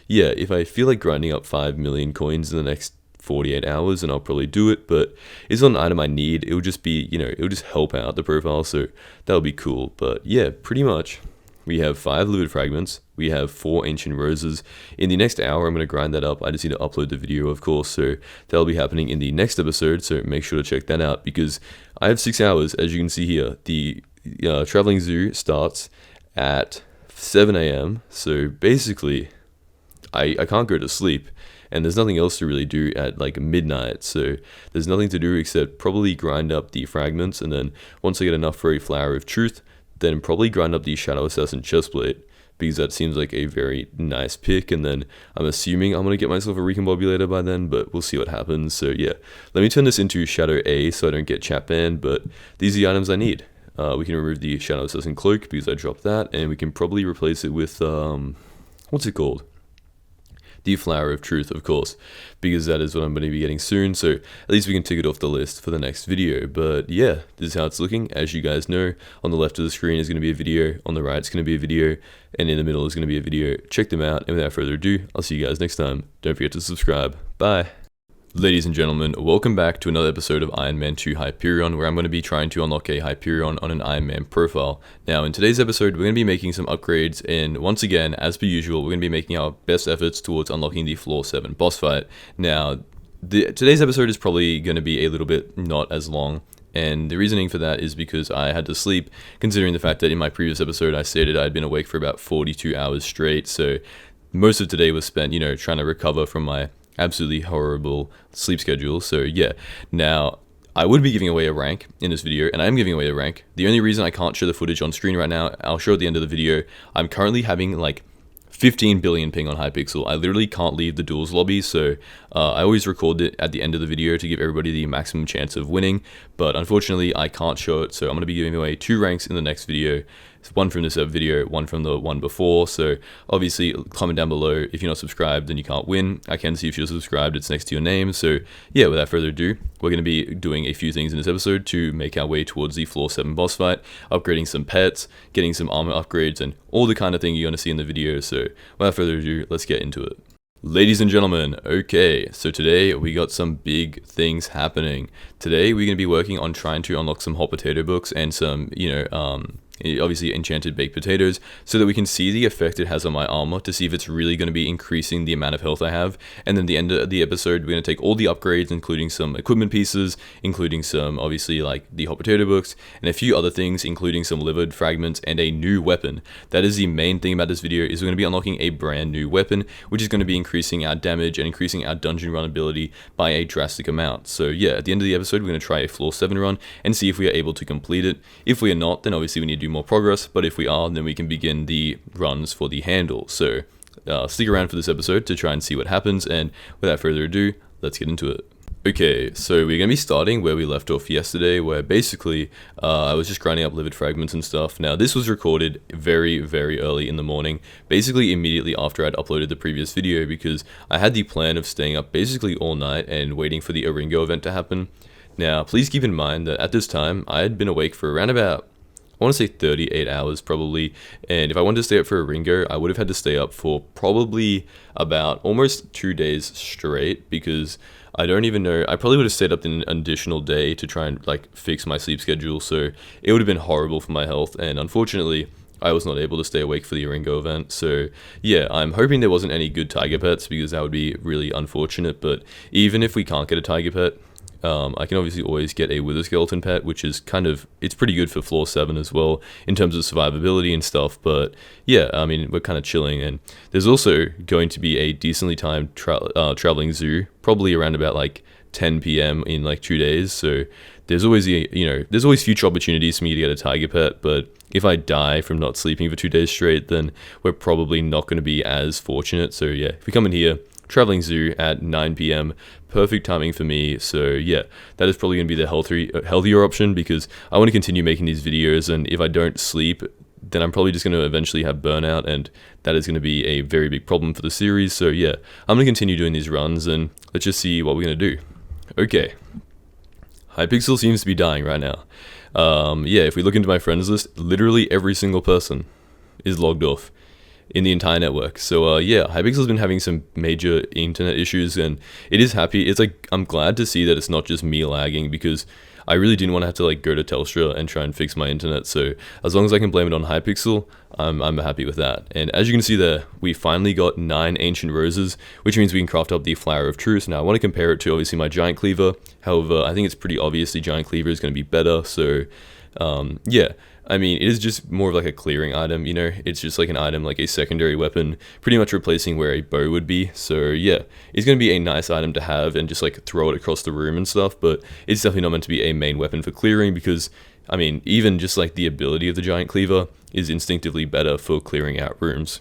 yeah, if I feel like grinding up 5 million coins in the next 48 hours, and I'll probably do it, but it's not an item I need. It will just be, it will just help out the profile, so that'll be cool. But yeah, pretty much we have 5 livid fragments, we have 4 ancient roses. In the next hour I'm going to grind that up. I just need to upload the video, of course, so that'll be happening in the next episode, so make sure to check that out, because I have 6 hours. As you can see here, the traveling zoo starts at 7 a.m, so basically I can't go to sleep, and there's nothing else to really do at like midnight, so there's nothing to do except probably grind up the fragments, and then once I get enough for a Flower of Truth, then probably grind up the Shadow Assassin chestplate, because that seems like a very nice pick, and then I'm assuming I'm going to get myself a recombobulator by then, but we'll see what happens. So yeah, let me turn this into Shadow A so I don't get chat banned, but these are the items I need. We can remove the Shadow Assassin cloak because I dropped that, and we can probably replace it with, what's it called? The Flower of Truth, of course, because that is what I'm going to be getting soon, so at least we can tick it off the list for the next video. But yeah, this is how it's looking. As you guys know, on the left of the screen is going to be a video, on the right is going to be a video, and in the middle is going to be a video. Check them out, and without further ado, I'll see you guys next time. Don't forget to subscribe. Bye. Ladies and gentlemen, welcome back to another episode of Ironman 2 Hyperion, where I'm going to be trying to unlock a Hyperion on an Ironman profile. Now, in today's episode, we're going to be making some upgrades, and once again, as per usual, we're going to be making our best efforts towards unlocking the Floor 7 boss fight. Now, today's episode is probably going to be a little bit not as long, and the reasoning for that is because I had to sleep, considering the fact that in my previous episode I stated I'd been awake for about 42 hours straight, so most of today was spent, trying to recover from my absolutely horrible sleep schedule. So yeah, now I would be giving away a rank in this video, and I am giving away a rank. The only reason I can't show the footage on screen right now, I'll show at the end of the video. I'm currently having like 15 billion ping on Hypixel. I literally can't leave the duels lobby, so I always record it at the end of the video to give everybody the maximum chance of winning, but unfortunately I can't show it, so I'm going to be giving away 2 ranks in the next video. One from this video, one from the one before. So obviously comment down below if you're not subscribed, then you can't win. I can see if you're subscribed, it's next to your name. So yeah, without further ado, we're going to be doing a few things in this episode to make our way towards the floor 7 boss fight, upgrading some pets, getting some armor upgrades, and all the kind of thing you're going to see in the video. So without further ado, let's get into it. Ladies and gentlemen, okay, so today we got some big things happening. Today we're going to be working on trying to unlock some hot potato books and some, obviously enchanted baked potatoes, so that we can see the effect it has on my armor to see if it's really going to be increasing the amount of health I have. And then at the end of the episode, we're going to take all the upgrades, including some equipment pieces, including some, obviously, like the hot potato books, and a few other things, including some livered fragments and a new weapon. That is the main thing about this video, is we're going to be unlocking a brand new weapon, which is going to be increasing our damage and increasing our dungeon run ability by a drastic amount. So yeah, at the end of the episode, we're going to try a floor 7 run and see if we are able to complete it. If we are not, then obviously we need to do more progress, but if we are, then we can begin the runs for the handle. So stick around for this episode to try and see what happens, and without further ado, let's get into it. Okay, so we're going to be starting where we left off yesterday, where basically I was just grinding up livid fragments and stuff. Now, this was recorded very, very early in the morning, basically immediately after I'd uploaded the previous video, because I had the plan of staying up basically all night and waiting for the Oringo event to happen. Now, please keep in mind that at this time, I had been awake for around about, I want to say 38 hours probably, and if I wanted to stay up for a Ringo, I would have had to stay up for probably about almost 2 days straight, because I don't even know, I probably would have stayed up an additional day to try and like fix my sleep schedule, so it would have been horrible for my health, and unfortunately, I was not able to stay awake for the Oringo event. So yeah, I'm hoping there wasn't any good tiger pets, because that would be really unfortunate. But even if we can't get a tiger pet, I can obviously always get a wither skeleton pet, which is it's pretty good for floor 7 as well in terms of survivability and stuff. But yeah, I mean, we're kind of chilling, and there's also going to be a decently timed traveling zoo, probably around about like 10 p.m. in like 2 days. So there's always there's always future opportunities for me to get a tiger pet, but if I die from not sleeping for 2 days straight, then we're probably not going to be as fortunate. So yeah, if we come in here, traveling zoo at 9 p.m, perfect timing for me. So yeah, that is probably going to be the healthier option, because I want to continue making these videos, and if I don't sleep, then I'm probably just going to eventually have burnout, and that is going to be a very big problem for the series. So yeah, I'm going to continue doing these runs, and let's just see what we're going to do. Okay, Hypixel seems to be dying right now. Yeah, if we look into my friends list, literally every single person is logged off in the entire network. So yeah, Hypixel's been having some major internet issues, and it's like, I'm glad to see that it's not just me lagging, because I really didn't want to have to like go to Telstra and try and fix my internet. So as long as I can blame it on Hypixel, I'm happy with that. And as you can see there, we finally got 9 ancient roses, which means we can craft up the flower of truth. Now I want to compare it to obviously my giant cleaver. However, I think it's pretty obvious the giant cleaver is going to be better. So yeah, I mean, it is just more of like a clearing item, it's just like an item, like a secondary weapon, pretty much replacing where a bow would be. So yeah, it's going to be a nice item to have and just like throw it across the room and stuff, but it's definitely not meant to be a main weapon for clearing, because I mean, even just like the ability of the giant cleaver is instinctively better for clearing out rooms.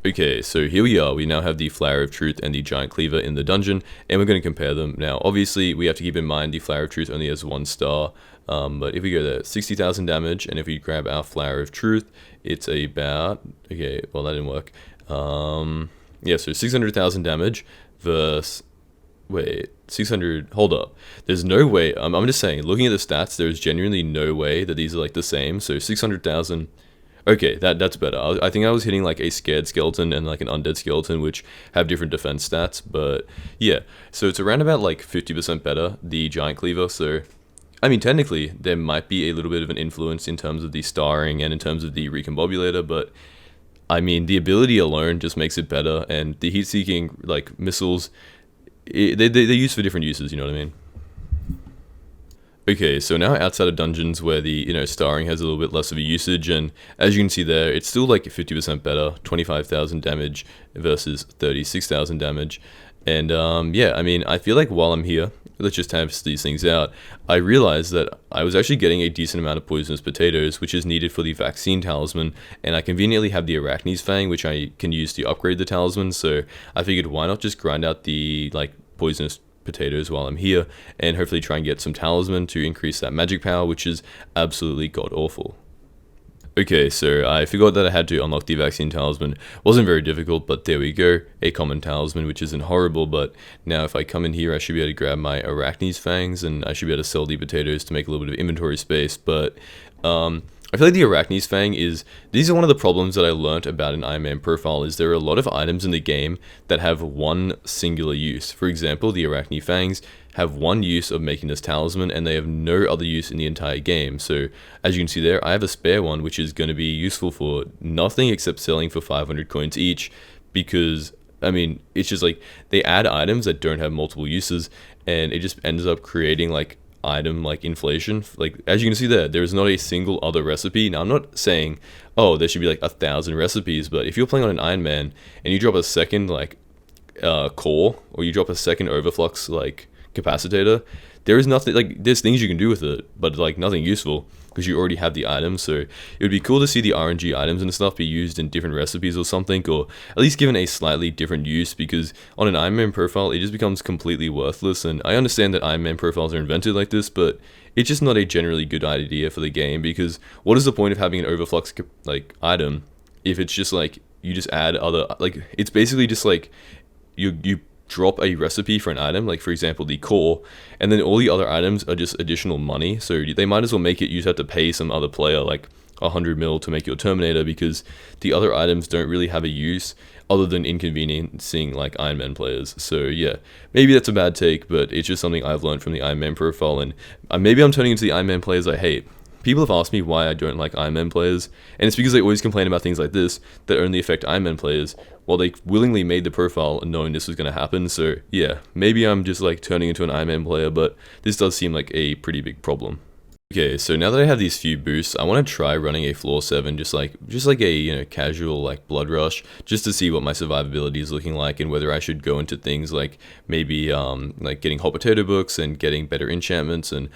Okay, so here we are. We now have the Flower of Truth and the Giant Cleaver in the dungeon, and we're going to compare them. Now, obviously, we have to keep in mind the Flower of Truth only has 1 star, but if we go there, 60,000 damage, and if we grab our Flower of Truth, it's about, okay, well, that didn't work. Yeah, so 600,000 damage versus, wait, 600, hold up. There's no way, I'm just saying, looking at the stats, there's genuinely no way that these are like the same. So 600,000. Okay, that's better. I think I was hitting like a scared skeleton and like an undead skeleton, which have different defense stats, but yeah. So it's around about like 50% better, the giant cleaver. So, I mean, technically, there might be a little bit of an influence in terms of the starring and in terms of the recombobulator, but I mean, the ability alone just makes it better, and the heat-seeking like missiles, they're used for different uses, you know what I mean? Okay, so now outside of dungeons where the, starring has a little bit less of a usage, and as you can see there, it's still like 50% better, 25,000 damage versus 36,000 damage. And yeah, I mean, I feel like while I'm here, let's just test these things out, I realized that I was actually getting a decent amount of poisonous potatoes, which is needed for the vaccine talisman, and I conveniently have the Arachne's Fang, which I can use to upgrade the talisman, so I figured why not just grind out the, poisonous potatoes while I'm here, and hopefully try and get some talisman to increase that magic power, which is absolutely god-awful. Okay, so I forgot that I had to unlock the vaccine talisman. Wasn't very difficult, but there we go. A common talisman, which isn't horrible, but now if I come in here, I should be able to grab my Arachne's Fangs, and I should be able to sell the potatoes to make a little bit of inventory space, but I feel like the Arachne's Fang these are one of the problems that I learnt about an Ironman profile, is there are a lot of items in the game that have one singular use. For example, the Arachne Fangs have one use of making this talisman, and they have no other use in the entire game. So as you can see there, I have a spare one, which is going to be useful for nothing except selling for 500 coins each, because I mean, it's just like they add items that don't have multiple uses, and it just ends up creating item inflation. Like as you can see there is not a single other recipe. Now I'm not saying there should be 1,000 recipes, but if you're playing on an Ironman and you drop a second core, or you drop a second overflux capacitator, there is nothing, there's things you can do with it, but nothing useful, because you already have the items. So it would be cool to see the RNG items and stuff be used in different recipes or something, or at least given a slightly different use, because on an Ironman profile it just becomes completely worthless. And I understand that Ironman profiles are invented like this, but it's just not a generally good idea for the game, because what is the point of having an overflux item if it's just you just add other, it's basically just you drop a recipe for an item, for example the core, and then all the other items are just additional money. So they might as well make it you just have to pay some other player 100 mil to make your Terminator, because the other items don't really have a use other than inconveniencing Ironman players. So yeah, maybe that's a bad take, but it's just something I've learned from the Ironman profile, and maybe I'm turning into the Ironman players I hate. People have asked me why I don't like Ironman players, and it's because they always complain about things like this that only affect Ironman players, while they willingly made the profile knowing this was going to happen. So yeah, maybe I'm just turning into an Ironman player, but this does seem like a pretty big problem. Okay, so now that I have these few boosts, I want to try running a floor 7, just like a casual blood rush, just to see what my survivability is looking like, and whether I should go into things maybe getting hot potato books and getting better enchantments, and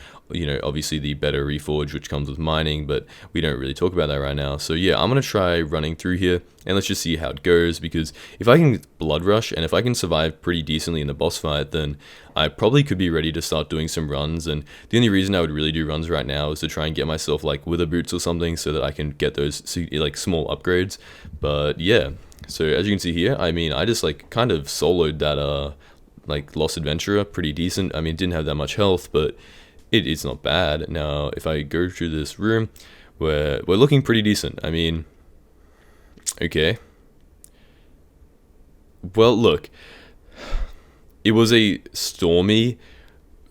obviously the better reforge which comes with mining, but we don't really talk about that right now. So yeah, I'm gonna try running through here, and let's just see how it goes, because if I can blood rush and if I can survive pretty decently in the boss fight, then I probably could be ready to start doing some runs. And the only reason I would really do runs right now is to try and get myself wither boots or something, so that I can get those small upgrades. But yeah, so as you can see here, I mean, I just kind of soloed that Lost Adventurer pretty decent. I mean, didn't have that much health, but it's not bad. Now if I go through this room, we're looking pretty decent. I mean, okay, well look, it was a stormy,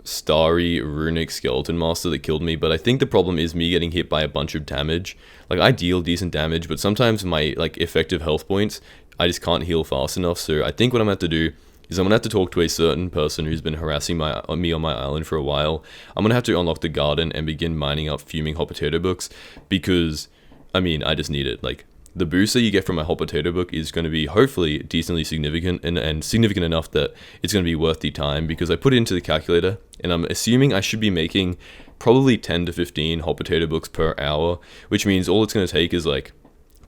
starry, runic skeleton master that killed me, but I think the problem is me getting hit by a bunch of damage. I deal decent damage, but sometimes my effective health points, I just can't heal fast enough. So I think what I'm going to have to do is I'm going to have to talk to a certain person who's been harassing me on my island for a while. I'm going to have to unlock the garden and begin mining up fuming hot potato books, because I mean, I just need it. The boost that you get from a hot potato book is going to be hopefully decently significant, and significant enough that it's going to be worth the time, because I put it into the calculator, and I'm assuming I should be making probably 10 to 15 hot potato books per hour, which means all it's going to take is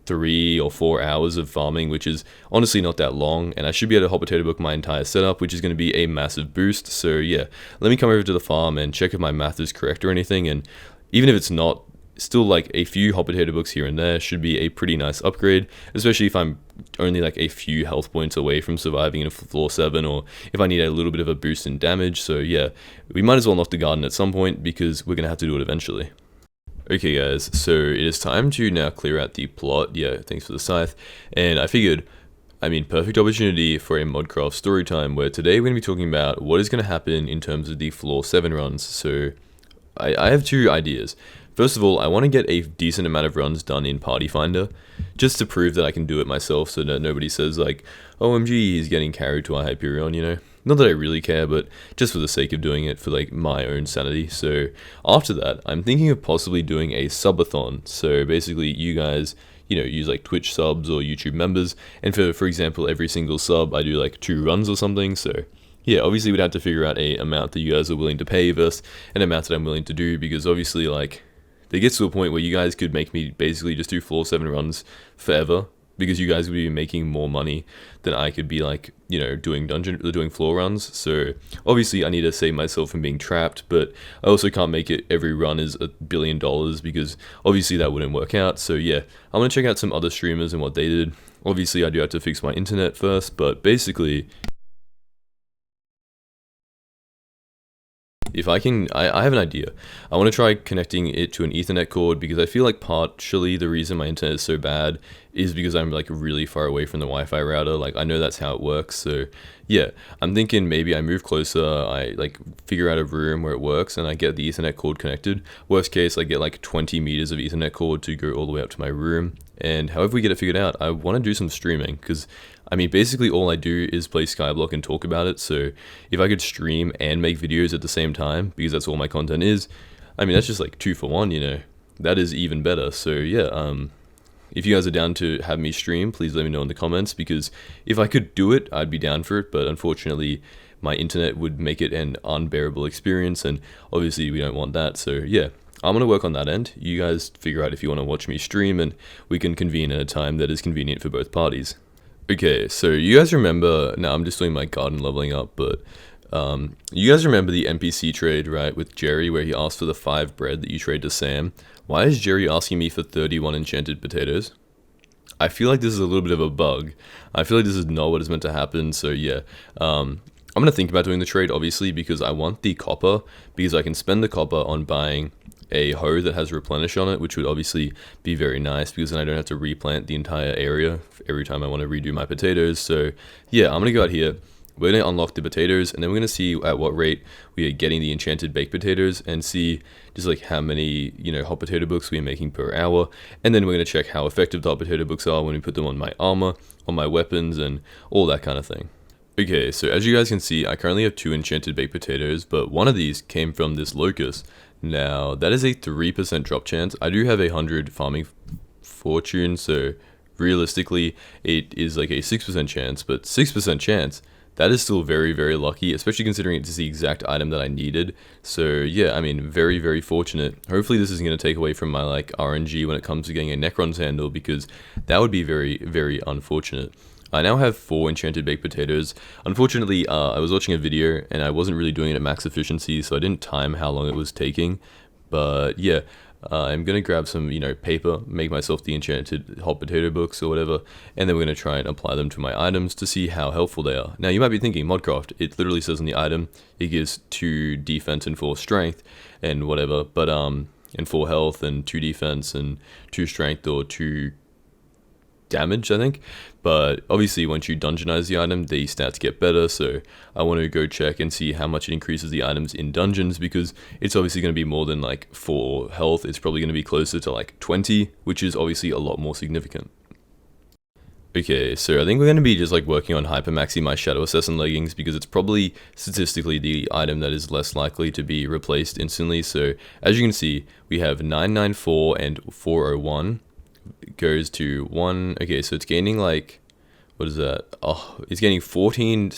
3 or 4 hours of farming, which is honestly not that long, and I should be able to hot potato book my entire setup, which is going to be a massive boost. So yeah, let me come over to the farm and check if my math is correct or anything, and even if it's not, still a few hot potato books here and there should be a pretty nice upgrade, especially if I'm only a few health points away from surviving in a floor 7, or if I need a little bit of a boost in damage. So yeah, we might as well knock the garden at some point, because we're gonna have to do it eventually. Okay guys, so it is time to now clear out the plot. Yeah, thanks for the scythe. And I figured, I mean, perfect opportunity for a Modcraft story time, where today we're going to be talking about what is going to happen in terms of the floor 7 runs. So I have two ideas. First of all, I want to get a decent amount of runs done in Party Finder, just to prove that I can do it myself, so that nobody says OMG, he's getting carried to a Hyperion, Not that I really care, but just for the sake of doing it for like my own sanity. So after that, I'm thinking of possibly doing a subathon. So basically you guys, use like Twitch subs or YouTube members, and for example, every single sub I do like 2 runs or something. So yeah, obviously we'd have to figure out a amount that you guys are willing to pay versus an amount that I'm willing to do, because obviously like it gets to a point where you guys could make me basically just do floor 7 runs forever, because you guys would be making more money than I could be like, doing floor runs. So obviously I need to save myself from being trapped, but I also can't make it every run is $1 billion, because obviously that wouldn't work out. So yeah, I'm gonna check out some other streamers and what they did. Obviously I do have to fix my internet first, but basically if I can, I have an idea. I want to try connecting it to an Ethernet cord, because I feel like partially the reason my internet is so bad is because I'm like really far away from the Wi-Fi router. Like I know that's how it works. So yeah, I'm thinking maybe I move closer, I like figure out a room where it works, and I get the Ethernet cord connected. Worst case, I get like 20 meters of Ethernet cord to go all the way up to my room. And however we get it figured out, I want to do some streaming, because I mean, basically all I do is play Skyblock and talk about it. So if I could stream and make videos at the same time, because that's all my content is, I mean, that's just like 2 for 1, that is even better. So yeah, if you guys are down to have me stream, please let me know in the comments, because if I could do it, I'd be down for it. But unfortunately, my internet would make it an unbearable experience, and obviously we don't want that. So yeah, I'm going to work on that end. You guys figure out if you want to watch me stream, and we can convene at a time that is convenient for both parties. Okay, so you guys remember, now I'm just doing my garden leveling up, but you guys remember the NPC trade, right, with Jerry, where he asked for the 5 bread that you trade to Sam? Why is Jerry asking me for 31 enchanted potatoes? I feel like this is a little bit of a bug. I feel like this is not what is meant to happen, so yeah. I'm going to think about doing the trade, obviously, because I want the copper, because I can spend the copper on buying a hoe that has replenish on it, which would obviously be very nice, because then I don't have to replant the entire area every time I want to redo my potatoes. So yeah, I'm gonna go out here, we're gonna unlock the potatoes, and then we're gonna see at what rate we are getting the enchanted baked potatoes, and see just like how many hot potato books we are making per hour. And then we're gonna check how effective the hot potato books are when we put them on my armor, on my weapons, and all that kind of thing. Okay, so as you guys can see, I currently have 2 enchanted baked potatoes, but one of these came from this locust. Now, that is a 3% drop chance. I do have 100 farming fortune, so realistically, it is like a 6% chance, but 6% chance, that is still very, very lucky, especially considering it's the exact item that I needed. So yeah, I mean, very, very fortunate. Hopefully this isn't going to take away from my like RNG when it comes to getting a Necron's handle, because that would be very, very unfortunate. I now have 4 enchanted baked potatoes. Unfortunately, I was watching a video and I wasn't really doing it at max efficiency, so I didn't time how long it was taking. But yeah, I'm gonna grab some, paper, make myself the enchanted hot potato books or whatever, and then we're gonna try and apply them to my items to see how helpful they are. Now you might be thinking, Modcraft, it literally says on the item, it gives 2 defense and 4 strength and whatever, but and 4 health and 2 defense and 2 strength or 2 damage, I think. But obviously once you dungeonize the item, the stats get better, so I want to go check and see how much it increases the items in dungeons, because it's obviously going to be more than like 4 health. It's probably going to be closer to like 20, which is obviously a lot more significant. Okay, so I think we're going to be just like working on hypermaxing my Shadow Assassin leggings, because it's probably statistically the item that is less likely to be replaced instantly. So as you can see, we have 994 and 401. Goes to 1. Okay, so it's gaining like, what is that? Oh, it's gaining 14.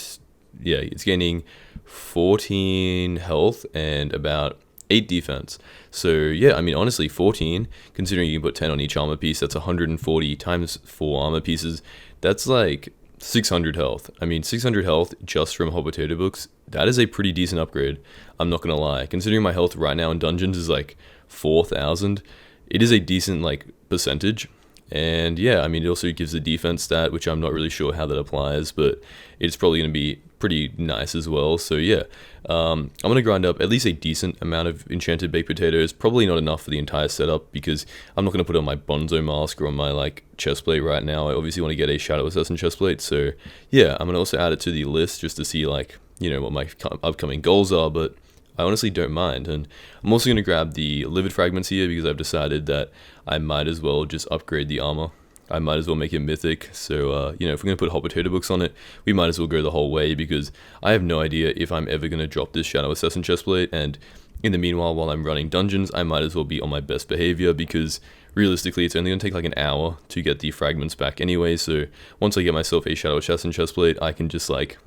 Yeah, it's gaining 14 health and about 8 defense. So yeah, I mean, honestly, 14, considering you can put 10 on each armor piece, that's 140 times 4 armor pieces. That's like 600 health. I mean, 600 health just from hot potato books, that is a pretty decent upgrade. I'm not gonna lie, considering my health right now in dungeons is like 4,000. It is a decent like percentage. And yeah, I mean, it also gives a defense stat, which I'm not really sure how that applies, but it's probably going to be pretty nice as well. So yeah, I'm going to grind up at least a decent amount of enchanted baked potatoes. Probably not enough for the entire setup, because I'm not going to put on my Bonzo mask or on my like chestplate right now. I obviously want to get a Shadow Assassin chestplate. So yeah, I'm going to also add it to the list just to see like, what my upcoming goals are, but I honestly don't mind. And I'm also going to grab the livid fragments here, because I've decided that I might as well just upgrade the armor I might as well make it mythic. So, you know, if we're going to put hot potato books on it, we might as well go the whole way, because I have no idea if I'm ever going to drop this Shadow Assassin chestplate, and in the meanwhile, while I'm running dungeons, I might as well be on my best behavior, because realistically, it's only going to take like an hour to get the fragments back anyway, so once I get myself a Shadow Assassin chestplate, I can just like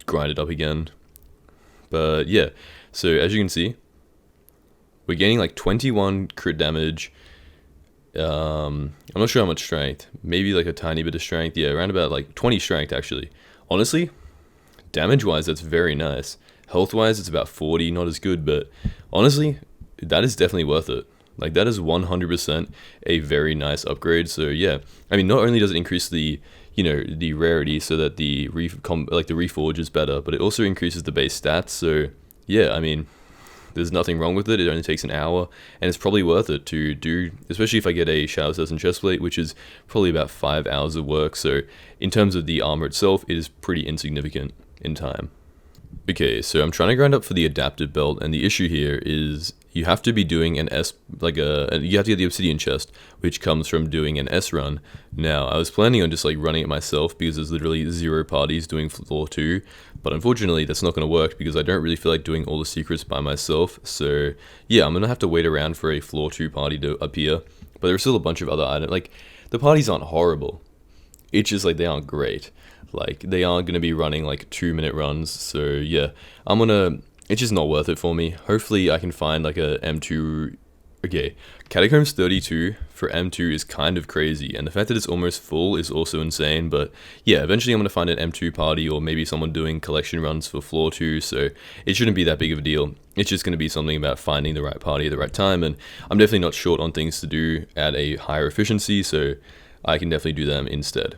grind it up again. But yeah, so as you can see, we're gaining like 21 crit damage. I'm not sure how much strength, maybe like a tiny bit of strength. Yeah, around about like 20 strength actually. Honestly, damage wise, that's very nice. Health wise, it's about 40, not as good, but honestly, that is definitely worth it. Like, that is 100% a very nice upgrade. So yeah, I mean, not only does it increase the, you know, the rarity so that the reforge is better, but it also increases the base stats. So yeah, I mean, there's nothing wrong with it. It only takes an hour, and it's probably worth it to do, especially if I get a Shadow Assassin chestplate, which is probably about 5 hours of work. So in terms of the armor itself, it is pretty insignificant in time. Okay, so I'm trying to grind up for the adaptive belt, and the issue here is you have to be doing an S, you have to get the obsidian chest, which comes from doing an S run. Now, I was planning on just like running it myself, because there's literally 0 parties doing floor 2, but unfortunately that's not going to work, because I don't really feel like doing all the secrets by myself. So yeah, I'm going to have to wait around for a floor 2 party to appear, but there's still a bunch of other items. Like, the parties aren't horrible, it's just like they aren't great. Like, they aren't going to be running like 2-minute runs. So yeah, it's just not worth it for me. Hopefully I can find like a M2. Okay, Catacombs 32 for M2 is kind of crazy, and the fact that it's almost full is also insane. But yeah, eventually I'm going to find an M2 party, or maybe someone doing collection runs for floor 2, so it shouldn't be that big of a deal. It's just going to be something about finding the right party at the right time, and I'm definitely not short on things to do at a higher efficiency, so I can definitely do them instead.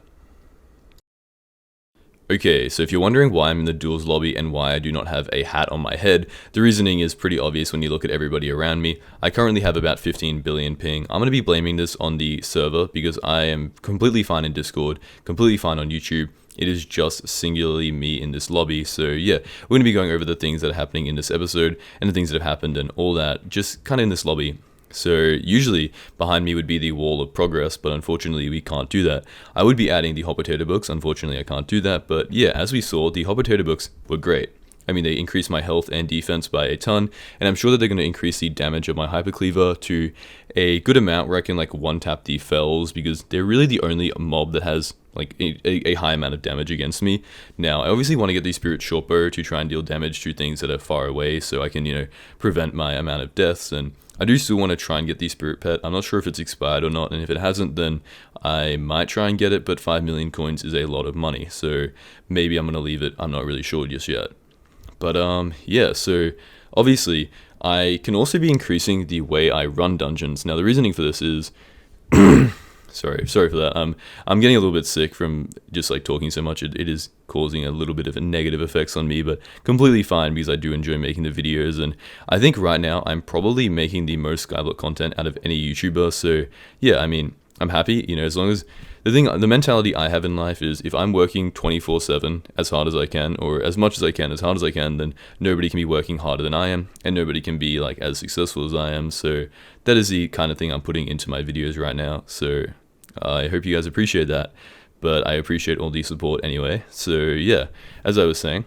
Okay, so if you're wondering why I'm in the duels lobby and why I do not have a hat on my head, the reasoning is pretty obvious when you look at everybody around me. I currently have about 15 billion ping. I'm going to be blaming this on the server, because I am completely fine in Discord, completely fine on YouTube. It is just singularly me in this lobby. So yeah, we're going to be going over the things that are happening in this episode, and the things that have happened and all that, just kind of in this lobby. So usually behind me would be the wall of progress, but unfortunately we can't do that. I would be adding the hot potato books, unfortunately I can't do that, but yeah, as we saw, the hot potato books were great. I mean, they increase my health and defense by a ton, and I'm sure that they're going to increase the damage of my hypercleaver to a good amount where I can like one-tap the fells, because they're really the only mob that has like a high amount of damage against me. Now, I obviously want to get the Spirit Shortbow to try and deal damage to things that are far away, so I can, you know, prevent my amount of deaths, and I do still want to try and get the Spirit Pet. I'm not sure if it's expired or not, and if it hasn't, then I might try and get it, but 5 million coins is a lot of money, so maybe I'm going to leave it. I'm not really sure just yet. But yeah, so obviously I can also be increasing the way I run dungeons. Now, the reasoning for this is sorry for that. I'm getting a little bit sick from just like talking so much. It is causing a little bit of negative effects on me, but completely fine, because I do enjoy making the videos, and I think right now I'm probably making the most Skyblock content out of any YouTuber. So yeah, I mean, I'm happy, you know, as long as the mentality I have in life is, if I'm working 24/7 as hard as I can, or as much as I can, as hard as I can, then nobody can be working harder than I am, and nobody can be like as successful as I am. So that is the kind of thing I'm putting into my videos right now. So I hope you guys appreciate that, but I appreciate all the support anyway. So yeah, as I was saying,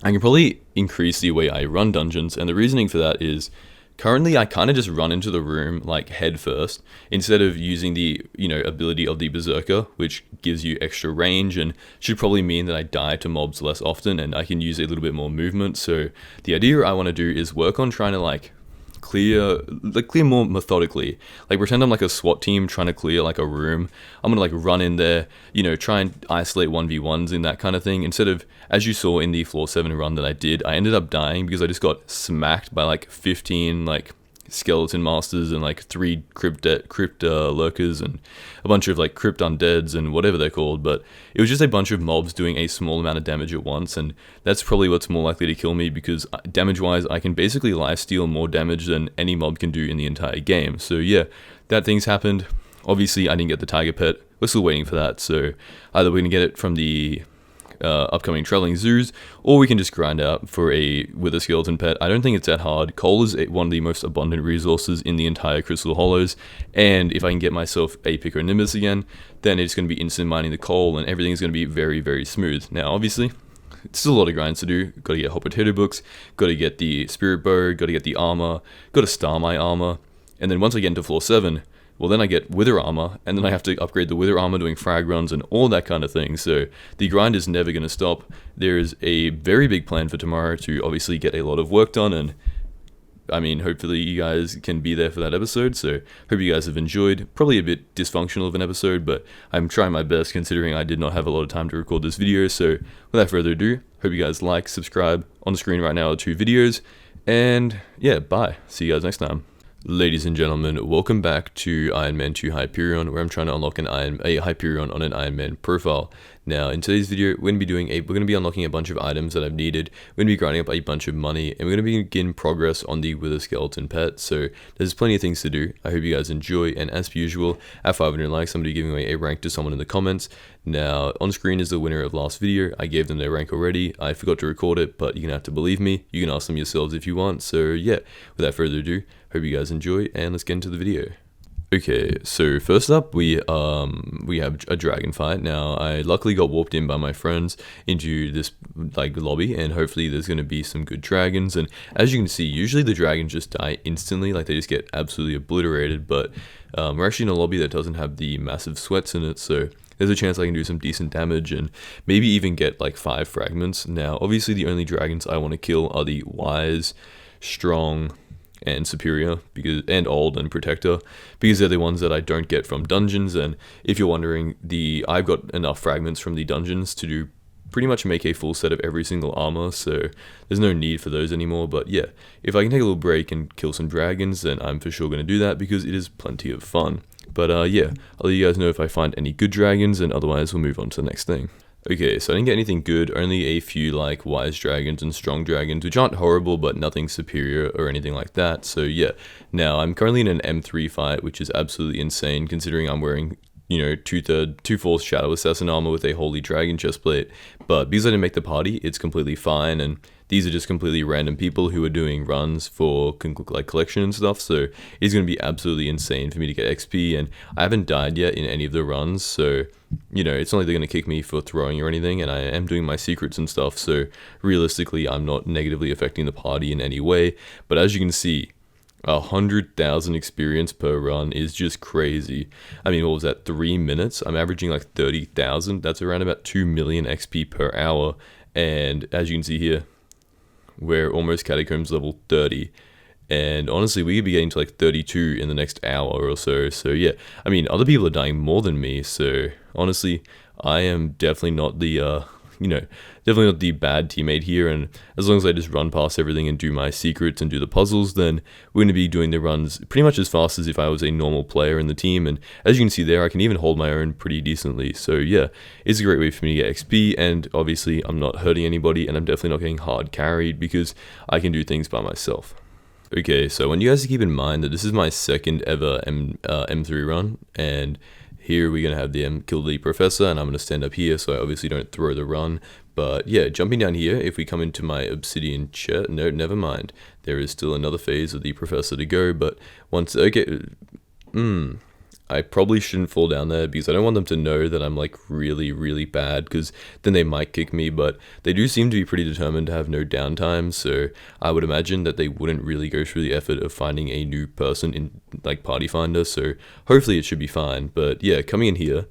I can probably increase the way I run dungeons, and the reasoning for that is, currently I kind of just run into the room like head first, instead of using the, you know, ability of the Berserker, which gives you extra range and should probably mean that I die to mobs less often and I can use a little bit more movement. So the idea I want to do is work on trying to like clear more methodically. Like, pretend I'm like a SWAT team trying to clear like a room. I'm gonna like run in there, you know, try and isolate 1v1s in that kind of thing, instead of, as you saw in the floor 7 run that I did, I ended up dying because I just got smacked by like 15 like skeleton masters and like 3 crypt lurkers and a bunch of like crypt undeads and whatever they're called. But it was just a bunch of mobs doing a small amount of damage at once, and that's probably what's more likely to kill me, because damage wise I can basically lifesteal more damage than any mob can do in the entire game. So yeah, that thing's happened. Obviously I didn't get the tiger pet, we're still waiting for that, so either we're gonna get it from the upcoming traveling zoos, or we can just grind out for a wither skeleton pet. I don't think it's that hard. Coal is one of the most abundant resources in the entire Crystal Hollows, and if I can get myself a Pico Nimbus again, then it's going to be instant mining the coal, and everything's going to be very, very smooth. Now, obviously, it's still a lot of grinds to do. Got to get hot potato books, got to get the spirit bow, got to get the armor, got to star my armor, and then once I get into floor 7, well, then I get wither armor, and then I have to upgrade the wither armor doing frag runs and all that kind of thing. So the grind is never going to stop. There is a very big plan for tomorrow to obviously get a lot of work done, and I mean, hopefully you guys can be there for that episode. So hope you guys have enjoyed. Probably a bit dysfunctional of an episode, but I'm trying my best considering I did not have a lot of time to record this video. So without further ado, hope you guys like, subscribe. On the screen right now are 2 videos, and yeah, bye. See you guys next time. Ladies and gentlemen, welcome back to Ironman 2 Hyperion, where I'm trying to unlock a Hyperion on an Ironman profile. Now, in today's video, we're going to be unlocking a bunch of items that I've needed. We're going to be grinding up a bunch of money, and we're going to begin progress on the Wither Skeleton pet. So there's plenty of things to do. I hope you guys enjoy, and as per usual, at 500 likes, I'm going to be giving away a rank to someone in the comments. Now, on screen is the winner of last video. I gave them their rank already. I forgot to record it, but you're going to have to believe me. You can ask them yourselves if you want. So yeah, without further ado, hope you guys enjoy, and let's get into the video. Okay, so first up we have a dragon fight. Now, I luckily got warped in by my friends into this lobby, and hopefully there's going to be some good dragons. And as you can see, usually the dragons just die instantly, like they just get absolutely obliterated. But we're actually in a lobby that doesn't have the massive sweats in it, so there's a chance I can do some decent damage and maybe even get like 5 fragments. Now, obviously the only dragons I want to kill are the wise, strong, and superior, and old and protector, because they're the ones that I don't get from dungeons. And if you're wondering, I've got enough fragments from the dungeons to do pretty much make a full set of every single armor, so there's no need for those anymore. But yeah, if I can take a little break and kill some dragons, then I'm for sure going to do that, because it is plenty of fun. But yeah, I'll let you guys know if I find any good dragons, and otherwise we'll move on to the next thing. Okay, so I didn't get anything good, only a few like wise dragons and strong dragons, which aren't horrible, but nothing superior or anything like that. So yeah, now I'm currently in an M3 fight, which is absolutely insane considering I'm wearing, you know, 2/4 Shadow Assassin armor with a Holy Dragon chestplate. But because I didn't make the party, it's completely fine, and these are just completely random people who are doing runs for like collection and stuff, so it's going to be absolutely insane for me to get XP, and I haven't died yet in any of the runs, so you know, it's not like they're going to kick me for throwing or anything, and I am doing my secrets and stuff, so realistically I'm not negatively affecting the party in any way. But as you can see, 100,000 experience per run is just crazy. I mean, what was that, 3 minutes? I'm averaging like 30,000. That's around about 2 million XP per hour, and as you can see here, we're almost catacombs level 30, and honestly we could be getting to like 32 in the next hour or so. So yeah, I mean, other people are dying more than me, so honestly I am definitely not the definitely not the bad teammate here, and as long as I just run past everything and do my secrets and do the puzzles, then we're going to be doing the runs pretty much as fast as if I was a normal player in the team. And as you can see there, I can even hold my own pretty decently. So yeah, it's a great way for me to get XP, and obviously I'm not hurting anybody, and I'm definitely not getting hard carried because I can do things by myself. Okay, so I want you guys to keep in mind that this is my second ever M3 run, and here we're going to have the kill the professor, and I'm going to stand up here so I obviously don't throw the run. But yeah, jumping down here, if we come into my obsidian chest, no, never mind. There is still another phase of the professor to go, but once, okay, I probably shouldn't fall down there because I don't want them to know that I'm like really, really bad, because then they might kick me. But they do seem to be pretty determined to have no downtime, so I would imagine that they wouldn't really go through the effort of finding a new person in like Party Finder, so hopefully it should be fine. But yeah, coming in here,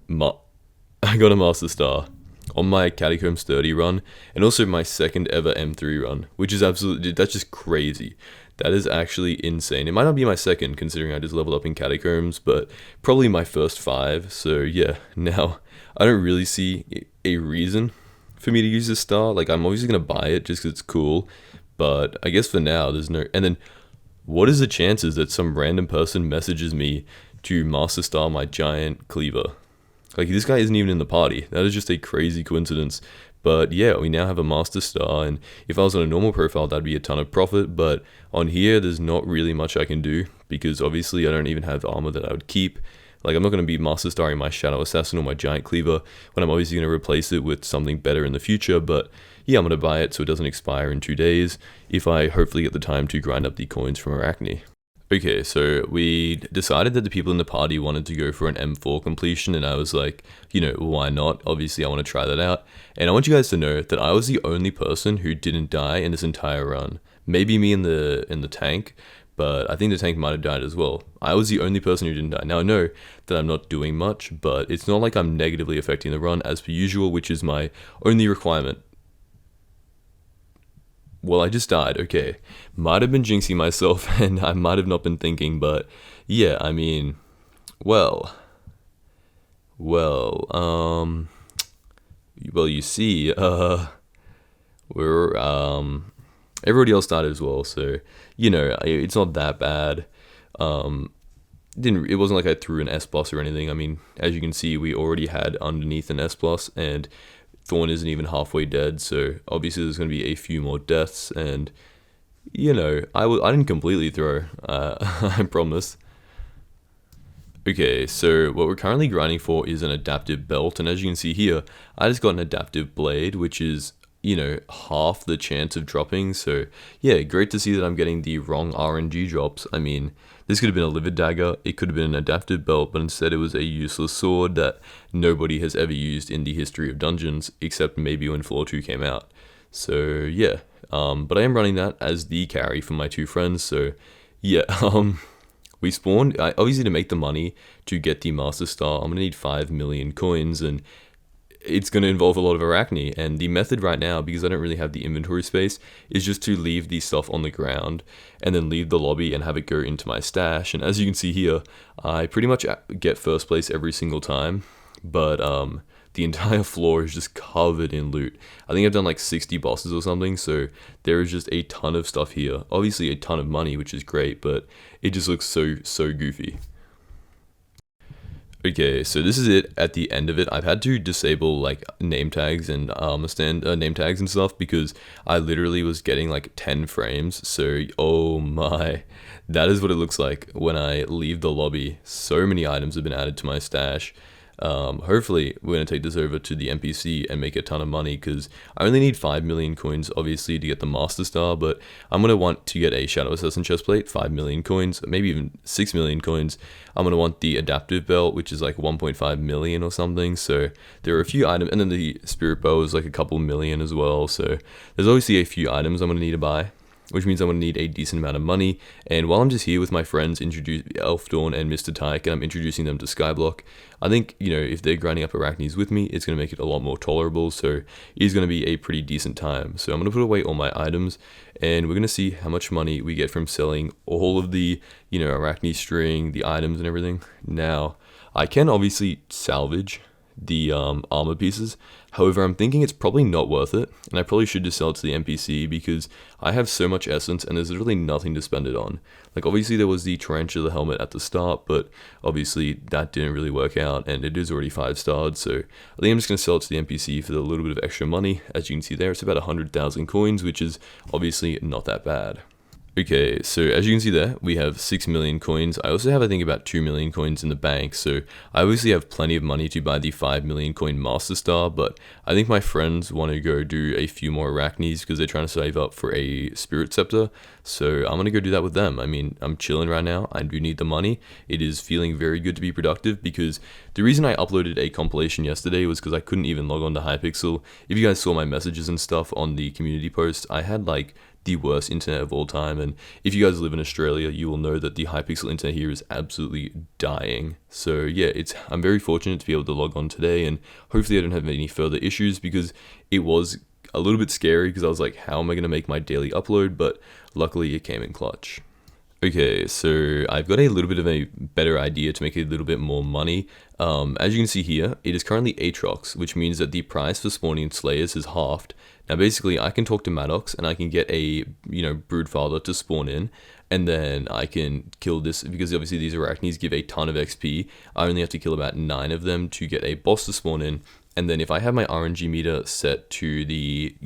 I got a Master Star on my Catacombs 30 run, and also my second ever M3 run, which is absolutely, that's just crazy. That is actually insane. It might not be my second, considering I just leveled up in Catacombs, but probably my first 5. So yeah, now I don't really see a reason for me to use this star. Like, I'm obviously going to buy it just because it's cool, but I guess for now there's no. And then what is the chances that some random person messages me to Master Star my giant cleaver? Like, this guy isn't even in the party. That is just a crazy coincidence. But yeah, we now have a Master Star, and if I was on a normal profile, that'd be a ton of profit. But on here, there's not really much I can do, because obviously I don't even have armor that I would keep. Like, I'm not going to be master starring my Shadow Assassin or my Giant Cleaver when I'm obviously going to replace it with something better in the future, but yeah, I'm going to buy it so it doesn't expire in 2 days if I hopefully get the time to grind up the coins from Arachne. Okay, so we decided that the people in the party wanted to go for an M4 completion, and I was like, you know, why not? Obviously, I want to try that out. And I want you guys to know that I was the only person who didn't die in this entire run. Maybe me in the tank, but I think the tank might have died as well. I was the only person who didn't die. Now, I know that I'm not doing much, but it's not like I'm negatively affecting the run as per usual, which is my only requirement. Well, I just died, okay. Might have been jinxing myself, and I might have not been thinking, but yeah, I mean, well, you see, we're, everybody else died as well, so, you know, it's not that bad. It wasn't like I threw an S plus or anything. I mean, as you can see, we already had underneath an S plus, and Thorn isn't even halfway dead, so obviously there's going to be a few more deaths, and, you know, I didn't completely throw, I promise. Okay, so what we're currently grinding for is an adaptive belt, and as you can see here, I just got an adaptive blade, which is, you know, half the chance of dropping, so yeah, great to see that I'm getting the wrong RNG drops. I mean, this could have been a livid dagger, it could have been an adaptive belt, but instead it was a useless sword that nobody has ever used in the history of dungeons, except maybe when Floor 2 came out. So yeah, but I am running that as the carry for my 2 friends, so yeah, we spawned, obviously to make the money to get the Master Star, I'm going to need 5 million coins, and it's going to involve a lot of Arachne, and the method right now, because I don't really have the inventory space, is just to leave the stuff on the ground and then leave the lobby and have it go into my stash. And as you can see here, I pretty much get first place every single time, but the entire floor is just covered in loot. I think I've done like 60 bosses or something, so there is just a ton of stuff here. Obviously a ton of money, which is great, but it just looks so goofy. Okay, so this is it at the end of it. I've had to disable like name tags and name tags and stuff because I literally was getting like 10 frames. So, oh my, that is what it looks like when I leave the lobby. So many items have been added to my stash. Hopefully we're going to take this over to the NPC and make a ton of money because I only need 5 million coins obviously to get the Master Star, but I'm going to want to get a Shadow Assassin chestplate, 5 million coins, maybe even 6 million coins. I'm going to want the adaptive belt, which is like 1.5 million or something, so there are a few items, and then the spirit bow is like a couple million as well, so there's obviously a few items I'm going to need to buy, which means I'm going to need a decent amount of money. And while I'm just here with my friends, Elf Dawn and Mr. Tyke, and I'm introducing them to Skyblock, I think, you know, if they're grinding up Arachnes with me, it's going to make it a lot more tolerable, so it's going to be a pretty decent time. So I'm going to put away all my items, and we're going to see how much money we get from selling all of the, you know, Arachne string, the items and everything. Now, I can obviously salvage the armor pieces. However, I'm thinking it's probably not worth it, and I probably should just sell it to the NPC because I have so much essence and there's literally nothing to spend it on. Like, obviously there was the tarantula helmet at the start, but obviously that didn't really work out, and it is already 5-starred, so I think I'm just going to sell it to the NPC for the little bit of extra money. As you can see there, it's about 100,000 coins, which is obviously not that bad. Okay, so as you can see there, we have 6 million coins. I also have, I think, about 2 million coins in the bank, so I obviously have plenty of money to buy the 5 million coin Master Star, but I think my friends want to go do a few more Arachnes because they're trying to save up for a Spirit Scepter, so I'm going to go do that with them. I mean, I'm chilling right now. I do need the money. It is feeling very good to be productive because the reason I uploaded a compilation yesterday was because I couldn't even log on to Hypixel. If you guys saw my messages and stuff on the community post, I had like the worst internet of all time, and if you guys live in Australia, you will know that the Hypixel internet here is absolutely dying. So yeah, I'm very fortunate to be able to log on today, and hopefully I don't have any further issues because it was a little bit scary because I was like, how am I going to make my daily upload? But luckily it came in clutch. Okay, so I've got a little bit of a better idea to make a little bit more money. As you can see here, it is currently Aatrox, which means that the price for spawning Slayers is halved. Now basically, I can talk to Maddox and I can get a, you know, Broodfather to spawn in, and then I can kill this, because obviously these Arachnes give a ton of XP. I only have to kill about 9 of them to get a boss to spawn in, And then if I have my RNG meter set to the,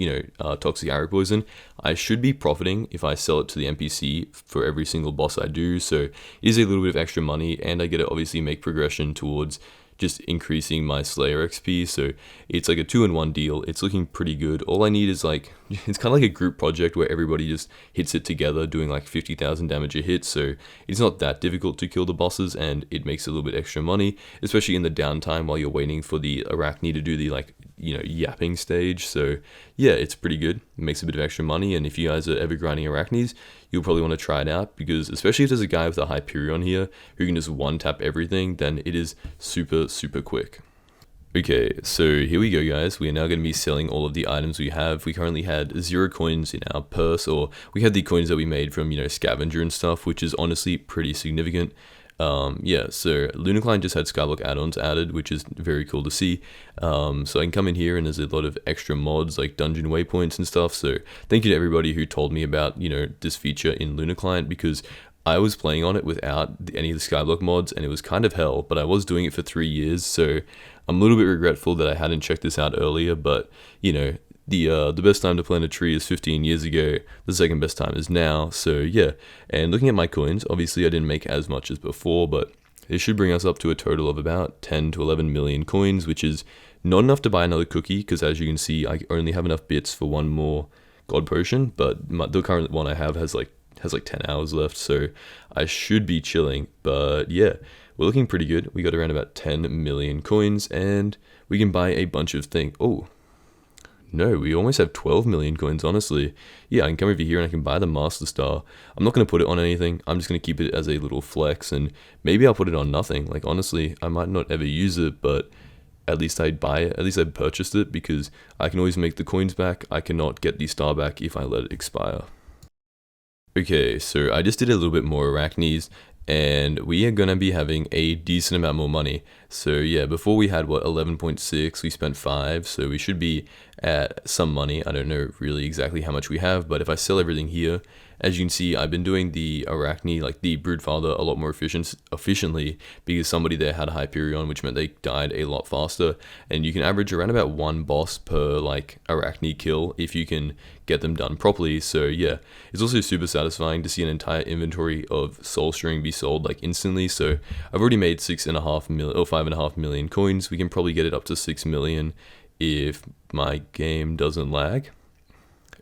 toxic arrow poison, I should be profiting if I sell it to the NPC for every single boss I do. So it is a little bit of extra money, and I get to obviously make progression towards just increasing my Slayer XP. So it's like a 2-in-1 deal. It's looking pretty good. All I need is like, it's kind of like a group project where everybody just hits it together, doing like 50,000 damage a hit. So it's not that difficult to kill the bosses, and it makes a little bit extra money, especially in the downtime while you're waiting for the Arachne to do the like, yapping stage. So yeah, it's pretty good. It makes a bit of extra money, and if you guys are ever grinding Arachnes, you'll probably want to try it out, because especially if there's a guy with a Hyperion here who can just one-tap everything, then it is super, super quick. Okay, so here we go, guys. We are now going to be selling all of the items we have. We currently had 0 coins in our purse, or we had the coins that we made from, scavenger and stuff, which is honestly pretty significant. Yeah, so LunaCline just had Skyblock add-ons added, which is very cool to see. So I can come in here and there's a lot of extra mods like dungeon waypoints and stuff. So thank you to everybody who told me about, this feature in LunaCline, because I was playing on it without any of the Skyblock mods, and it was kind of hell, but I was doing it for 3 years. So I'm a little bit regretful that I hadn't checked this out earlier, but the best time to plant a tree is 15 years ago. The second best time is now. So yeah, and looking at my coins, obviously I didn't make as much as before, but it should bring us up to a total of about 10 to 11 million coins, which is not enough to buy another cookie, because as you can see, I only have enough bits for one more god potion, but the current one I have has like 10 hours left, so I should be chilling. But yeah, we're looking pretty good. We got around about 10 million coins, and we can buy a bunch of things. Oh, no, we almost have 12 million coins, honestly. Yeah, I can come over here and I can buy the Master Star. I'm not going to put it on anything. I'm just going to keep it as a little flex, and maybe I'll put it on nothing. Like, honestly, I might not ever use it, but at least I'd buy it. At least I purchased it, because I can always make the coins back. I cannot get the star back if I let it expire. Okay, so I just did a little bit more Arachnes, and we are gonna be having a decent amount more money. So yeah, before we had 11.6, we spent 5, so we should be at some money. I don't know really exactly how much we have, but if I sell everything here, as you can see, I've been doing the Arachne, like the Broodfather, a lot more efficiently, because somebody there had a Hyperion, which meant they died a lot faster. And you can average around about 1 boss per like Arachne kill if you can get them done properly. So yeah, it's also super satisfying to see an entire inventory of soul string be sold like instantly. So I've already made 6.5 million or 5.5 million coins. We can probably get it up to 6 million if my game doesn't lag.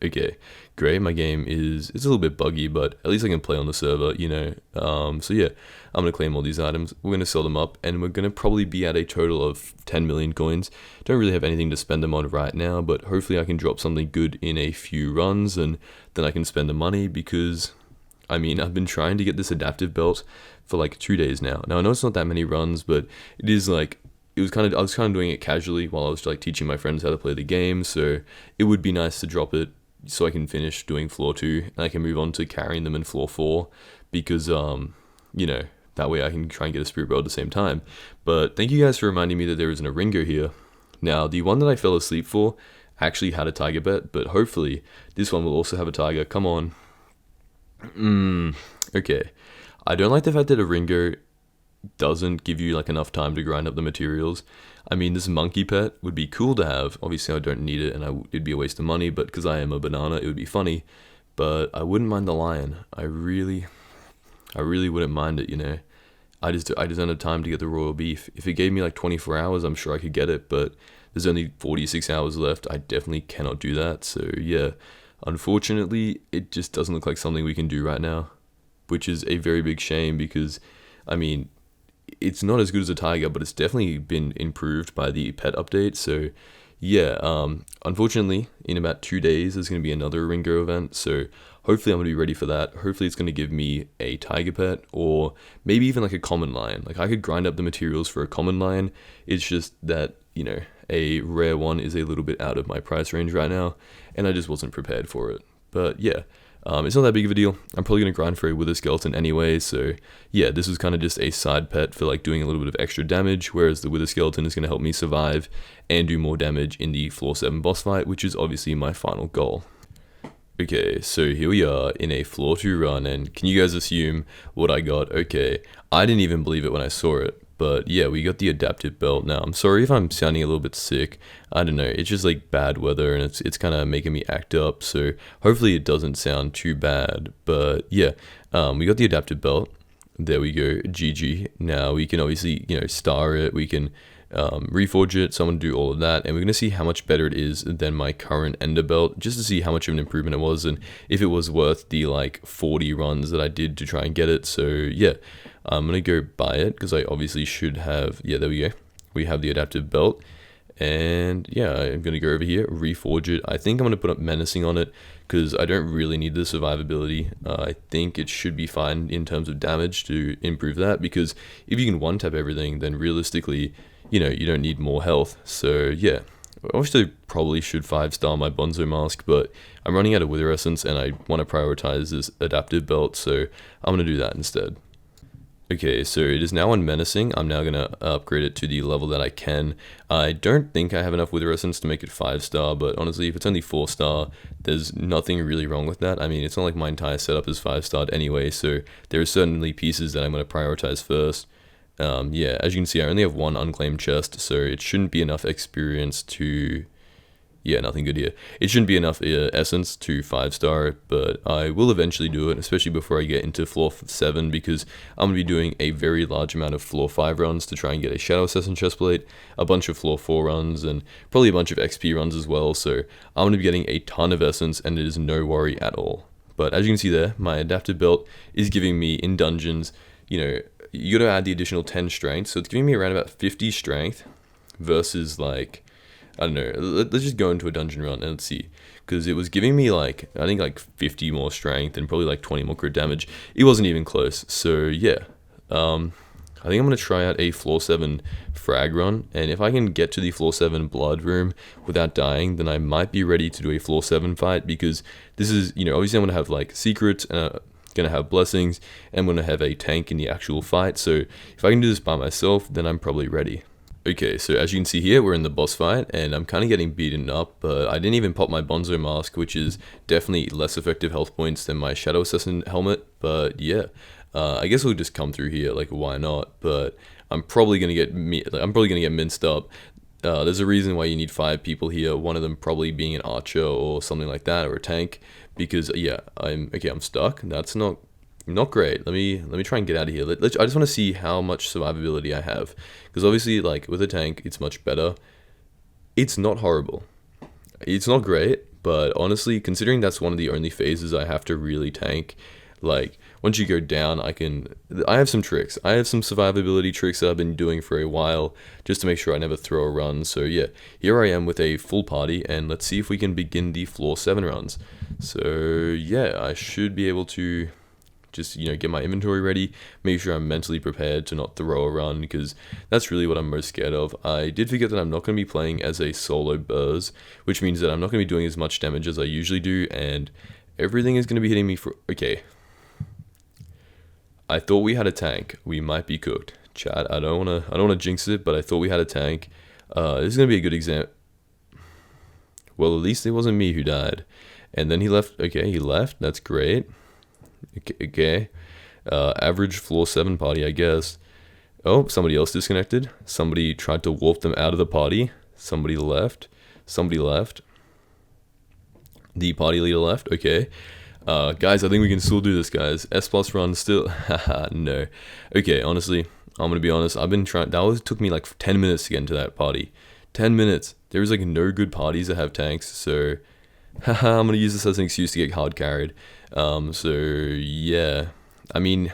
Okay, great. My game it's a little bit buggy, but at least I can play on the server, So yeah, I'm gonna claim all these items. We're gonna sell them up, and we're gonna probably be at a total of 10 million coins. Don't really have anything to spend them on right now, but hopefully I can drop something good in a few runs, and then I can spend the money, because I've been trying to get this adaptive belt for like 2 days now. Now I know it's not that many runs, but it is like, I was kind of doing it casually while I was like teaching my friends how to play the game. So it would be nice to drop it so I can finish doing floor 2 and I can move on to carrying them in floor 4, because that way I can try and get a spirit belt at the same time. But thank you guys for reminding me that there isn't a Ringo here. Now the one that I fell asleep for actually had a tiger bet, but hopefully this one will also have a tiger. Come on. Okay, I don't like the fact that a Ringo doesn't give you like enough time to grind up the materials. This monkey pet would be cool to have. Obviously I don't need it, and it'd be a waste of money, but because I am a banana, it would be funny. But I wouldn't mind the lion. I really wouldn't mind it. I just don't have time to get the royal beef. If it gave me like 24 hours, I'm sure I could get it, but there's only 46 hours left. I definitely cannot do that. So yeah, unfortunately it just doesn't look like something we can do right now, which is a very big shame, because it's not as good as a tiger, but it's definitely been improved by the pet update. So yeah, unfortunately in about 2 days there's going to be another Ringo event, so hopefully I'm going to be ready for that. Hopefully it's going to give me a tiger pet, or maybe even like a common lion. Like I could grind up the materials for a common lion. It's just that a rare one is a little bit out of my price range right now, and I just wasn't prepared for it. But yeah, it's not that big of a deal. I'm probably going to grind for a wither skeleton anyway, so yeah, this is kind of just a side pet for like doing a little bit of extra damage, whereas the wither skeleton is going to help me survive and do more damage in the floor 7 boss fight, which is obviously my final goal. Okay, so here we are in a floor 2 run, and can you guys assume what I got? Okay, I didn't even believe it when I saw it, But yeah, we got the adaptive belt now. I'm sorry if I'm sounding a little bit sick. I don't know. It's just like bad weather and it's kind of making me act up. So hopefully it doesn't sound too bad. But yeah, we got the adaptive belt. There we go. GG. Now we can obviously, star it. We can reforge it. So I'm going to do all of that. And we're going to see how much better it is than my current ender belt, just to see how much of an improvement it was and if it was worth the like 40 runs that I did to try and get it. So yeah, I'm going to go buy it because I obviously should have. Yeah, there we go. We have the adaptive belt. And yeah, I'm going to go over here, reforge it. I think I'm going to put up menacing on it because I don't really need the survivability. I think it should be fine in terms of damage to improve that, because if you can one-tap everything, then realistically, you don't need more health. So yeah, I also probably should 5-star my Bonzo mask, but I'm running out of Wither Essence and I want to prioritize this adaptive belt, so I'm going to do that instead. Okay, so it is now on menacing. I'm now going to upgrade it to the level that I can. I don't think I have enough Wither Essence to make it 5-star, but honestly, if it's only 4-star, there's nothing really wrong with that. I mean, it's not like my entire setup is 5-starred anyway, so there are certainly pieces that I'm going to prioritize first. Yeah, as you can see, I only have one unclaimed chest, so it shouldn't be enough experience to... Yeah, nothing good here. It shouldn't be enough essence to 5-star it, but I will eventually do it, especially before I get into floor 7, because I'm going to be doing a very large amount of floor 5 runs to try and get a Shadow Assassin chestplate, a bunch of floor 4 runs, and probably a bunch of XP runs as well, so I'm going to be getting a ton of essence, and it is no worry at all. But as you can see there, my adaptive belt is giving me, in dungeons, you got to add the additional 10 strength, so it's giving me around about 50 strength versus like... I don't know, let's just go into a dungeon run and let's see, because it was giving me I think like 50 more strength and probably like 20 more crit damage. It wasn't even close. So yeah, I think I'm going to try out a floor 7 frag run, and if I can get to the floor 7 blood room without dying, then I might be ready to do a floor 7 fight, because this is, obviously I'm going to have like secrets, going to have blessings, and I'm going to have a tank in the actual fight. So if I can do this by myself, then I'm probably ready. Okay, so as you can see here, we're in the boss fight, and I'm kind of getting beaten up, but I didn't even pop my Bonzo mask, which is definitely less effective health points than my Shadow Assassin helmet, but yeah, I guess we'll just come through here, like, why not? But I'm probably gonna get minced up. There's a reason why you need 5 people here, one of them probably being an archer or something like that, or a tank, because yeah, I'm stuck. That's not great. Let me try and get out of here. I just want to see how much survivability I have, because obviously, like, with a tank, it's much better. It's not horrible. It's not great, but honestly, considering that's one of the only phases I have to really tank, like, once you go down, I have some tricks. I have some survivability tricks that I've been doing for a while, just to make sure I never throw a run. So yeah, here I am with a full party, and let's see if we can begin the floor 7 runs. So yeah, I should be able to just, get my inventory ready, make sure I'm mentally prepared to not throw a run, because that's really what I'm most scared of. I did forget that I'm not going to be playing as a solo burz, which means that I'm not going to be doing as much damage as I usually do, and everything is going to be hitting me for... Okay. I thought we had a tank. We might be cooked. Chat, I don't want to jinx it, but I thought we had a tank. This is going to be a good example. Well, at least it wasn't me who died. And then he left. Okay, he left. That's great. Okay. Average floor 7 party, I guess. Oh, somebody else disconnected. Somebody tried to warp them out of the party. Somebody left. The party leader left. Okay. Guys, I think we can still do this, guys. S+ run still. Haha, no. Okay, honestly, I'm gonna be honest. I've been trying. Took me like 10 minutes to get into that party. 10 minutes. There's like no good parties that have tanks, so haha, I'm gonna use this as an excuse to get hard carried. So yeah, I mean,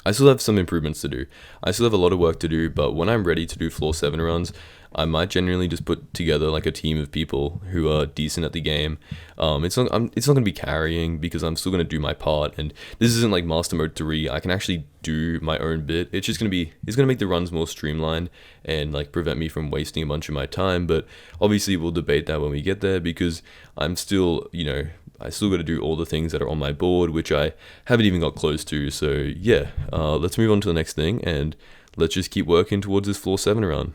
I still have some improvements to do. I still have a lot of work to do, but when I'm ready to do floor 7 runs, I might genuinely just put together like a team of people who are decent at the game. It's not going to be carrying, because I'm still going to do my part, and this isn't like Master Mode 3. I can actually do my own bit. It's going to make the runs more streamlined and like prevent me from wasting a bunch of my time, but obviously we'll debate that when we get there, because I'm still, I still got to do all the things that are on my board, which I haven't even got close to. So yeah, let's move on to the next thing, and let's just keep working towards this floor 7 run.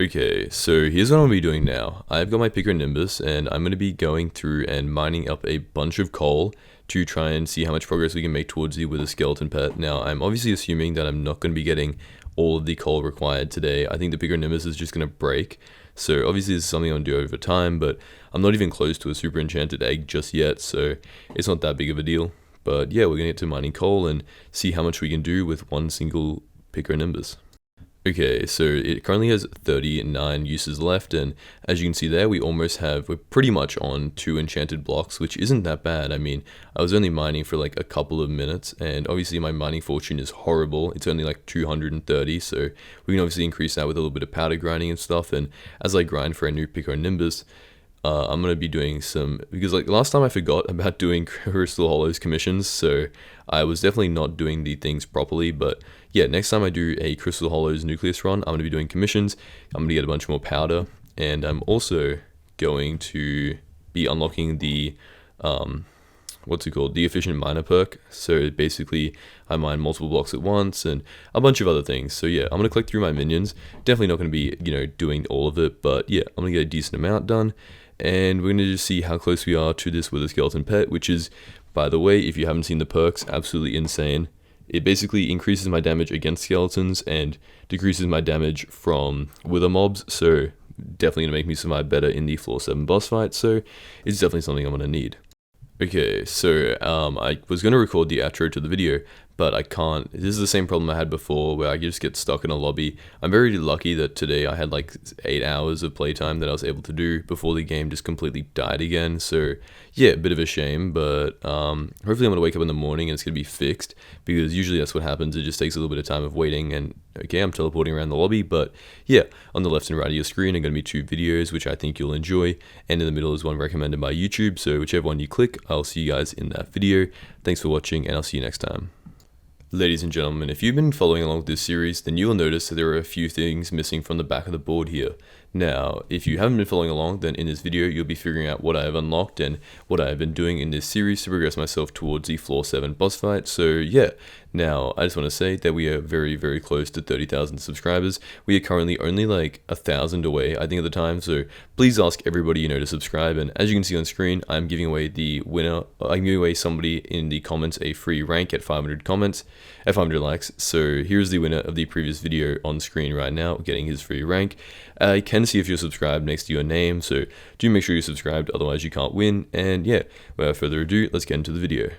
Okay, so here's what I'm going to be doing now. I've got my Picker Nimbus, and I'm going to be going through and mining up a bunch of coal to try and see how much progress we can make towards the Wither Skeleton pet. Now, I'm obviously assuming that I'm not going to be getting all of the coal required today. I think the bigger Nimbus is just going to break. So obviously this is something I'll do over time, but I'm not even close to a super enchanted egg just yet, so it's not that big of a deal. But yeah, we're going to get to mining coal and see how much we can do with one single Pico Nimbus. Okay, so it currently has 39 uses left, and as you can see there, we're pretty much on 2 enchanted blocks, which isn't that bad. I mean, I was only mining for like a couple of minutes, and obviously my mining fortune is horrible. It's only like 230, so we can obviously increase that with a little bit of powder grinding and stuff, and as I grind for a new Pico Nimbus, I'm going to be doing some, because like last time I forgot about doing Crystal Hollows commissions, so I was definitely not doing the things properly, but yeah, next time I do a Crystal Hollows Nucleus run, I'm going to be doing commissions, I'm going to get a bunch more powder, and I'm also going to be unlocking the, the efficient miner perk. So basically I mine multiple blocks at once and a bunch of other things. So yeah, I'm going to click through my minions, definitely not going to be, doing all of it, but yeah, I'm going to get a decent amount done. And we're going to just see how close we are to this Wither Skeleton pet, which is, by the way, if you haven't seen the perks, absolutely insane. It basically increases my damage against skeletons and decreases my damage from Wither mobs, so definitely going to make me survive better in the floor 7 boss fight, so it's definitely something I'm going to need. Okay, so I was going to record the outro to the video, but I can't. This is the same problem I had before where I just get stuck in a lobby. I'm very lucky that today I had like 8 hours of playtime that I was able to do before the game just completely died again. So yeah, a bit of a shame, but hopefully I'm going to wake up in the morning and it's going to be fixed, because usually that's what happens. It just takes a little bit of time of waiting, and okay, I'm teleporting around the lobby, but yeah, on the left and right of your screen are going to be 2 videos which I think you'll enjoy, and in the middle is one recommended by YouTube, so whichever one you click, I'll see you guys in that video. Thanks for watching, and I'll see you next time. Ladies and gentlemen, if you've been following along with this series, then you will notice that there are a few things missing from the back of the board here. Now, if you haven't been following along, then in this video you'll be figuring out what I have unlocked and what I have been doing in this series to progress myself towards the floor 7 boss fight. So yeah, now I just want to say that we are very, very close to 30,000 subscribers. We are currently only like 1,000 away, I think, at the time, so please ask everybody you know to subscribe. And as you can see on screen, I'm giving away the winner. I'm giving away somebody in the comments a free rank at 500 comments, at 500 likes. So here's the winner of the previous video on screen right now, getting his free rank. I can see if you're subscribed next to your name, so do make sure you're subscribed, otherwise you can't win. And yeah, without further ado, let's get into the video.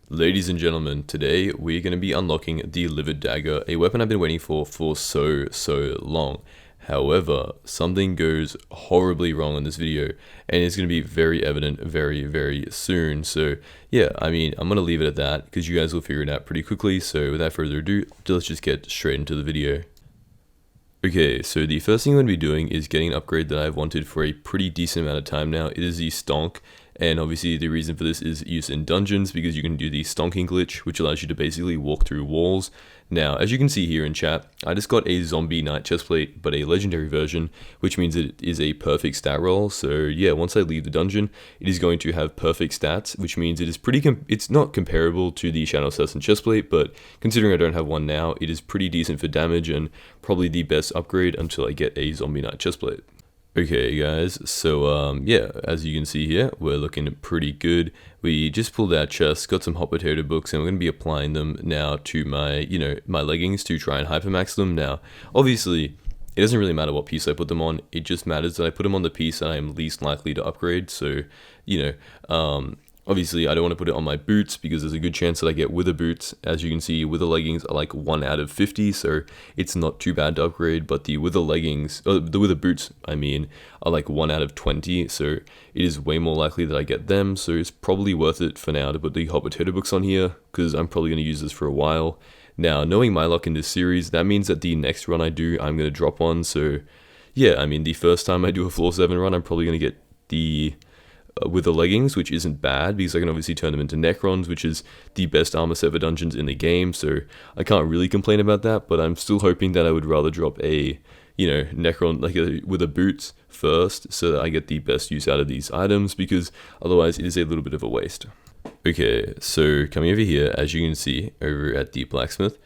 Ladies and gentlemen, today we're going to be unlocking the Livid Dagger, a weapon I've been waiting for so long. However, something goes horribly wrong in this video, and it's going to be very evident very soon. So yeah, I mean, I'm going to leave it at that, because you guys will figure it out pretty quickly. So without further ado, let's just get straight into the video. Okay, so the first thing I'm going to be doing is getting an upgrade that I've wanted for a pretty decent amount of time now. It is the Stonk, and obviously the reason for this is use in dungeons, because you can do the stonking glitch, which allows you to basically walk through walls. Now, as you can see here in chat, I just got a zombie knight chestplate, but a legendary version, which means it is a perfect stat roll. So yeah, once I leave the dungeon, it is going to have perfect stats, which means it is it's not comparable to the Shadow Assassin chestplate, but considering I don't have one now, it is pretty decent for damage and probably the best upgrade until I get a zombie knight chestplate. Okay guys, so yeah, as you can see here, we're looking pretty good. We just pulled our chest, got some hot potato books, and we're going to be applying them now to my, my leggings to try and hypermax them. Now, obviously, it doesn't really matter what piece I put them on, it just matters that I put them on the piece that I am least likely to upgrade. So, obviously, I don't want to put it on my boots, because there's a good chance that I get Wither boots. As you can see, Wither leggings are like 1 out of 50, so it's not too bad to upgrade. But the Wither leggings, the Wither boots, I mean, are like 1 out of 20, so it is way more likely that I get them. So it's probably worth it for now to put the hot potato books on here, because I'm probably going to use this for a while. Now, knowing my luck in this series, that means that the next run I do, I'm going to drop one. So yeah, I mean, the first time I do a floor 7 run, I'm probably going to get the with the leggings, which isn't bad, because I can obviously turn them into Necrons, which is the best armor set for dungeons in the game, so I can't really complain about that. But I'm still hoping that I would rather drop a, Necron with a boots first, so that I get the best use out of these items, because otherwise it is a little bit of a waste. Okay, so coming over here, as you can see over at the blacksmith,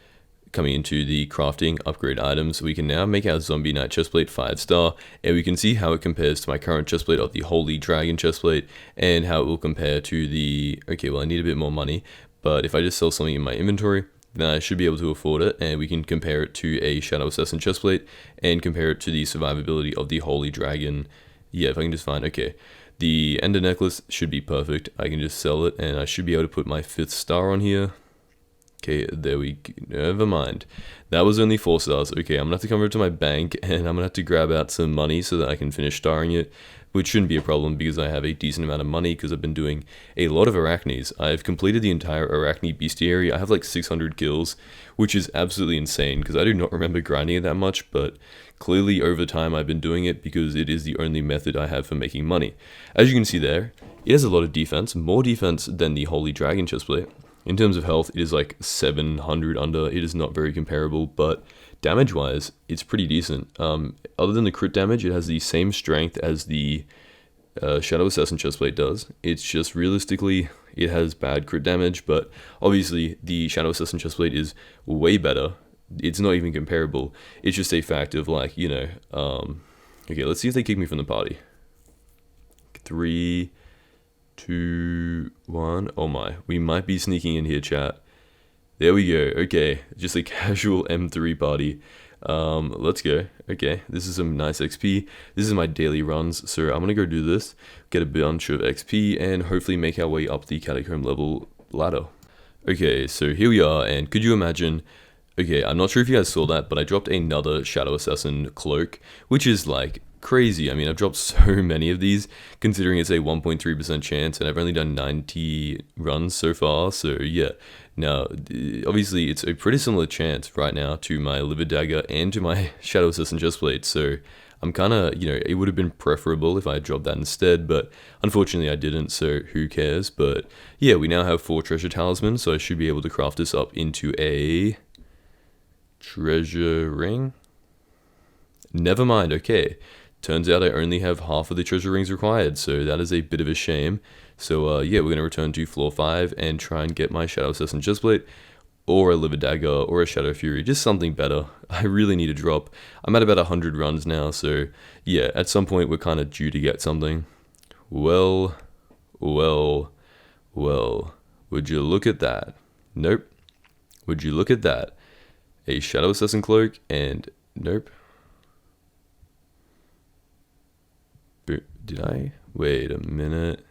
coming into the crafting upgrade items, we can now make our zombie knight chestplate 5-star, and we can see how it compares to my current chestplate of the holy dragon chestplate, and how it will compare to the, okay, well, I need a bit more money, but if I just sell something in my inventory, then I should be able to afford it, and we can compare it to a Shadow Assassin chestplate and compare it to the survivability of the Holy Dragon. Yeah, if I can just find, okay, the Ender Necklace should be perfect. I can just sell it, and I should be able to put my 5th star on here. Okay, there we go. Never mind. That was only 4 stars. Okay, I'm gonna have to come over to my bank, and I'm gonna have to grab out some money so that I can finish starring it, which shouldn't be a problem because I have a decent amount of money because I've been doing a lot of Arachnes. I've completed the entire Arachne bestiary. I have like 600 kills, which is absolutely insane because I do not remember grinding it that much, but clearly over time I've been doing it because it is the only method I have for making money. As you can see there, it has a lot of defense, more defense than the Holy Dragon chestplate. In terms of health, it is like 700 under. It is not very comparable, but damage-wise, it's pretty decent. Other than the crit damage, it has the same strength as the Shadow Assassin chestplate does. It's just realistically, it has bad crit damage, but obviously the Shadow Assassin chestplate is way better. It's not even comparable. It's just a fact of like, you know, okay, let's see if they kick me from the party. 3, 2, 1. Oh my, we might be sneaking in here, chat. There we go. Okay, just a casual M3 party. Let's go. Okay, this is some nice XP. This is my daily runs, so I'm gonna go do this, get a bunch of XP, and hopefully make our way up the catacomb level ladder. Okay, so here we are, and could you imagine? Okay, I'm not sure if you guys saw that, but I dropped another Shadow Assassin cloak, which is like crazy. I mean, I've dropped so many of these, considering it's a 1.3% chance, and I've only done 90 runs so far, so yeah. Now, obviously, it's a pretty similar chance right now to my Livid Dagger and to my Shadow Assassin chestplate, so I'm kind of, you know, it would have been preferable if I had dropped that instead, but unfortunately I didn't, so who cares. But yeah, we now have 4 treasure talismans, so I should be able to craft this up into a treasure ring. Never mind, okay. Turns out I only have half of the treasure rings required, so that is a bit of a shame. So yeah, we're going to return to floor 5 and try and get my Shadow Assassin chestplate, or a Livid Dagger, or a Shadow Fury, just something better. I really need a drop. I'm at about 100 runs now, so yeah, at some point we're kind of due to get something. Well, would you look at that? Nope. Would you look at that? A Shadow Assassin cloak, and nope. Did I? Wait a minute.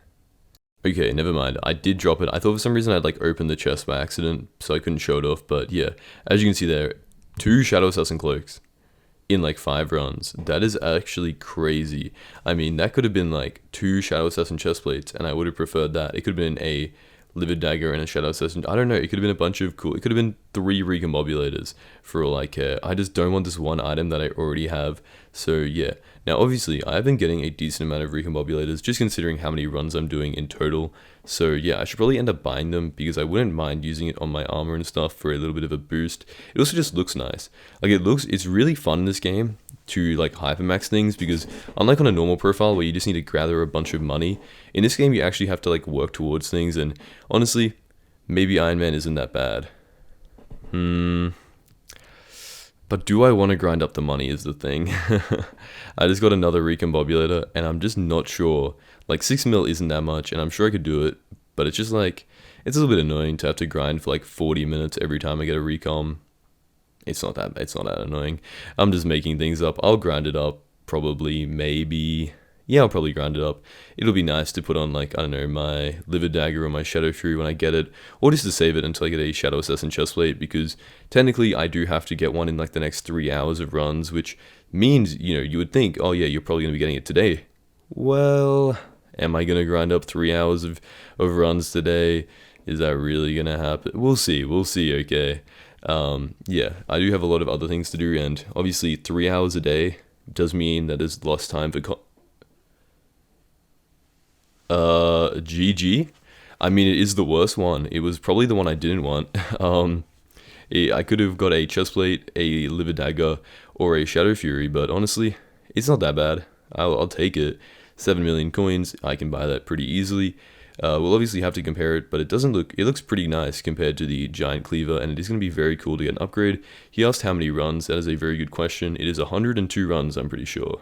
Okay, never mind. I did drop it. I thought for some reason I'd like opened the chest by accident, so I couldn't show it off. But yeah, as you can see there, 2 Shadow Assassin cloaks in like 5 runs. That is actually crazy. I mean, that could have been like 2 Shadow Assassin chest plates, and I would have preferred that. It could have been a Livid Dagger and a Shadow Assassin. I don't know. It could have been a bunch of cool. It could have been 3 recombobulators for all I care. I just don't want this one item that I already have. So yeah. Now obviously I've been getting a decent amount of recombobulators just considering how many runs I'm doing in total. So yeah, I should probably end up buying them because I wouldn't mind using it on my armor and stuff for a little bit of a boost. It also just looks nice. Like it's really fun in this game to like hypermax things because unlike on a normal profile where you just need to gather a bunch of money, in this game you actually have to like work towards things, and honestly, maybe Ironman isn't that bad. But do I want to grind up the money is the thing. I just got another recombobulator and I'm just not sure. Like 6 mil isn't that much and I'm sure I could do it, but it's just like, it's a little bit annoying to have to grind for like 40 minutes every time I get a recom. It's not that annoying. I'm just making things up. I'll grind it up probably, maybe. Yeah, I'll probably grind it up. It'll be nice to put on like, I don't know, my Livid Dagger or my Shadow Fury when I get it, or just to save it until I get a Shadow Assassin chestplate, because technically I do have to get one in like the next 3 hours of runs, which means, you know, you would think, oh yeah, you're probably going to be getting it today. Well, am I going to grind up 3 hours of runs today? Is that really going to happen? We'll see, okay. Yeah, I do have a lot of other things to do, and obviously 3 hours a day does mean that is lost time for GG. I mean, it is the worst one. It was probably the one I didn't want. I could have got a chestplate, a Livid Dagger, or a Shadow Fury, but honestly, it's not that bad. I'll take it. 7 million coins, I can buy that pretty easily. We'll obviously have to compare it, but it looks pretty nice compared to the Giant Cleaver, and it is going to be very cool to get an upgrade. He asked how many runs. That is a very good question. It is 102 runs, I'm pretty sure.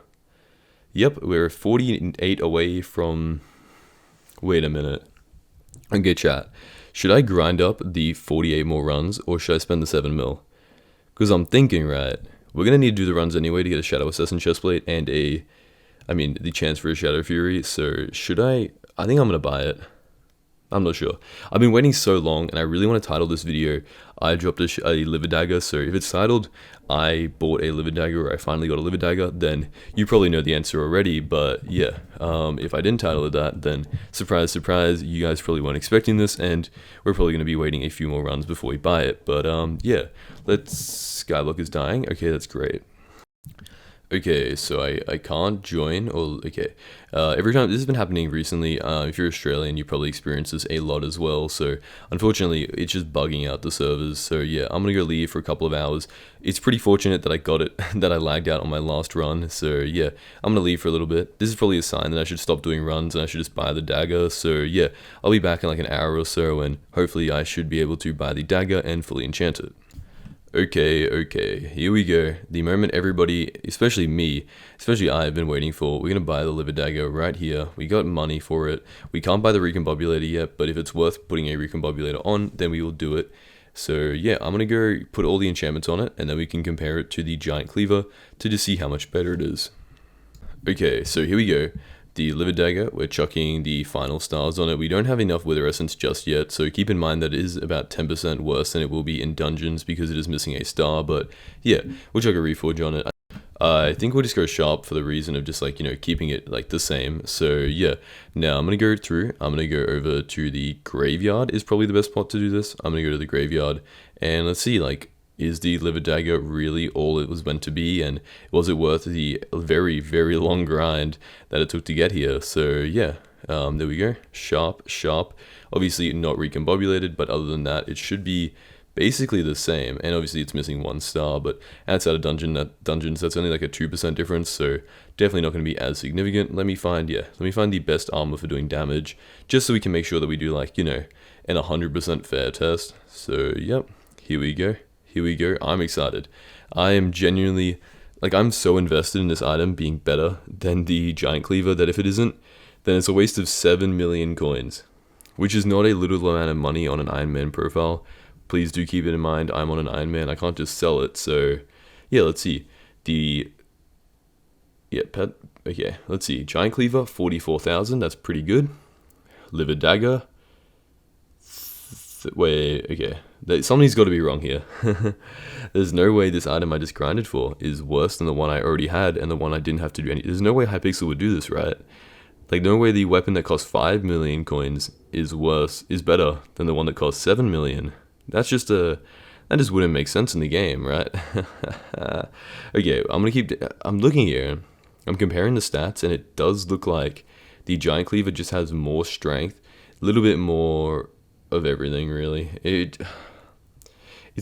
Yep, we're 48 away from... Wait a minute. Okay, chat. should I grind up the 48 more runs, or should I spend the 7 mil? Because I'm thinking, right, we're going to need to do the runs anyway to get a Shadow Assassin chestplate and the chance for a Shadow Fury. So should I think I'm going to buy it. I'm not sure. I've been waiting so long, and I really want to title this video, I dropped a liver dagger. So if it's titled, I bought a liver dagger, or I finally got a liver dagger, then you probably know the answer already. But yeah, if I didn't title it that, then surprise, surprise, you guys probably weren't expecting this, and we're probably going to be waiting a few more runs before we buy it. But yeah, Skyblock is dying. Okay, that's great. Okay, so I can't join, or okay, every time, this has been happening recently. If you're Australian, you probably experience this a lot as well. So unfortunately, it's just bugging out the servers. So yeah, I'm gonna go leave for a couple of hours. It's pretty fortunate that I got it, that I lagged out on my last run. So yeah, I'm gonna leave for a little bit. This is probably a sign that I should stop doing runs and I should just buy the dagger. So yeah, I'll be back in like an hour or so, and hopefully I should be able to buy the dagger and fully enchant it. Okay, here we go. The moment everybody, especially me, especially I, have been waiting for. We're going to buy the liver dagger right here. We got money for it. We can't buy the recombobulator yet, but if it's worth putting a recombobulator on, then we will do it. So yeah, I'm going to go put all the enchantments on it, and then we can compare it to the giant cleaver to just see how much better it is. Okay, so here we go. The liver dagger, we're chucking the final stars on it. We don't have enough wither essence just yet, so keep in mind that it is about 10% worse than it will be in dungeons because it is missing a star. But yeah, we'll chuck a reforge on it. I think we'll just go sharp for the reason of just like, keeping it like the same. So yeah, now I'm gonna go through. I'm gonna go over to the graveyard is probably the best spot to do this. I'm gonna go to the graveyard, and let's see, like, is the liver dagger really all it was meant to be, and was it worth the very, very long grind that it took to get here? So yeah, there we go. Sharp. Obviously not recombobulated, but other than that, it should be basically the same. And obviously it's missing 1 star, but outside of dungeons, that's only like a 2% difference, so definitely not going to be as significant. Let me find the best armor for doing damage, just so we can make sure that we do like, an 100% fair test. So yep, here we go. I'm excited. I am genuinely, like, I'm so invested in this item being better than the giant cleaver that if it isn't, then it's a waste of 7 million coins, which is not a little amount of money on an Ironman profile. Please do keep it in mind, I'm on an Ironman, I can't just sell it. So yeah, let's see. Let's see. Giant cleaver, 44,000, that's pretty good. Liver dagger, something's got to be wrong here. There's no way this item I just grinded for is worse than the one I already had and the one I didn't have to do any. There's no way Hypixel would do this, right? Like, no way the weapon that costs 5 million coins is better than the one that costs 7 million. That just wouldn't make sense in the game, right? Okay, I'm looking here. I'm comparing the stats, and it does look like the giant cleaver just has more strength, a little bit more of everything, really.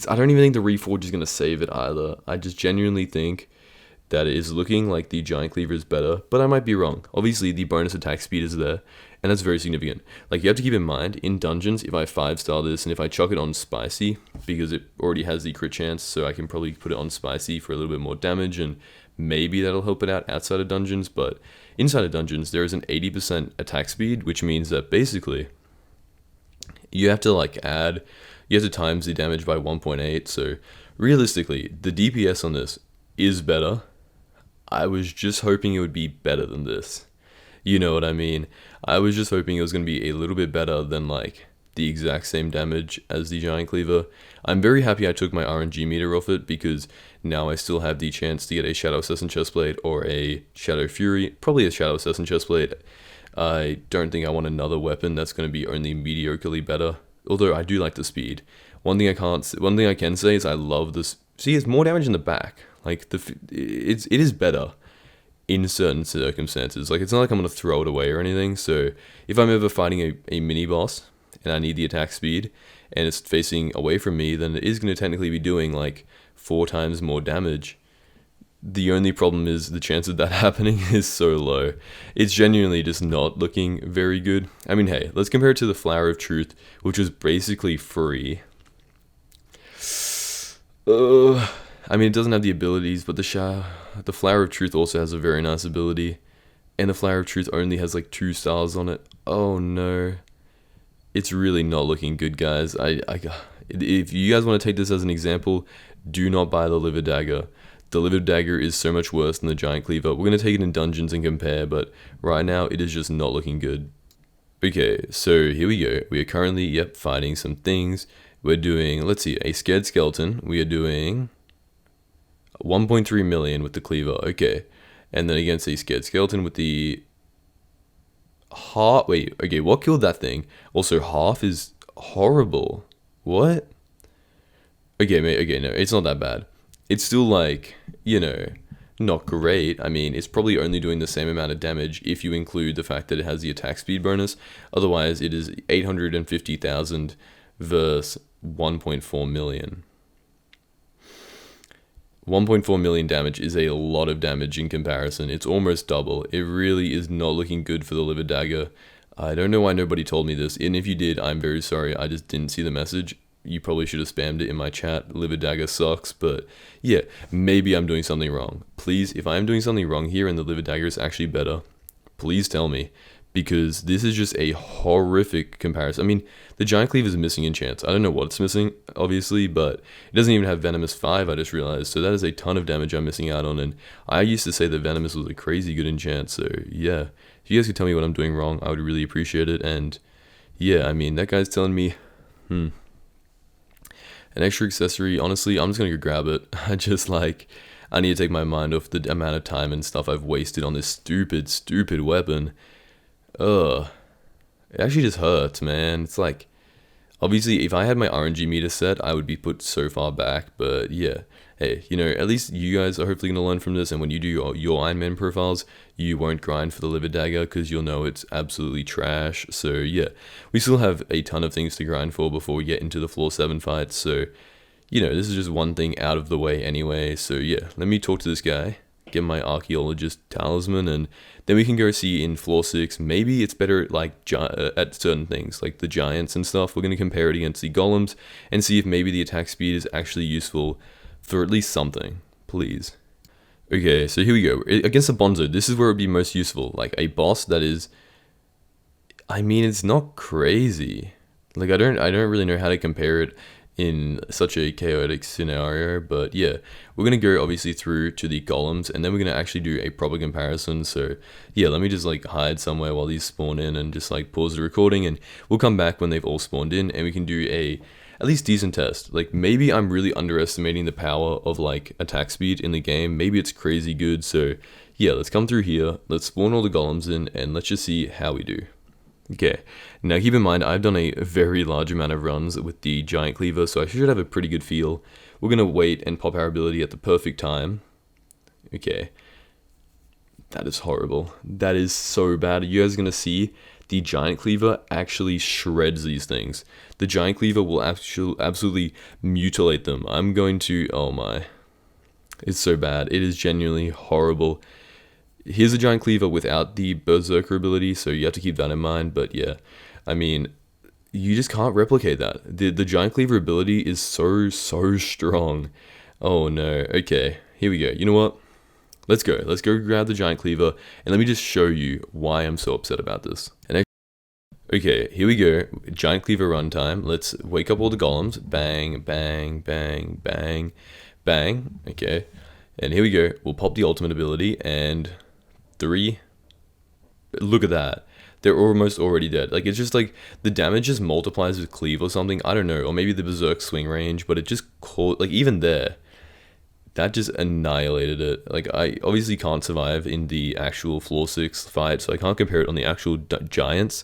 I don't even think the reforge is going to save it either. I just genuinely think that it is looking like the giant cleaver is better, but I might be wrong. Obviously, the bonus attack speed is there, and that's very significant. Like, you have to keep in mind, in dungeons, if I 5-star this, and if I chuck it on spicy, because it already has the crit chance, so I can probably put it on spicy for a little bit more damage, and maybe that'll help it out outside of dungeons. But inside of dungeons, there is an 80% attack speed, which means that basically you have to times the damage by 1.8. So realistically, the DPS on this is better. I was just hoping it would be better than this. You know what I mean? I was just hoping it was going to be a little bit better than like the exact same damage as the giant cleaver. I'm very happy I took my RNG meter off it, because now I still have the chance to get a Shadow Assassin chestplate or a Shadow Fury, probably a Shadow Assassin chestplate. I don't think I want another weapon that's going to be only mediocrely better, although I do like the speed. One thing I can say is I love this. See, it's more damage in the back. Like, it is better in certain circumstances. Like, it's not like I'm going to throw it away or anything. So if I'm ever fighting a mini boss and I need the attack speed and it's facing away from me, then it is going to technically be doing like 4 times more damage. The only problem is the chance of that happening is so low. It's genuinely just not looking very good. I mean, hey, let's compare it to the Flower of Truth, which was basically free. I mean, it doesn't have the abilities, but the Flower of Truth also has a very nice ability. And the Flower of Truth only has like 2 stars on it. Oh no. It's really not looking good, guys. If you guys want to take this as an example, do not buy the liver dagger. The liver dagger is so much worse than the giant cleaver. We're going to take it in dungeons and compare, but right now it is just not looking good. Okay, so here we go. We are currently, fighting some things. We're doing, let's see, a scared skeleton. We are doing 1.3 million with the cleaver. Okay. And then against a scared skeleton with the half. Wait, okay, what killed that thing? Also, half is horrible. What? Okay, mate, okay, no, it's not that bad. It's still like, not great. I mean, it's probably only doing the same amount of damage if you include the fact that it has the attack speed bonus. Otherwise, it is 850,000 versus 1.4 million. 1.4 million damage is a lot of damage in comparison. It's almost double. It really is not looking good for the liver dagger. I don't know why nobody told me this, and if you did, I'm very sorry. I just didn't see the message. You probably should have spammed it in my chat. Liver dagger sucks, but yeah, maybe I'm doing something wrong. Please, if I'm doing something wrong here and the liver dagger is actually better, please tell me, because this is just a horrific comparison. I mean, the giant cleaver is missing enchants. I don't know what it's missing, obviously, but it doesn't even have Venomous 5, I just realized. So that is a ton of damage I'm missing out on, and I used to say that Venomous was a crazy good enchant, so yeah. If you guys could tell me what I'm doing wrong, I would really appreciate it, and yeah, I mean, that guy's telling me, an extra accessory, honestly, I'm just gonna go grab it. I need to take my mind off the amount of time and stuff I've wasted on this stupid weapon. Ugh. It actually just hurts, man. It's like, obviously, if I had my RNG meter set, I would be put so far back, but yeah. Hey, at least you guys are hopefully going to learn from this, and when you do your Ironman profiles, you won't grind for the liver dagger, because you'll know it's absolutely trash. So yeah, we still have a ton of things to grind for before we get into the floor 7 fights, so, this is just one thing out of the way anyway. So yeah, let me talk to this guy, get my archaeologist talisman, and then we can go see in floor 6. Maybe it's better at certain things, like the giants and stuff. We're going to compare it against the golems, and see if maybe the attack speed is actually useful for at least something, please. Okay, so here we go. Against the Bonzo, this is where it would be most useful. Like a boss that is, I mean, it's not crazy. Like I don't really know how to compare it in such a chaotic scenario, but yeah, we're gonna go obviously through to the golems, and then we're gonna actually do a proper comparison. So yeah, let me just hide somewhere while these spawn in, and just pause the recording, and we'll come back when they've all spawned in, and we can do a at least decent test. Like maybe I'm really underestimating the power of attack speed in the game. Maybe it's crazy good. So yeah, let's come through here, let's spawn all the golems in, and let's just see how we do. Okay, now keep in mind, I've done a very large amount of runs with the giant cleaver, so I should have a pretty good feel. We're gonna wait and pop our ability at the perfect time. Okay, that is horrible. That is so bad. You guys are gonna see the giant cleaver actually shreds these things. The giant cleaver will absolutely mutilate them. I'm going to, oh my, it's so bad. It is genuinely horrible. Here's a giant cleaver without the berserker ability, so you have to keep that in mind. But yeah, I mean, you just can't replicate that. The giant cleaver ability is so strong. Oh no. Okay, here we go. You know what? Let's go grab the giant cleaver, and let me just show you why I'm so upset about this. Okay, here we go. Giant cleaver runtime. Let's wake up all the golems. Bang, bang, bang, bang, bang. Okay, and here we go. We'll pop the ultimate ability, and 3. Look at that. They're almost already dead. It's just the damage just multiplies with cleave or something. I don't know, or maybe the berserk swing range, but it just caught, even there, that just annihilated it. I obviously can't survive in the actual floor 6 fight, so I can't compare it on the actual giants.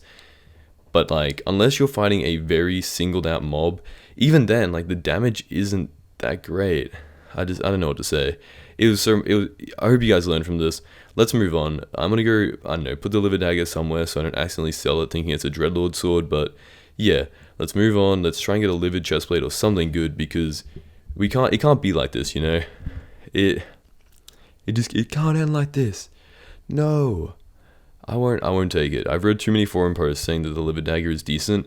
But unless you're fighting a very singled out mob, even then, the damage isn't that great. I don't know what to say. I hope you guys learned from this. Let's move on. I'm gonna go, I don't know, put the liver dagger somewhere so I don't accidentally sell it thinking it's a dreadlord sword. But yeah, let's move on. Let's try and get a livid chestplate or something good, because it can't be like this, It can't end like this. No. I won't take it. I've read too many forum posts saying that the liver dagger is decent,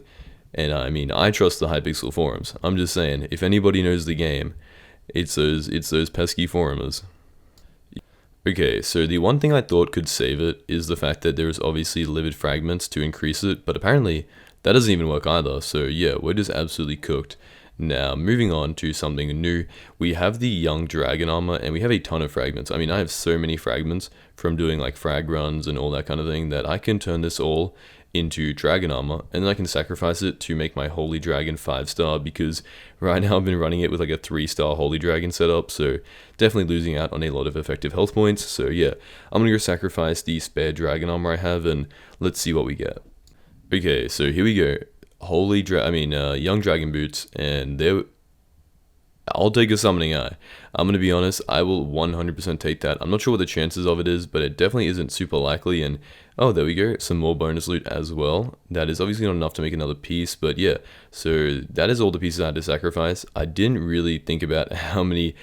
and I mean, I trust the Hypixel forums. I'm just saying, if anybody knows the game, it's those pesky forumers. Okay, so the one thing I thought could save it is the fact that there's obviously livid fragments to increase it, but apparently that doesn't even work either. So yeah, we're just absolutely cooked. Now, moving on to something new, we have the young dragon armor, and we have a ton of fragments. I mean, I have so many fragments from doing like frag runs and all that kind of thing that I can turn this all into dragon armor, and then I can sacrifice it to make my holy dragon 5-star, because right now I've been running it with like a 3-star holy dragon setup, so definitely losing out on a lot of effective health points. So yeah, I'm gonna go sacrifice the spare dragon armor I have, and let's see what we get. Okay, so here we go. Young dragon boots, and I'll take a summoning eye. I'm gonna be honest, I will 100% take that. I'm not sure what the chances of it is, but it definitely isn't super likely. And oh, there we go, some more bonus loot as well. That is obviously not enough to make another piece, but yeah. So that is all the pieces I had to sacrifice. I didn't really think about how many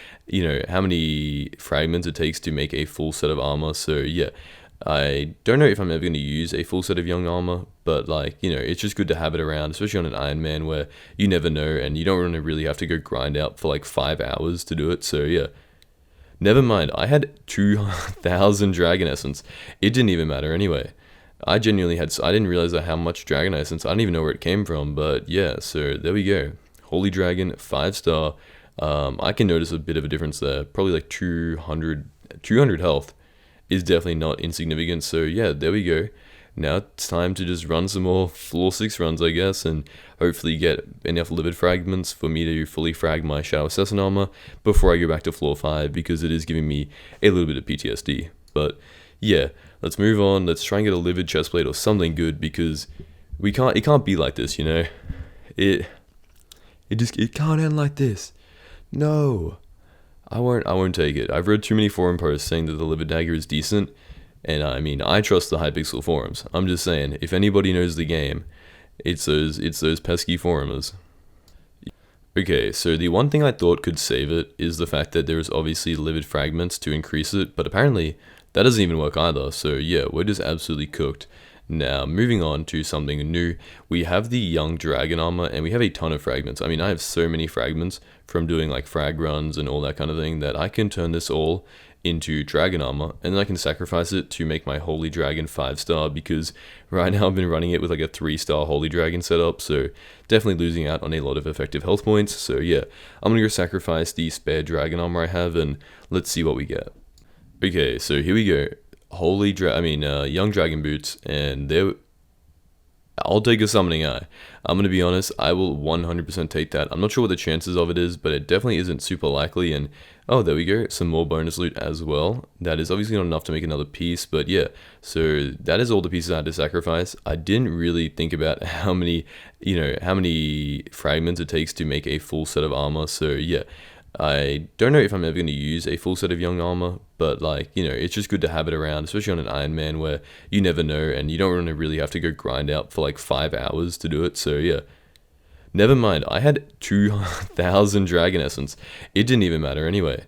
fragments it takes to make a full set of armor. So yeah. I don't know if I'm ever going to use a full set of young armor, but like, it's just good to have it around, especially on an Ironman where you never know and you don't really have to go grind out for like 5 hours to do it. So yeah, never mind. I had 2,000 dragon essence. It didn't even matter anyway. I didn't realize how much dragon essence. I don't even know where it came from, but yeah, so there we go. Holy dragon, 5-star. I can notice a bit of a difference there. Probably like 200 health is definitely not insignificant. So yeah, there we go. Now it's time to just run some more floor 6 runs, I guess, and hopefully get enough livid fragments for me to fully frag my Shadow Assassin armor before I go back to floor 5, because it is giving me a little bit of PTSD. But yeah, let's move on. Let's try and get a livid chestplate or something good, because it can't be like this, It can't end like this. No. I won't take it. I've read too many forum posts saying that the livid dagger is decent, and I mean, I trust the Hypixel forums. I'm just saying, if anybody knows the game, it's those pesky forumers. Okay, so the one thing I thought could save it is the fact that there is obviously livid fragments to increase it, but apparently that doesn't even work either. So yeah, we're just absolutely cooked. Now, moving on to something new, we have the young dragon armor, and we have a ton of fragments. I mean, I have so many fragments from doing like frag runs and all that kind of thing that I can turn this all into dragon armor, and then I can sacrifice it to make my holy dragon 5-star, because right now I've been running it with like a 3-star holy dragon setup, so definitely losing out on a lot of effective health points. So yeah, I'm gonna go sacrifice the spare dragon armor I have, and let's see what we get. Okay, so here we go. Young dragon boots, and I'll take a summoning eye. I'm gonna be honest, I will 100% take that. I'm not sure what the chances of it is, but it definitely isn't super likely. And oh, there we go, some more bonus loot as well. That is obviously not enough to make another piece, but yeah. So that is all the pieces I had to sacrifice. I didn't really think about how many fragments it takes to make a full set of armor. So yeah. I don't know if I'm ever going to use a full set of young armor, but like, it's just good to have it around, especially on an Ironman where you never know and you don't really have to go grind out for like 5 hours to do it. So yeah, never mind. I had 2,000 dragon essence. It didn't even matter anyway.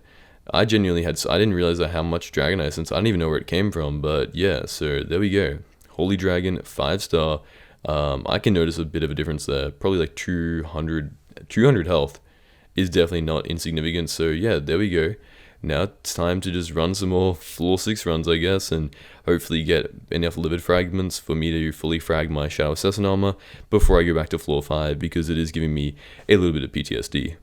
I didn't realize how much dragon essence. I don't even know where it came from, but yeah, so there we go. Holy dragon, 5-star. I can notice a bit of a difference there. Probably like 200 health is definitely not insignificant. So yeah, there we go. Now it's time to just run some more floor 6 runs, I guess, and hopefully get enough livid fragments for me to fully frag my Shadow Assassin armor before I go back to floor 5, because it is giving me a little bit of PTSD.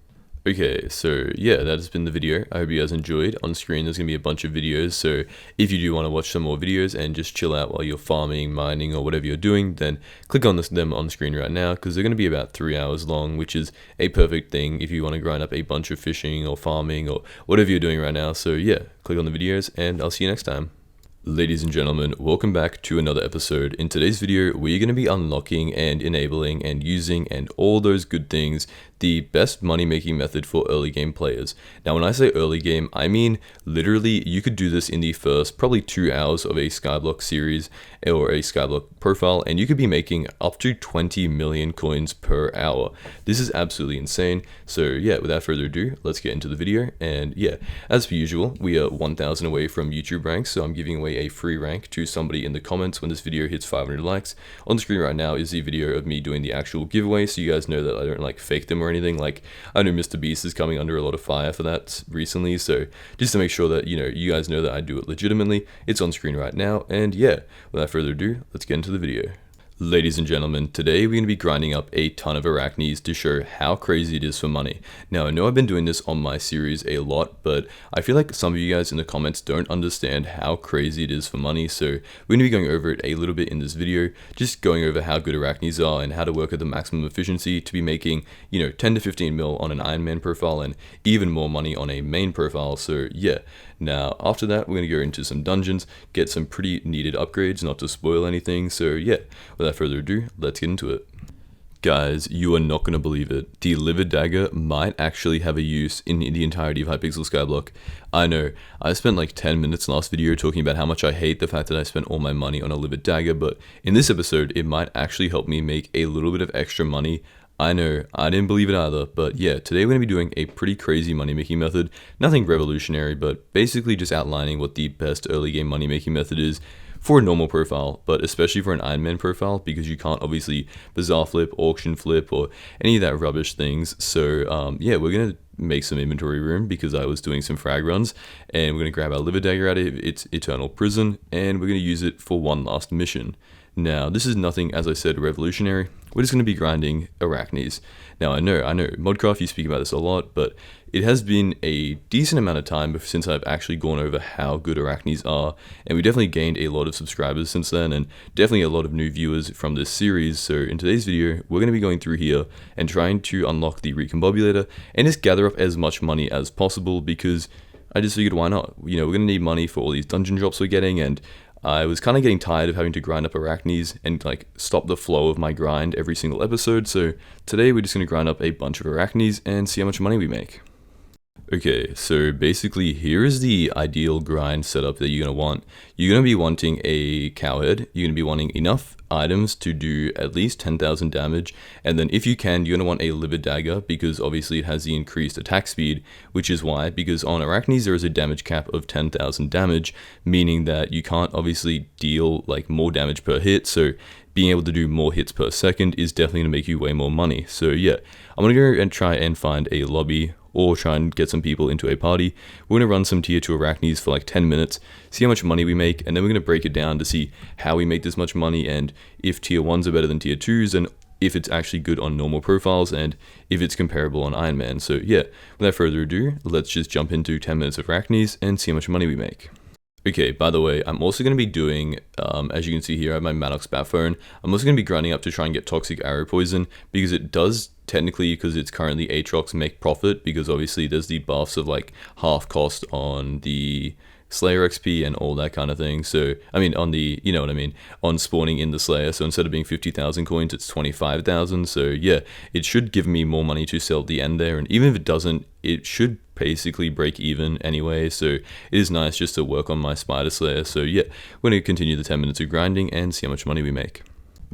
Okay, so yeah, that has been the video. I hope you guys enjoyed. On screen there's going to be a bunch of videos, so if you do want to watch some more videos and just chill out while you're farming, mining, or whatever you're doing, then click on them on screen right now, because they're going to be about 3 hours long, which is a perfect thing if you want to grind up a bunch of fishing or farming or whatever you're doing right now. So yeah, click on the videos, and I'll see you next time. Ladies and gentlemen, welcome back to another episode. In today's video, we're going to be unlocking and enabling and using and all those good things, the best money making method for early game players. Now when I say early game, I mean literally you could do this in the first probably 2 hours of a Skyblock series or a Skyblock profile, and you could be making up to 20 million coins per hour. This is absolutely insane. So yeah, without further ado, let's get into the video. And yeah, as per usual, we are 1,000 away from YouTube ranks, so I'm giving away a free rank to somebody in the comments when this video hits 500 likes. On the screen right now is the video of me doing the actual giveaway, so you guys know that I don't like fake them or anything. Like, I know Mr. Beast is coming under a lot of fire for that recently, so just to make sure that you guys know that I do it legitimately, it's on screen right now. And yeah, without further ado, let's get into the video. Ladies and gentlemen, today we're going to be grinding up a ton of arachnes to show how crazy it is for money. Now, I know I've been doing this on my series a lot, but I feel like some of you guys in the comments don't understand how crazy it is for money, so we're going to be going over it a little bit in this video, just going over how good arachnes are and how to work at the maximum efficiency to be making, 10 to 15 mil on an Ironman profile and even more money on a main profile, so yeah. Now, after that, we're going to go into some dungeons, get some pretty needed upgrades, not to spoil anything, so yeah. Without further ado, let's get into it. Guys, you are not going to believe it. The livid dagger might actually have a use in the entirety of Hypixel Skyblock. I know, I spent like 10 minutes last video talking about how much I hate the fact that I spent all my money on a livid dagger, but in this episode, it might actually help me make a little bit of extra money. I know, I didn't believe it either, but yeah, today we're going to be doing a pretty crazy money making method. Nothing revolutionary, but basically just outlining what the best early game money making method is for a normal profile, but especially for an Ironman profile, because you can't obviously bazaar flip, auction flip, or any of that rubbish things. So yeah, we're going to make some inventory room because I was doing some frag runs, and we're going to grab our livid dagger out of its eternal prison, and we're going to use it for one last mission. Now, this is nothing, as I said, revolutionary. We're just going to be grinding arachnes. Now, I know, Modcraft, you speak about this a lot, but it has been a decent amount of time since I've actually gone over how good arachnes are, and we definitely gained a lot of subscribers since then, and definitely a lot of new viewers from this series. So in today's video, we're going to be going through here and trying to unlock the recombobulator and just gather up as much money as possible, because I just figured, why not? We're going to need money for all these dungeon drops we're getting, and I was kind of getting tired of having to grind up arachnes and like stop the flow of my grind every single episode, so today we're just going to grind up a bunch of arachnes and see how much money we make. Okay, so basically here is the ideal grind setup that you're going to want. You're going to be wanting a cowhead, you're going to be wanting enough items to do at least 10,000 damage, and then if you can, you're going to want a livid dagger because obviously it has the increased attack speed, which is why, because on arachnes there is a damage cap of 10,000 damage, meaning that you can't obviously deal like more damage per hit, so being able to do more hits per second is definitely going to make you way more money. So yeah, I'm going to go and try and find a lobby or try and get some people into a party. We're going to run some tier 2 arachnes for like 10 minutes, see how much money we make, and then we're going to break it down to see how we make this much money, and if tier 1s are better than tier 2s, and if it's actually good on normal profiles, and if it's comparable on Ironman. So yeah, without further ado, let's just jump into 10 minutes of arachnes and see how much money we make. Okay, by the way, I'm also going to be doing, as you can see here, I have my Maddox bat phone. I'm also going to be grinding up to try and get toxic arrow poison, because it does technically, because it's currently Aatrox, make profit, because obviously there's the buffs of like half cost on the Slayer XP and all that kind of thing. So, I mean, on the, you know what I mean, on spawning in the Slayer. So instead of being 50,000 coins, it's 25,000. So yeah, it should give me more money to sell at the end there. And even if it doesn't, it should basically break even anyway. So it is nice just to work on my Spider Slayer. So yeah, we're going to continue the 10 minutes of grinding and see how much money we make.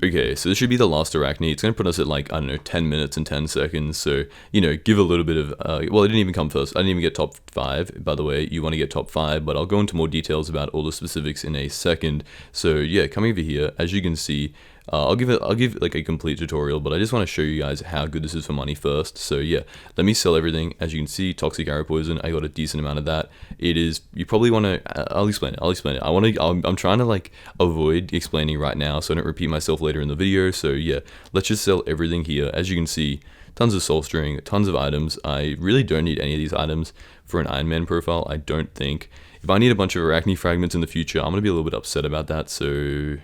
Okay, so this should be the last arachne. It's going to put us at like, I don't know, 10 minutes and 10 seconds. So, give a little bit of, well, it didn't even come first. I didn't even get top 5, by the way. You want to get top 5, but I'll go into more details about all the specifics in a second. So yeah, coming over here, as you can see, I'll give like a complete tutorial, but I just want to show you guys how good this is for money first. So yeah, let me sell everything. As you can see, toxic arrow poison, I got a decent amount of that. It is, you probably want to, I'll explain it. I'm trying to like avoid explaining right now so I don't repeat myself later in the video. So yeah, let's just sell everything here. As you can see, tons of soul string, tons of items. I really don't need any of these items for an Ironman profile, I don't think. If I need a bunch of arachne fragments in the future, I'm going to be a little bit upset about that, so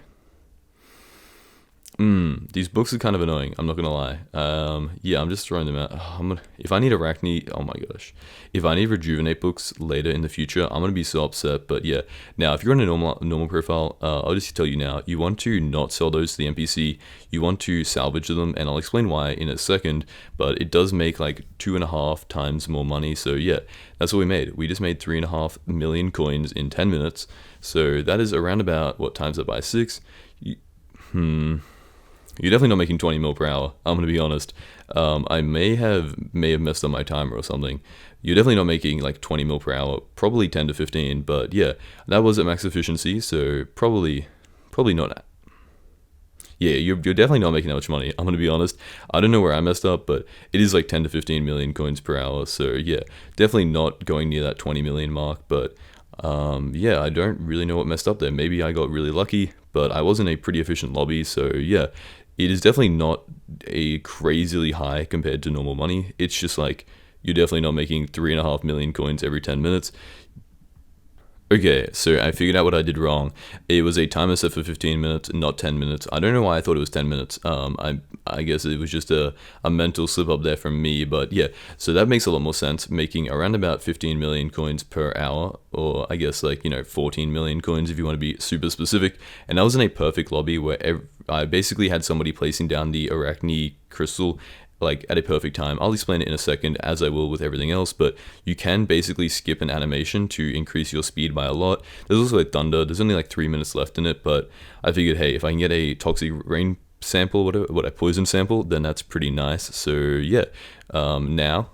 these books are kind of annoying, I'm not gonna lie. Yeah, I'm just throwing them out. If I need arachne, oh my gosh. If I need rejuvenate books later in the future, I'm gonna be so upset, but yeah. Now, if you're on a normal profile, I'll just tell you now, you want to not sell those to the NPC, you want to salvage them, and I'll explain why in a second, but it does make like 2.5 times more money, so yeah, that's what we made. We just made 3.5 million coins in 10 minutes, so that is around about, what, times that by 6? You're definitely not making 20 mil per hour, I'm going to be honest. I may have messed up my timer or something. You're definitely not making like 20 mil per hour, probably 10 to 15, but yeah, that was at max efficiency, so probably not. Yeah, you're definitely not making that much money, I'm going to be honest. I don't know where I messed up, but it is like 10 to 15 million coins per hour, so yeah, definitely not going near that 20 million mark, but yeah, I don't really know what messed up there. Maybe I got really lucky, but I was in a pretty efficient lobby, so yeah, it is definitely not a crazily high compared to normal money. It's just like, you're definitely not making 3.5 million coins every 10 minutes. Okay, so I figured out what I did wrong. It was a timer set for 15 minutes, not 10 minutes. I don't know why I thought it was 10 minutes. I guess it was just a mental slip up there from me, but yeah. So that makes a lot more sense, making around about 15 million coins per hour, or I guess like, 14 million coins if you want to be super specific. And I was in a perfect lobby where I basically had somebody placing down the arachne crystal like at a perfect time. I'll explain it in a second, as I will with everything else, but you can basically skip an animation to increase your speed by a lot. There's also like thunder. There's only like 3 minutes left in it, but I figured, hey, if I can get a toxic rain sample, what a poison sample, then that's pretty nice. So yeah, now,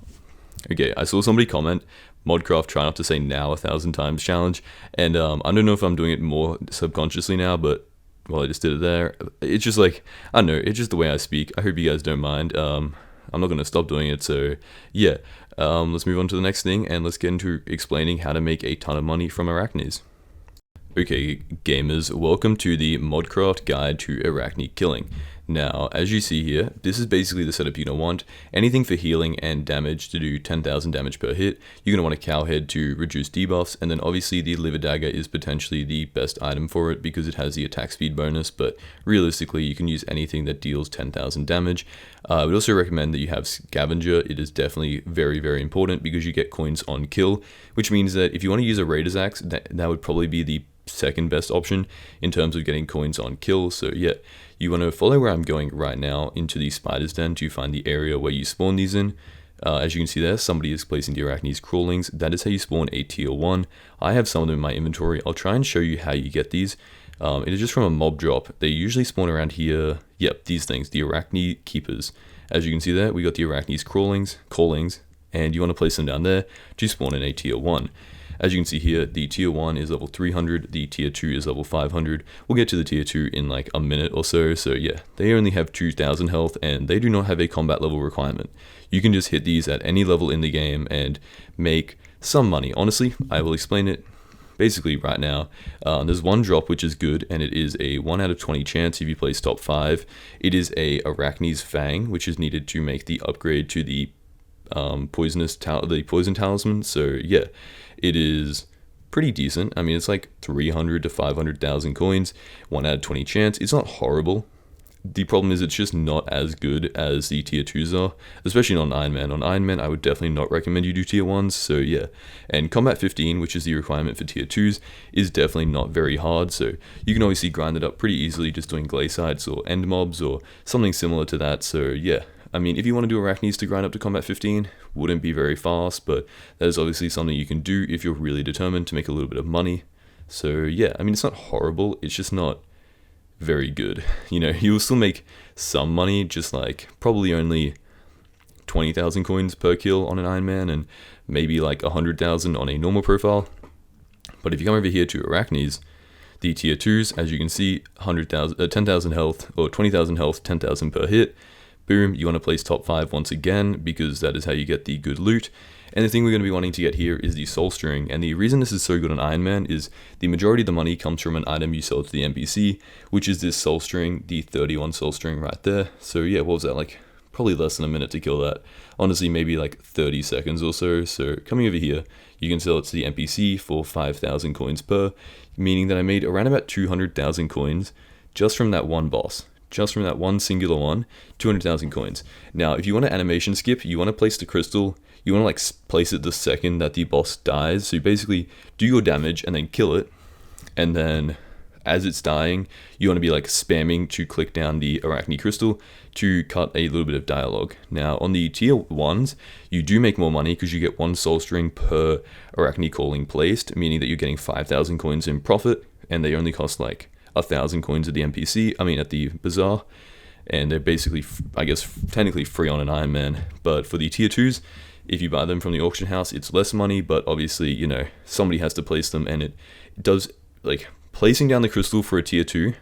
okay, I saw somebody comment, Modcraft, try not to say now 1,000 times challenge, and I don't know if I'm doing it more subconsciously now, but well, I just did it there. It's just like, I don't know, it's just the way I speak. I hope you guys don't mind. I'm not going to stop doing it, so yeah. Let's move on to the next thing, and let's get into explaining how to make a ton of money from arachnes. Okay, gamers, welcome to the Modcraft Guide to Arachne Killing. Now, as you see here, this is basically the setup you're going to want. Anything for healing and damage to do 10,000 damage per hit. You're going to want a cowhead to reduce debuffs, and then obviously the liver dagger is potentially the best item for it because it has the attack speed bonus, but realistically you can use anything that deals 10,000 damage. I would also recommend that you have scavenger. It is definitely very, very important because you get coins on kill, which means that if you want to use a raider's axe, that would probably be the second best option in terms of getting coins on kill. So yeah, you want to follow where I'm going right now into the spider's den to find the area where you spawn these in. As you can see there, somebody is placing the arachne's crawlings. That is how you spawn a tier 1. I have some of them in my inventory. I'll try and show you how you get these. It is just from a mob drop. They usually spawn around here. Yep, these things, the arachne keepers. As you can see there, we got the arachne's crawlings, and you want to place them down there to spawn in a tier 1. As you can see here, the tier 1 is level 300, the tier 2 is level 500. We'll get to the tier 2 in like a minute or so. So yeah, they only have 2,000 health and they do not have a combat level requirement. You can just hit these at any level in the game and make some money. Honestly, I will explain it basically right now. There's one drop which is good, and it is a 1 out of 20 chance if you place top 5. It is a Arachne's Fang, which is needed to make the upgrade to the poison talisman. So yeah, it is pretty decent. I mean, it's like 300 to 500,000 coins, 1 out of 20 chance. It's not horrible. The problem is it's just not as good as the tier 2s are, especially on Ironman. On Ironman, I would definitely not recommend you do tier 1s, so yeah. And combat 15, which is the requirement for tier 2s, is definitely not very hard, so you can obviously grind it up pretty easily just doing glacites or end mobs or something similar to that, so yeah. I mean, if you want to do arachnes to grind up to combat 15, wouldn't be very fast, but that is obviously something you can do if you're really determined to make a little bit of money. So yeah, I mean, it's not horrible, it's just not very good. You know, you will still make some money, just like probably only 20,000 coins per kill on an Ironman and maybe like 100,000 on a normal profile. But if you come over here to arachnes, the tier 2s, as you can see, 10,000 health or 20,000 health, 10,000 per hit. Boom, you want to place top 5 once again because that is how you get the good loot. And the thing we're going to be wanting to get here is the soul string. And the reason this is so good on Ironman is the majority of the money comes from an item you sell to the NPC, which is this soul string, the 31 soul string right there. So yeah, what was that, like probably less than a minute to kill that. Honestly, maybe like 30 seconds or so. So coming over here, you can sell it to the NPC for 5,000 coins per, meaning that I made around about 200,000 coins just from that one boss. Just from that one singular one, 200,000 coins. Now, if you want to animation skip, you want to place the crystal, you want to like place it the second that the boss dies. So you basically do your damage and then kill it. And then as it's dying, you want to be like spamming to click down the arachne crystal to cut a little bit of dialogue. Now, on the tier 1s, you do make more money because you get 1 soul string per arachne calling placed, meaning that you're getting 5,000 coins in profit, and they only cost like 1,000 coins at the NPC, at the bazaar, and they're basically, I guess, technically free on an Ironman. But for the tier 2s, if you buy them from the auction house, it's less money, but obviously, you know, somebody has to place them, and it does, like, placing down the crystal for a tier 2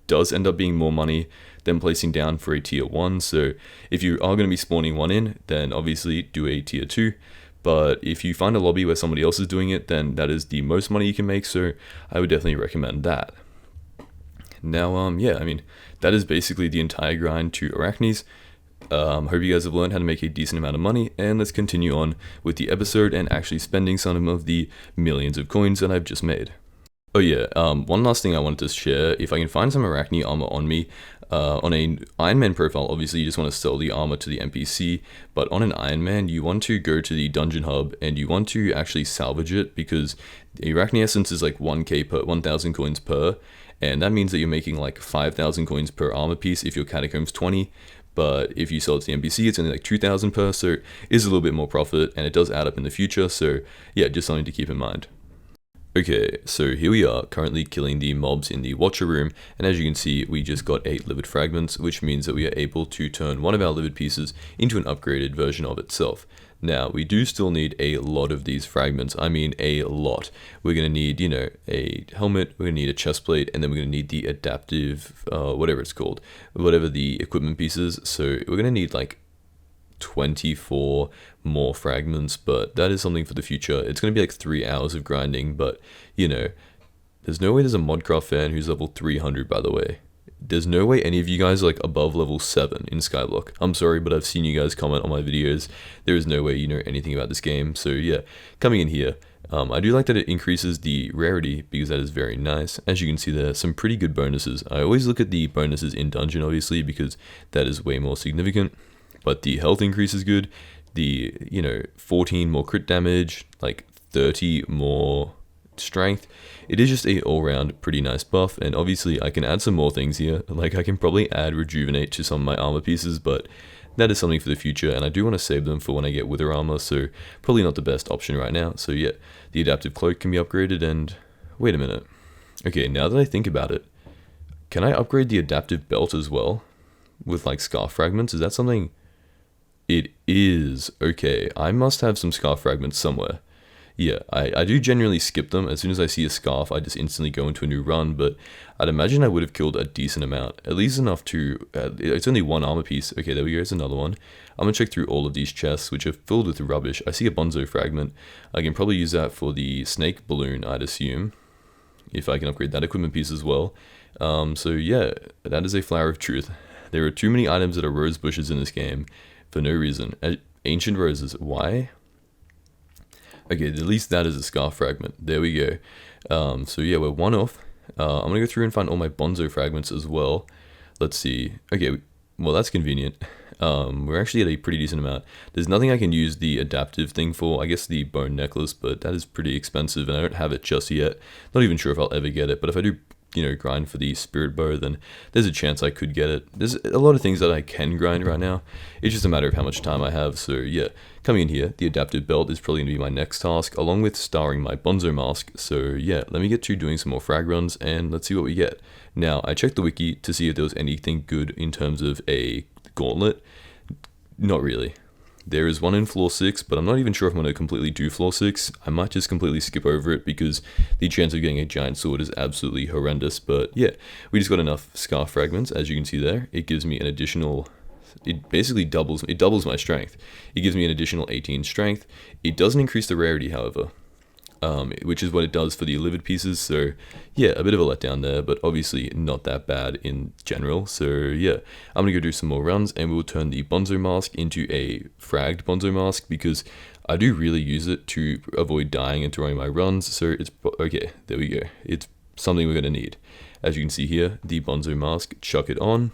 does end up being more money than placing down for a tier 1, so if you are going to be spawning one in, then obviously do a tier 2, but if you find a lobby where somebody else is doing it, then that is the most money you can make, so I would definitely recommend that. Now, yeah, I mean, that is basically the entire grind to Arachnes. Hope you guys have learned how to make a decent amount of money, and let's continue on with the episode and actually spending some of the millions of coins that I've just made. Oh yeah, one last thing I wanted to share, if I can find some Arachne armor on me, on an Ironman profile, obviously you just want to sell the armor to the NPC, but on an Ironman, you want to go to the dungeon hub, and you want to actually salvage it, because the Arachne essence is like 1k per 1,000 coins per, and that means that you're making like 5,000 coins per armor piece if your catacombs 20, but if you sell it to the NPC, it's only like 2,000 per, so it is a little bit more profit, and it does add up in the future, so yeah, just something to keep in mind. Okay, so here we are, currently killing the mobs in the Watcher room, and as you can see, we just got 8 livid fragments, which means that we are able to turn one of our livid pieces into an upgraded version of itself. Now, we do still need a lot of these fragments, I mean a lot. We're going to need, you know, a helmet, we're going to need a chest plate, and then we're going to need the adaptive, whatever it's called, whatever the equipment piece is, so we're going to need like 24 more fragments, but that is something for the future. It's going to be like 3 hours of grinding, but you know, there's no way there's a Modcraft fan who's level 300, by the way. There's no way any of you guys are like above level 7 in Skyblock. I'm sorry, but I've seen you guys comment on my videos. There is no way you know anything about this game, so yeah, coming in here, I do like that it increases the rarity, because that is very nice. As you can see, there are some pretty good bonuses. I always look at the bonuses in dungeon, obviously, because that is way more significant. But the health increase is good, the, you know, 14 more crit damage, like 30 more strength. It is just a all-round pretty nice buff, and obviously I can add some more things here, like I can probably add rejuvenate to some of my armor pieces, but that is something for the future, and I do want to save them for when I get wither armor, so probably not the best option right now. So yeah, the adaptive cloak can be upgraded, and wait a minute. Okay, now that I think about it, can I upgrade the adaptive belt as well with like scarf fragments? Is that something? It is. Okay, I must have some scarf fragments somewhere. Yeah, I do generally skip them. As soon as I see a scarf, I just instantly go into a new run, but I'd imagine I would have killed a decent amount. At least enough to... it's only one armor piece. Okay, there we go, here's another one. I'm going to check through all of these chests, which are filled with rubbish. I see a bonzo fragment. I can probably use that for the snake balloon, I'd assume, if I can upgrade that equipment piece as well. So yeah, that is a flower of truth. There are too many items that are rose bushes in this game, for no reason. Ancient roses, why? Okay, at least that is a scarf fragment. There we go. So yeah, we're one off. I'm gonna go through and find all my bonzo fragments as well. Let's see. Okay, well that's convenient. We're actually at a pretty decent amount. There's nothing I can use the adaptive thing for. I guess the bone necklace, but that is pretty expensive and I don't have it just yet. Not even sure if I'll ever get it, but if I do, you know, grind for the spirit bow, then there's a chance I could get it. There's a lot of things that I can grind right now. It's just a matter of how much time I have. So yeah, coming in here, the adaptive belt is probably going to be my next task, along with starring my bonzo mask. So yeah, let me get to doing some more frag runs and let's see what we get. Now, I checked the wiki to see if there was anything good in terms of a gauntlet. Not really. There is one in floor 6, but I'm not even sure if I'm going to completely do floor 6. I might just completely skip over it because the chance of getting a giant sword is absolutely horrendous. But yeah, we just got enough scarf fragments, as you can see there. It gives me an additional... It basically doubles my strength. It gives me an additional 18 strength. It doesn't increase the rarity, however, which is what it does for the livid pieces. So yeah, a bit of a letdown there, but obviously not that bad in general. So yeah, I'm gonna go do some more runs and we'll turn the bonzo mask into a fragged bonzo mask because I do really use it to avoid dying and throwing my runs. So it's okay, there we go. It's something we're gonna need. As you can see here, the bonzo mask, chuck it on,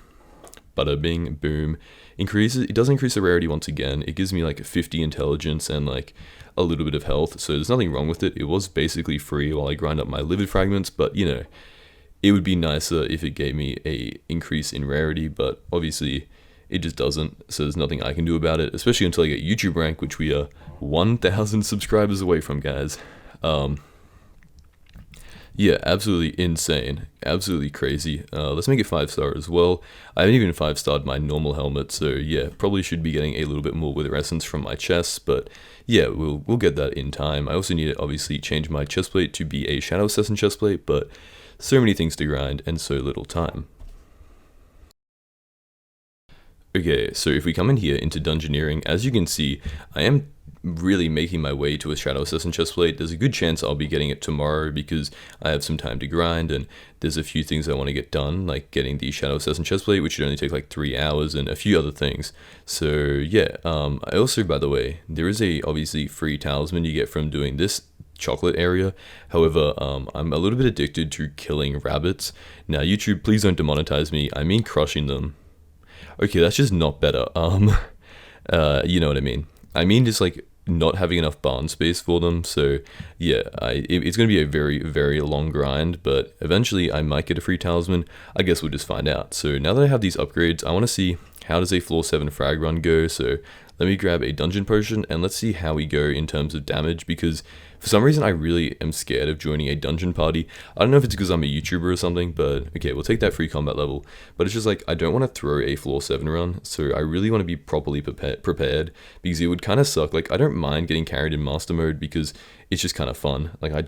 bada bing, boom. It does increase the rarity once again. It gives me like 50 intelligence and like a little bit of health, so there's nothing wrong with it. It was basically free while I grind up my livid fragments, but you know, it would be nicer if it gave me a increase in rarity, but obviously it just doesn't, so there's nothing I can do about it, especially until I get YouTube rank, which we are 1,000 subscribers away from, guys. Yeah, absolutely insane. Absolutely crazy. Let's make it 5-star as well. I haven't even 5-starred my normal helmet, so yeah, probably should be getting a little bit more wither essence from my chests, but yeah, we'll get that in time. I also need to obviously change my chestplate to be a Shadow Assassin chestplate, but so many things to grind and so little time. Okay, so if we come in here into dungeoneering, as you can see, I am really making my way to a Shadow Assassin chestplate. There's a good chance I'll be getting it tomorrow because I have some time to grind, and there's a few things I want to get done, like getting the Shadow Assassin chestplate, which should only take like 3 hours, and a few other things. So yeah, I also, by the way, there is a obviously free talisman you get from doing this chocolate area. However, I'm a little bit addicted to killing rabbits. Now, YouTube, please don't demonetize me. I mean crushing them. Okay, that's just not better. You know what I mean. I mean just like not having enough barn space for them. So yeah, it's going to be a very, very long grind, but eventually I might get a free talisman. I guess we'll just find out. So now that I have these upgrades, I want to see how does a floor 7 frag run go. So let me grab a dungeon potion and let's see how we go in terms of damage, because for some reason I really am scared of joining a dungeon party. I don't know if it's because I'm a YouTuber or something, but okay, we'll take that free combat level. But it's just like, I don't want to throw a floor 7 run, so I really want to be properly prepared, because it would kind of suck. Like, I don't mind getting carried in master mode because it's just kind of fun. Like, I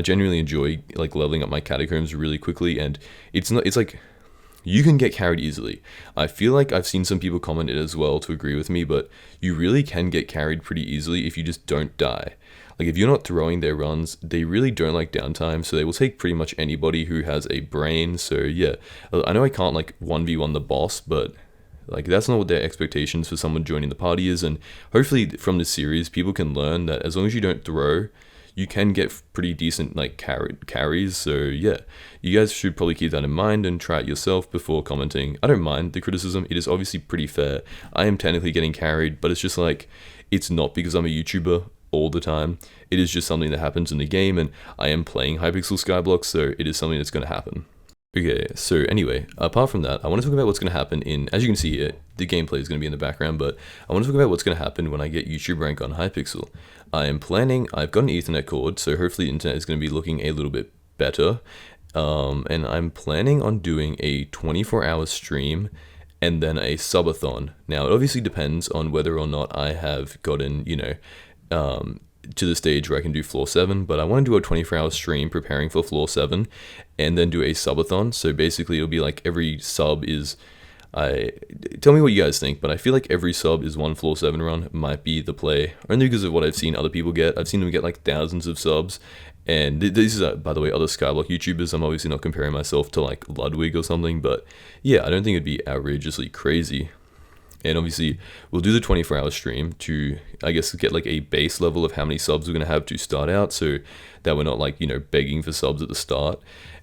genuinely enjoy like leveling up my catacombs really quickly, and it's like, you can get carried easily. I feel like I've seen some people comment it as well to agree with me, but you really can get carried pretty easily if you just don't die. Like, if you're not throwing their runs, they really don't like downtime, so they will take pretty much anybody who has a brain. So yeah, I know I can't like 1v1 the boss, but like, that's not what their expectations for someone joining the party is, and hopefully from this series people can learn that as long as you don't throw, you can get pretty decent like carries. So yeah, you guys should probably keep that in mind and try it yourself before commenting. I don't mind the criticism, it is obviously pretty fair. I am technically getting carried, but it's just like, it's not because I'm a YouTuber all the time. It is just something that happens in the game, and I am playing Hypixel Skyblock, so it is something that's going to happen. Okay, so anyway, apart from that, I want to talk about what's going to happen in, as you can see here, the gameplay is going to be in the background, but I want to talk about what's going to happen when I get YouTube rank on Hypixel. I've got an Ethernet cord, so hopefully the internet is going to be looking a little bit better, and I'm planning on doing a 24-hour stream and then a subathon. Now, it obviously depends on whether or not I have gotten, to the stage where I can do floor 7, but I want to do a 24-hour stream preparing for floor 7 and then do a subathon. So basically it'll be like every sub is, tell me what you guys think, but I feel like every sub is one floor 7 run might be the play, only because of what I've seen other people get. I've seen them get like thousands of subs, and these are, by the way, other Skyblock YouTubers. I'm obviously not comparing myself to like Ludwig or something, but yeah, I don't think it'd be outrageously crazy. And obviously, we'll do the 24-hour stream to, I guess, get like a base level of how many subs we're going to have to start out, so that we're not like, begging for subs at the start.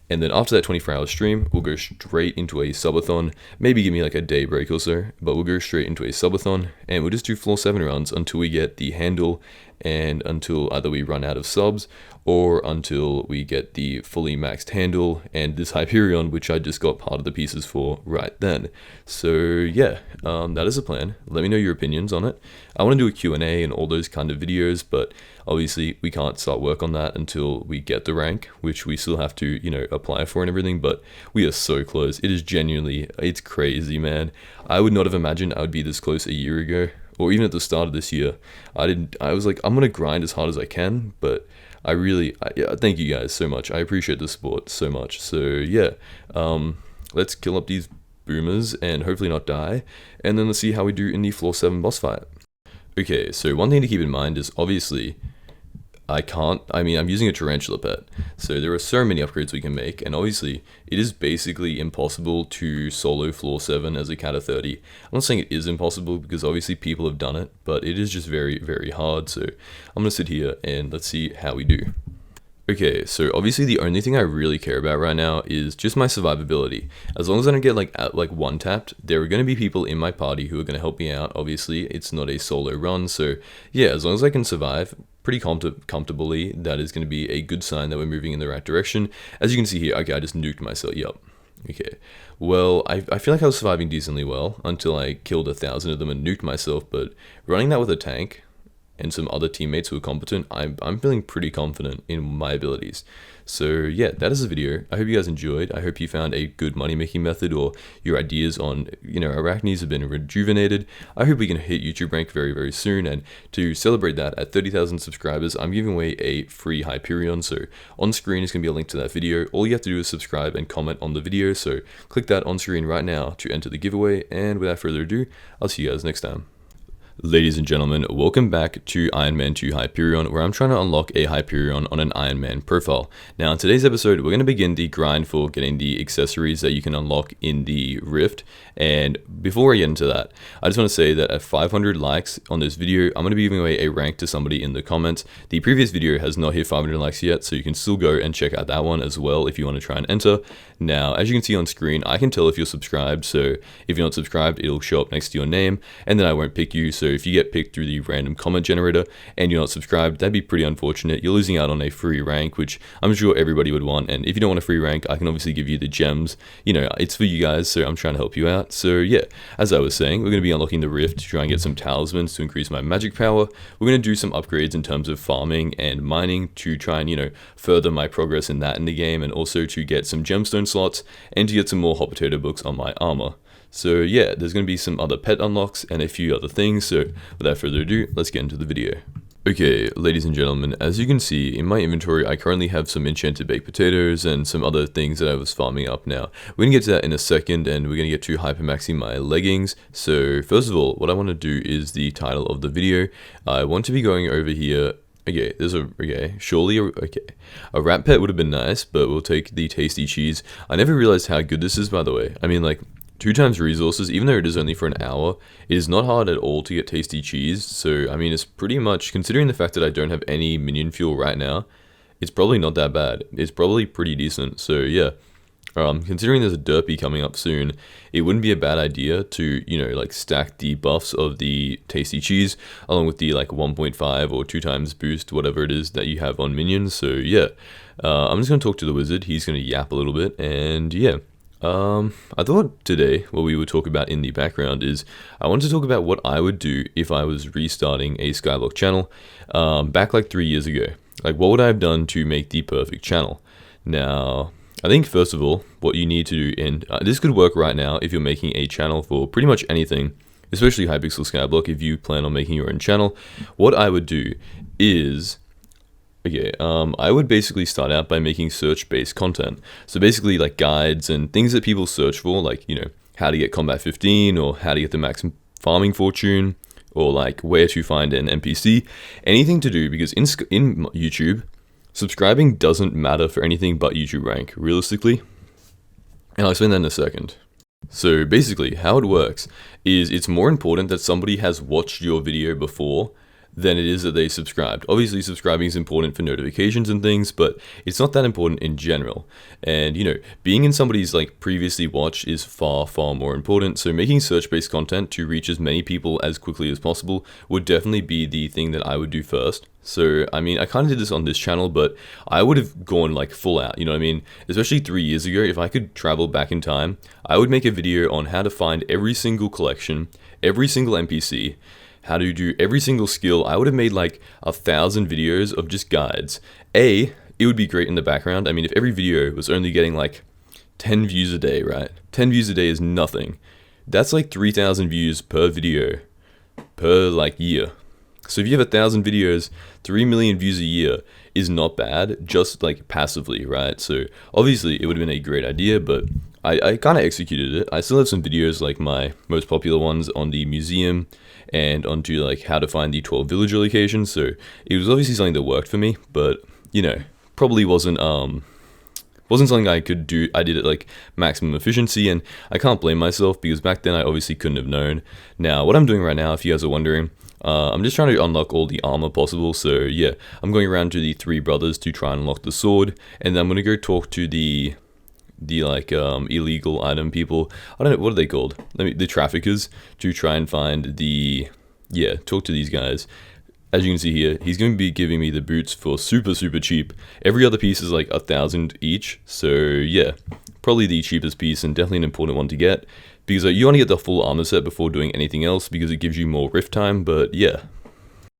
And then after that 24-hour stream, we'll go straight into a subathon. Maybe give me like a day break or so, but we'll go straight into a subathon, and we'll just do floor 7 runs until we get the handle, and until either we run out of subs, or until we get the fully maxed handle and this Hyperion, which I just got part of the pieces for right then. So yeah, that is the plan. Let me know your opinions on it. I want to do a Q&A and all those kind of videos, but obviously we can't start work on that until we get the rank, which we still have to, apply for and everything, but we are so close. It is genuinely, it's crazy, man. I would not have imagined I would be this close a year ago, or even at the start of this year. I was like, I'm gonna grind as hard as I can, but yeah, thank you guys so much. I appreciate the support so much. So yeah, let's kill up these boomers and hopefully not die, and then let's see how we do in the floor 7 boss fight. Okay, so one thing to keep in mind is obviously I'm using a tarantula pet, so there are so many upgrades we can make, and obviously it is basically impossible to solo floor 7 as a cat of 30. I'm not saying it is impossible, because obviously people have done it, but it is just very, very hard. So I'm gonna sit here and let's see how we do. Okay, so obviously the only thing I really care about right now is just my survivability. As long as I don't get like one tapped, there are going to be people in my party who are going to help me out. Obviously, it's not a solo run, so yeah, as long as I can survive pretty comfortably, that is going to be a good sign that we're moving in the right direction. As you can see here, okay, I just nuked myself. Yup. Okay, well, I feel like I was surviving decently well until I killed 1,000 of them and nuked myself, but running that with a tank and some other teammates who are competent, I'm feeling pretty confident in my abilities. So yeah, that is the video. I hope you guys enjoyed. I hope you found a good money making method, or your ideas on, arachnes have been rejuvenated. I hope we can hit YouTube rank very, very soon, and to celebrate that, at 30,000 subscribers, I'm giving away a free Hyperion. So on screen is going to be a link to that video. All you have to do is subscribe and comment on the video, so click that on screen right now to enter the giveaway, and without further ado, I'll see you guys next time. Ladies and gentlemen, welcome back to Ironman 2 Hyperion, where I'm trying to unlock a Hyperion on an Ironman profile. Now, in today's episode, we're going to begin the grind for getting the accessories that you can unlock in the Rift. And before I get into that, I just want to say that at 500 likes on this video, I'm going to be giving away a rank to somebody in the comments. The previous video has not hit 500 likes yet, so you can still go and check out that one as well if you want to try and enter. Now, as you can see on screen, I can tell if you're subscribed, so if you're not subscribed, it'll show up next to your name, and then I won't pick you. So if you get picked through the random comment generator and you're not subscribed, that'd be pretty unfortunate. You're losing out on a free rank, which I'm sure everybody would want. And if you don't want a free rank, I can obviously give you the gems. You know, it's for you guys, so I'm trying to help you out. So yeah, as I was saying, we're going to be unlocking the Rift to try and get some talismans to increase my magic power. We're going to do some upgrades in terms of farming and mining to try and, you know, further my progress in that in the game, and also to get some gemstone slots and to get some more hot potato books on my armor. So yeah, there's going to be some other pet unlocks and a few other things, so without further ado, let's get into the video. Okay, ladies and gentlemen, as you can see in my inventory, I currently have some enchanted baked potatoes and some other things that I was farming up now. We're going to get to that in a second, and we're going to get to hypermaxing my leggings. So first of all, what I want to do is the title of the video. I want to be going over here. Okay, a rat pet would have been nice, but we'll take the tasty cheese. I never realized how good this is, by the way. I mean, like, 2 times resources, even though it is only for an hour, it is not hard at all to get tasty cheese. So, I mean, it's pretty much, considering the fact that I don't have any minion fuel right now, it's probably not that bad. It's probably pretty decent. So, yeah. Considering there's a derpy coming up soon, it wouldn't be a bad idea to, you know, like stack the buffs of the tasty cheese along with the like 1.5 or 2 times boost, whatever it is that you have on minions. So yeah, I'm just going to talk to the wizard. He's going to yap a little bit, and yeah. I thought today what we would talk about in the background is I wanted to talk about what I would do if I was restarting a Skyblock channel back like 3 years ago. Like, what would I have done to make the perfect channel? Now, I think first of all, what you need to do, and this could work right now if you're making a channel for pretty much anything, especially Hypixel Skyblock, if you plan on making your own channel. What I would do is, I would basically start out by making search-based content. So basically like guides and things that people search for, like, you know, how to get combat 15 or how to get the max farming fortune, or like where to find an NPC, anything to do, because in YouTube, subscribing doesn't matter for anything but YouTube rank, realistically. And I'll explain that in a second. So basically, how it works is it's more important that somebody has watched your video before than it is that they subscribed. Obviously, subscribing is important for notifications and things, but it's not that important in general. And, you know, being in somebody's like previously watched is far, far more important. So making search-based content to reach as many people as quickly as possible would definitely be the thing that I would do first. So, I mean, I kind of did this on this channel, but I would have gone like full out, you know what I mean? Especially 3 years ago, if I could travel back in time, I would make a video on how to find every single collection, every single NPC, how to do every single skill. I would have made like 1,000 videos of just guides. It would be great in the background. I mean, if every video was only getting like 10 views a day, right? 10 views a day is nothing. That's like 3,000 views per video per like year. So if you have 1,000 videos, 3 million views a year is not bad, just like passively, right? So obviously it would have been a great idea, but I kind of executed it. I still have some videos, like my most popular ones on the museum and onto like how to find the 12 villager locations. So it was obviously something that worked for me, but you know, probably wasn't something I could do. I did it like maximum efficiency, and I can't blame myself because back then I obviously couldn't have known. Now, what I'm doing right now, if you guys are wondering, I'm just trying to unlock all the armor possible. So yeah, I'm going around to the 3 brothers to try and unlock the sword, and then I'm gonna go talk to the illegal item people. I don't know, what are they called? The traffickers, to try and find talk to these guys. As you can see here, he's going to be giving me the boots for super, super cheap. Every other piece is like 1,000 each. So yeah, probably the cheapest piece and definitely an important one to get, because you want to get the full armor set before doing anything else, because it gives you more rift time. But yeah.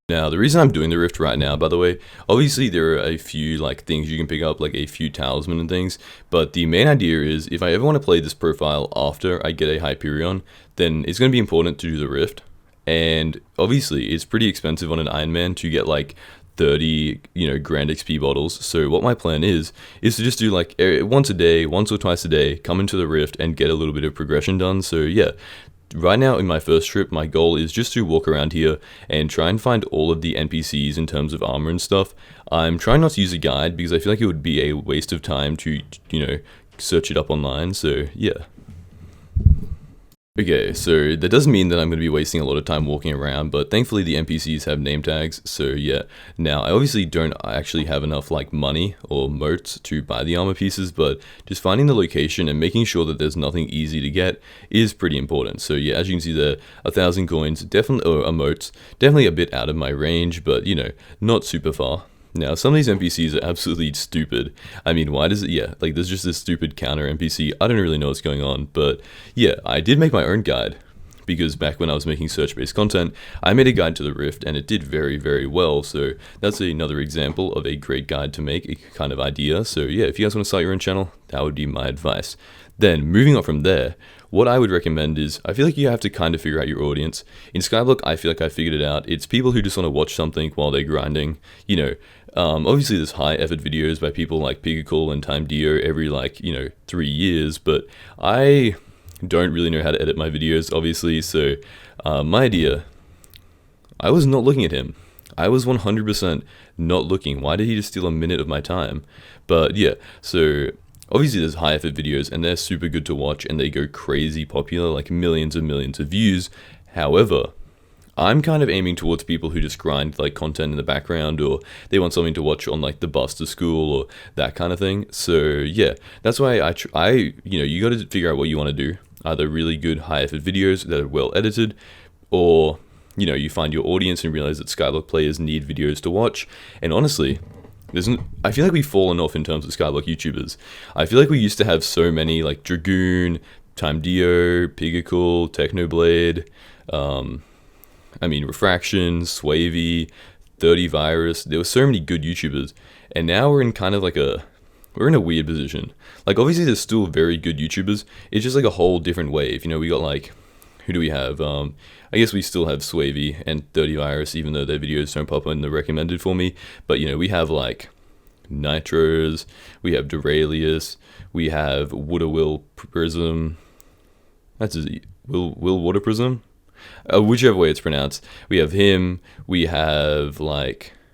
Now, the reason I'm doing the Rift right now, by the way, obviously there are a few like things you can pick up, like a few talisman and things, but the main idea is if I ever want to play this profile after I get a Hyperion, then it's going to be important to do the Rift. And obviously it's pretty expensive on an Ironman to get like 30, you know, grand XP bottles. So what my plan is to just do like once a day, once or twice a day, come into the Rift and get a little bit of progression done. So yeah, right now in my first trip, my goal is just to walk around here and try and find all of the NPCs in terms of armor and stuff. I'm trying not to use a guide because I feel like it would be a waste of time to, search it up online, so yeah. Okay, so that doesn't mean that I'm going to be wasting a lot of time walking around, but thankfully the NPCs have name tags, so yeah. Now, I obviously don't actually have enough money or moats to buy the armor pieces, but just finding the location and making sure that there's nothing easy to get is pretty important. So yeah, as you can see there, 1,000 coins, definitely, or moats, definitely a bit out of my range, but not super far. Now, some of these NPCs are absolutely stupid. I mean, why does it, there's just this stupid counter NPC. I don't really know what's going on, but yeah, I did make my own guide, because back when I was making search-based content, I made a guide to the Rift, and it did very, very well, so that's another example of a great guide to make, a kind of idea. So yeah, if you guys want to start your own channel, that would be my advice. Then, moving on from there, what I would recommend is, I feel like you have to kind of figure out your audience. In Skyblock, I feel like I figured it out. It's people who just want to watch something while they're grinding, obviously there's high effort videos by people like Pigacle and Time Dio every 3 years, but I don't really know how to edit my videos, obviously, so my idea, I was not looking at him. I was 100% not looking. Why did he just steal a minute of my time? But yeah, so obviously there's high effort videos and they're super good to watch and they go crazy popular, like millions and millions of views. However, I'm kind of aiming towards people who just grind content in the background, or they want something to watch on the bus to school or that kind of thing. So yeah, that's why you got to figure out what you want to do. Either really good high effort videos that are well edited, or you find your audience and realize that Skyblock players need videos to watch. And honestly, I feel like we've fallen off in terms of Skyblock YouTubers. I feel like we used to have so many Dragoon, Time Dio, Pigacle, Technoblade, Refraction, Swavey, 30 Virus. There were so many good YouTubers, and now we're in kind of we're in a weird position. Obviously there's still very good YouTubers. It's just a whole different wave. We got who do we have? I guess we still have Swavey and 30 Virus, even though their videos don't pop in the recommended for me. But we have Nitros, we have Duralius, we have Will Prism. That's his Will Water Prism. Whichever way it's pronounced, we have him, we have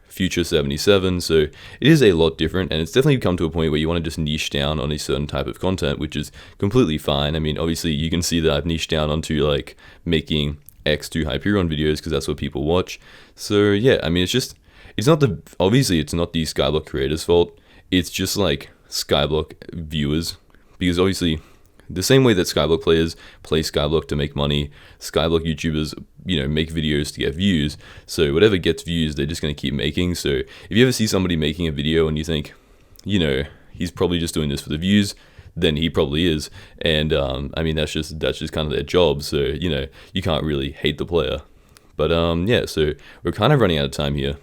Future 77, so it is a lot different, and it's definitely come to a point where you want to just niche down on a certain type of content, which is completely fine. I mean, obviously you can see that I've niched down onto making X2 Hyperion videos because that's what people watch. So yeah, I mean, obviously it's not the Skyblock creators' fault, it's just Skyblock viewers, because obviously the same way that Skyblock players play Skyblock to make money, Skyblock YouTubers, make videos to get views. So whatever gets views, they're just going to keep making. So if you ever see somebody making a video and you think, he's probably just doing this for the views, then he probably is. And that's just kind of their job. So you can't really hate the player. But yeah, so we're kind of running out of time here.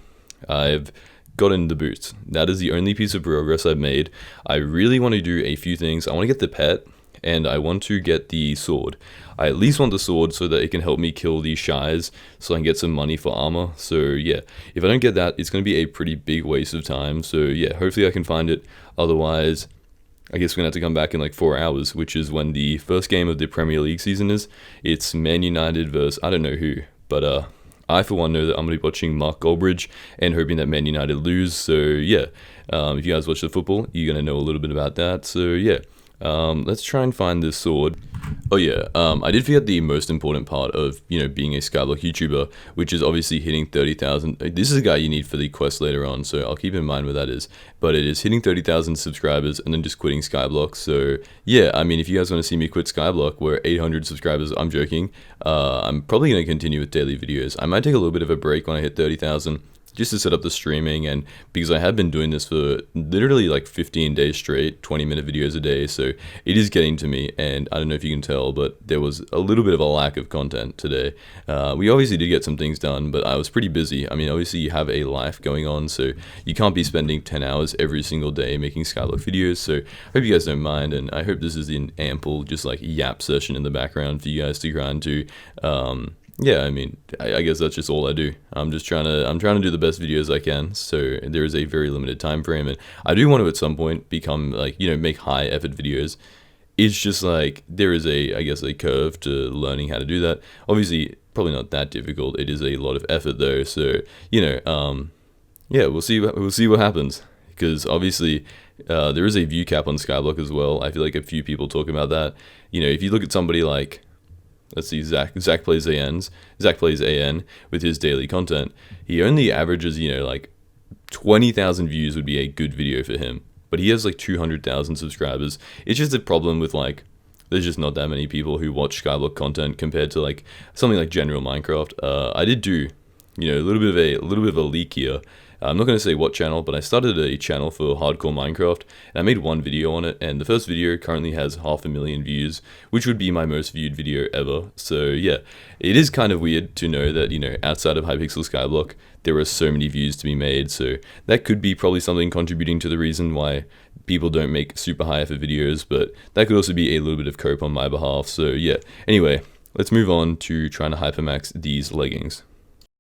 I've gotten the boots. That is the only piece of progress I've made. I really want to do a few things. I want to get the pet, and I want to get the sword. I at least want the sword so that it can help me kill these shies, so I can get some money for armor. So yeah, if I don't get that, it's going to be a pretty big waste of time. So yeah, hopefully I can find it. Otherwise, I guess we're going to have to come back in 4 hours, which is when the first game of the Premier League season is. It's Man United versus I don't know who, but I for one know that I'm going to be watching Mark Goldbridge and hoping that Man United lose. So yeah, if you guys watch the football, you're going to know a little bit about that. So yeah. Let's try and find this sword. Oh yeah, I did forget the most important part of, being a Skyblock YouTuber, which is obviously hitting 30,000. This is a guy you need for the quest later on, so I'll keep in mind where that is. But it is hitting 30,000 subscribers and then just quitting Skyblock. So yeah, I mean, if you guys want to see me quit Skyblock, we're 800 subscribers, I'm joking. I'm probably going to continue with daily videos. I might take a little bit of a break when I hit 30,000. Just to set up the streaming, and because I have been doing this for literally 15 days straight, 20-minute videos a day, so it is getting to me, and I don't know if you can tell, but there was a little bit of a lack of content today. We obviously did get some things done, but I was pretty busy. I mean, obviously you have a life going on, so you can't be spending 10 hours every single day making Skyblock videos, so I hope you guys don't mind, and I hope this is an ample, just yap session in the background for you guys to grind to. Yeah, I mean, I guess that's just all I do. I'm trying to do the best videos I can. So there is a very limited time frame, and I do want to at some point become make high effort videos. it's just like there is I guess a curve to learning how to do that. Obviously, probably not that difficult. It is a lot of effort though. So yeah, we'll see what happens, because obviously there is a view cap on Skyblock as well. I feel like a few people talk about that. If you look at somebody like, let's see, Zach plays AN with his daily content. He only averages like 20,000 views would be a good video for him, but he has like 200,000 subscribers. It's just a problem with like there's just not that many people who watch Skyblock content compared to like something like general Minecraft. I did do a little bit of a leak here. I'm not going to say what channel, but I started a channel for hardcore Minecraft, and I made one video on it, and the first video currently has 500,000 views, which would be my most viewed video ever. So yeah, it is kind of weird to know that, outside of Hypixel Skyblock, there are so many views to be made, so that could be probably something contributing to the reason why people don't make super high effort videos, but that could also be a little bit of cope on my behalf. So yeah, anyway, let's move on to trying to hypermax these leggings.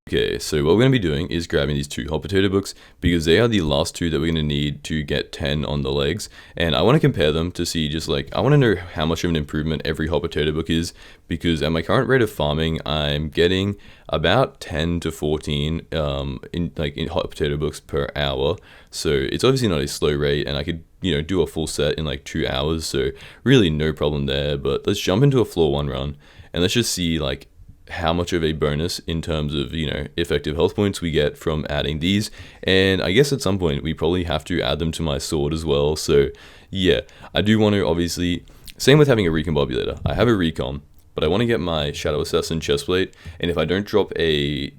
Okay, so what we're going to be doing is grabbing these 2 hot potato books, because they are the last 2 that we're going to need to get 10 on the legs, and I want to compare them to see just like, I want to know how much of an improvement every hot potato book is, because at my current rate of farming, I'm getting about 10 to 14 in hot potato books per hour, so it's obviously not a slow rate, and I could do a full set in like 2 hours, so really no problem there. But let's jump into a floor 1 run, and let's just see like how much of a bonus in terms of effective health points we get from adding these. And I guess at some point we probably have to add them to my sword as well. So yeah, I do want to, obviously, same with having a recombobulator. I have a recon, but I want to get my Shadow Assassin chestplate, and if I don't drop a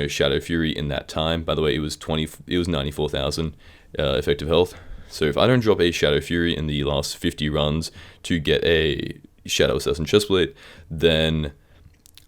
Shadow Fury in that time, by the way, it was 94,000 effective health. So if I don't drop a Shadow Fury in the last 50 runs to get a Shadow Assassin chestplate, then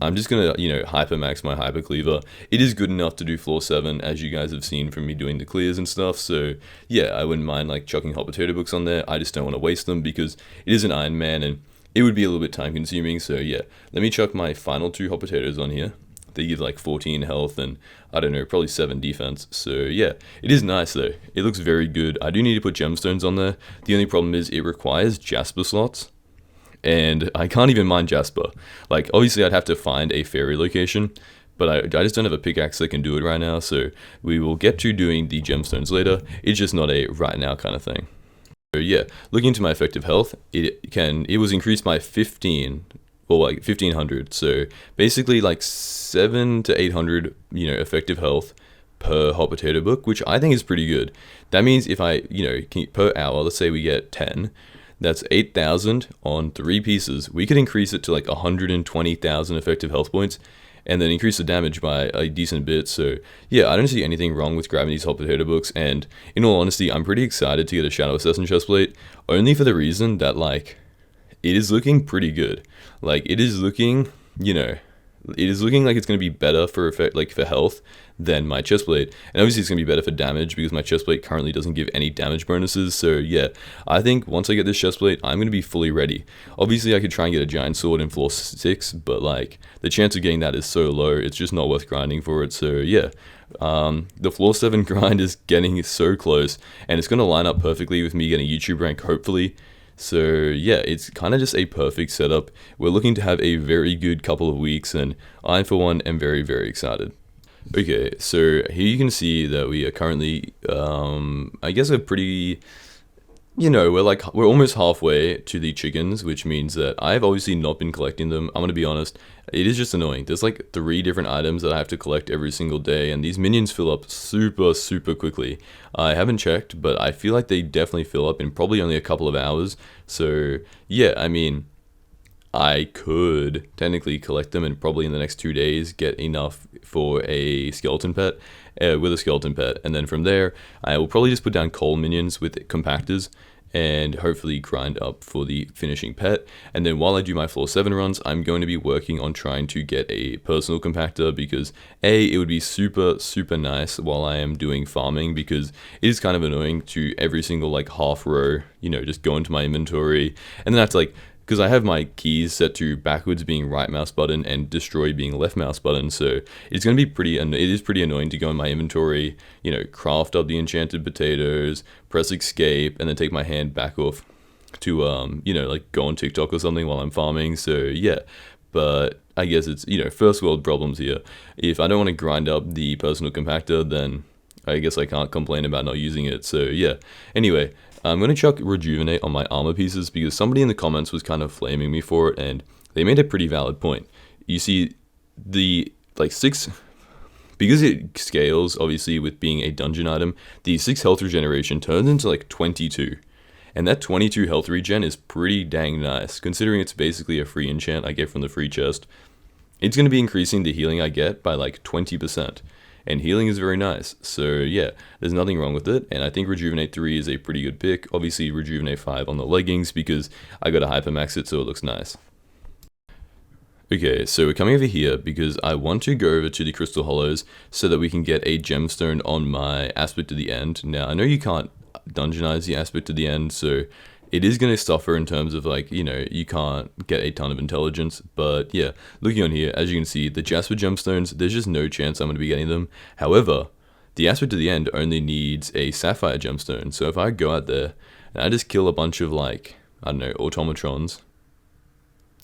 I'm just going to, hypermax my hyper cleaver. It is good enough to do floor 7, as you guys have seen from me doing the clears and stuff. So yeah, I wouldn't mind like chucking hot potato books on there. I just don't want to waste them because it is an Ironman and it would be a little bit time consuming. So yeah, let me chuck my final 2 hot potatoes on here. They give like 14 health and I don't know, probably 7 defense. So yeah, it is nice though. It looks very good. I do need to put gemstones on there. The only problem is it requires Jasper slots, and I can't even mine Jasper. Like, obviously I'd have to find a fairy location, but I just don't have a pickaxe that can do it right now, so we will get to doing the gemstones later. It's just not a right now kind of thing. So yeah, looking into my effective health, it was increased by 15, well, like 1500, so basically like 700 to 800 effective health per hot potato book, which I think is pretty good. That means if I per hour, let's say we get 10, that's 8,000 on 3 pieces. We could increase it to like 120,000 effective health points and then increase the damage by a decent bit. So yeah, I don't see anything wrong with grabbing these hot potato books, and in all honesty, I'm pretty excited to get a Shadow Assassin chestplate, only for the reason that like it is looking pretty good. Like it is looking, it is looking like it's going to be better for effect, like for health, than my chestplate, and obviously it's going to be better for damage because my chestplate currently doesn't give any damage bonuses. So yeah, I think once I get this chestplate, I'm going to be fully ready. Obviously I could try and get a giant sword in floor 6, but like the chance of getting that is so low, it's just not worth grinding for it. So yeah, the floor 7 grind is getting so close, and it's going to line up perfectly with me getting YouTube rank, hopefully. So yeah, it's kind of just a perfect setup. We're looking to have a very good couple of weeks, and I for one am very, very excited. Okay, so here you can see that we are currently, I guess a pretty, we're almost halfway to the chickens, which means that I've obviously not been collecting them. I'm going to be honest, it is just annoying. There's like 3 different items that I have to collect every single day, and these minions fill up super, super quickly. I haven't checked, but I feel like they definitely fill up in probably only a couple of hours. So yeah, I mean, I could technically collect them and probably in the next 2 days get enough for a skeleton pet, with a skeleton pet, and then from there I will probably just put down coal minions with compactors and hopefully grind up for the finishing pet. And then while I do my floor 7 runs, I'm going to be working on trying to get a personal compactor, because it would be super, super nice while I am doing farming, because it is kind of annoying to every single like half row, just go into my inventory, and then I have to like, because I have my keys set to backwards being right mouse button and destroy being left mouse button, so it's going to be it is pretty annoying to go in my inventory, craft up the enchanted potatoes, press escape, and then take my hand back off to you know, like go on TikTok or something while I'm farming. So yeah, but I guess it's, you know, first world problems here. If I don't want to grind up the personal compactor, then I guess I can't complain about not using it. So yeah. Anyway, I'm going to chuck rejuvenate on my armor pieces because somebody in the comments was kind of flaming me for it, and they made a pretty valid point. You see, the like 6, because it scales obviously with being a dungeon item, the 6 health regeneration turns into like 22. And that 22 health regen is pretty dang nice, considering it's basically a free enchant I get from the free chest. It's going to be increasing the healing I get by like 20. And healing is very nice, so yeah, there's nothing wrong with it, and I think Rejuvenate 3 is a pretty good pick. Obviously Rejuvenate 5 on the leggings because I got to hypermax it so it looks nice. Okay, so we're coming over here because I want to go over to the Crystal Hollows so that we can get a gemstone on my aspect to the end. Now, I know you can't dungeonize the aspect to the end, so it is going to suffer in terms of, like, you know, you can't get a ton of intelligence, but yeah, looking on here, as you can see, the Jasper gemstones, there's just no chance I'm going to be getting them. However, the aspect to the end only needs a sapphire gemstone, so if I go out there and I just kill a bunch of, like, I don't know, automatrons,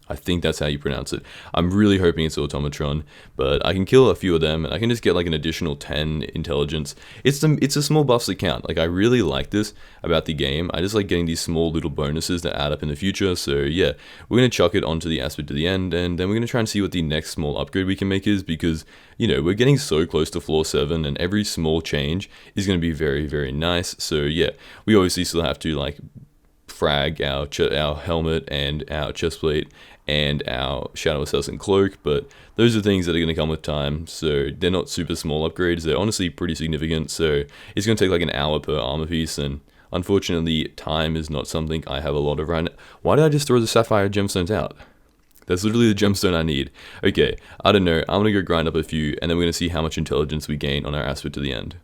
I think that's how you pronounce it. I'm really hoping it's automatron, but I can kill a few of them and I can just get like an additional 10 intelligence. It's a small buffs that count. Like, I really like this about the game. I just like getting these small little bonuses that add up in the future. So yeah, we're going to chuck it onto the aspect of the end, and then we're going to try and see what the next small upgrade we can make is, because, you know, we're getting so close to floor 7 and every small change is going to be very, very nice. So yeah, we obviously still have to like frag our helmet and our chestplate and our Shadow Assassin cloak, but those are things that are going to come with time, so they're not super small upgrades. They're honestly pretty significant, so it's going to take like an hour per armor piece, and unfortunately time is not something I have a lot of right now. Why did I just throw the sapphire gemstones out? That's literally the gemstone I need. Okay, I don't know, I'm going to go grind up a few, and then we're going to see how much intelligence we gain on our aspect to the end.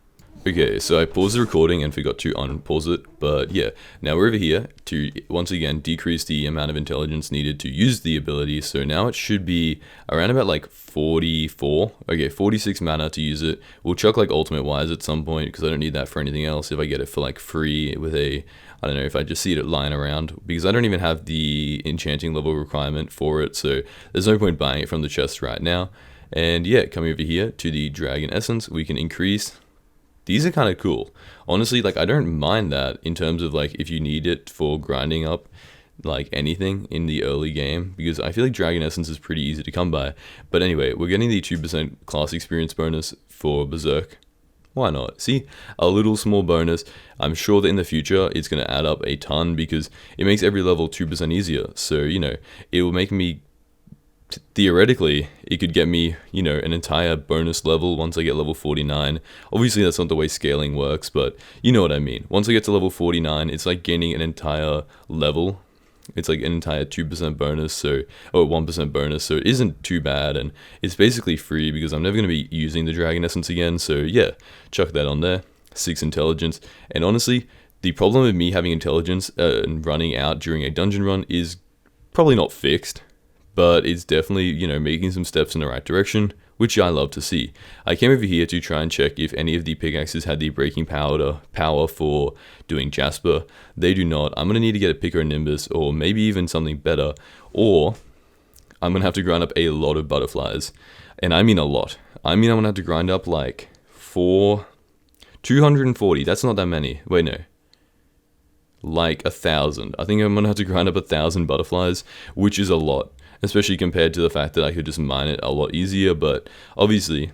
Okay, so I paused the recording and forgot to unpause it, but yeah, now we're over here to once again decrease the amount of intelligence needed to use the ability. So now it should be around about like 44, okay, 46 mana to use it. We'll chuck like ultimate wise at some point because I don't need that for anything else if I get it for like free with a, I don't know, if I just see it lying around, because I don't even have the enchanting level requirement for it, so there's no point buying it from the chest right now. And yeah, coming over here to the dragon essence, we can increase. These are kind of cool. Honestly, like, I don't mind that in terms of, like, if you need it for grinding up, like, anything in the early game, because I feel like Dragon Essence is pretty easy to come by. But anyway, we're getting the 2% class experience bonus for Berserk. Why not? See, a little small bonus. I'm sure that in the future, it's going to add up a ton because it makes every level 2% easier. So, you know, it will make me... theoretically, it could get me, you know, an entire bonus level once I get level 49. Obviously, that's not the way scaling works, but you know what I mean. Once I get to level 49, it's like gaining an entire level. It's like an entire 2% bonus, so, or 1% bonus, so it isn't too bad, and it's basically free because I'm never going to be using the Dragon Essence again, so yeah, chuck that on there. 6 intelligence, and honestly, the problem with me having intelligence and running out during a dungeon run is probably not fixed, but it's definitely, you know, making some steps in the right direction, which I love to see. I came over here to try and check if any of the pickaxes had the breaking power for doing Jasper. They do not. I'm going to need to get a Pico Nimbus, or maybe even something better, or I'm going to have to grind up a lot of butterflies. And I mean a lot. I mean I'm going to have to grind up like 240. That's not that many. Wait, no. Like 1,000. I think I'm going to have to grind up 1,000 butterflies, which is a lot, especially compared to the fact that I could just mine it a lot easier. But obviously,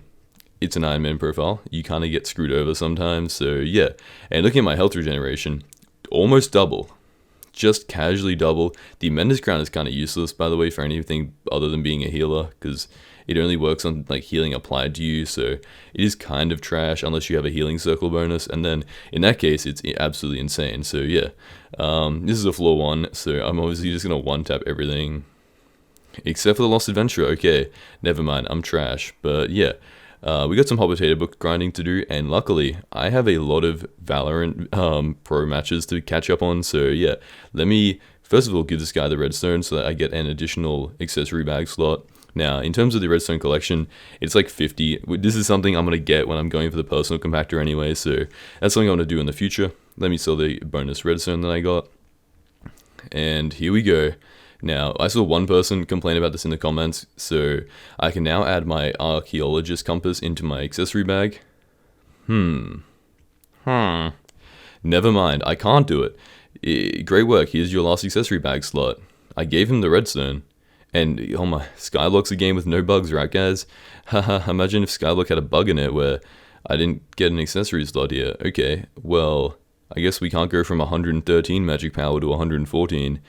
it's an Ironman profile. You kind of get screwed over sometimes. So yeah, and looking at my health regeneration, almost double. Just casually double. The Mendes Crown is kind of useless, by the way, for anything other than being a healer, because it only works on like healing applied to you, so it is kind of trash unless you have a healing circle bonus, and then in that case it's absolutely insane. So yeah, this is a floor 1, so I'm obviously just gonna one-tap everything except for the Lost Adventurer. Okay, never mind, I'm trash. But yeah, we got some Hot Potato Book grinding to do, and luckily I have a lot of Valorant pro matches to catch up on. So yeah, let me first of all give this guy the redstone so that I get an additional accessory bag slot. Now, in terms of the redstone collection, it's like 50. This is something I'm going to get when I'm going for the personal compactor anyway, so that's something I'm going to do in the future. Let me sell the bonus redstone that I got. And here we go. Now, I saw one person complain about this in the comments, so I can now add my archaeologist compass into my accessory bag. Never mind, I can't do it. Great work, here's your last accessory bag slot. I gave him the redstone. And, oh my, Skyblock's a game with no bugs, right guys? Haha, imagine if Skyblock had a bug in it where I didn't get an accessory slot here. Okay, well, I guess we can't go from 113 magic power to 114.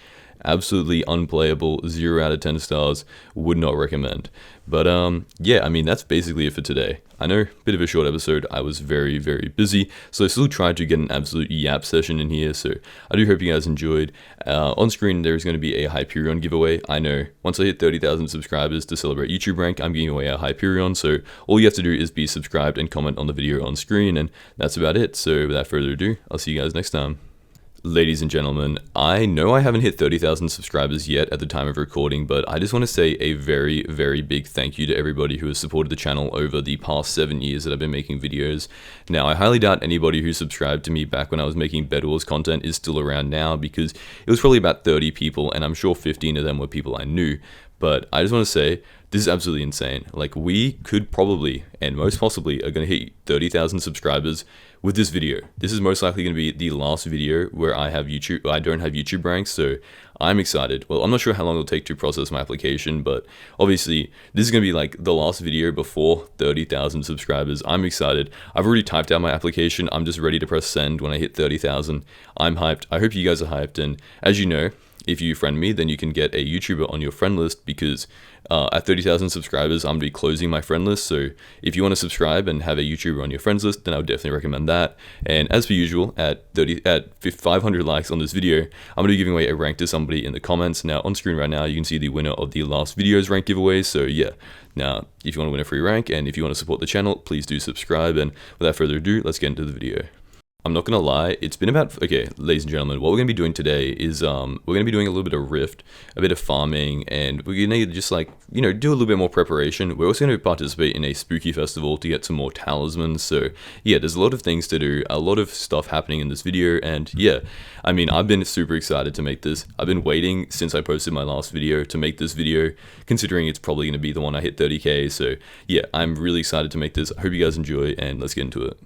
Absolutely unplayable, 0 out of 10 stars, would not recommend. But yeah, I mean, that's basically it for today. I know, bit of a short episode, I was very, very busy, so I still tried to get an absolute yap session in here, so I do hope you guys enjoyed. On screen, there's going to be a Hyperion giveaway. I know, once I hit 30,000 subscribers to celebrate YouTube rank, I'm giving away a Hyperion, so all you have to do is be subscribed and comment on the video on screen, and that's about it. So without further ado, I'll see you guys next time. Ladies and gentlemen, I know I haven't hit 30,000 subscribers yet at the time of recording, but I just want to say a very, very big thank you to everybody who has supported the channel over the past 7 years that I've been making videos. Now, I highly doubt anybody who subscribed to me back when I was making Bed Wars content is still around now, because it was probably about 30 people, and I'm sure 15 of them were people I knew. But I just want to say, this is absolutely insane. Like, we could probably, and most possibly, are going to hit 30,000 subscribers with this video. This is most likely going to be the last video where I don't have YouTube ranks, so I'm excited. Well, I'm not sure how long it'll take to process my application, but obviously, this is going to be like the last video before 30,000 subscribers. I'm excited. I've already typed out my application. I'm just ready to press send when I hit 30,000. I'm hyped. I hope you guys are hyped, and as you know, if you friend me, then you can get a YouTuber on your friend list, because at 30,000 subscribers, I'm going to be closing my friend list. So if you want to subscribe and have a YouTuber on your friends list, then I would definitely recommend that. And as per usual, at 500 likes on this video, I'm going to be giving away a rank to somebody in the comments. Now, on screen right now, you can see the winner of the last video's rank giveaway. So yeah, now, if you want to win a free rank and if you want to support the channel, please do subscribe. And without further ado, let's get into the video. I'm not gonna lie, it's been about, okay, ladies and gentlemen, what we're gonna be doing today is, we're gonna be doing a little bit of Rift, a bit of farming, and we're gonna just like, you know, do a little bit more preparation. We're also gonna participate in a spooky festival to get some more talismans, so yeah, there's a lot of things to do, a lot of stuff happening in this video, and yeah, I mean, I've been super excited to make this. I've been waiting since I posted my last video to make this video, considering it's probably gonna be the one I hit 30k, so yeah, I'm really excited to make this. I hope you guys enjoy, and let's get into it.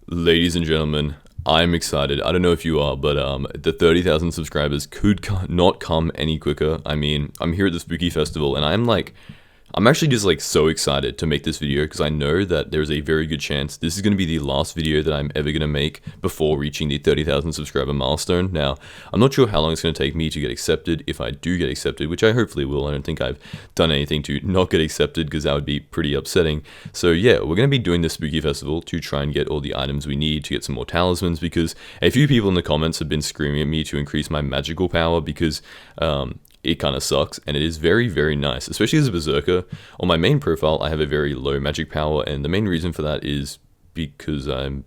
Ladies and gentlemen, I'm excited. I don't know if you are, but the 30,000 subscribers could not come any quicker. I mean, I'm here at the Spooky Festival, and I'm actually just like so excited to make this video, because I know that there's a very good chance this is going to be the last video that I'm ever going to make before reaching the 30,000 subscriber milestone. Now, I'm not sure how long it's going to take me to get accepted. If I do get accepted, which I hopefully will, I don't think I've done anything to not get accepted, because that would be pretty upsetting. So yeah, we're going to be doing the Spooky Festival to try and get all the items we need to get some more talismans, because a few people in the comments have been screaming at me to increase my magical power, because it kind of sucks, and it is very, very nice, especially as a berserker. On my main profile, I have a very low magic power, and the main reason for that is because I'm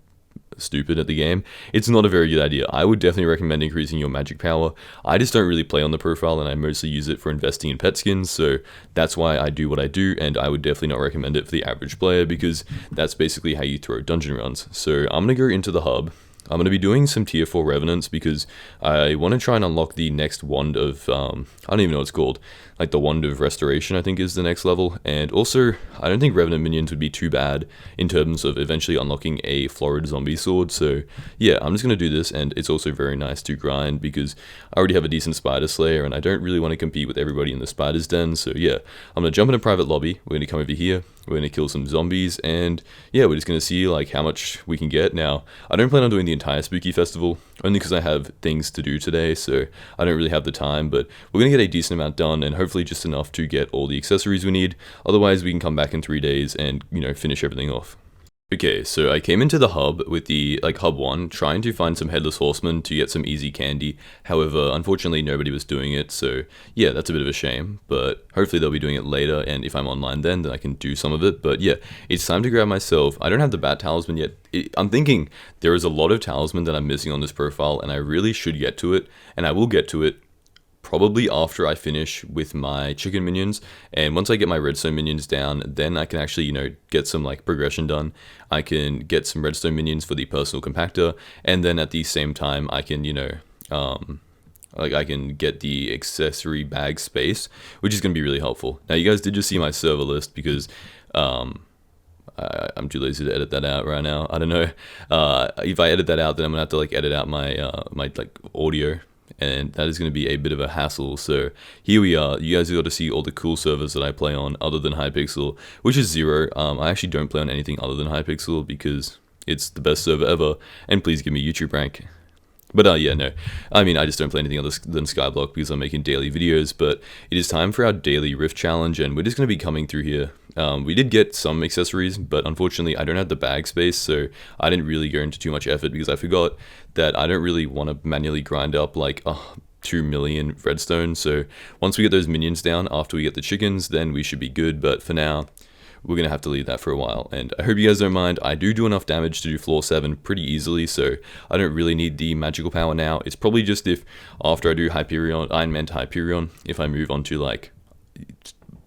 stupid at the game. It's not a very good idea. I would definitely recommend increasing your magic power. I just don't really play on the profile, and I mostly use it for investing in pet skins, so that's why I do what I do, and I would definitely not recommend it for the average player, because that's basically how you throw dungeon runs. So I'm going to go into the hub. I'm going to be doing some tier 4 revenants, because I want to try and unlock the next wand of, I don't even know what it's called, like the wand of restoration, I think is the next level. And also, I don't think revenant minions would be too bad in terms of eventually unlocking a florid zombie sword. So yeah, I'm just going to do this, and it's also very nice to grind, because I already have a decent spider slayer, and I don't really want to compete with everybody in the spider's den. So yeah, I'm going to jump in a private lobby. We're going to come over here. We're going to kill some zombies, and yeah, we're just going to see like how much we can get. Now, I don't plan on doing the entire Spooky Festival, only because I have things to do today, so I don't really have the time, but we're going to get a decent amount done, and hopefully just enough to get all the accessories we need. Otherwise, we can come back in 3 days and, you know, finish everything off. Okay, so I came into the hub with the, hub 1, trying to find some headless horsemen to get some easy candy. However, unfortunately, nobody was doing it, so yeah, that's a bit of a shame, but hopefully they'll be doing it later, and if I'm online then I can do some of it. But yeah, it's time to grab myself. I don't have the bat talisman yet. I'm thinking there is a lot of talisman that I'm missing on this profile, and I really should get to it, and I will get to it probably after I finish with my chicken minions. And once I get my redstone minions down, then I can actually, you know, get some like progression done. I can get some redstone minions for the personal compactor, and then at the same time I can, you know, like I can get the accessory bag space, which is going to be really helpful. Now you guys did just see my server list because I'm too lazy to edit that out right now. I don't know. If I edit that out, then I'm gonna have to like edit out my my like audio, and that is gonna be a bit of a hassle. So here we are. You guys got to see all the cool servers that I play on, other than Hypixel, which is zero. I actually don't play on anything other than Hypixel because it's the best server ever. And please give me YouTube rank. But yeah, no. I mean, I just don't play anything other than Skyblock because I'm making daily videos. But it is time for our daily Rift challenge, and we're just going to be coming through here. We did get some accessories, but unfortunately, I don't have the bag space, so I didn't really go into too much effort because I forgot that I don't really want to manually grind up like 2 million redstone. So once we get those minions down, after we get the chickens, then we should be good. But for now, we're going to have to leave that for a while, and I hope you guys don't mind. I do enough damage to do floor 7 pretty easily, so I don't really need the magical power now. It's probably just if after I do Ironman to Hyperion, if I move on to like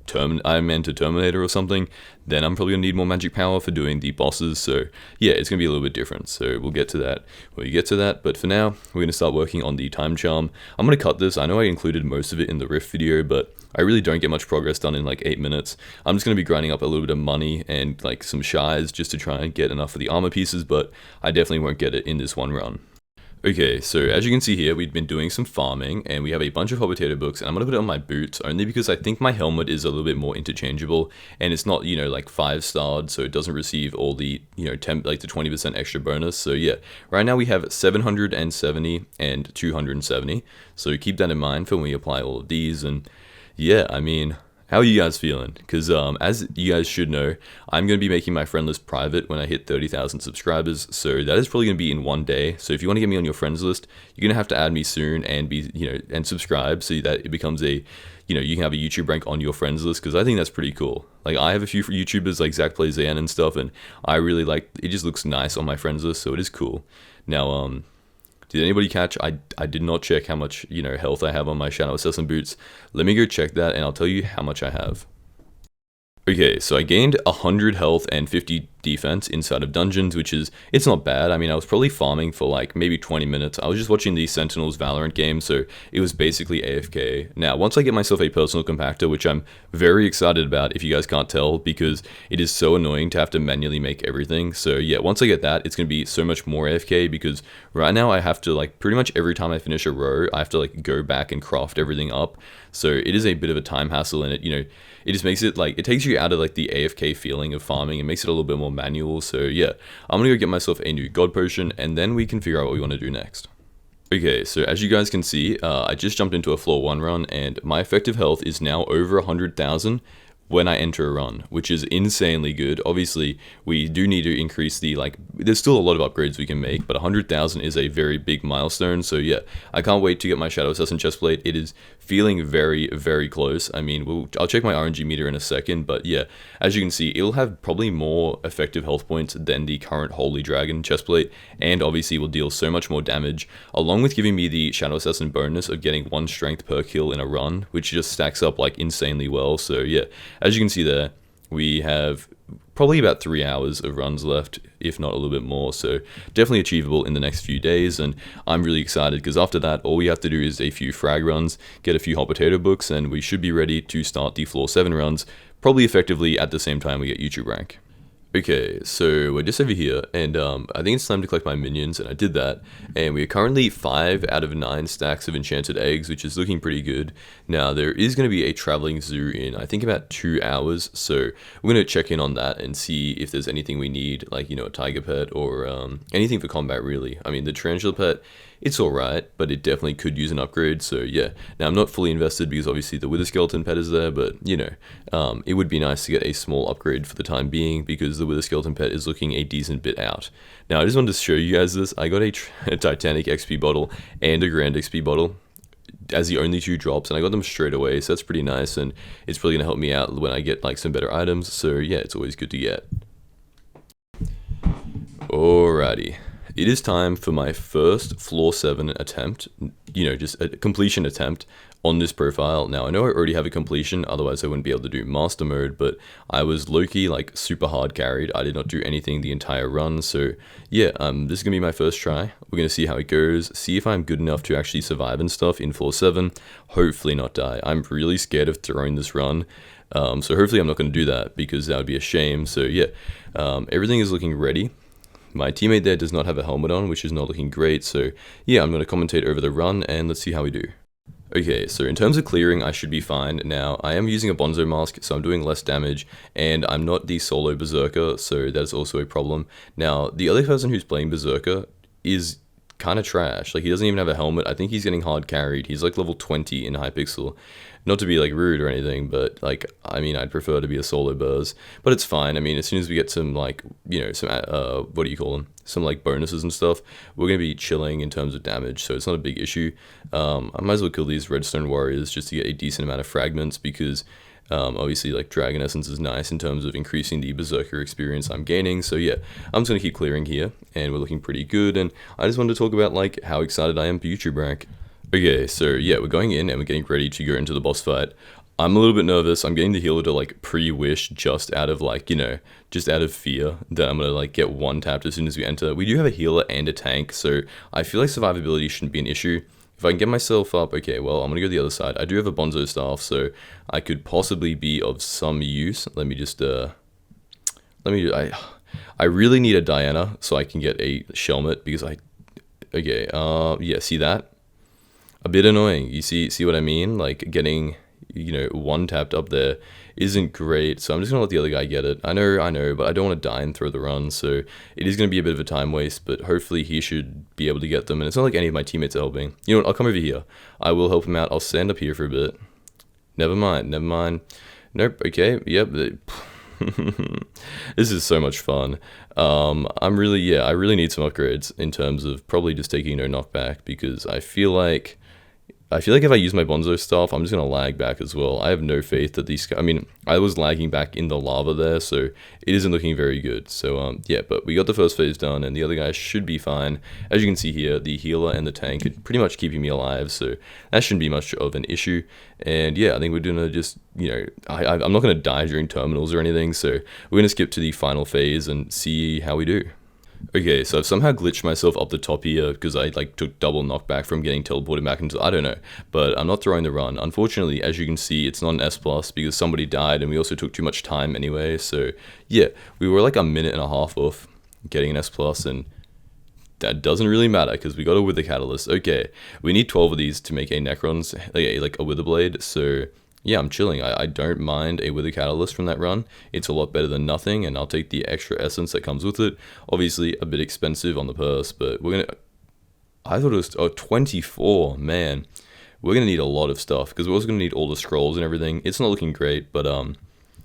Ironman to Terminator or something, then I'm probably going to need more magic power for doing the bosses. So yeah, it's going to be a little bit different, so we'll get to that when we get to that. But for now, we're going to start working on the time charm. I'm going to cut this. I know I included most of it in the Rift video, but I really don't get much progress done in like 8 minutes. I'm just going to be grinding up a little bit of money and like some shies just to try and get enough of the armor pieces, but I definitely won't get it in this one run. Okay, so as you can see here, we've been doing some farming, and we have a bunch of hot potato books, and I'm going to put it on my boots, only because I think my helmet is a little bit more interchangeable, and it's not, you know, like 5-starred, so it doesn't receive all the, you know, like the 20% extra bonus. So yeah, right now we have 770 and 270, so keep that in mind for when we apply all of these. And yeah, I mean, how are you guys feeling? Because as you guys should know, I'm going to be making my friend list private when I hit 30,000 subscribers. So that is probably going to be in one day. So if you want to get me on your friends list, you're going to have to add me soon and be, you know, and subscribe so that it becomes a, you know, you can have a YouTube rank on your friends list, because I think that's pretty cool. Like I have a few YouTubers like Zach Plays Zan and stuff, and I really like it. Just looks nice on my friends list, so it is cool. Now did anybody catch? I did not check how much, you know, health I have on my Shadow Assassin boots. Let me go check that, and I'll tell you how much I have. Okay, so I gained 100 health and 50 defense inside of dungeons, which is, it's not bad. I mean, I was probably farming for like maybe 20 minutes. I was just watching the Sentinels Valorant game, so it was basically AFK. Now, once I get myself a personal compactor, which I'm very excited about if you guys can't tell, because it is so annoying to have to manually make everything. So yeah, once I get that, it's going to be so much more AFK, because right now I have to like pretty much every time I finish a row, I have to like go back and craft everything up. So it is a bit of a time hassle, and it, you know, it just makes it like, it takes you out of like the AFK feeling of farming and makes it a little bit more manual. So yeah, I'm gonna go get myself a new god potion, and then we can figure out what we want to do next. Okay, so as you guys can see, I just jumped into a floor 1 run, and my effective health is now over 100,000 when I enter a run, which is insanely good. Obviously, we do need to increase the, like, there's still a lot of upgrades we can make, but 100,000 is a very big milestone. So yeah, I can't wait to get my Shadow Assassin chestplate. It is feeling very, very close. I mean, I'll check my RNG meter in a second, but yeah, as you can see, it'll have probably more effective health points than the current Holy Dragon chestplate, and obviously will deal so much more damage, along with giving me the Shadow Assassin bonus of getting 1 strength per kill in a run, which just stacks up like insanely well. So yeah, as you can see there, we have probably about 3 hours of runs left, if not a little bit more, so definitely achievable in the next few days. And I'm really excited because after that, all we have to do is a few frag runs, get a few hot potato books, and we should be ready to start the floor 7 runs, probably effectively at the same time we get YouTube rank. Okay, so we're just over here, and I think it's time to collect my minions, and I did that, and we are currently 5 out of 9 stacks of enchanted eggs, which is looking pretty good. Now, there is going to be a traveling zoo in, I think, about 2 hours, so we're going to check in on that and see if there's anything we need, like, you know, a tiger pet, or anything for combat, really. I mean, the tarantula pet, it's alright, but it definitely could use an upgrade, so yeah. Now, I'm not fully invested because obviously the wither skeleton pet is there, but, you know, it would be nice to get a small upgrade for the time being, because the wither skeleton pet is looking a decent bit out. Now, I just wanted to show you guys this. I got a Titanic XP bottle and a Grand XP bottle as the only 2 drops, and I got them straight away, so that's pretty nice, and it's probably going to help me out when I get, like, some better items, so yeah, it's always good to get. Alrighty. It is time for my first floor 7 attempt, you know, just a completion attempt on this profile. Now, I know I already have a completion, otherwise I wouldn't be able to do master mode, but I was low-key like super hard carried. I did not do anything the entire run, so yeah, this is gonna be my first try. We're gonna see how it goes, see if I'm good enough to actually survive and stuff in floor 7, hopefully not die. I'm really scared of throwing this run, so hopefully I'm not gonna do that, because that would be a shame. So yeah, everything is looking ready. My teammate there does not have a helmet on, which is not looking great, so yeah, I'm going to commentate over the run, and let's see how we do. Okay, so in terms of clearing, I should be fine. Now, I am using a Bonzo mask, so I'm doing less damage, and I'm not the solo Berserker, so that's also a problem. Now, the other person who's playing Berserker is kind of trash. Like, he doesn't even have a helmet. I think he's getting hard carried. He's like level 20 in Hypixel. Not to be like rude or anything, but like, I mean, I'd prefer to be a solo Burs, but it's fine. I mean, as soon as we get some like, you know, some, what do you call them? Some like bonuses and stuff, we're going to be chilling in terms of damage, so it's not a big issue. I might as well kill these redstone warriors just to get a decent amount of fragments, because obviously like Dragon Essence is nice in terms of increasing the Berserker experience I'm gaining. So yeah, I'm just going to keep clearing here, and we're looking pretty good, and I just wanted to talk about like how excited I am for YouTube rank. Okay, so yeah, we're going in and we're getting ready to go into the boss fight. I'm a little bit nervous. I'm getting the healer to like pre-wish just out of like, you know, just out of fear that I'm gonna like get one tapped as soon as we enter. We do have a healer and a tank, so I feel like survivability shouldn't be an issue. If I can get myself up, okay, well, I'm gonna go the other side. I do have a Bonzo staff, so I could possibly be of some use. Let me just, I really need a Diana so I can get a Shelmet, because yeah, see that? A bit annoying. You see what I mean? Like, getting, you know, one tapped up there isn't great, so I'm just gonna let the other guy get it. I know, but I don't want to die and throw the run, so it is gonna be a bit of a time waste, but hopefully he should be able to get them, and it's not like any of my teammates are helping. You know what, I'll come over here. I will help him out. I'll stand up here for a bit. Never mind. Nope, okay, yep. This is so much fun. I really need some upgrades in terms of probably just taking no knockback, because I feel like if I use my Bonzo staff, I'm just going to lag back as well. I have no faith that these... I mean, I was lagging back in the lava there, so it isn't looking very good. So, yeah, but we got the first phase done, and the other guys should be fine. As you can see here, the healer and the tank are pretty much keeping me alive, so that shouldn't be much of an issue. And, yeah, I think we're going to just, you know... I'm not going to die during terminals or anything, so we're going to skip to the final phase and see how we do. Okay, so I've somehow glitched myself up the top here because I like took double knockback from getting teleported back into, I don't know, but I'm not throwing the run. Unfortunately, as you can see, it's not an S+ because somebody died, and we also took too much time anyway. So yeah, we were like a minute and a half off getting an S+, and that doesn't really matter because we got a Wither Catalyst. Okay, we need 12 of these to make a Necron's, like a Wither Blade, so... yeah, I'm chilling. I don't mind a Wither Catalyst from that run. It's a lot better than nothing, and I'll take the extra essence that comes with it. Obviously, a bit expensive on the purse, but we're going to... I thought it was 24, man. We're going to need a lot of stuff, because we're also going to need all the scrolls and everything. It's not looking great, but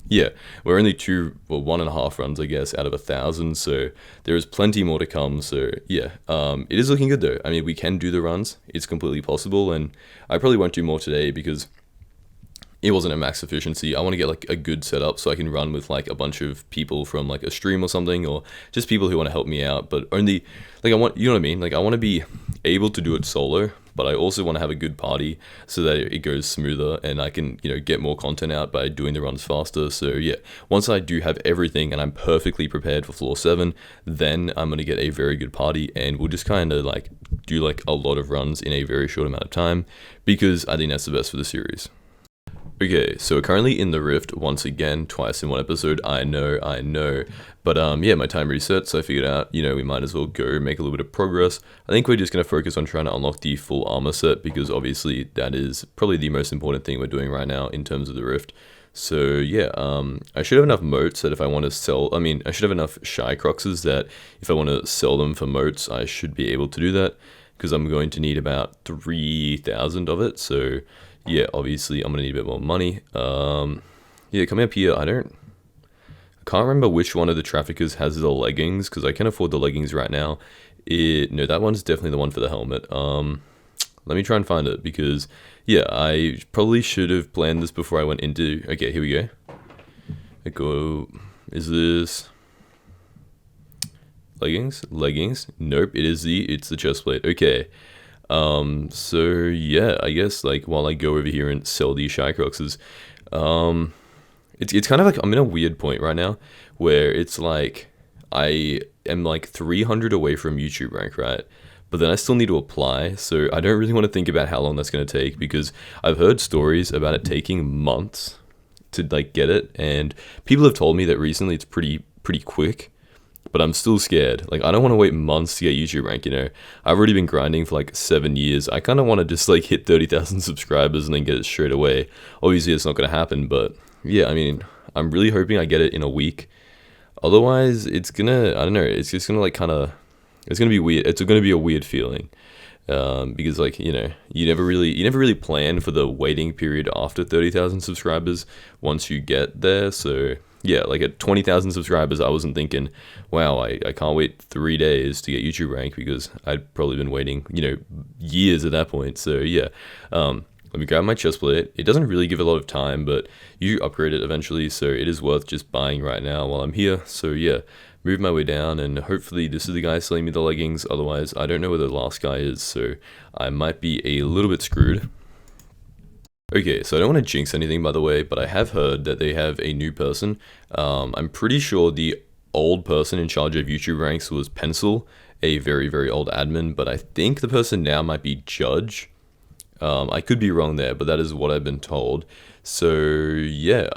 yeah, we're only 1.5 runs, I guess, out of 1,000, so there is plenty more to come. So yeah, it is looking good though. I mean, we can do the runs. It's completely possible, and I probably won't do more today because... it wasn't at max efficiency. I want to get like a good setup so I can run with like a bunch of people from like a stream or something, or just people who want to help me out, but only like you know what I mean? Like I want to be able to do it solo, but I also want to have a good party so that it goes smoother and I can, you know, get more content out by doing the runs faster. So yeah, once I do have everything and I'm perfectly prepared for floor 7, then I'm going to get a very good party, and we'll just kind of like do like a lot of runs in a very short amount of time, because I think that's the best for the series. Okay, so we're currently in the Rift once again, twice in one episode. I know. But yeah, my time reset, so I figured out, you know, we might as well go make a little bit of progress. I think we're just going to focus on trying to unlock the full armor set, because obviously that is probably the most important thing we're doing right now in terms of the Rift. So yeah, I should have enough motes that if I want to sell, I should have enough Shy Croxes that if I want to sell them for motes, I should be able to do that, because I'm going to need about 3,000 of it, so... yeah, obviously I'm gonna need a bit more money. Yeah, coming up here, I can't remember which one of the traffickers has the leggings, because I can afford the leggings right now. No, that one's definitely the one for the helmet. Let me try and find it, because yeah, I probably should have planned this before I went into... okay, here we go. Is this leggings? Nope, it's the chest plate. Okay. So yeah, I guess like while I go over here and sell these Shycroxes, it's kind of like I'm in a weird point right now where it's like I am like 300 away from YouTube rank, right? But then I still need to apply, so I don't really want to think about how long that's going to take because I've heard stories about it taking months to like get it, and people have told me that recently it's pretty quick. But I'm still scared. Like, I don't want to wait months to get YouTube rank, you know? I've already been grinding for like 7 years. I kind of want to just like hit 30,000 subscribers and then get it straight away. Obviously, it's not going to happen, but yeah, I mean, I'm really hoping I get it in a week. Otherwise, it's gonna, I don't know, it's just gonna like kind of, it's gonna be weird. It's gonna be a weird feeling. Because like, you know, you never really plan for the waiting period after 30,000 subscribers once you get there. So yeah, like at 20,000 subscribers, I wasn't thinking, wow, I can't wait 3 days to get YouTube rank because I'd probably been waiting, you know, years at that point. So yeah, let me grab my chest plate. It doesn't really give a lot of time, but you upgrade it eventually, so it is worth just buying right now while I'm here. So yeah, move my way down, and hopefully this is the guy selling me the leggings. Otherwise, I don't know where the last guy is, so I might be a little bit screwed. Okay, so I don't want to jinx anything, by the way, but I have heard that they have a new person. I'm pretty sure the old person in charge of YouTube ranks was Pencil, a very, very old admin, but I think the person now might be Judge. I could be wrong there, but that is what I've been told. So yeah,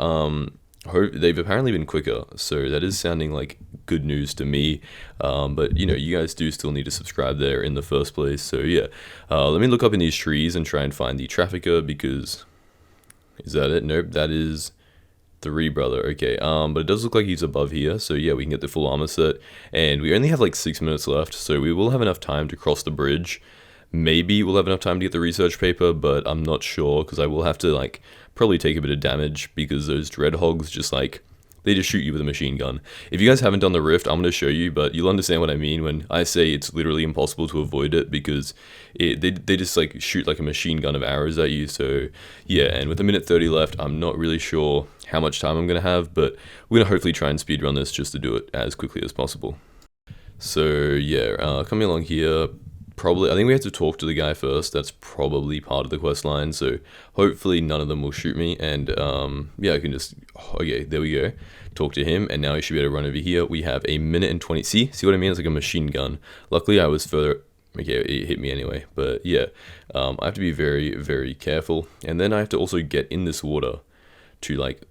they've apparently been quicker, so that is sounding like good news to me. But you know, you guys do still need to subscribe there in the first place. So yeah, let me look up in these trees and try and find the trafficker, because is that it? Nope, that is 3 brother. Okay, but it does look like he's above here, so yeah, we can get the full armor set, and we only have like 6 minutes left, so we will have enough time to cross the bridge. Maybe we'll have enough time to get the research paper, but I'm not sure, because I will have to like probably take a bit of damage, because those dread hogs just like, they just shoot you with a machine gun. If you guys haven't done the rift, I'm going to show you, but you'll understand what I mean when I say it's literally impossible to avoid it, because they just like shoot like a machine gun of arrows at you. So yeah, and with a minute 30 left, I'm not really sure how much time I'm going to have, but we're going to hopefully try and speedrun this just to do it as quickly as possible. So yeah, coming along here, probably, I think we have to talk to the guy first. That's probably part of the quest line, so hopefully none of them will shoot me, and yeah, I can just, okay, there we go, talk to him, and now he should be able to run over here. We have a minute and 20, see what I mean? It's like a machine gun. Luckily I was further, okay, it hit me anyway, but yeah, I have to be very, very careful, and then I have to also get in this water to like,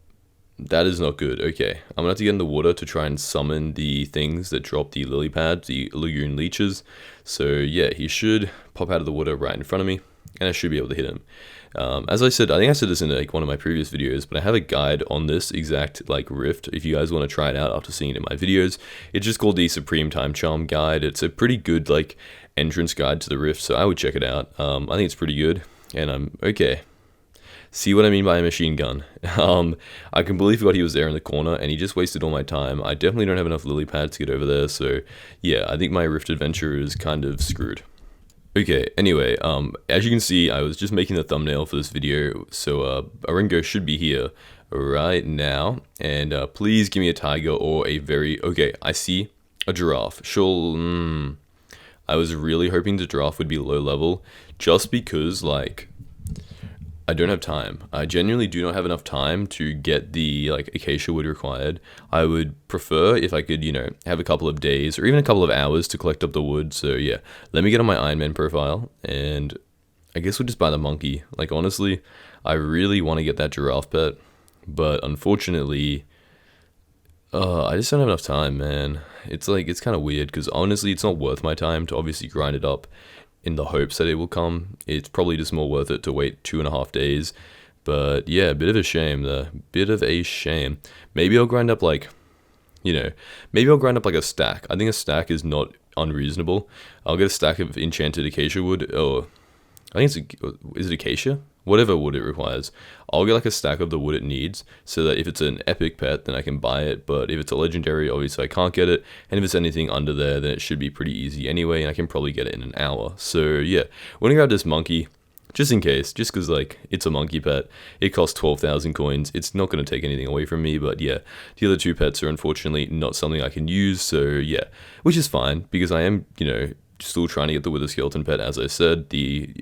that is not good. Okay, I'm gonna have to get in the water to try and summon the things that drop the lily pads, the lagoon leeches. So yeah, he should pop out of the water right in front of me, and I should be able to hit him. As I said, I think I said this in like one of my previous videos, but I have a guide on this exact like rift. If you guys want to try it out after seeing it in my videos, it's just called the Supreme Time Charm Guide. It's a pretty good like entrance guide to the rift, so I would check it out. I think it's pretty good, and I'm okay. See what I mean by a machine gun? I completely forgot he was there in the corner, and he just wasted all my time. I definitely don't have enough lily pads to get over there, so yeah, I think my rift adventure is kind of screwed. Okay, anyway, as you can see, I was just making the thumbnail for this video, so Aringo should be here right now, and please give me a tiger or a very, okay, I see a giraffe. Sure, I was really hoping the giraffe would be low level, just because, like, I don't have time. I genuinely do not have enough time to get the like acacia wood required. I would prefer if I could, you know, have a couple of days or even a couple of hours to collect up the wood. So yeah, let me get on my Ironman profile, and I guess we'll just buy the monkey. Like honestly, I really want to get that giraffe pet, but unfortunately, I just don't have enough time, man. It's like, it's kind of weird because honestly, it's not worth my time to obviously grind it up in the hopes that it will come. It's probably just more worth it to wait 2.5 days. But yeah, a bit of a shame there. Bit of a shame. Maybe I'll grind up like, you know, maybe I'll grind up like a stack. I think a stack is not unreasonable. I'll get a stack of enchanted acacia wood, or I think is it acacia? Whatever wood it requires. I'll get like a stack of the wood it needs, so that if it's an epic pet, then I can buy it, but if it's a legendary, obviously I can't get it, and if it's anything under there, then it should be pretty easy anyway, and I can probably get it in an hour. So yeah, we're gonna grab this monkey, just in case, just because like, it's a monkey pet. It costs 12,000 coins, it's not gonna take anything away from me, but yeah, the other 2 pets are unfortunately not something I can use, so yeah, which is fine, because I am, you know, still trying to get the Wither Skeleton pet. As I said, the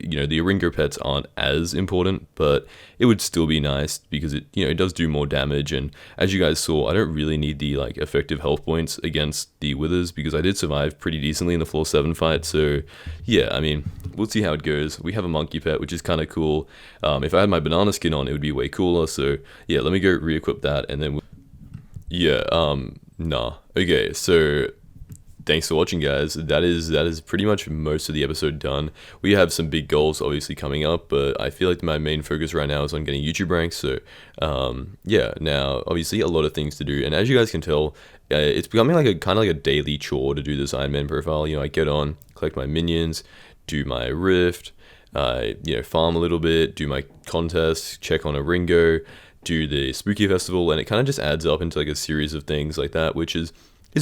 Ringo pets aren't as important, but it would still be nice because it does do more damage. And as you guys saw, I don't really need the like effective health points against the Withers because I did survive pretty decently in the floor 7 fight. So yeah, I mean, we'll see how it goes. We have a monkey pet, which is kind of cool. If I had my banana skin on, it would be way cooler. So yeah, let me go re-equip that, and then nah. Okay, so thanks for watching, guys. That is pretty much most of the episode done. We have some big goals obviously coming up, but I feel like my main focus right now is on getting YouTube ranks. So yeah, now obviously a lot of things to do, and as you guys can tell, it's becoming like a kind of like a daily chore to do this Ironman profile. I get on, collect my minions, do my rift, farm a little bit, do my contests, check on a Ringo, do the spooky festival, and it kind of just adds up into like a series of things like that, which is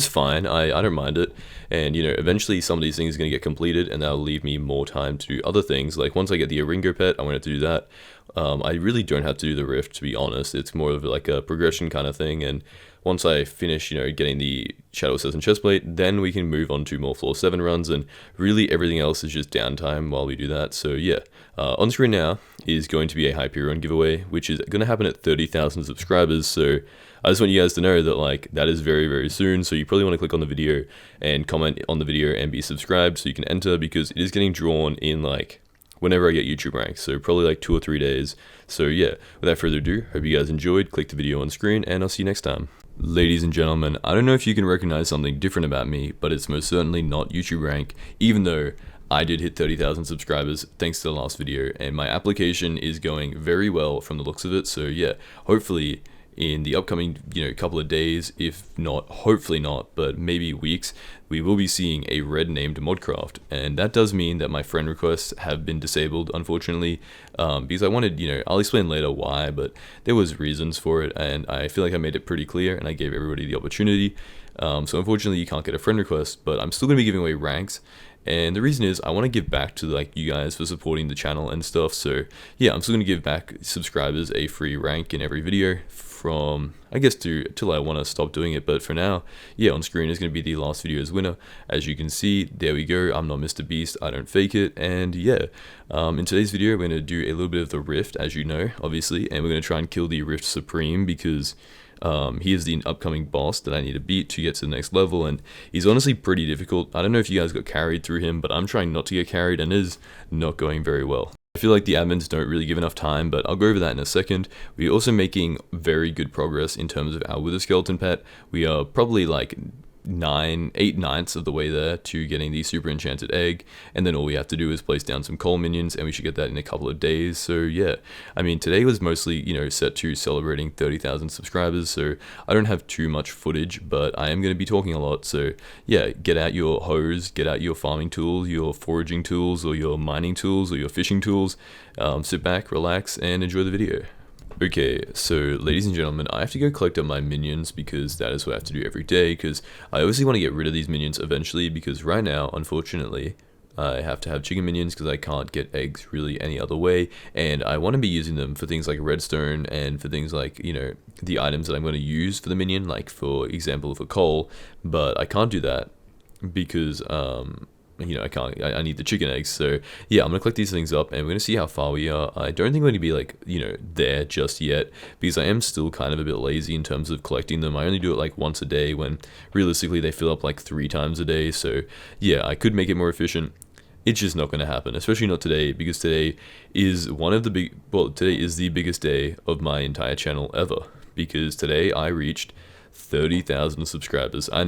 fine. I don't mind it, and eventually some of these things are going to get completed, and that'll leave me more time to do other things. Like once I get the Ringo pet, I want to do that. I really don't have to do the rift, to be honest. It's more of like a progression kind of thing, and once I finish getting the Shadow Assassin chestplate, then we can move on to more floor 7 runs, and really everything else is just downtime while we do that. So yeah, on screen now is going to be a Hyperion giveaway, which is going to happen at 30,000 subscribers. So I just want you guys to know that like that is very, very soon. So you probably want to click on the video and comment on the video and be subscribed so you can enter, because it is getting drawn in like whenever I get YouTube ranks, so probably like 2 or 3 days. So yeah, without further ado, hope you guys enjoyed. Click the video on screen, and I'll see you next time. Ladies and gentlemen, I don't know if you can recognize something different about me, but it's most certainly not YouTube rank, even though I did hit 30,000 subscribers thanks to the last video, and my application is going very well from the looks of it. So yeah, hopefully in the upcoming couple of days, if not, hopefully not, but maybe weeks, we will be seeing a red named modcraft, and that does mean that my friend requests have been disabled, unfortunately, because I wanted, I'll explain later why, but there was reasons for it, and I feel like I made it pretty clear, and I gave everybody the opportunity. So unfortunately you can't get a friend request, but I'm still going to be giving away ranks. And the reason is I want to give back to like you guys for supporting the channel and stuff. So yeah, I'm still going to give back subscribers a free rank in every video from, I guess, till I want to stop doing it. But for now, yeah, on screen is going to be the last video's winner. As you can see, there we go. I'm not Mr. Beast. I don't fake it. And yeah, in today's video, we're going to do a little bit of the Rift, as you know, obviously. And we're going to try and kill the Rift Supreme, because he is the upcoming boss that I need to beat to get to the next level, and he's honestly pretty difficult. I don't know if you guys got carried through him, but I'm trying not to get carried, and it is not going very well. I feel like the admins don't really give enough time, but I'll go over that in a second. We're also making very good progress in terms of our Wither Skeleton pet. We are probably like 8/9 of the way there to getting the super enchanted egg, and then all we have to do is place down some coal minions, and we should get that in a couple of days. So yeah, I mean, today was mostly set to celebrating 30,000 subscribers, so I don't have too much footage, but I am going to be talking a lot. So yeah, get out your hoes, get out your farming tools, your foraging tools, or your mining tools, or your fishing tools. Sit back, relax, and enjoy the video. Okay, so ladies and gentlemen, I have to go collect up my minions, because that is what I have to do every day, because I obviously want to get rid of these minions eventually, because right now, unfortunately, I have to have chicken minions because I can't get eggs really any other way, and I want to be using them for things like redstone, and for things like, the items that I'm going to use for the minion, like for example for coal, but I can't do that because I need the chicken eggs. So yeah, I'm gonna collect these things up, and we're gonna see how far we are. I don't think we're gonna be like there just yet, because I am still kind of a bit lazy in terms of collecting them. I only do it like once a day, when realistically they fill up like 3 times a day. So yeah, I could make it more efficient. It's just not gonna happen, especially not today, because today is today is the biggest day of my entire channel ever, because today I reached 30,000 subscribers. I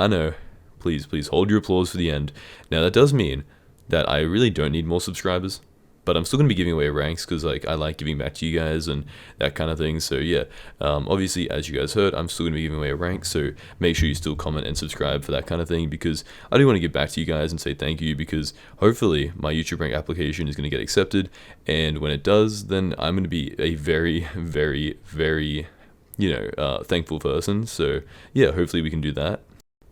know. Please hold your applause for the end. Now that does mean that I really don't need more subscribers, but I'm still going to be giving away ranks, because like I like giving back to you guys and that kind of thing. So yeah, obviously, as you guys heard, I'm still going to be giving away a rank, so make sure you still comment and subscribe for that kind of thing, because I do want to give back to you guys and say thank you, because hopefully my YouTube rank application is going to get accepted, and when it does, then I'm going to be a very, very, very thankful person. So yeah, hopefully we can do that,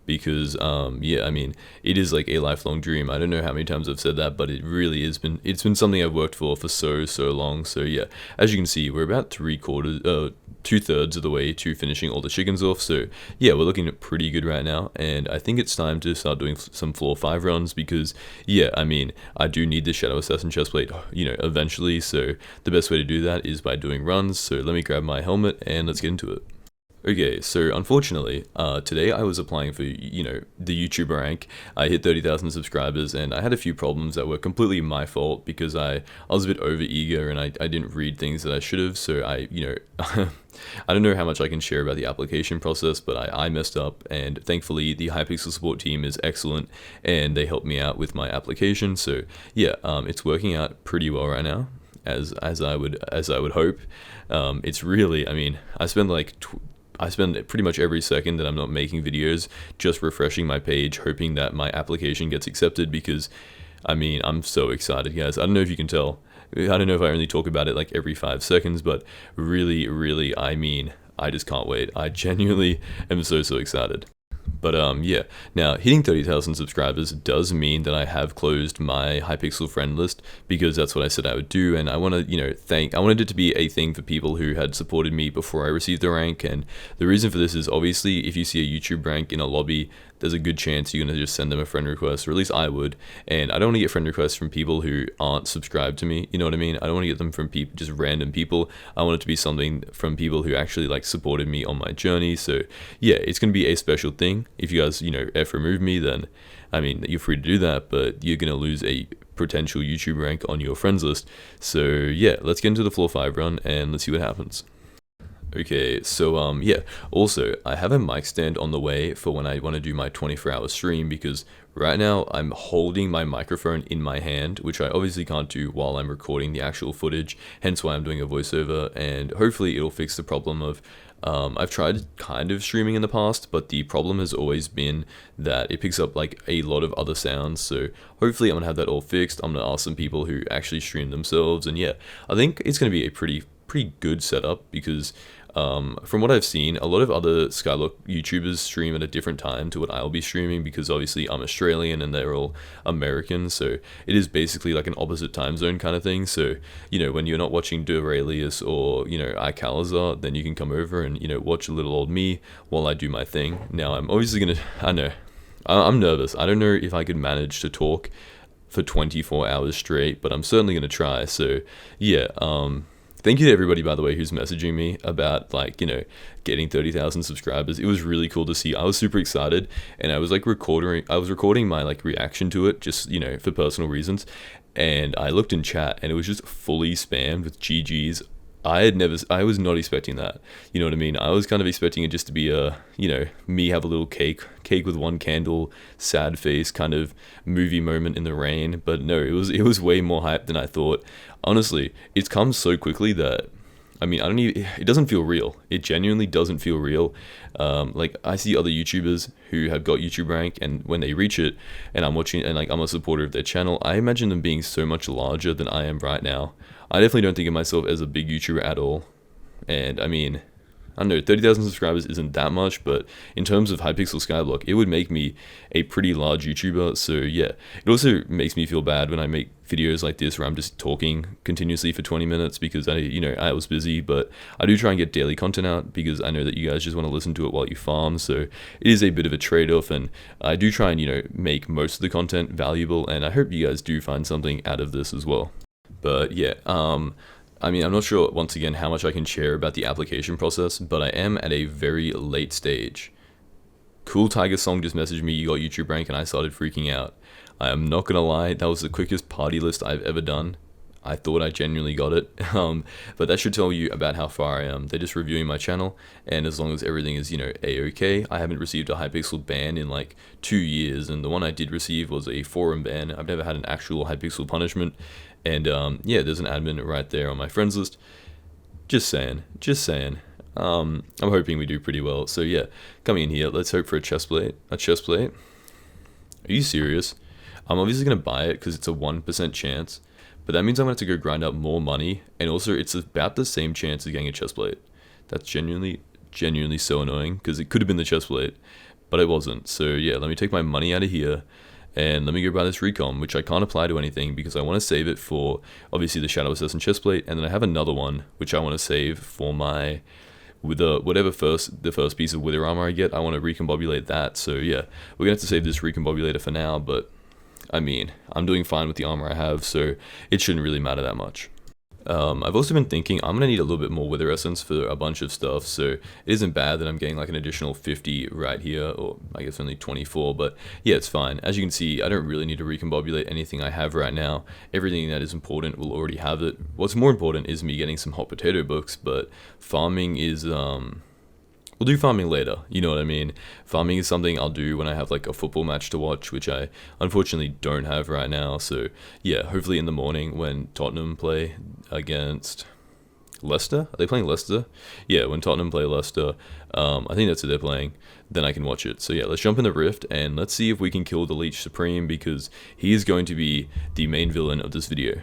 because yeah, I mean, it is like a lifelong dream. I don't know how many times I've said that, but it really has been, it's been something I've worked for so long. So yeah, as you can see, we're about 3/4 2/3 of the way to finishing all the chickens off. So yeah, we're looking pretty good right now, and I think it's time to start doing some floor 5 runs because yeah, I mean, I do need the Shadow Assassin chestplate, eventually. So the best way to do that is by doing runs. So let me grab my helmet and let's get into it. Okay, so unfortunately, today I was applying for, the YouTuber rank. I hit 30,000 subscribers, and I had a few problems that were completely my fault because I was a bit over eager and I didn't read things that I should have. So I don't know how much I can share about the application process, but I messed up, and thankfully the Hypixel support team is excellent, and they helped me out with my application. So yeah, it's working out pretty well right now, as I would hope. It's really, I mean, I spend pretty much every second that I'm not making videos just refreshing my page, hoping that my application gets accepted because, I mean, I'm so excited, guys. I don't know if you can tell. I don't know if I only talk about it like every 5 seconds, but really, I mean, I just can't wait. I genuinely am so excited. But yeah, now hitting 30,000 subscribers does mean that I have closed my Hypixel friend list because that's what I said I would do, and I want to, I wanted it to be a thing for people who had supported me before I received the rank. And the reason for this is obviously if you see a YouTube rank in a lobby, there's a good chance you're going to just send them a friend request, or at least I would. And I don't want to get friend requests from people who aren't subscribed to me, you know what I mean? I don't want to get them from just random people. I want it to be something from people who actually like supported me on my journey. So yeah, it's going to be a special thing. If you guys, F remove me, then I mean, you're free to do that, but you're going to lose a potential YouTube rank on your friends list. So yeah, let's get into the floor 5 run and let's see what happens. Okay, so yeah, also I have a mic stand on the way for when I want to do my 24-hour stream, because right now I'm holding my microphone in my hand, which I obviously can't do while I'm recording the actual footage, hence why I'm doing a voiceover, and hopefully it'll fix the problem of I've tried kind of streaming in the past, but the problem has always been that it picks up like a lot of other sounds. So hopefully I'm gonna have that all fixed. I'm gonna ask some people who actually stream themselves, and yeah, I think it's gonna be a pretty good setup because from what I've seen, a lot of other Skyblock YouTubers stream at a different time to what I'll be streaming, because obviously I'm Australian and they're all American, so it is basically like an opposite time zone kind of thing. So, when you're not watching Duralius or, iCalazar, then you can come over and, watch little old me while I do my thing. Now, I'm obviously gonna, I know, I'm nervous. I don't know if I could manage to talk for 24 hours straight, but I'm certainly gonna try. So, yeah, thank you to everybody, by the way, who's messaging me about, getting 30,000 subscribers. It was really cool to see. I was super excited, and I was recording my reaction to it, just, for personal reasons. And I looked in chat, and it was just fully spammed with GGs. I was not expecting that. You know what I mean? I was kind of expecting it just to be me have a little cake with one candle, sad face kind of movie moment in the rain. But no, it was way more hype than I thought. Honestly, it's come so quickly that, I mean, it doesn't feel real. It genuinely doesn't feel real. I see other YouTubers who have got YouTube rank, and when they reach it, and I'm watching, and I'm a supporter of their channel, I imagine them being so much larger than I am right now. I definitely don't think of myself as a big YouTuber at all. And I mean, I don't know, 30,000 subscribers isn't that much, but in terms of Hypixel Skyblock, it would make me a pretty large YouTuber. So yeah, it also makes me feel bad when I make videos like this where I'm just talking continuously for 20 minutes because I was busy. But I do try and get daily content out because I know that you guys just want to listen to it while you farm. So it is a bit of a trade-off, and I do try and make most of the content valuable, and I hope you guys do find something out of this as well. But yeah, I mean, I'm not sure, once again, how much I can share about the application process, but I am at a very late stage. Cool Tiger Song just messaged me, you got YouTube rank, and I started freaking out. I am not gonna lie, that was the quickest party list I've ever done. I thought I genuinely got it, but that should tell you about how far I am. They're just reviewing my channel, and as long as everything is, a-okay, I haven't received a Hypixel ban in 2 years, and the one I did receive was a forum ban. I've never had an actual Hypixel punishment, and yeah, there's an admin right there on my friends list. Just saying. I'm hoping we do pretty well. So yeah, coming in here, let's hope for a chestplate. Are you serious? I'm obviously gonna buy it because it's a 1% chance. But that means I'm going to have to go grind up more money, and also it's about the same chance of getting a chestplate. That's genuinely so annoying, because it could have been the chestplate, but it wasn't. So yeah, let me take my money out of here, and let me go buy this recom, which I can't apply to anything because I want to save it for, obviously, the Shadow Assassin chestplate, and then I have another one, which I want to save for my with the first piece of wither armor I get, I want to recombobulate that. So yeah, we're gonna have to save this recombobulator for now, but I mean, I'm doing fine with the armor I have, so it shouldn't really matter that much. I've also been thinking I'm going to need a little bit more wither essence for a bunch of stuff, so it isn't bad that I'm getting like an additional 50 right here, or I guess only 24, but yeah, it's fine. As you can see, I don't really need to recombobulate anything I have right now. Everything that is important will already have it. What's more important is me getting some hot potato books, but farming is, we'll do farming later, you know what I mean? Farming is something I'll do when I have like a football match to watch, which I unfortunately don't have right now. So yeah, hopefully in the morning when Tottenham play against Leicester. Are they playing Leicester? Yeah, when Tottenham play Leicester, I think that's what they're playing, then I can watch it. So yeah, let's jump in the Rift and let's see if we can kill the Leech Supreme, because he is going to be the main villain of this video.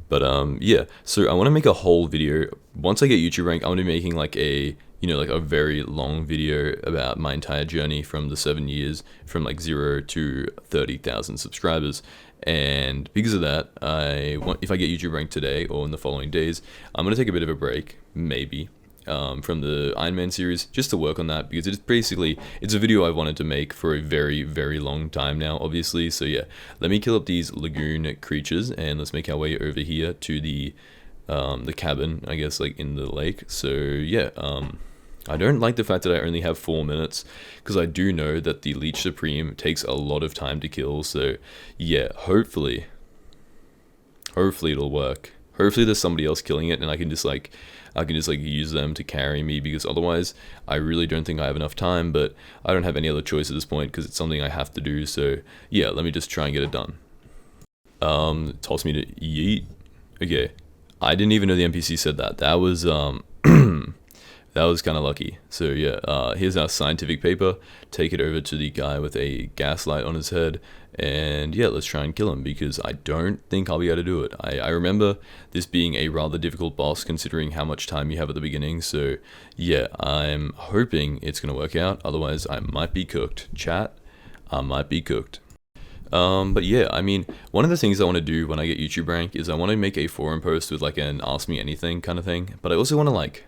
But yeah, so I want to make a whole video. Once I get YouTube rank, I'm going to be making like a, you know, like a very long video about my entire journey from the 7 years, from like 0 to 30,000 subscribers. And because of that, if I get YouTube rank today or in the following days, I'm going to take a bit of a break, maybe, from the Ironman series, just to work on that, because it's a video I've wanted to make for a very, very long time now, obviously. So yeah, let me kill up these lagoon creatures and let's make our way over here to the cabin, I guess, like in the lake. So yeah, I don't like the fact that I only have 4 minutes, because I do know that the Leech Supreme takes a lot of time to kill. So yeah, hopefully it'll work. Hopefully there's somebody else killing it and I can just like use them to carry me, because otherwise I really don't think I have enough time. But I don't have any other choice at this point because it's something I have to do. So yeah, let me just try and get it done. Toss me to yeet. Okay, I didn't even know the NPC said that. That was that was kind of lucky. So yeah, here's our scientific paper. Take it over to the guy with a gaslight on his head, and yeah, let's try and kill him, because I don't think I'll be able to do it. I remember this being a rather difficult boss considering how much time you have at the beginning. So yeah, I'm hoping it's gonna work out. Otherwise, I might be cooked. Chat, I might be cooked. But yeah, I mean, one of the things I want to do when I get YouTube rank is I want to make a forum post with like an ask me anything kind of thing. But I also want to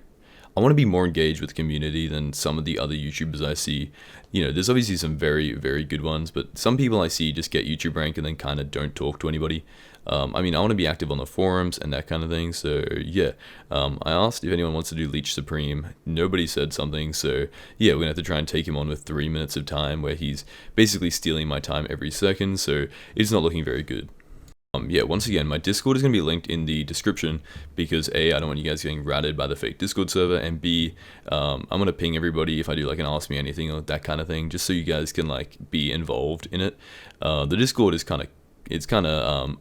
I want to be more engaged with the community than some of the other YouTubers I see. You know, there's obviously some very, very good ones, but some people I see just get YouTube rank and then kind of don't talk to anybody. I mean, I want to be active on the forums and that kind of thing. So yeah, I asked if anyone wants to do Leech Supreme. Nobody said something. So yeah, we're gonna have to try and take him on with 3 minutes of time, where he's basically stealing my time every second. So it's not looking very good. Yeah, once again, my Discord is going to be linked in the description, because A, I don't want you guys getting ratted by the fake Discord server, and B, I'm going to ping everybody if I do like an ask me anything or that kind of thing, just so you guys can like be involved in it. The Discord is kind of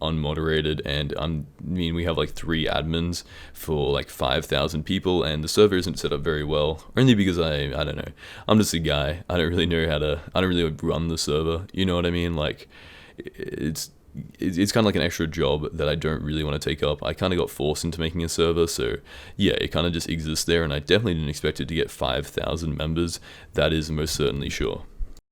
unmoderated, and I mean, we have like 3 admins for like 5,000 people, and the server isn't set up very well, only because I don't know, I'm just a guy. I don't really run the server, you know what I mean? Like, it's kind of like an extra job that I don't really want to take up. I kind of got forced into making a server, so yeah, it kind of just exists there, and I definitely didn't expect it to get 5,000 members. That is most certainly sure.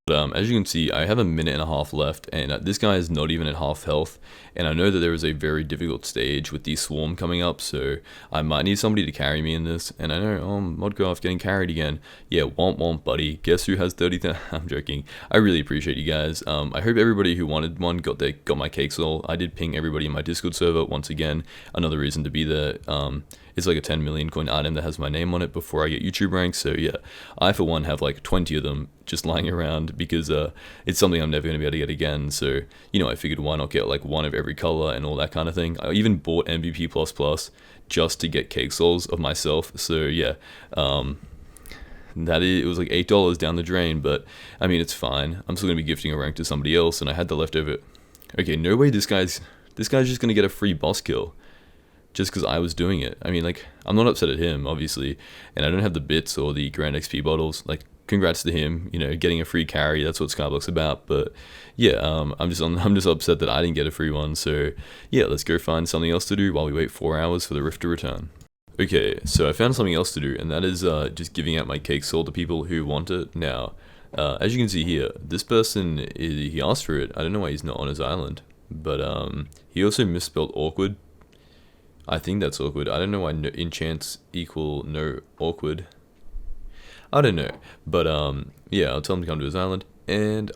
But as you can see, I have a minute and a half left, and this guy is not even at half health, and I know that there is a very difficult stage with the swarm coming up, so I might need somebody to carry me in this. And I know, Modcraft getting carried again. Yeah, womp buddy. Guess who has 30,000? I'm joking. I really appreciate you guys. I hope everybody who wanted one got my cakes all. I did ping everybody in my Discord server once again. Another reason to be there. It's like a 10 million coin item that has my name on it before I get YouTube rank. So yeah, I for one have like 20 of them just lying around, because it's something I'm never going to be able to get again. So, you know, I figured why not get like one of every color and all that kind of thing. I even bought MVP++ just to get cake souls of myself. So yeah, it was like $8 down the drain, but I mean, it's fine. I'm still going to be gifting a rank to somebody else, and I had the leftover. Okay, no way this guy's just going to get a free boss kill just because I was doing it. I mean, like, I'm not upset at him, obviously, and I don't have the bits or the Grand XP bottles. Like, congrats to him, you know, getting a free carry. That's what Skyblock's about. But yeah, I'm just upset that I didn't get a free one. So yeah, let's go find something else to do while we wait 4 hours for the Rift to return. Okay, so I found something else to do, and that is just giving out my cake soul to people who want it. Now, as you can see here, this person, he asked for it. I don't know why he's not on his island, but he also misspelled awkward. I think that's awkward. I don't know why enchants equal no awkward. I don't know. But yeah, I'll tell him to come to his island. And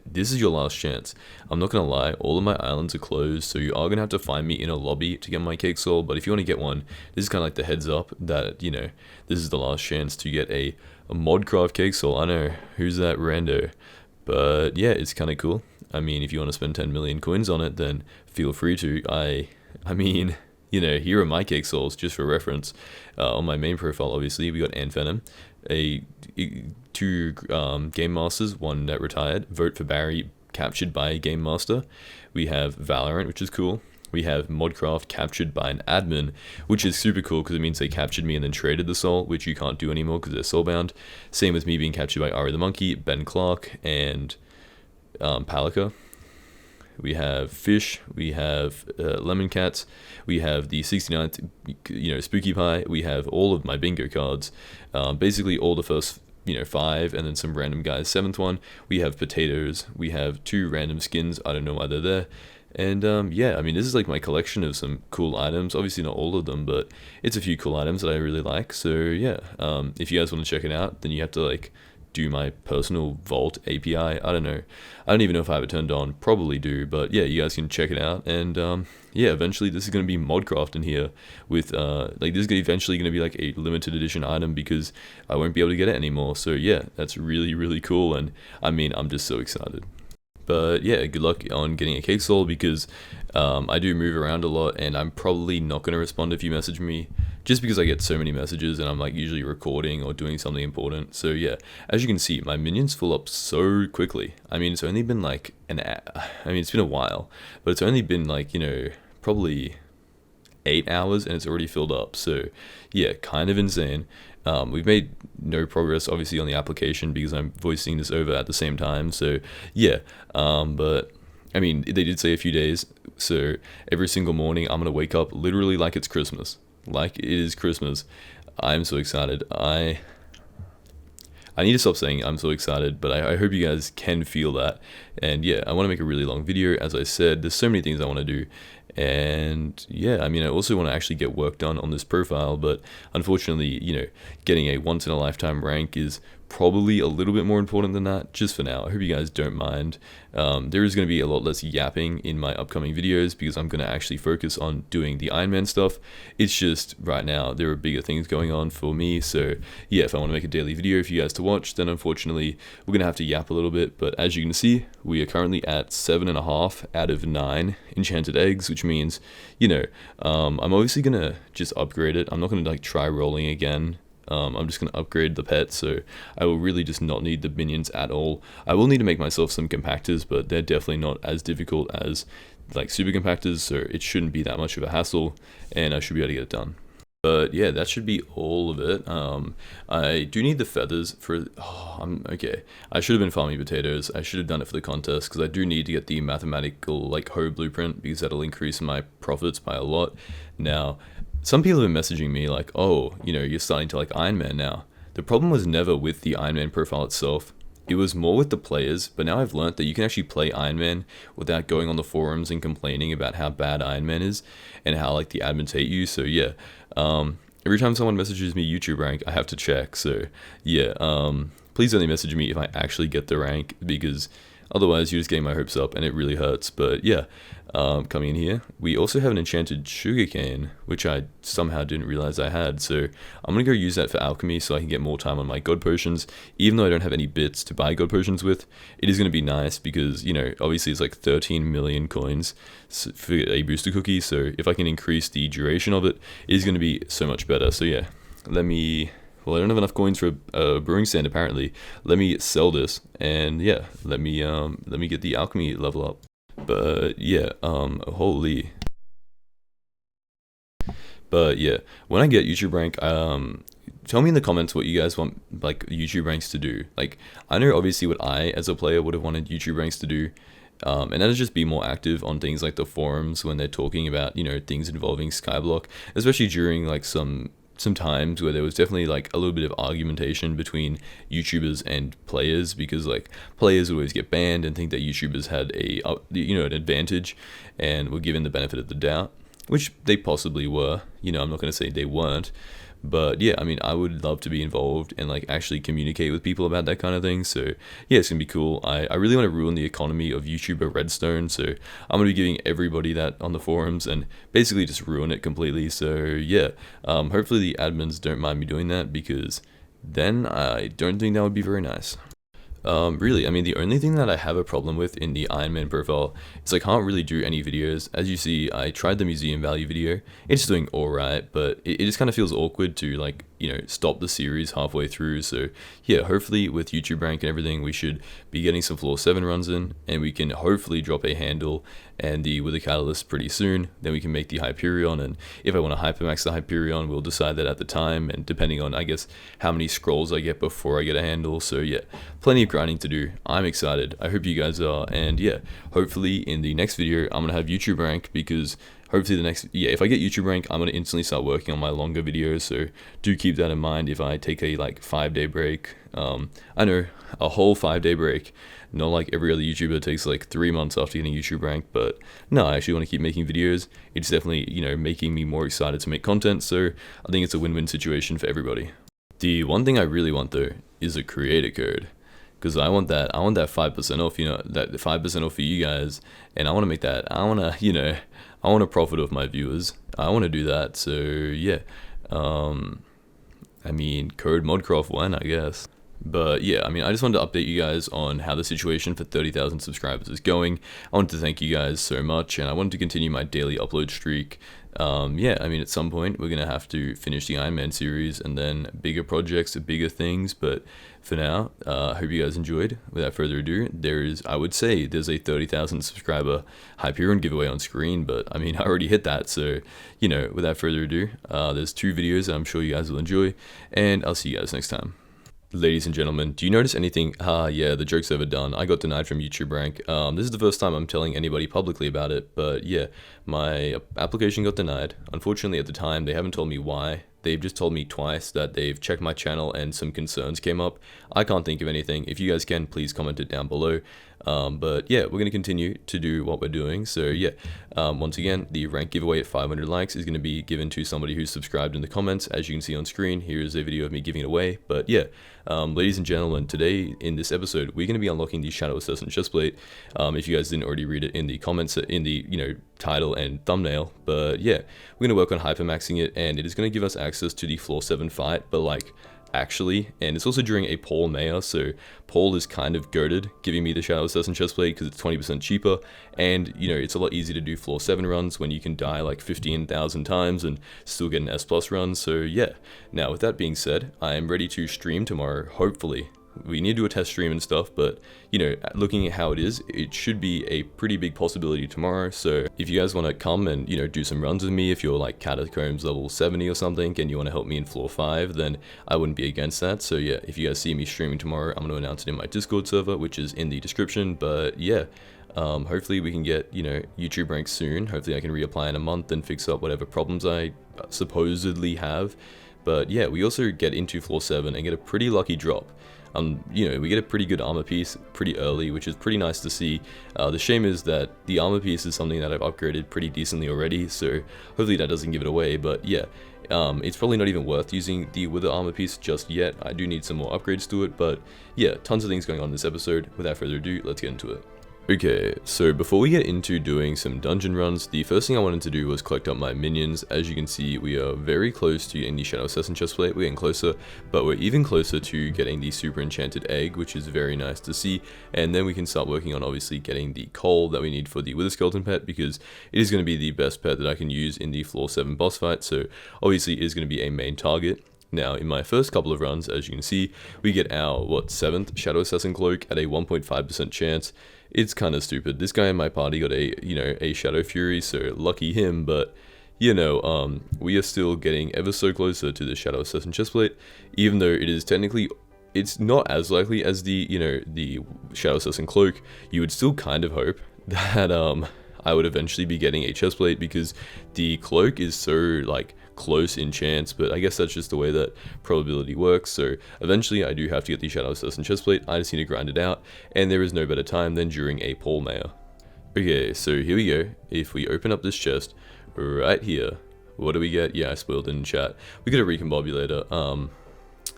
this is your last chance. I'm not gonna lie, all of my islands are closed, so you are gonna have to find me in a lobby to get my cake soul. But if you want to get one, this is kind of like the heads up that, this is the last chance to get a modcraft cake soul. I know, who's that rando? But yeah, it's kind of cool. I mean, if you want to spend 10 million coins on it, then feel free to. I mean, here are my cake souls just for reference. On my main profile, obviously, we got Ant Venom, two game masters, one that retired. Vote for Barry, captured by a game master. We have Valorant, which is cool. We have Modcraft, captured by an admin, which is super cool because it means they captured me and then traded the soul, which you can't do anymore because they're soulbound. Same with me being captured by Ari the Monkey, Ben Clark, and Palika. We have Fish, we have Lemon Cats, we have the 69th, Spooky Pie, we have all of my bingo cards, basically all the first, 5, and then some random guys, 7th one. We have potatoes, we have 2 random skins, I don't know why they're there. And yeah, I mean, this is like my collection of some cool items. Obviously not all of them, but it's a few cool items that I really like. So yeah, if you guys want to check it out, then you have to like do my personal vault API. I don't know. I don't even know if I have it turned on. Probably do, but yeah, you guys can check it out. And yeah, eventually this is going to be Modcraft in here with like this is eventually going to be like a limited edition item because I won't be able to get it anymore. So yeah, that's really, really cool. And I mean, I'm just so excited. But yeah, good luck on getting a cake soul because I do move around a lot and I'm probably not going to respond if you message me just because I get so many messages and I'm like usually recording or doing something important. So yeah, as you can see, my minions fill up so quickly. I mean, it's only been like it's been a while, but it's only been like, probably 8 hours and it's already filled up. So yeah, kind of insane. We've made no progress obviously on the application because I'm voicing this over at the same time. So yeah, but I mean, they did say a few days. So every single morning I'm gonna wake up literally like it's Christmas, like it is Christmas. I'm so excited. I need to stop saying I'm so excited, but I hope you guys can feel that. And yeah, I want to make a really long video. As I said, there's so many things I want to do. And yeah, I mean, I also want to actually get work done on this profile, but unfortunately, getting a once in a lifetime rank is probably a little bit more important than that, just for now. I hope you guys don't mind. There is going to be a lot less yapping in my upcoming videos because I'm going to actually focus on doing the Ironman stuff. It's just right now there are bigger things going on for me. So yeah, if I want to make a daily video for you guys to watch, then unfortunately we're going to have to yap a little bit. But as you can see, we are currently at 7.5 out of 9 enchanted eggs, which means, I'm obviously going to just upgrade it. I'm not going to like try rolling again. I'm just going to upgrade the pet, so I will really just not need the minions at all. I will need to make myself some compactors, but they're definitely not as difficult as like super compactors, so it shouldn't be that much of a hassle, and I should be able to get it done. But yeah, that should be all of it. I do need the feathers for... okay. I should have been farming potatoes. I should have done it for the contest, because I do need to get the mathematical like hoe blueprint, because that'll increase my profits by a lot. Now, some people have been messaging me like, oh, you're starting to like Ironman now. The problem was never with the Ironman profile itself. It was more with the players, but now I've learnt that you can actually play Ironman without going on the forums and complaining about how bad Ironman is and how like the admins hate you. So yeah, every time someone messages me YouTube rank, I have to check. So yeah, please only message me if I actually get the rank, because otherwise you're just getting my hopes up and it really hurts. But yeah, coming in here, we also have an enchanted sugarcane, which I somehow didn't realize I had. So I'm going to go use that for alchemy so I can get more time on my god potions. Even though I don't have any bits to buy god potions with, it is going to be nice because, obviously it's like 13 million coins for a booster cookie. So if I can increase the duration of it, it is going to be so much better. So yeah, well, I don't have enough coins for a brewing stand apparently. Let me sell this, and yeah, let me get the alchemy level up. But yeah, holy. But yeah, when I get YouTube rank, tell me in the comments what you guys want like YouTube ranks to do. Like, I know obviously what I as a player would have wanted YouTube ranks to do. And that is just be more active on things like the forums when they're talking about, things involving Skyblock, especially during like some times where there was definitely like a little bit of argumentation between YouTubers and players, because like players would always get banned and think that YouTubers had an advantage and were given the benefit of the doubt, which they possibly were. I'm not going to say they weren't, But yeah, I mean, I would love to be involved and like actually communicate with people about that kind of thing. So yeah, it's gonna be cool. I really want to ruin the economy of YouTuber redstone, so I'm gonna be giving everybody that on the forums and basically just ruin it completely. So yeah, hopefully the admins don't mind me doing that, because then I don't think that would be very nice. Really, I mean, the only thing that I have a problem with in the Ironman profile is I can't really do any videos. As you see, I tried the museum value video. It's doing alright, but it just kind of feels awkward to, like, you know, stop the series halfway through. So yeah, hopefully with YouTube rank and everything, we should be getting some floor 7 runs in, and we can hopefully drop a handle and the Wither Catalyst pretty soon. Then we can make the Hyperion, and if I want to hypermax the Hyperion, we'll decide that at the time, and depending on, I guess, how many scrolls I get before I get a handle. So yeah, plenty of grinding to do. I'm excited. I hope you guys are, and yeah, hopefully in the next video, I'm going to have YouTube rank, because hopefully if I get YouTube rank, I'm going to instantly start working on my longer videos, so do keep that in mind if I take a like 5-day break. I know, a whole 5-day break, not like every other YouTuber takes like 3 months after getting YouTube rank, but no, I actually want to keep making videos. It's definitely, you know, making me more excited to make content, so I think it's a win-win situation for everybody. The one thing I really want though is a creator code, because I want that 5% off, you know, that 5% off for you guys, and I want to make that, I want to, you know, I want to profit off my viewers. I want to do that. So yeah, I mean, code modcraft1, I guess. But yeah, I mean, I just wanted to update you guys on how the situation for 30,000 subscribers is going. I wanted to thank you guys so much, and I wanted to continue my daily upload streak. Yeah, I mean, at some point we're gonna have to finish the Ironman series and then bigger projects, bigger things. But for now, hope you guys enjoyed. Without further ado, I would say there's a 30,000 subscriber Hyperion giveaway on screen, but I mean, I already hit that. So, you know, without further ado, there's 2 videos that I'm sure you guys will enjoy, and I'll see you guys next time. Ladies and gentlemen, do you notice anything? Yeah, the joke's overdone. I got denied from YouTube rank. This is the first time I'm telling anybody publicly about it, but yeah, my application got denied. Unfortunately, at the time, they haven't told me why. They've just told me twice that they've checked my channel and some concerns came up. I can't think of anything. If you guys can, please comment it down below. But yeah, we're going to continue to do what we're doing. So yeah, once again, the rank giveaway at 500 likes is going to be given to somebody who's subscribed in the comments. As you can see on screen, here's a video of me giving it away. But yeah, ladies and gentlemen, today in this episode, we're going to be unlocking the Shadow Assassin chestplate. If you guys didn't already read it in the comments, in the, you know, title and thumbnail. But yeah, we're going to work on hypermaxing it, and it is going to give us access to the floor 7 fight, but like, actually, and it's also during a Paul Mayor, so Paul is kind of goated giving me the Shadow Assassin chestplate because it's 20% cheaper, and you know, it's a lot easier to do floor 7 runs when you can die like 15,000 times and still get an S+ run. So yeah, now with that being said, I am ready to stream tomorrow, hopefully. We need to do a test stream and stuff, but you know, looking at how it is, it should be a pretty big possibility tomorrow. So if you guys want to come and, you know, do some runs with me, if you're like Catacombs level 70 or something and you want to help me in floor 5, then I wouldn't be against that. So yeah, if you guys see me streaming tomorrow, I'm going to announce it in my Discord server, which is in the description. But yeah, hopefully we can get, you know, YouTube rank soon. Hopefully I can reapply in a month and fix up whatever problems I supposedly have. But yeah, we also get into floor 7 and get a pretty lucky drop. You know, we get a pretty good armor piece pretty early, which is pretty nice to see. The shame is that the armor piece is something that I've upgraded pretty decently already, so hopefully that doesn't give it away. But yeah, it's probably not even worth using the Wither armor piece just yet. I do need some more upgrades to it, but yeah, tons of things going on in this episode. Without further ado, let's get into it. Okay, so before we get into doing some dungeon runs, the first thing I wanted to do was collect up my minions. As you can see, we are very close to getting the Shadow Assassin chestplate. We're getting closer, but we're even closer to getting the super enchanted egg, which is very nice to see. And then we can start working on obviously getting the coal that we need for the Wither Skeleton pet, because it is going to be the best pet that I can use in the floor 7 boss fight. So obviously it is going to be a main target. Now, in my first couple of runs, as you can see, we get our, 7th Shadow Assassin cloak at a 1.5% chance. It's kind of stupid. This guy in my party got a, you know, a Shadow Fury, so lucky him, but, you know, we are still getting ever so closer to the Shadow Assassin chestplate, even though it is technically, it's not as likely as the, you know, the Shadow Assassin cloak. You would still kind of hope that, I would eventually be getting a chestplate, because the cloak is so, like, close in chance, but I guess that's just the way that probability works. So eventually I do have to get the Shadow Assassin chestplate. I just need to grind it out, and there is no better time than during a Paul Mayor. Okay, so here we go. If we open up this chest right here, what do we get? Yeah, I spoiled it in chat. We get a recombobulator.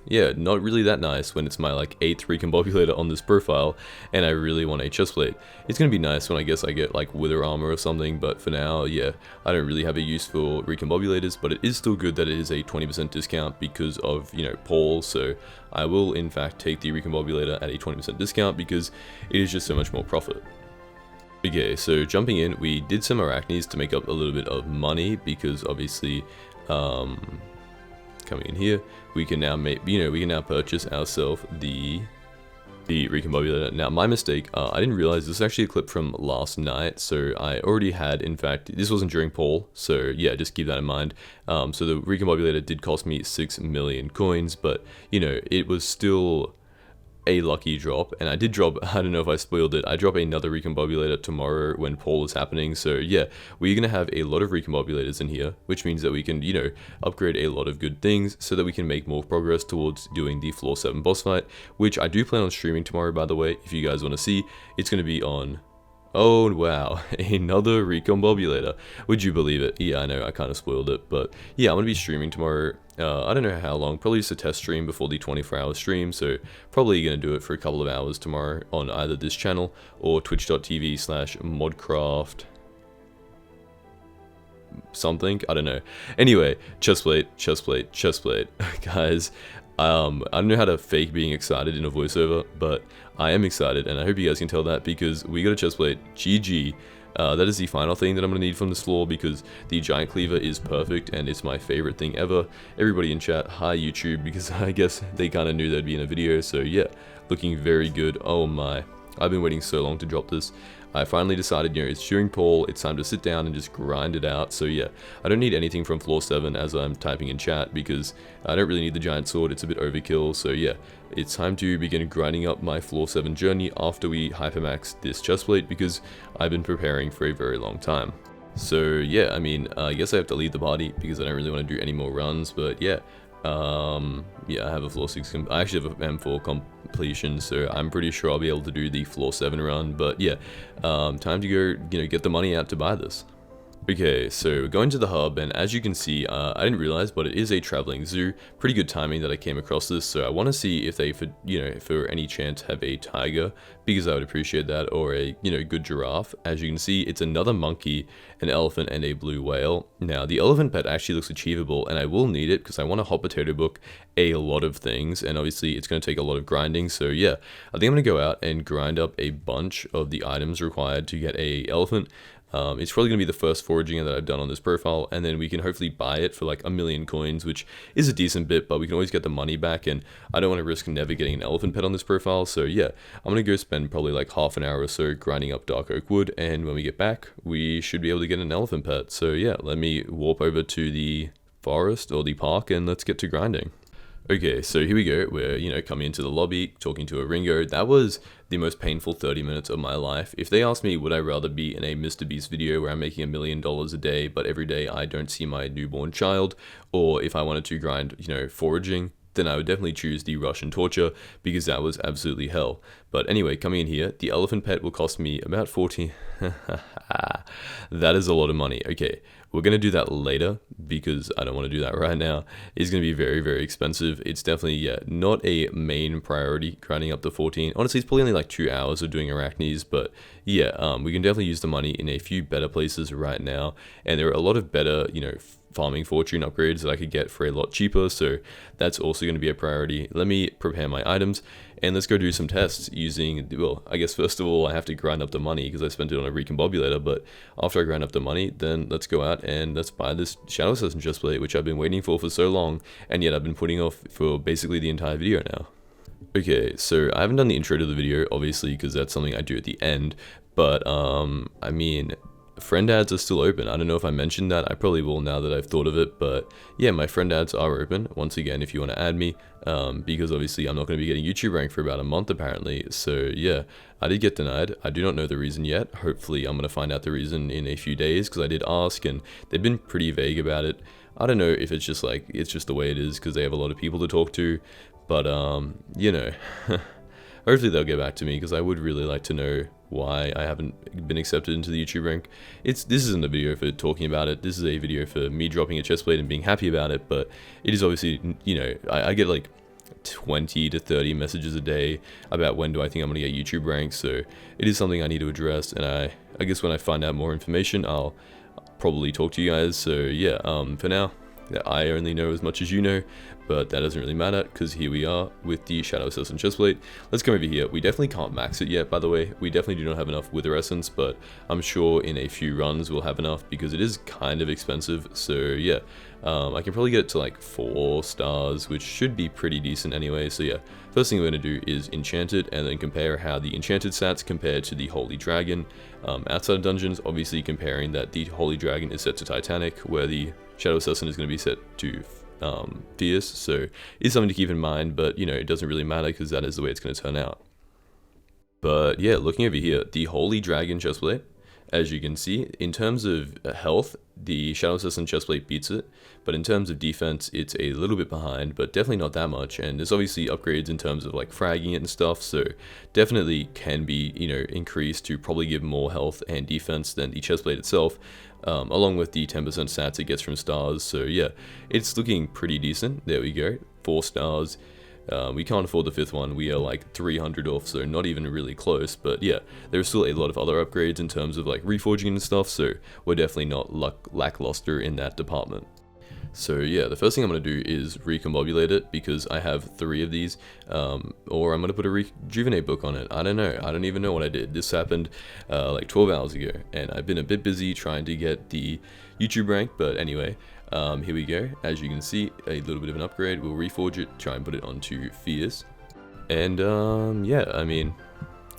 Yeah, not really that nice when it's my like 8th recombobulator on this profile, and I really want a chestplate. It's gonna be nice when I guess I get like wither armor or something, but for now, yeah, I don't really have a use for recombobulators, but it is still good that it is a 20% discount because of, you know, Paul, so I will in fact take the recombobulator at a 20% discount because it is just so much more profit. Okay, so jumping in, we did some arachnes to make up a little bit of money because obviously, coming in here, we can now make, you know, we can now purchase ourselves the recombobulator. Now, my mistake, I didn't realize this is actually a clip from last night, so I already had, in fact, this wasn't during poll, so yeah, just keep that in mind. So the recombobulator did cost me 6 million coins, but, you know, it was still a lucky drop, and I did drop, I don't know if I spoiled it, I drop another recombobulator tomorrow when poll is happening, so yeah, we're gonna have a lot of recombobulators in here, which means that we can, you know, upgrade a lot of good things so that we can make more progress towards doing the floor 7 boss fight, which I do plan on streaming tomorrow, by the way. If you guys want to see, it's gonna be on, oh wow, another recombobulator. Would you believe it? Yeah, I know, I kind of spoiled it, but yeah, I'm gonna be streaming tomorrow. I don't know how long, probably just a test stream before the 24-hour stream, so probably gonna do it for a couple of hours tomorrow on either this channel or twitch.tv/modcraft something, I don't know. Anyway, chestplate, guys. I don't know how to fake being excited in a voiceover, but I am excited, and I hope you guys can tell that because we got a chestplate. GG. That is the final thing that I'm going to need from this floor because the giant cleaver is perfect and it's my favorite thing ever. Everybody in chat, hi YouTube, because I guess they kind of knew they'd be in a video, so yeah, looking very good. Oh my, I've been waiting so long to drop this. I finally decided, you know, it's during poll, it's time to sit down and just grind it out. So yeah, I don't need anything from floor 7 as I'm typing in chat because I don't really need the giant sword, it's a bit overkill. So yeah, it's time to begin grinding up my floor 7 journey after we hypermax this chestplate because I've been preparing for a very long time. So yeah, I mean, I guess I have to leave the party because I don't really want to do any more runs, but yeah. Yeah, I have a floor 6, I actually have a M4 completion, so I'm pretty sure I'll be able to do the floor 7 run, but yeah, time to go, you know, get the money out to buy this. Okay, so we're going to the hub, and as you can see, I didn't realize, but it is a traveling zoo. Pretty good timing that I came across this, so I want to see if they, you know, if for any chance have a tiger, because I would appreciate that, or a, you know, good giraffe. As you can see, it's another monkey, an elephant, and a blue whale. Now, the elephant pet actually looks achievable, and I will need it, because I want to hot potato book a lot of things, and obviously it's going to take a lot of grinding, so yeah, I think I'm going to go out and grind up a bunch of the items required to get a elephant. It's probably going to be the first foraging that I've done on this profile, and then we can hopefully buy it for like 1,000,000 coins, which is a decent bit, but we can always get the money back, and I don't want to risk never getting an elephant pet on this profile, so yeah, I'm going to go spend probably like half an hour or so grinding up dark oak wood, and when we get back, we should be able to get an elephant pet. So yeah, let me warp over to the forest or the park, and let's get to grinding. Okay, so here we go. We're, you know, coming into the lobby, talking to a Ringo. That was the most painful 30 minutes of my life. If they asked me, would I rather be in a Mr. Beast video where I'm making $1 million a day, but every day I don't see my newborn child, or if I wanted to grind, you know, foraging, then I would definitely choose the Russian torture because that was absolutely hell. But anyway, coming in here, the elephant pet will cost me about 40. That is a lot of money. Okay, we're going to do that later because I don't want to do that right now. It's going to be very, very expensive. It's definitely, yeah, not a main priority grinding up to 14. Honestly, it's probably only like 2 hours of doing arachnes, but yeah, we can definitely use the money in a few better places right now. And there are a lot of better, you know, farming fortune upgrades that I could get for a lot cheaper, so that's also going to be a priority. Let me prepare my items and let's go do some tests using, well, I guess first of all I have to grind up the money because I spent it on a recombobulator, but after I grind up the money, then let's go out and let's buy this Shadow Assassin chestplate, which I've been waiting for so long, and yet I've been putting off for basically the entire video now. Okay, so I haven't done the intro to the video, obviously, because that's something I do at the end, but I mean, friend ads are still open. I don't know if I mentioned that. I probably will now that I've thought of it, but yeah, my friend ads are open once again if you want to add me, because obviously I'm not going to be getting YouTube rank for about a month apparently. So yeah, I did get denied. I do not know the reason yet. Hopefully I'm going to find out the reason in a few days because I did ask and they've been pretty vague about it. I don't know if it's just like, it's just the way it is because they have a lot of people to talk to, but you know, hopefully they'll get back to me because I would really like to know why I haven't been accepted into the YouTube rank. This isn't a video for talking about it. This is a video for me dropping a chestplate and being happy about it. But it is obviously, you know, I get like 20 to 30 messages a day about when do I think I'm gonna get YouTube rank. So it is something I need to address, and I guess when I find out more information, I'll probably talk to you guys. So yeah, for now, I only know as much as you know, but that doesn't really matter because here we are with the Shadow Assassin chestplate. Let's come over here. We definitely can't max it yet, by the way. We definitely do not have enough Wither Essence, but I'm sure in a few runs we'll have enough because it is kind of expensive. So yeah, I can probably get it to like 4 stars, which should be pretty decent anyway. So yeah, first thing we're going to do is enchant it and then compare how the enchanted stats compare to the Holy Dragon. Outside of dungeons, obviously comparing that the Holy Dragon is set to Titanic, where the Shadow Assassin is going to be set to fierce, so it's something to keep in mind, but you know, it doesn't really matter because that is the way it's going to turn out. But yeah, looking over here, the Holy Dragon chestplate, as you can see, in terms of health, the Shadow Assassin chestplate beats it, but in terms of defense, it's a little bit behind, but definitely not that much. And there's obviously upgrades in terms of like fragging it and stuff, so definitely can be, you know, increased to probably give more health and defense than the chestplate itself, along with the 10% stats it gets from stars. So yeah, it's looking pretty decent. There we go, 4 stars. We can't afford the 5th one. We are like 300 off, so not even really close. But yeah, there's still a lot of other upgrades in terms of like reforging and stuff, so we're definitely not lackluster in that department. So yeah, the first thing I'm going to do is recombobulate it because I have 3 of these, or I'm going to put a rejuvenate book on it. I don't know. I don't even know what I did. This happened like 12 hours ago, and I've been a bit busy trying to get the YouTube rank, but anyway, here we go. As you can see, a little bit of an upgrade. We'll reforge it, try and put it onto fierce, and yeah, I mean,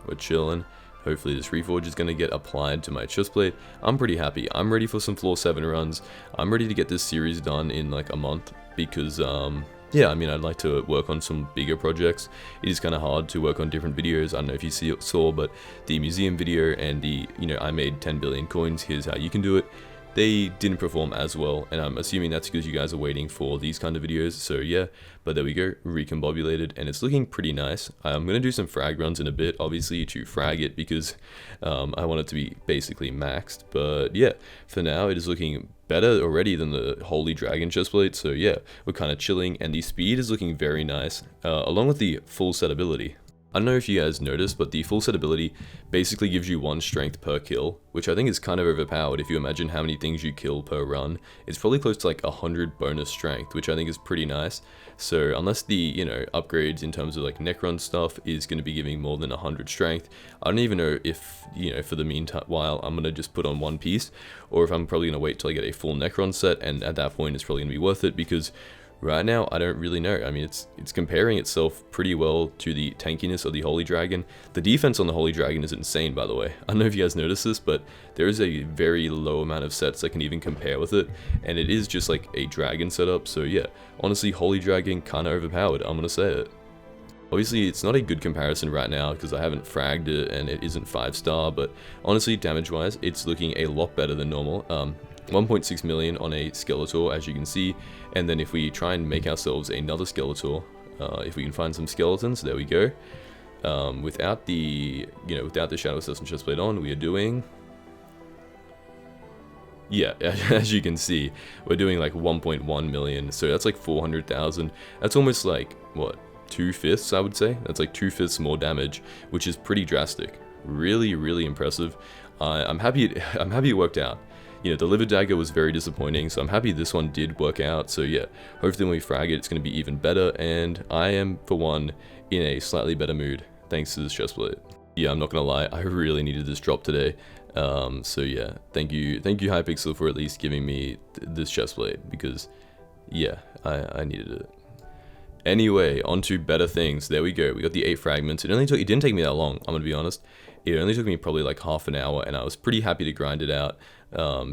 we're chilling. Hopefully this reforge is going to get applied to my chestplate. I'm pretty happy. I'm ready for some floor 7 runs. I'm ready to get this series done in like a month because yeah, I mean, I'd like to work on some bigger projects. It is kind of hard to work on different videos. I don't know if you saw, but the museum video and the, you know, I made 10 billion coins, here's how you can do it, they didn't perform as well, and I'm assuming that's because you guys are waiting for these kind of videos. So yeah, but there we go, recombobulated, and it's looking pretty nice. I'm going to do some frag runs in a bit, obviously, to frag it because I want it to be basically maxed. But yeah, for now it is looking better already than the Holy Dragon chestplate. So yeah, we're kind of chilling, and the speed is looking very nice, along with the full set ability. I don't know if you guys noticed, but the full set ability basically gives you 1 strength per kill, which I think is kind of overpowered. If you imagine how many things you kill per run, it's probably close to like 100 bonus strength, which I think is pretty nice. So unless the, you know, upgrades in terms of like Necron stuff is going to be giving more than 100 strength, I don't even know if, you know, for the meantime, while I'm going to just put on 1 piece, or if I'm probably going to wait till I get a full Necron set, and at that point it's probably going to be worth it because right now, I don't really know. I mean, it's comparing itself pretty well to the tankiness of the Holy Dragon. The defense on the Holy Dragon is insane, by the way. I don't know if you guys noticed this, but there is a very low amount of sets that can even compare with it, and it is just like a dragon setup. So yeah, honestly, Holy Dragon kind of overpowered, I'm gonna say it. Obviously, it's not a good comparison right now because I haven't fragged it and it isn't 5-star, but honestly, damage-wise, it's looking a lot better than normal. 1.6 million on a Skeletor, as you can see, and then if we try and make ourselves another Skeletor, if we can find some skeletons, there we go. Without the, you know, without the Shadow Assassin chestplate on, we are doing, yeah, as you can see, we're doing like 1.1 million, so that's like 400,000. That's almost like, what, 2/5, I would say? That's like 2/5 more damage, which is pretty drastic. Really, really impressive. I'm happy it worked out. You know, the Liver Dagger was very disappointing, so I'm happy this one did work out. So yeah, hopefully when we frag it, it's going to be even better, and I am, for one, in a slightly better mood, thanks to this chestplate. Yeah, I'm not going to lie, I really needed this drop today. So yeah, thank you Hypixel for at least giving me this chestplate, because yeah, I needed it. Anyway, on to better things. There we go. We got the 8 fragments. It didn't take me that long, I'm gonna be honest. It only took me probably like half an hour, and I was pretty happy to grind it out,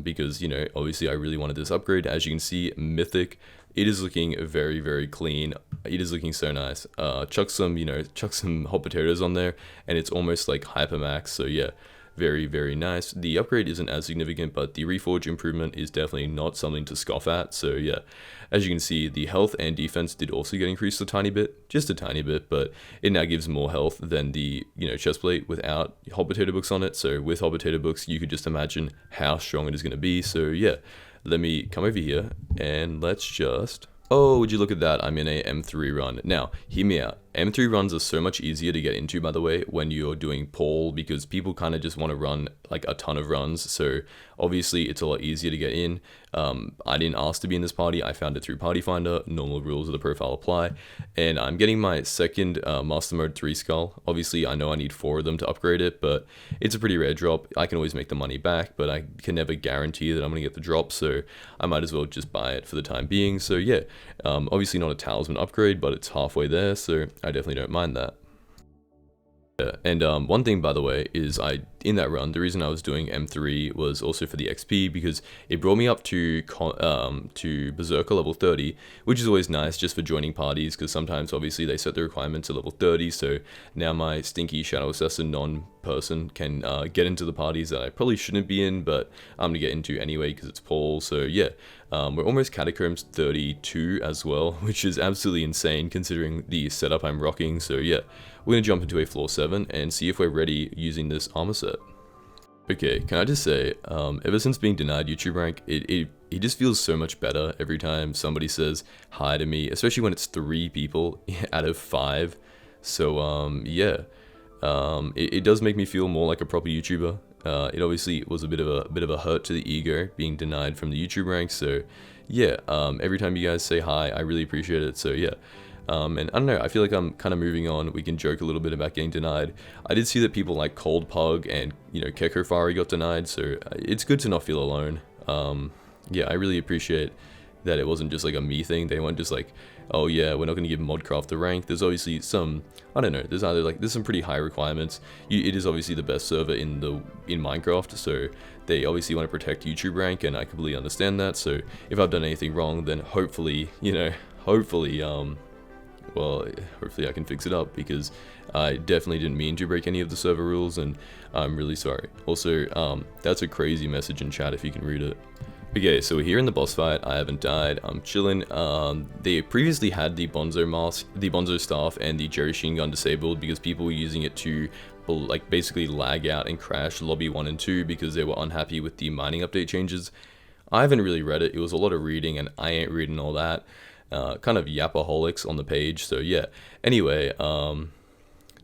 because, you know, obviously I really wanted this upgrade. As you can see, mythic. It is looking very, very clean. It is looking so nice. Chuck some hot potatoes on there, and it's almost like hypermax. So yeah, very, very nice. The upgrade isn't as significant, but the reforge improvement is definitely not something to scoff at. So yeah, as you can see, the health and defense did also get increased a tiny bit, just a tiny bit, but it now gives more health than the, chest plate without hot potato books on it. So with hot potato books, you could just imagine how strong it is going to be. So yeah, let me come over here and let's just... Oh, would you look at that, I'm in a M3 run. Now, hear me out. M3 runs are so much easier to get into, by the way, when you're doing Paul, because people kind of just want to run like a ton of runs. So obviously it's a lot easier to get in. I didn't ask to be in this party. I found it through Party Finder. Normal rules of the profile apply. And I'm getting my second Master Mode 3 skull. Obviously, I know I need 4 of them to upgrade it, but it's a pretty rare drop. I can always make the money back, but I can never guarantee that I'm going to get the drop. So I might as well just buy it for the time being. So yeah, obviously not a talisman upgrade, but it's halfway there. So I definitely don't mind that. Yeah, and one thing, by the way, is in that run, the reason I was doing M3 was also for the XP, because it brought me up to Berserker level 30, which is always nice just for joining parties, because sometimes obviously they set the requirements at level 30, so now my stinky Shadow Assassin non-person can get into the parties that I probably shouldn't be in, but I'm gonna get into anyway because it's Paul. So yeah, we're almost Catacombs 32 as well, which is absolutely insane considering the setup I'm rocking. So yeah, we're going to jump into a floor 7 and see if we're ready using this armor set. Okay, can I just say, ever since being denied YouTube rank, it just feels so much better every time somebody says hi to me, especially when it's 3 people out of 5. So yeah, it does make me feel more like a proper YouTuber. It obviously was a bit of a hurt to the ego being denied from the YouTube rank. So yeah, every time you guys say hi, I really appreciate it. So yeah. And I don't know, I feel like I'm kind of moving on. We can joke a little bit about getting denied. I did see that people like Cold Pug and, Keko Fari got denied, so it's good to not feel alone. Yeah, I really appreciate that it wasn't just like a me thing. They weren't just like, oh yeah, we're not going to give Modcraft the rank. There's obviously some, I don't know, there's some pretty high requirements. It is obviously the best server in Minecraft, so they obviously want to protect YouTube rank, and I completely understand that. So if I've done anything wrong, then hopefully, well, hopefully I can fix it up, because I definitely didn't mean to break any of the server rules, and I'm really sorry. Also, that's a crazy message in chat if you can read it. Okay, so we're here in the boss fight. I haven't died. I'm chilling. They previously had the Bonzo mask, the Bonzo staff, and the Jerry Shin gun disabled because people were using it to like basically lag out and crash lobby 1 and 2 because they were unhappy with the mining update changes. I haven't really read it. It was a lot of reading, and I ain't reading all that. Kind of yapaholics on the page. So yeah, anyway,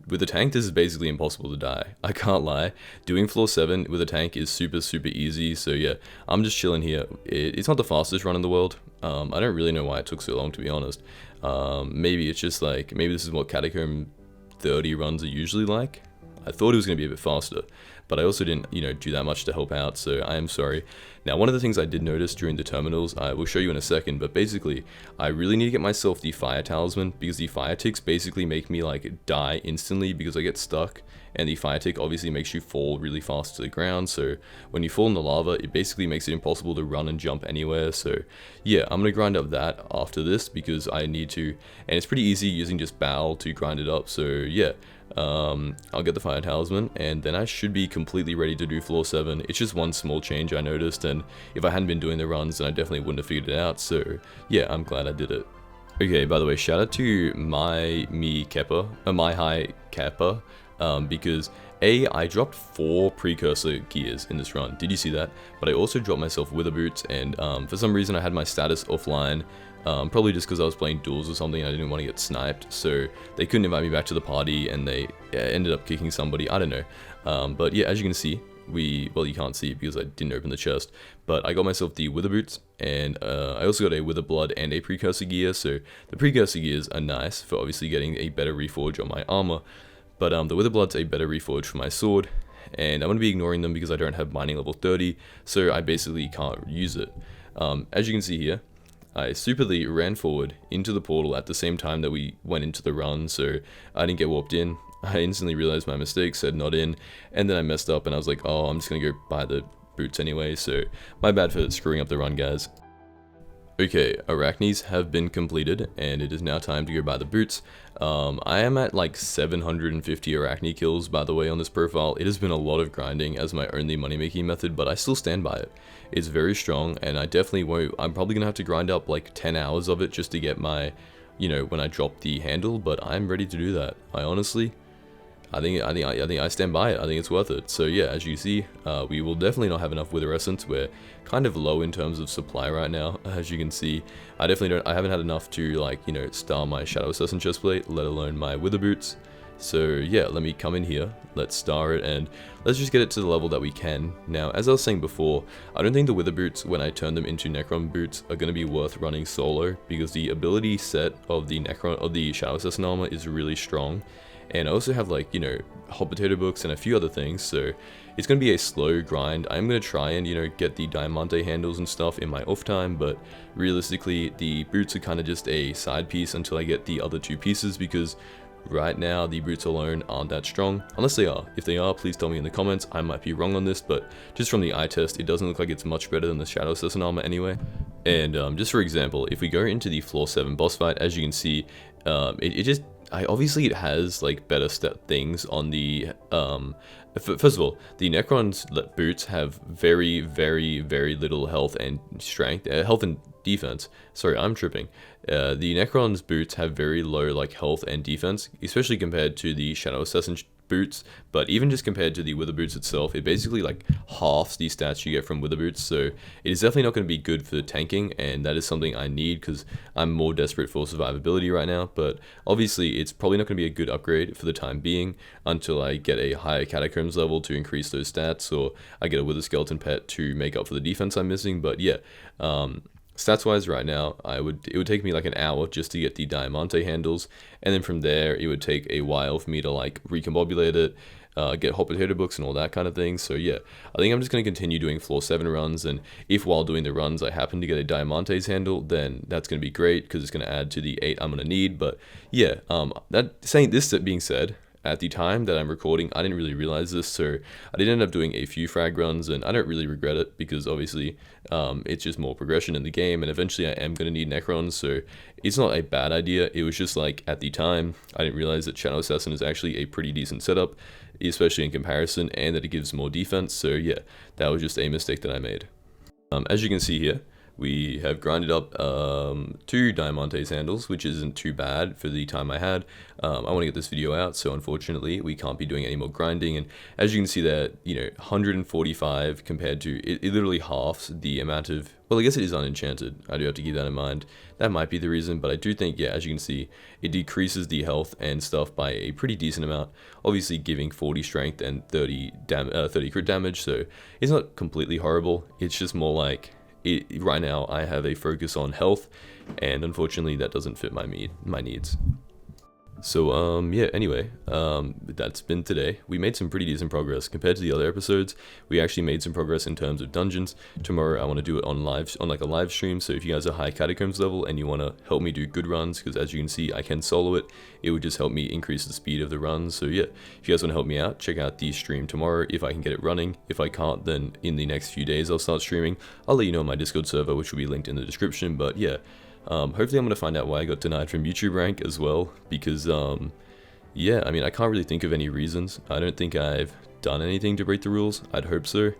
with a tank this is basically impossible to die. I can't lie. Doing floor 7 with a tank is super easy. So yeah, I'm just chilling here. It's not the fastest run in the world. I don't really know why it took so long, to be honest. Maybe it's just like, maybe this is what Catacomb 30 runs are usually like. I thought it was going to be a bit faster, but I also didn't, do that much to help out, so I am sorry. Now, one of the things I did notice during the terminals, I will show you in a second, but basically, I really need to get myself the fire talisman, because the fire ticks basically make me, like, die instantly because I get stuck, and the fire tick obviously makes you fall really fast to the ground, so when you fall in the lava, it basically makes it impossible to run and jump anywhere. So yeah, I'm going to grind up that after this, because I need to, and it's pretty easy using just bow to grind it up. So yeah, I'll get the fire talisman, and then I should be completely ready to do floor 7. It's just one small change I noticed, and if I hadn't been doing the runs, then I definitely wouldn't have figured it out. So yeah, I'm glad I did it. Okay, by the way, shout out to my high Kappa, because I dropped 4 precursor gears in this run. Did you see that? But I also dropped myself wither boots, and for some reason I had my status offline. Probably just because I was playing duels or something, I didn't want to get sniped, so they couldn't invite me back to the party, and they ended up kicking somebody, I don't know. But yeah, as you can see, well, you can't see it because I didn't open the chest, but I got myself the wither boots, and I also got a wither blood and a precursor gear. So the precursor gears are nice for obviously getting a better reforge on my armor, but the wither blood's a better reforge for my sword, and I'm going to be ignoring them because I don't have mining level 30, so I basically can't use it. As you can see here, I superly ran forward into the portal at the same time that we went into the run, so I didn't get warped in. I instantly realized my mistake, said not in, and then I messed up, and I was like, oh, I'm just gonna go buy the boots anyway, so my bad for screwing up the run, guys. Okay, arachnes have been completed, and it is now time to go buy the boots. I am at like 750 arachne kills, by the way, on this profile. It has been a lot of grinding as my only money-making method, but I still stand by it. It's very strong, and I definitely won't. I'm probably gonna have to grind up like 10 hours of it just to get my, when I drop the handle. But I'm ready to do that. I stand by it. I think it's worth it. So yeah, as you see, we will definitely not have enough wither essence. We're kind of low in terms of supply right now. As you can see, I haven't had enough to star my shadow assassin chestplate, let alone my wither boots. So yeah, let me come in here, let's star it, and let's just get it to the level that we can. Now, as I was saying before, I don't think the wither boots, when I turn them into Necron boots, are going to be worth running solo, because the ability set of the shadow assassin armor is really strong. And I also have hot potato books and a few other things, so it's going to be a slow grind. I'm going to try and, get the diamante handles and stuff in my off time, but realistically, the boots are kind of just a side piece until I get the other two pieces, because right now the boots alone aren't that strong, unless they are. If they are, please tell me in the comments. I might be wrong on this, but just from the eye test, it doesn't look like it's much better than the shadow assassin armor anyway. And just for example, if we go into the floor 7 boss fight, as you can see, obviously it has like better things on the first of all, the Necron's boots have very little health and strength, health and defense. Sorry, I'm tripping. The Necron's boots have very low health and defense, especially compared to the Shadow Assassin boots, but even just compared to the wither boots itself, it basically halves the stats you get from wither boots. So it is definitely not going to be good for tanking, and that is something I need because I'm more desperate for survivability right now. But obviously it's probably not going to be a good upgrade for the time being until I get a higher catacombs level to increase those stats, or I get a wither skeleton pet to make up for the defense I'm missing. But yeah, stats wise right now, it would take me like an hour just to get the diamante handles, and then from there it would take a while for me to recombobulate it, get hot potato books and all that kind of thing. So yeah, I think I'm just going to continue doing floor 7 runs, and if while doing the runs I happen to get a diamante's handle, then that's going to be great because it's going to add to the 8 I'm going to need. But yeah, that being said, at the time that I'm recording, I didn't really realize this, so I did end up doing a few frag runs, and I don't really regret it because obviously it's just more progression in the game, and eventually I am going to need Necrons, so it's not a bad idea. It was just at the time, I didn't realize that Shadow Assassin is actually a pretty decent setup, especially in comparison, and that it gives more defense. So yeah, that was just a mistake that I made. As you can see here, we have grinded up 2 Diamante's handles, which isn't too bad for the time I had. I want to get this video out, so unfortunately we can't be doing any more grinding. And as you can see that, 145 compared to, it literally halves the amount of, well, I guess it is unenchanted. I do have to keep that in mind. That might be the reason, but I do think, yeah, as you can see, it decreases the health and stuff by a pretty decent amount, obviously giving 40 strength and 30 crit damage, so it's not completely horrible. It's just more right now I have a focus on health, and unfortunately that doesn't fit my needs. So yeah, anyway, that's been today. We made some pretty decent progress compared to the other episodes. We actually made some progress in terms of dungeons. Tomorrow I want to do it on a live stream, so if you guys are high catacombs level and you want to help me do good runs, because as you can see I can solo it, it would just help me increase the speed of the runs. So yeah, if you guys want to help me out, check out the stream tomorrow if I can get it running. If I can't, then in the next few days I'll start streaming. I'll let you know on my Discord server, which will be linked in the description. But yeah, hopefully I'm going to find out why I got denied from YouTube rank as well, because yeah, I mean, I can't really think of any reasons. I don't think I've done anything to break the rules. I'd hope so.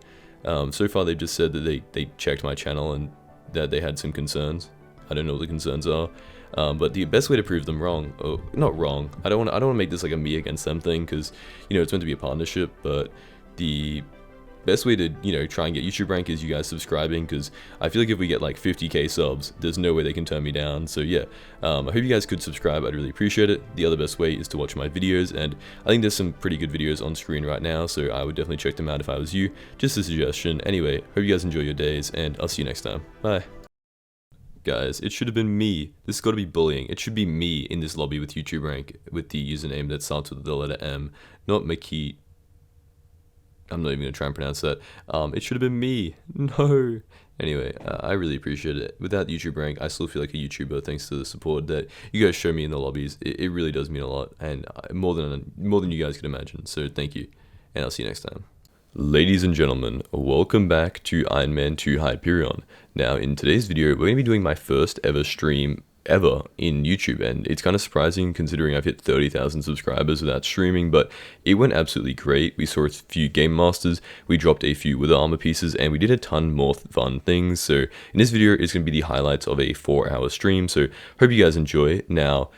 So far they've just said that they checked my channel and that they had some concerns. I don't know what the concerns are, but the best way to prove them wrong, not wrong, I don't want to make this like a me against them thing, because it's meant to be a partnership, but the best way to, try and get YouTube rank is you guys subscribing, because I feel like if we get 50k subs, there's no way they can turn me down. So yeah, I hope you guys could subscribe. I'd really appreciate it. The other best way is to watch my videos, and I think there's some pretty good videos on screen right now, so I would definitely check them out if I was you. Just a suggestion. Anyway, hope you guys enjoy your days, and I'll see you next time. Bye. Guys, it should have been me. This has got to be bullying. It should be me in this lobby with YouTube rank with the username that starts with the letter M, not McKee. I'm not even going to try and pronounce that. It should have been me. No. Anyway, I really appreciate it. Without YouTube rank, I still feel like a YouTuber thanks to the support that you guys show me in the lobbies. It really does mean a lot, and more than you guys could imagine. So thank you, and I'll see you next time. Ladies and gentlemen, welcome back to Ironman 2 Hyperion. Now, in today's video, we're going to be doing my first ever stream ever in YouTube, and it's kind of surprising considering I've hit 30,000 subscribers without streaming, but it went absolutely great. We saw a few game masters, we dropped a few wither armor pieces, and we did a ton more fun things. So in this video, it's going to be the highlights of a 4-hour stream, so hope you guys enjoy. Now,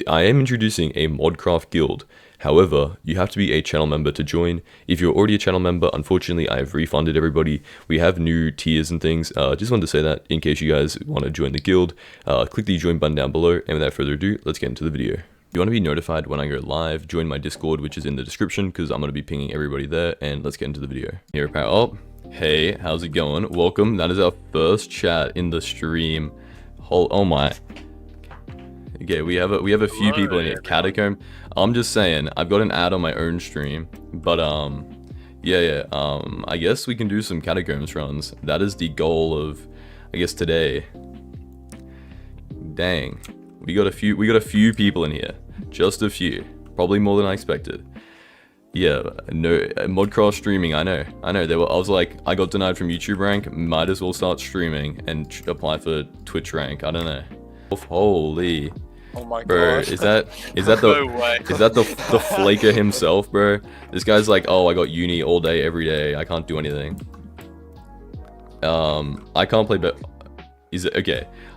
I am introducing a Modcraft guild. However, you have to be a channel member to join. If you're already a channel member, unfortunately, I've refunded everybody. We have new tiers and things. Just wanted to say that in case you guys want to join the guild. Click the join button down below. And without further ado, let's get into the video. If you want to be notified when I go live, join my Discord, which is in the description, because I'm going to be pinging everybody there. And let's get into the video. Here, power up. Hey, how's it going? Welcome. That is our first chat in the stream. Oh my. Okay, we have a few people in here. Catacomb. I'm just saying, I've got an ad on my own stream, but I guess we can do some Catacombs runs. That is the goal of, I guess, today. Dang, we got a few people in here, just a few, probably more than I expected. Yeah, no, Modcraft streaming, I know. I was like, I got denied from YouTube rank, might as well start streaming and apply for Twitch rank. I don't know. Holy. Oh my bro, gosh. is that the flaker himself, bro? This guy's like, oh, I got uni all day, every day. I can't do anything. I can't play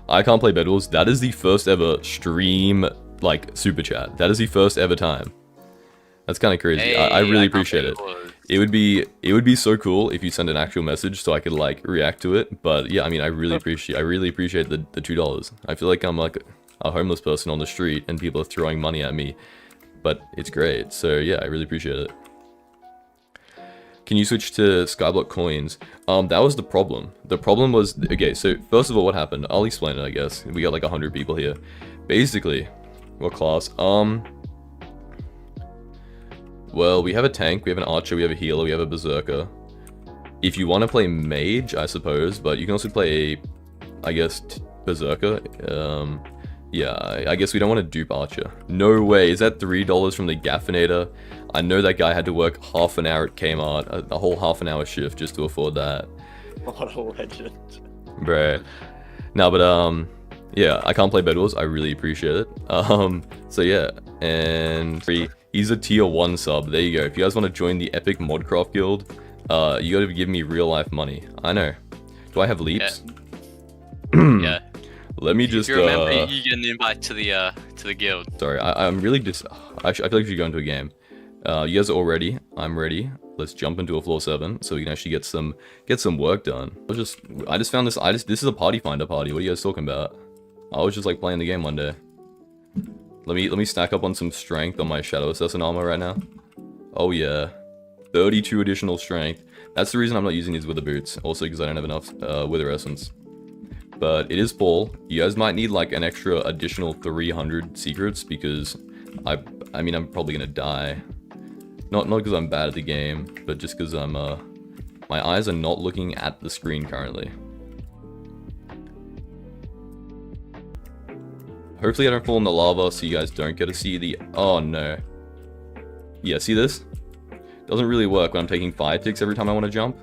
I can't play Bed Wars. That is the first ever stream, like, super chat. That is the first ever time. That's kind of crazy. Hey, I really appreciate it. It would be so cool if you send an actual message so I could like react to it. But yeah, I mean, I really appreciate the $2. I feel like I'm like a homeless person on the street and people are throwing money at me, but it's great. So yeah, I really appreciate it. Can you switch to Skyblock coins? That was the problem. The problem was, okay, so first of all, what happened? I'll explain it, I guess. We got like 100 people here. Basically, what class? Well, we have a tank, we have an archer, we have a healer, we have a berserker. If you want to play mage, I suppose, but you can also play I guess, berserker. Yeah, I guess we don't want to dupe Archer. No way, is that $3 from the Gaffinator? I know that guy had to work half an hour at Kmart, a whole half an hour shift just to afford that. What a legend. Bruh. No, but, yeah, I can't play Bed Wars, I really appreciate it. So yeah, and he's a tier 1 sub, there you go. If you guys want to join the Epic Modcraft Guild, you gotta give me real life money. I know. Do I have leaps? Yeah. Yeah. Let me just. If you remember, you get an invite to the guild. Sorry, I'm really just. I feel like we should go into a game. You guys are all ready. I'm ready. Let's jump into a floor 7 so we can actually get some work done. I just found this. This is a party finder party. What are you guys talking about? I was just like playing the game one day. Let me stack up on some strength on my Shadow Assassin armor right now. Oh yeah, 32 additional strength. That's the reason I'm not using these wither boots. Also because I don't have enough wither essence. But it is full. You guys might need like an extra additional 300 secrets because I mean I'm probably gonna die. Not because I'm bad at the game, but just because I'm my eyes are not looking at the screen currently. Hopefully I don't fall in the lava so you guys don't get to see the. Oh no. Yeah, see this? Doesn't really work when I'm taking fire ticks every time I want to jump.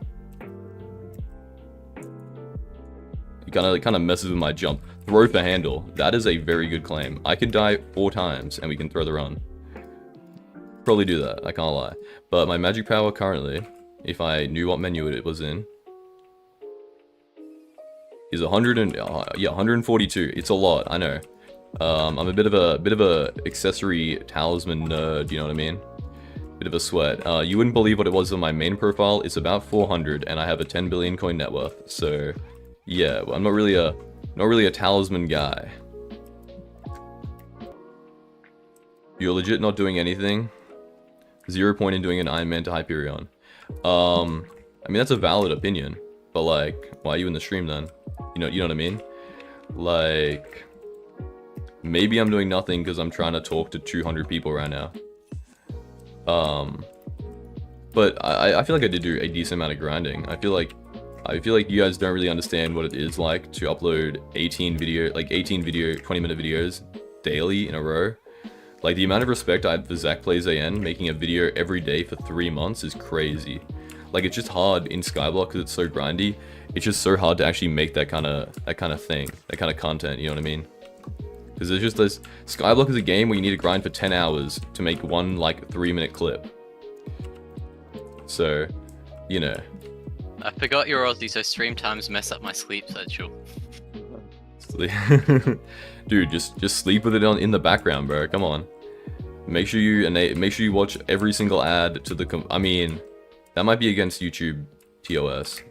It kind of messes with my jump. Throw for handle. That is a very good claim. I could die 4 times and we can throw the run. Probably do that, I can't lie. But my magic power currently, if I knew what menu it was in, is 142. It's a lot, I know. I'm a bit of a accessory talisman nerd, you know what I mean? Bit of a sweat. You wouldn't believe what it was on my main profile. It's about 400 and I have a 10 billion coin net worth. So yeah, I'm not really a talisman guy. You're legit not doing anything. 0 point in doing an Ironman to Hyperion. I mean that's a valid opinion, but like, why are you in the stream then? You know what I mean? Like, maybe I'm doing nothing because I'm trying to talk to 200 people right now. But I feel like I did do a decent amount of grinding. I feel like you guys don't really understand what it is like to upload 18 video 20-minute videos daily in a row. Like the amount of respect I have for Zach Plays AN making a video every day for 3 months is crazy. Like, it's just hard in Skyblock because it's so grindy. It's just so hard to actually make that kind of thing, that kind of content, you know what I mean? Because there's just this, Skyblock is a game where you need to grind for 10 hours to make one, like, 3-minute clip. So, you know. I forgot you're Aussie, so stream times mess up my sleep schedule. Dude, just sleep with it in the background, bro. Come on. Make sure you watch every single ad to the I mean, that might be against YouTube TOS.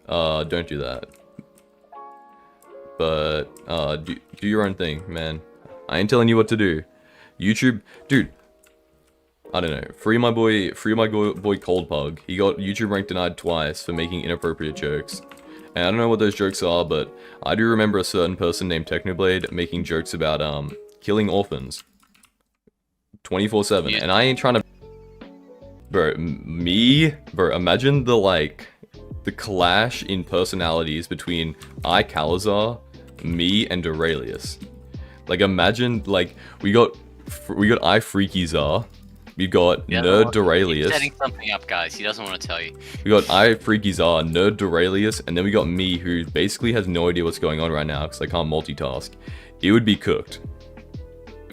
Don't do that. But do your own thing, man. I ain't telling you what to do. YouTube, dude. I don't know. Free my boy Cold Pug. He got YouTube rank denied twice for making inappropriate jokes. And I don't know what those jokes are, but I do remember a certain person named Technoblade making jokes about killing orphans 24/7. Yeah. And I ain't trying to, bro. Imagine the clash in personalities between Calazar, me, and Duralius. Like, imagine, like, we got Freakyzar. We got Nerd Duralius. He's setting something up, guys. He doesn't want to tell you. We got Freakyzar, Nerd Duralius, and then we got me, who basically has no idea what's going on right now because I can't multitask. It would be cooked.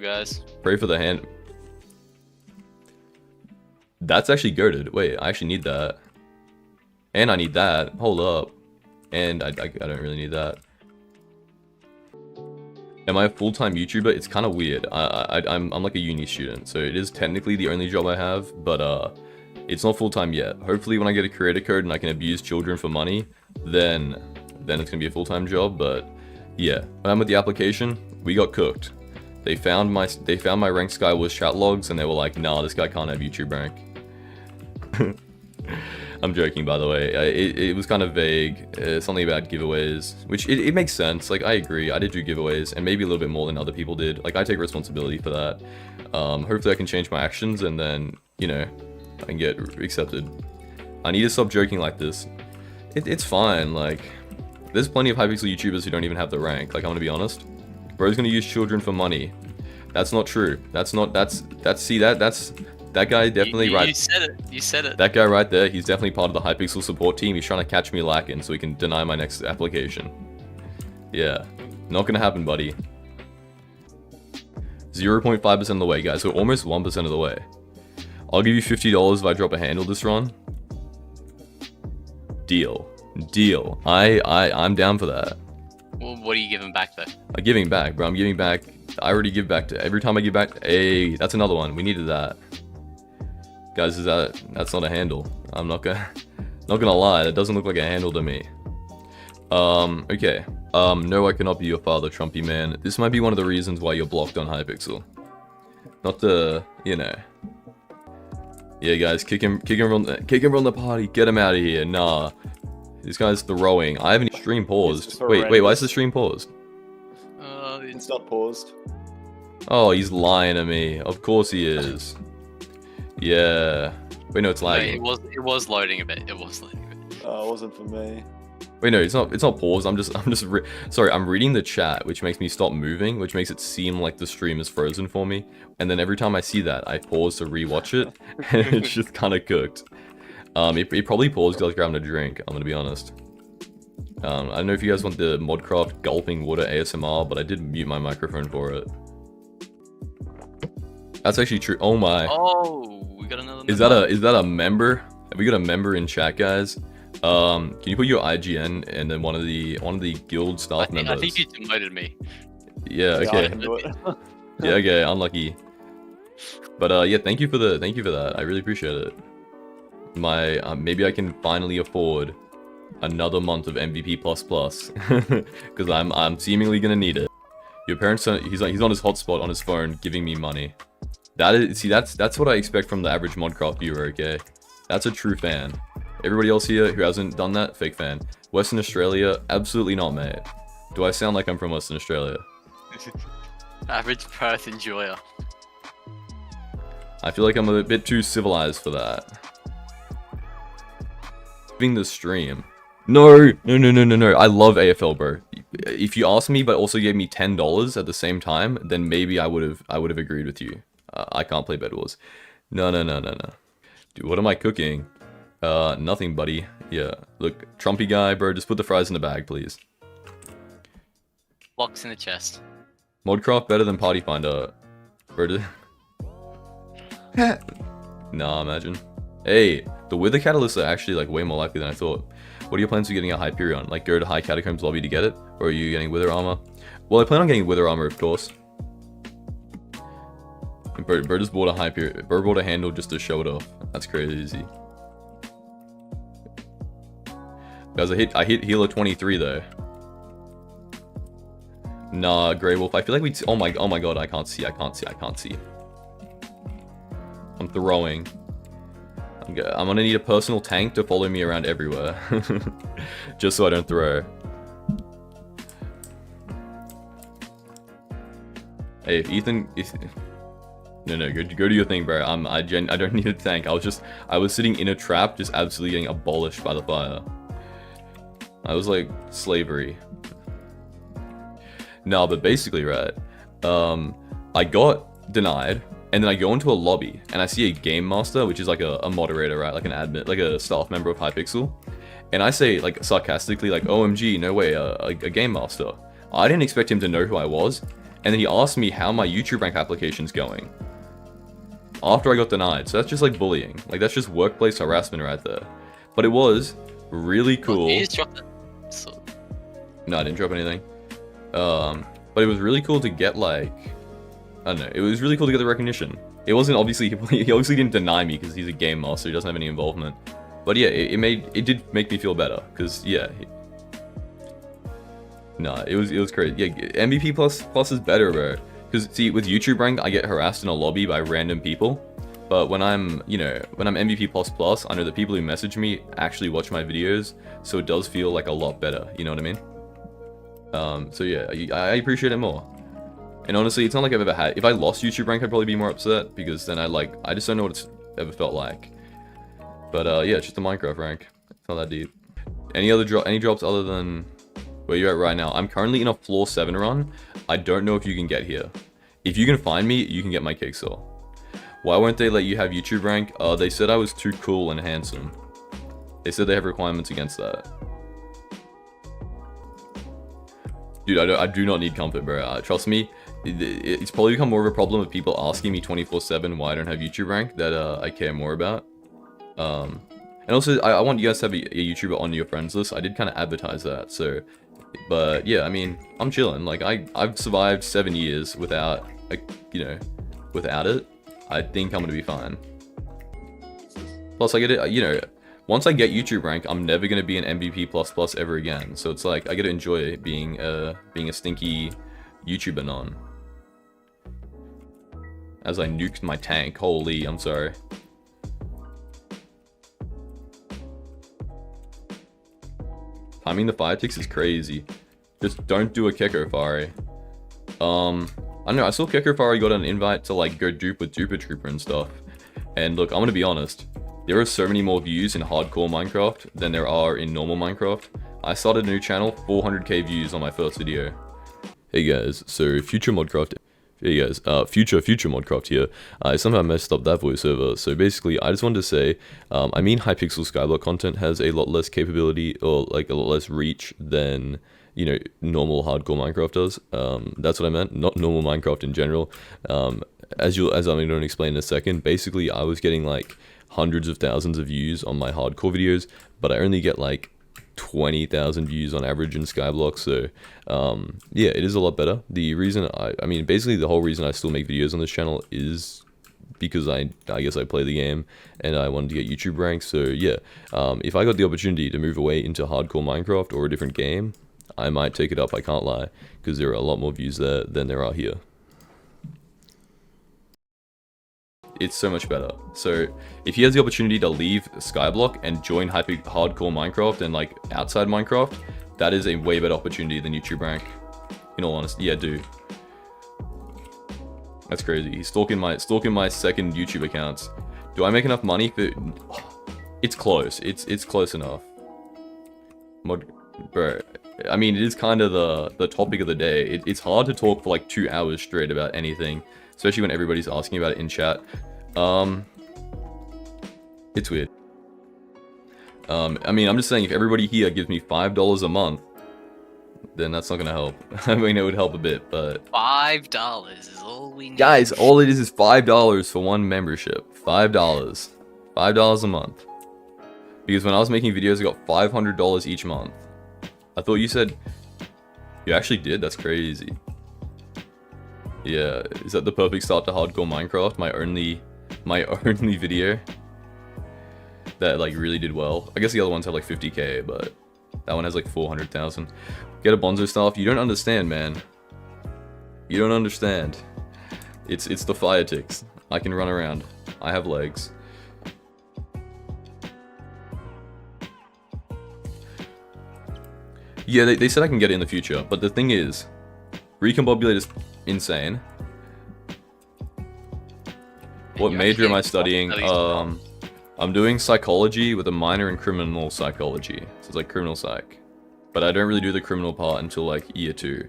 Guys. Pray for the hand. That's actually goated. Wait, I actually need that. And I need that. Hold up. And I don't really need that. Am I a full-time YouTuber? It's kind of weird. I'm like a uni student, so it is technically the only job I have, but it's not full-time yet. Hopefully when I get a creator code and I can abuse children for money, then it's gonna be a full-time job. But yeah, when I'm with the application, we got cooked. They found my rank Skywars chat logs and they were like, nah, this guy can't have YouTube rank. I'm joking, by the way. It was kind of vague. Something about giveaways, which it makes sense. Like, I agree. I did do giveaways, and maybe a little bit more than other people did. Like, I take responsibility for that. Hopefully I can change my actions, and then, you know, I can get accepted. I need to stop joking like this. It's fine. Like, there's plenty of Hypixel YouTubers who don't even have the rank. Like, I'm gonna be honest. Bro's gonna use children for money. That's not true. That guy definitely You said it. You said it. That guy right there, he's definitely part of the Hypixel support team. He's trying to catch me lacking so he can deny my next application. Yeah. Not gonna happen, buddy. 0.5% of the way, guys. So almost 1% of the way. I'll give you $50 if I drop a handle this run. Deal. Deal. I'm down for that. Well, what are you giving back, though? I'm giving back, bro. I'm giving back. I already give back to... Every time I give back... Hey, that's another one. We needed that. Guys, that's not a handle. I'm not gonna lie, that doesn't look like a handle to me. Okay. No, I cannot be your father, Trumpy man. This might be one of the reasons why you're blocked on Hypixel. Not the, you know. Yeah, guys, kick him from the party. Get him out of here. Nah, this guy's throwing. I haven't stream paused. Wait, why is the stream paused? It's not paused. Oh, he's lying to me. Of course he is. Yeah. Wait, no, it's lagging. Wait, it was loading a bit. It was loading a bit. Oh, it wasn't for me. Wait, no, it's not paused. Sorry, I'm reading the chat, which makes me stop moving, which makes it seem like the stream is frozen for me. And then every time I see that, I pause to rewatch it, and it's just kind of cooked. It probably paused because I was grabbing a drink. I'm gonna be honest. I don't know if you guys want the Modcraft gulping water ASMR, but I did mute my microphone for it. That's actually true. Oh my. Oh, we got another member. Is that a member? Have we got a member in chat, guys? Can you put your IGN and then one of the guild staff members? I think you demoted me. Yeah, okay. Yeah, okay, unlucky. But yeah, thank you for that. I really appreciate it. Maybe I can finally afford another month of MVP++, because I'm seemingly gonna need it. Your parents, he's on his hotspot on his phone giving me money. That's what I expect from the average Modcraft viewer, okay? That's a true fan. Everybody else here who hasn't done that, fake fan. Western Australia, absolutely not, mate. Do I sound like I'm from Western Australia? Average Perth enjoyer. I feel like I'm a bit too civilized for that. Leaving the stream. No. I love AFL, bro. If you asked me but also gave me $10 at the same time, then maybe I would have agreed with you. I can't play Bed Wars. No. Dude, what am I cooking? Nothing, buddy. Yeah, look, Trumpy guy, bro, just put the fries in the bag, please. Box in the chest. Modcraft better than Party Finder. Bro, nah, imagine. Hey, the Wither Catalysts are actually like way more likely than I thought. What are your plans for getting a Hyperion? Like go to High Catacombs lobby to get it? Or are you getting Wither Armor? Well, I plan on getting Wither Armor, of course. Bro just bought a Hyperion. Bro bought a handle just to show it off. That's crazy. Guys, I hit healer 23 though. Nah, Grey Wolf. I feel like oh my god, I can't see. I'm throwing. I'm gonna need a personal tank to follow me around everywhere. Just so I don't throw. Hey, if Ethan... No, go do your thing, bro. I don't need a tank. I was sitting in a trap, just absolutely getting abolished by the fire. I was like, slavery. No, but basically, right, I got denied, and then I go into a lobby, and I see a game master, which is like a moderator, right, like an admin, like a staff member of Hypixel, and I say, like, sarcastically, like, OMG, no way, a game master. I didn't expect him to know who I was, and then he asked me how my YouTube rank application's going. After I got denied, so that's just like bullying. Like, that's just workplace harassment right there. But it was really cool. Well, you just dropped it. So... No, I didn't drop anything. But it was really cool to get, like, I don't know, it was really cool to get the recognition. It wasn't obviously, he obviously didn't deny me because he's a game master, he doesn't have any involvement. But yeah, it did make me feel better, because yeah. Nah, it was crazy. Yeah, MVP plus is better, bro. Because see, with YouTube rank, I get harassed in a lobby by random people. But when I'm, you know, when I'm MVP++, I know the people who message me actually watch my videos, so it does feel like a lot better, you know what I mean? So yeah, I appreciate it more. And honestly, it's not like I've ever had, if I lost YouTube rank, I'd probably be more upset, because then I just don't know what it's ever felt like. But yeah, it's just a Minecraft rank. It's not that deep. Any drops other than where you're at right now? I'm currently in a floor 7 run. I don't know if you can get here. If you can find me, you can get my cake sale. Why won't they let you have YouTube rank? They said I was too cool and handsome. They said they have requirements against that. Dude, I do not need comfort, bro. Trust me, it's probably become more of a problem of people asking me 24/7 why I don't have YouTube rank that I care more about. And also, I want you guys to have a YouTuber on your friends list. I did kind of advertise that, so... But yeah, I mean, I'm chilling. Like, I've survived 7 years without, you know, without it. I think I'm gonna be fine. Plus, I get it, you know, once I get YouTube rank, I'm never gonna be an MVP++ ever again. So it's like, I get to enjoy being a stinky YouTuber non. As I nuked my tank. Holy, I'm sorry. Timing the fire ticks is crazy. Just don't do a Kekofari. I don't know, I saw Kekofari got an invite to like go dupe with Duper Trooper and stuff. And look, I'm gonna be honest. There are so many more views in hardcore Minecraft than there are in normal Minecraft. I started a new channel, 400k views on my first video. Hey guys, so future Modcraft. Hey guys, future Modcraft here. I somehow messed up that voiceover, so basically I just wanted to say, I mean Hypixel Skyblock content has a lot less capability, or like a lot less reach than, you know, normal hardcore Minecraft does. That's what I meant, not normal Minecraft in general. As I'm going to explain in a second, basically I was getting like hundreds of thousands of views on my hardcore videos, but I only get like 20,000 views on average in Skyblock, so yeah, it is a lot better. The reason I mean basically the whole reason I still make videos on this channel is because I guess I play the game and I wanted to get YouTube rank. So yeah, if I got the opportunity to move away into hardcore Minecraft or a different game, I might take it up, I can't lie, because there are a lot more views there than there are here. It's so much better. So if he has the opportunity to leave Skyblock and join hardcore Minecraft and like outside Minecraft, that is a way better opportunity than YouTube rank. In all honesty, yeah, dude. That's crazy. He's stalking my second YouTube accounts. Do I make enough money for? It's close. It's close enough. Bro, I mean, it is kind of the topic of the day. It's hard to talk for like 2 hours straight about anything, especially when everybody's asking about it in chat. It's weird. I mean, I'm just saying, if everybody here gives me $5 a month, then that's not gonna help. I mean, it would help a bit, but... $5 is all we need. Guys, all it is $5 for one membership. $5. $5 a month. Because when I was making videos, I got $500 each month. I thought you said... You actually did? That's crazy. Yeah, is that the perfect start to hardcore Minecraft? My only video that like really did well. I guess the other ones have like 50k, but that one has like 400,000. Get a Bonzo staff. You don't understand, man. You don't understand. It's the fire ticks. I can run around. I have legs. Yeah, they said I can get it in the future, but the thing is, recombobulate is insane. What major am I studying? I'm doing psychology with a minor in criminal psychology. So it's like criminal psych. But I don't really do the criminal part until like year 2.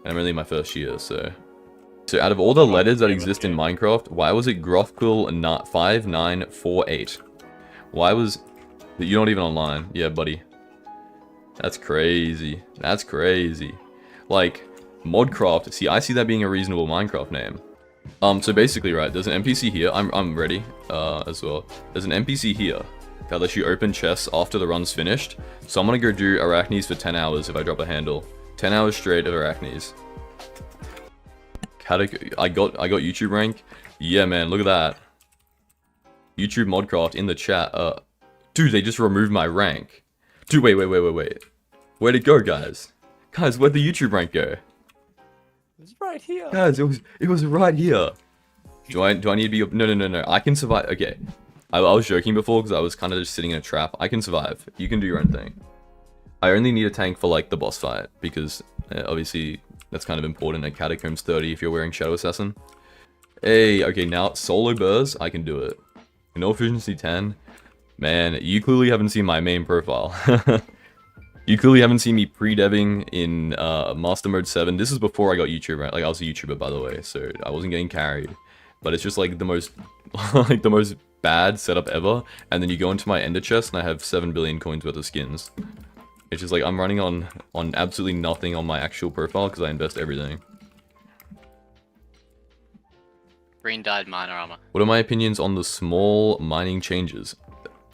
And I'm only in my first year, so... So out of all the letters that exist in Minecraft, why was it Grofquill5948? Why was... You're not even online. Yeah, buddy. That's crazy. That's crazy. Like, Modcraft. See, I see that being a reasonable Minecraft name. So basically, right, there's an NPC here. I'm ready, as well. There's an NPC here that lets you open chests after the run's finished. So I'm gonna go do Arachnes for 10 hours if I drop a handle. 10 hours straight of Arachnes. I got YouTube rank. Yeah, man, look at that. YouTube Modcraft in the chat. Dude, they just removed my rank. Dude, wait. Where'd it go, guys? Guys, where'd the YouTube rank go? It's right here. Guys, it was right here. Do I need to be... No. I can survive. Okay. I was joking before because I was kind of just sitting in a trap. I can survive. You can do your own thing. I only need a tank for like the boss fight because obviously that's kind of important at Catacombs 30 if you're wearing Shadow Assassin. Hey, okay, now solo burrs, I can do it. No efficiency 10. Man, you clearly haven't seen my main profile. You clearly haven't seen me pre-deving in Master Mode 7. This is before I got YouTube, right? Like, I was a YouTuber, by the way, so I wasn't getting carried. But it's just like the most, like the most bad setup ever. And then you go into my ender chest and I have 7 billion coins worth of skins. It's just like I'm running on absolutely nothing on my actual profile because I invest everything. Green dyed miner armor. What are my opinions on the small mining changes?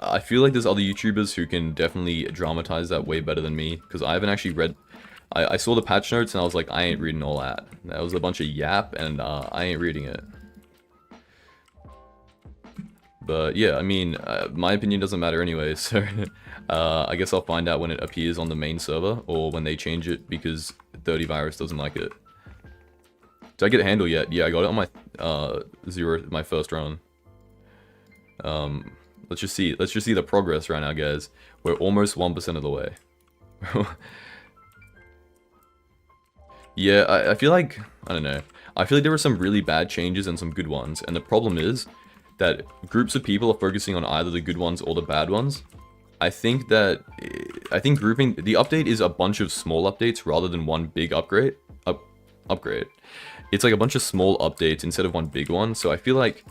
I feel like there's other YouTubers who can definitely dramatize that way better than me, because I haven't actually read... I saw the patch notes and I was like, I ain't reading all that. That was a bunch of yap and I ain't reading it. But yeah, I mean, my opinion doesn't matter anyway, so I guess I'll find out when it appears on the main server, or when they change it, because 30 virus doesn't like it. Did I get a handle yet? Yeah, I got it on my my first run. Let's just see the progress right now, guys. We're almost 1% of the way. Yeah, I feel like, I don't know. I feel like there were some really bad changes and some good ones, and the problem is that groups of people are focusing on either the good ones or the bad ones. I think grouping, the update is a bunch of small updates rather than one big upgrade. It's like a bunch of small updates instead of one big one, so I feel like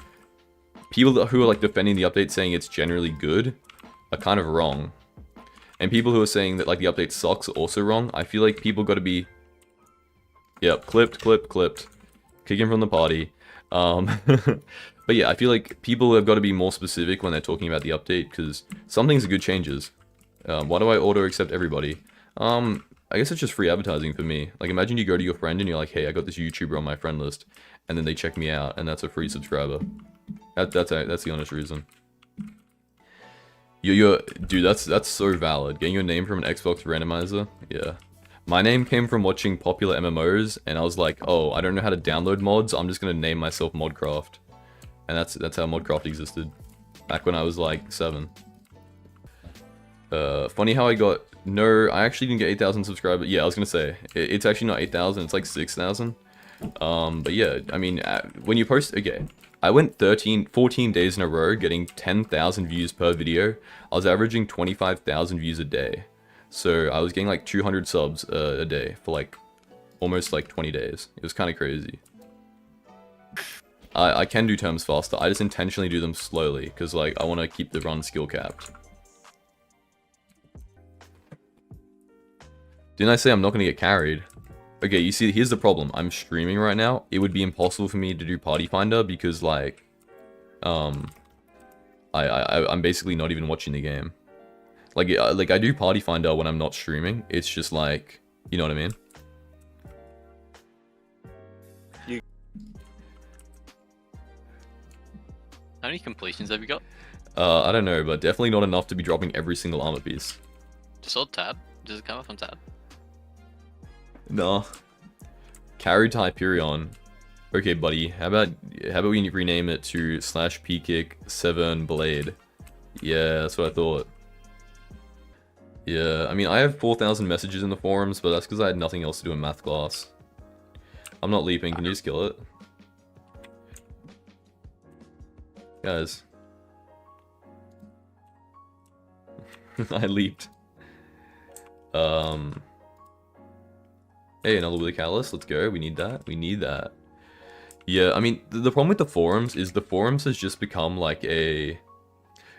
people who are like defending the update saying it's generally good are kind of wrong. And people who are saying that like the update sucks are also wrong. I feel like people got to be... Yep, clipped. Kick him from the party. But yeah, I feel like people have got to be more specific when they're talking about the update, because some things are good changes. Why do I auto accept everybody? I guess it's just free advertising for me. Like, imagine you go to your friend and you're like, hey, I got this YouTuber on my friend list, and then they check me out, and that's a free subscriber. That's the honest reason. Dude, that's so valid. Getting your name from an Xbox randomizer, yeah. My name came from watching popular MMOs, and I was like, oh, I don't know how to download mods, I'm just gonna name myself Modcraft. And that's how Modcraft existed, back when I was like 7. Funny how I got... No, I actually didn't get 8,000 subscribers. Yeah, I was gonna say, it's actually not 8,000, it's like 6,000. But yeah, I mean, when you post... Okay, I went 14 days in a row getting 10,000 views per video. I was averaging 25,000 views a day. So I was getting like 200 subs a day for like almost like 20 days. It was kind of crazy. I can do terms faster. I just intentionally do them slowly because like I want to keep the run skill capped. Didn't I say I'm not gonna get carried? Okay, you see, here's the problem. I'm streaming right now. It would be impossible for me to do Party Finder because, like, I'm basically not even watching the game. Like I do Party Finder when I'm not streaming. It's just like, you know what I mean? How many completions have you got? I don't know, but definitely not enough to be dropping every single armor piece. Just hold tab. Does it come up on tab? Nah. Carried to Hyperion. Okay, buddy. How about we rename it to /pkick7 blade? Yeah, that's what I thought. Yeah, I mean, I have 4,000 messages in the forums, but that's because I had nothing else to do in math class. I'm not leaping. Can you just kill it? Guys. I leaped. Hey, another Wheeler Catalyst. Let's go. We need that. We need that. Yeah, I mean, the problem with the forums is the forums has just become like a...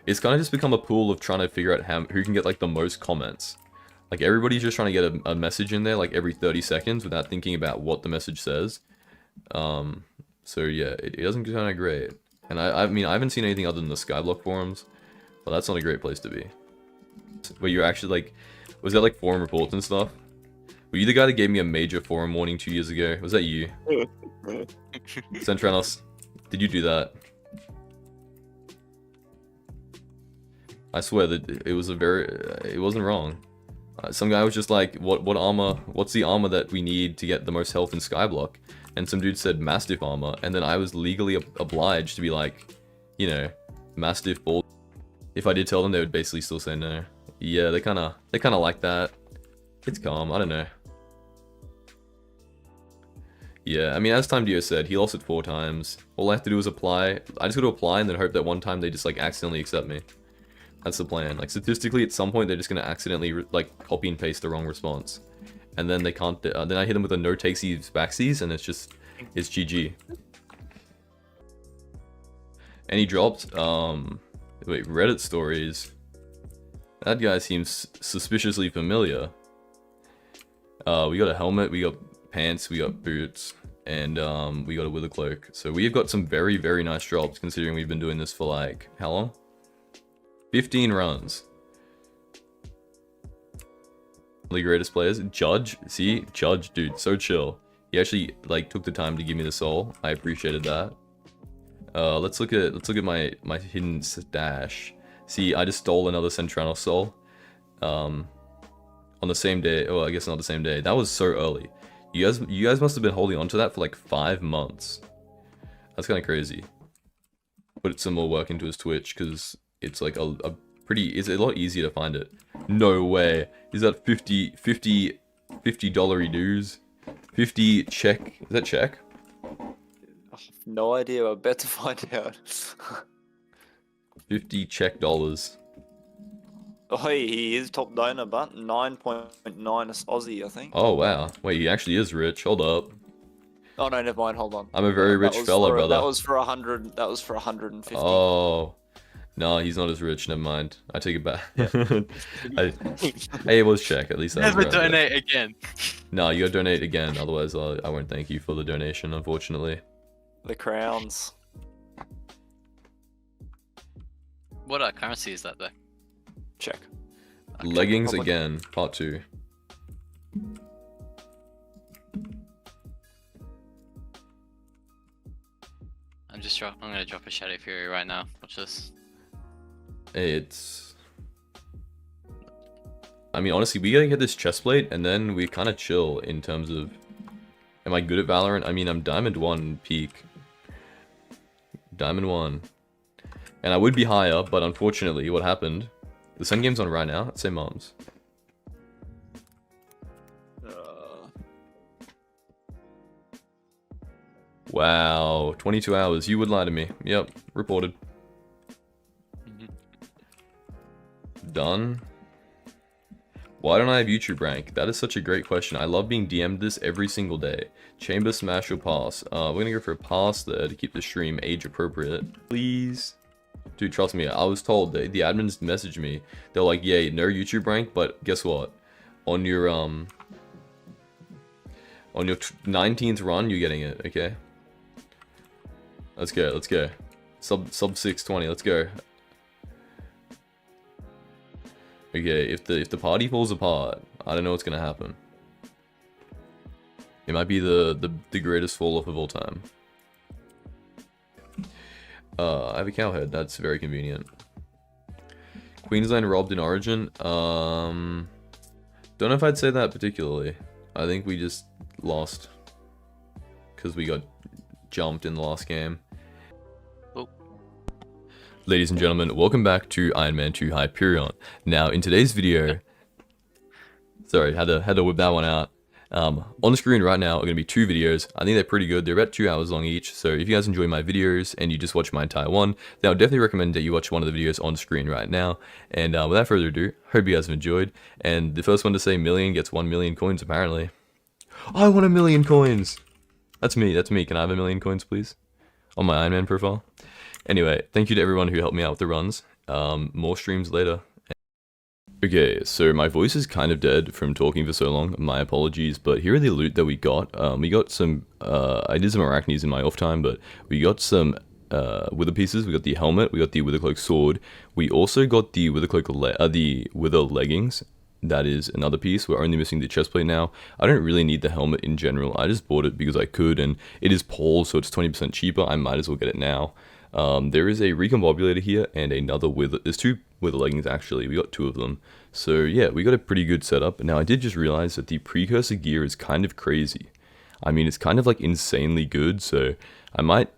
It's kind of just become a pool of trying to figure out who can get like the most comments. Like everybody's just trying to get a message in there like every 30 seconds without thinking about what the message says. So yeah, it doesn't sound that great. And I mean, I haven't seen anything other than the Skyblock forums, but that's not a great place to be. Where you're actually like, was that like forum reports and stuff? Were you the guy that gave me a major forum warning 2 years ago? Was that you? Centranos, did you do that? I swear that it was it wasn't wrong. Some guy was just like, what armor, what's the armor that we need to get the most health in Skyblock? And some dude said Mastiff armor, and then I was legally obliged to be like, you know, Mastiff ball. If I did tell them, they would basically still say no. Yeah, they kinda like that. It's calm, I don't know. Yeah, I mean, as Time Dio said, he lost it 4 times. All I have to do is apply. I just got to apply and then hope that one time they just like accidentally accept me. That's the plan. Like statistically, at some point they're just gonna accidentally like copy and paste the wrong response, and then they can't. Then I hit them with a no takesies backsies, and it's GG. Any drops? Wait, Reddit stories. That guy seems suspiciously familiar. We got a helmet, we got pants, we got boots, and we got a wither cloak. So we've got some very, very nice drops considering we've been doing this for like how long? 15 runs. The greatest players. Judge, see? Judge, dude, so chill. He actually like took the time to give me the soul. I appreciated that. Let's look at my hidden stash. See, I just stole another Centranos soul. On the same day. Oh, I guess not the same day. That was so early. You guys must have been holding on to that for like 5 months. That's kind of crazy. Put some more work into his Twitch because it's like it's a lot easier to find it. No way. Is that $50 dues? 50 check. Is that check? I have no idea. I'm about to find out. 50 check dollars. Oh, he is top donor, but 9.9 Aussie, I think. Oh wow. Wait, he actually is rich. Hold up. Oh no, never mind. Hold on. I'm a very rich fella, brother. That was for 100. That was for 150. Oh. No, he's not as rich. Never mind. I take it back. Hey, it was check. At least. Never donate again. No, you gotta donate again. Otherwise, I won't thank you for the donation. Unfortunately. The crowns. What currency is that though? Check. Okay, Leggings probably. again, part 2. I'm gonna drop a Shadow Fury right now. Watch this. I mean, honestly, we gotta get this chestplate, and then we kind of chill in terms of... Am I good at Valorant? I mean, I'm Diamond 1 peak. Diamond 1. And I would be higher, but unfortunately, what happened... The Sun game's on right now. Say moms. Wow, 22 hours. You would lie to me. Yep, reported. Done. Why don't I have YouTube rank? That is such a great question. I love being DM'd this every single day. Chamber, smash, or pass. We're gonna go for a pass there to keep the stream age appropriate. Please. Dude, trust me, I was told, the admins messaged me. They're like, yeah, no YouTube rank, but guess what? on your 19th run, you're getting it. Okay. Let's go. Let's go. Sub 620. Let's go. Okay. If the party falls apart, I don't know what's gonna happen. It might be the greatest fall off of all time. I have a cowhead. That's very convenient. Queensland robbed in Origin. Don't know if I'd say that particularly. I think we just lost because we got jumped in the last game. Oh. Ladies and gentlemen, welcome back to Ironman 2 Hyperion. Now, in today's video, sorry, had to whip that one out. On the screen right now are going to be two videos. I think they're pretty good. They're about 2 hours long each. So if you guys enjoy my videos and you just watch my entire one, then I would definitely recommend that you watch one of the videos on screen right now. And without further ado, hope you guys have enjoyed. And the first one to say million gets 1 million coins apparently. I want 1 million coins! That's me, that's me. Can I have 1 million coins please? On my Ironman profile. Anyway, thank you to everyone who helped me out with the runs. More streams later. Okay, so my voice is kind of dead from talking for so long, my apologies, but here are the loot that we got. We got some, I did some arachnes in my off time, but we got some wither pieces. We got the helmet, we got the withercloak sword, we also got the withercloak, the wither leggings. That is another piece. We're only missing the chestplate now. I don't really need the helmet in general, I just bought it because I could, and it is Paul, so it's 20% cheaper. I might as well get it now. There is a recombobulator here and another wither. There's two wither leggings actually. We got 2 of them. So yeah, we got a pretty good setup. Now I did just realize that the precursor gear is kind of crazy. I mean, it's kind of like insanely good. So I might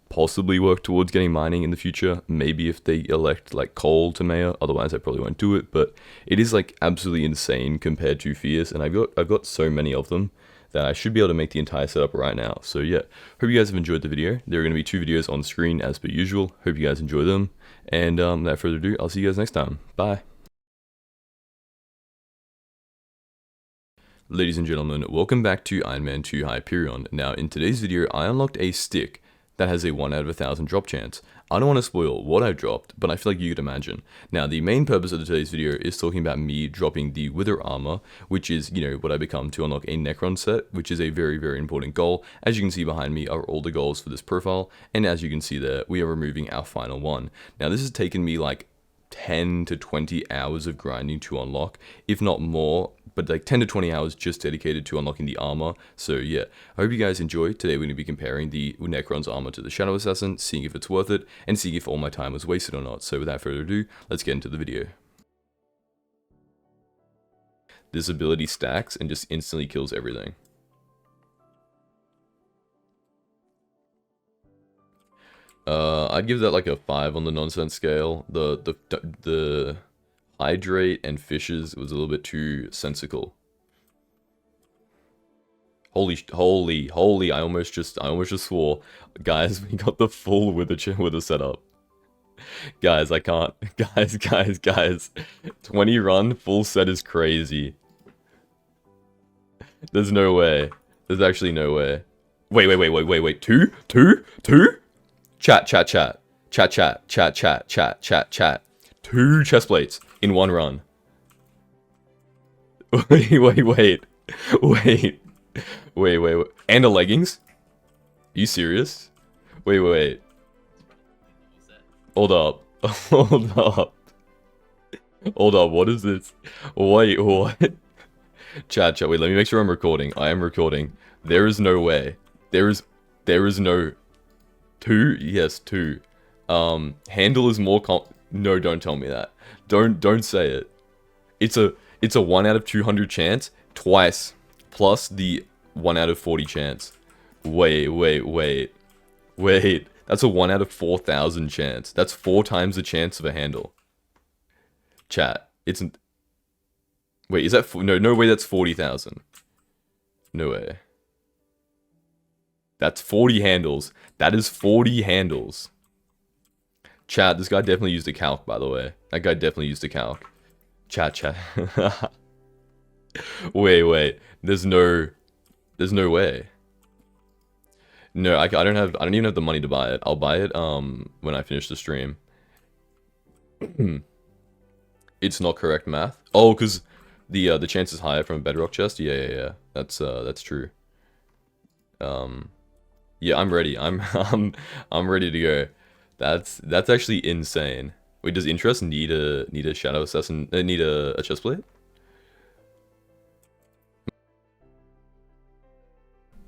possibly work towards getting mining in the future. Maybe if they elect like coal to mayor. Otherwise, I probably won't do it. But it is like absolutely insane compared to fierce, and I've got so many of them that I should be able to make the entire setup right now. So yeah, hope you guys have enjoyed the video. There are going to be 2 videos on screen as per usual. Hope you guys enjoy them. And without further ado, I'll see you guys next time. Bye. Ladies and gentlemen, welcome back to Ironman 2 Hyperion. Now, in today's video, I unlocked a stick that has a 1 out of 1,000 drop chance. I don't want to spoil what I dropped, but I feel like you could imagine. Now, the main purpose of today's video is talking about me dropping the Wither Armor, which is, you know, what I become to unlock a Necron set, which is a very, very important goal. As you can see behind me are all the goals for this profile, and as you can see there, we are removing our final one. Now, this has taken me like 10 to 20 hours of grinding to unlock, if not more, but like 10 to 20 hours just dedicated to unlocking the armor. So yeah, I hope you guys enjoy. Today we're going to be comparing the Necron's armor to the Shadow Assassin, seeing if it's worth it, and seeing if all my time was wasted or not. So without further ado, let's get into the video. This ability stacks and just instantly kills everything. I'd give that like a 5 on the nonsense scale. The hydrate and fishes was a little bit too sensical. Holy, I almost just swore. Guys, we got the full wither setup. Guys, I can't. Guys. 20 run, full set is crazy. There's no way. There's actually no way. Wait. Two? Chat. 2 chest plates in 1 run. Wait. And a leggings? Are you serious? Wait. Hold up. What is this? Wait, what? Chat, wait, let me make sure I'm recording. I am recording. There is no way. There is no... 2? Yes, 2. Handle is more no, don't tell me that. Don't say it. It's a 1 out of 200 chance twice, plus the 1 out of 40 chance. Wait. That's a 1 out of 4,000 chance. That's 4 times the chance of a handle. Chat, it's... Wait, is that... No way that's 40,000. No way. That's 40 handles. That is 40 handles. Chat, this guy definitely used a calc, by the way. That guy definitely used a calc. Chat. Wait. There's no way. No, I don't even have the money to buy it. I'll buy it when I finish the stream. It's not correct math. Oh, cause The chance is higher from a bedrock chest. Yeah. That's true. Yeah, I'm ready. I'm ready to go. That's actually insane. Wait, does interest need a shadow assassin? Need a chestplate?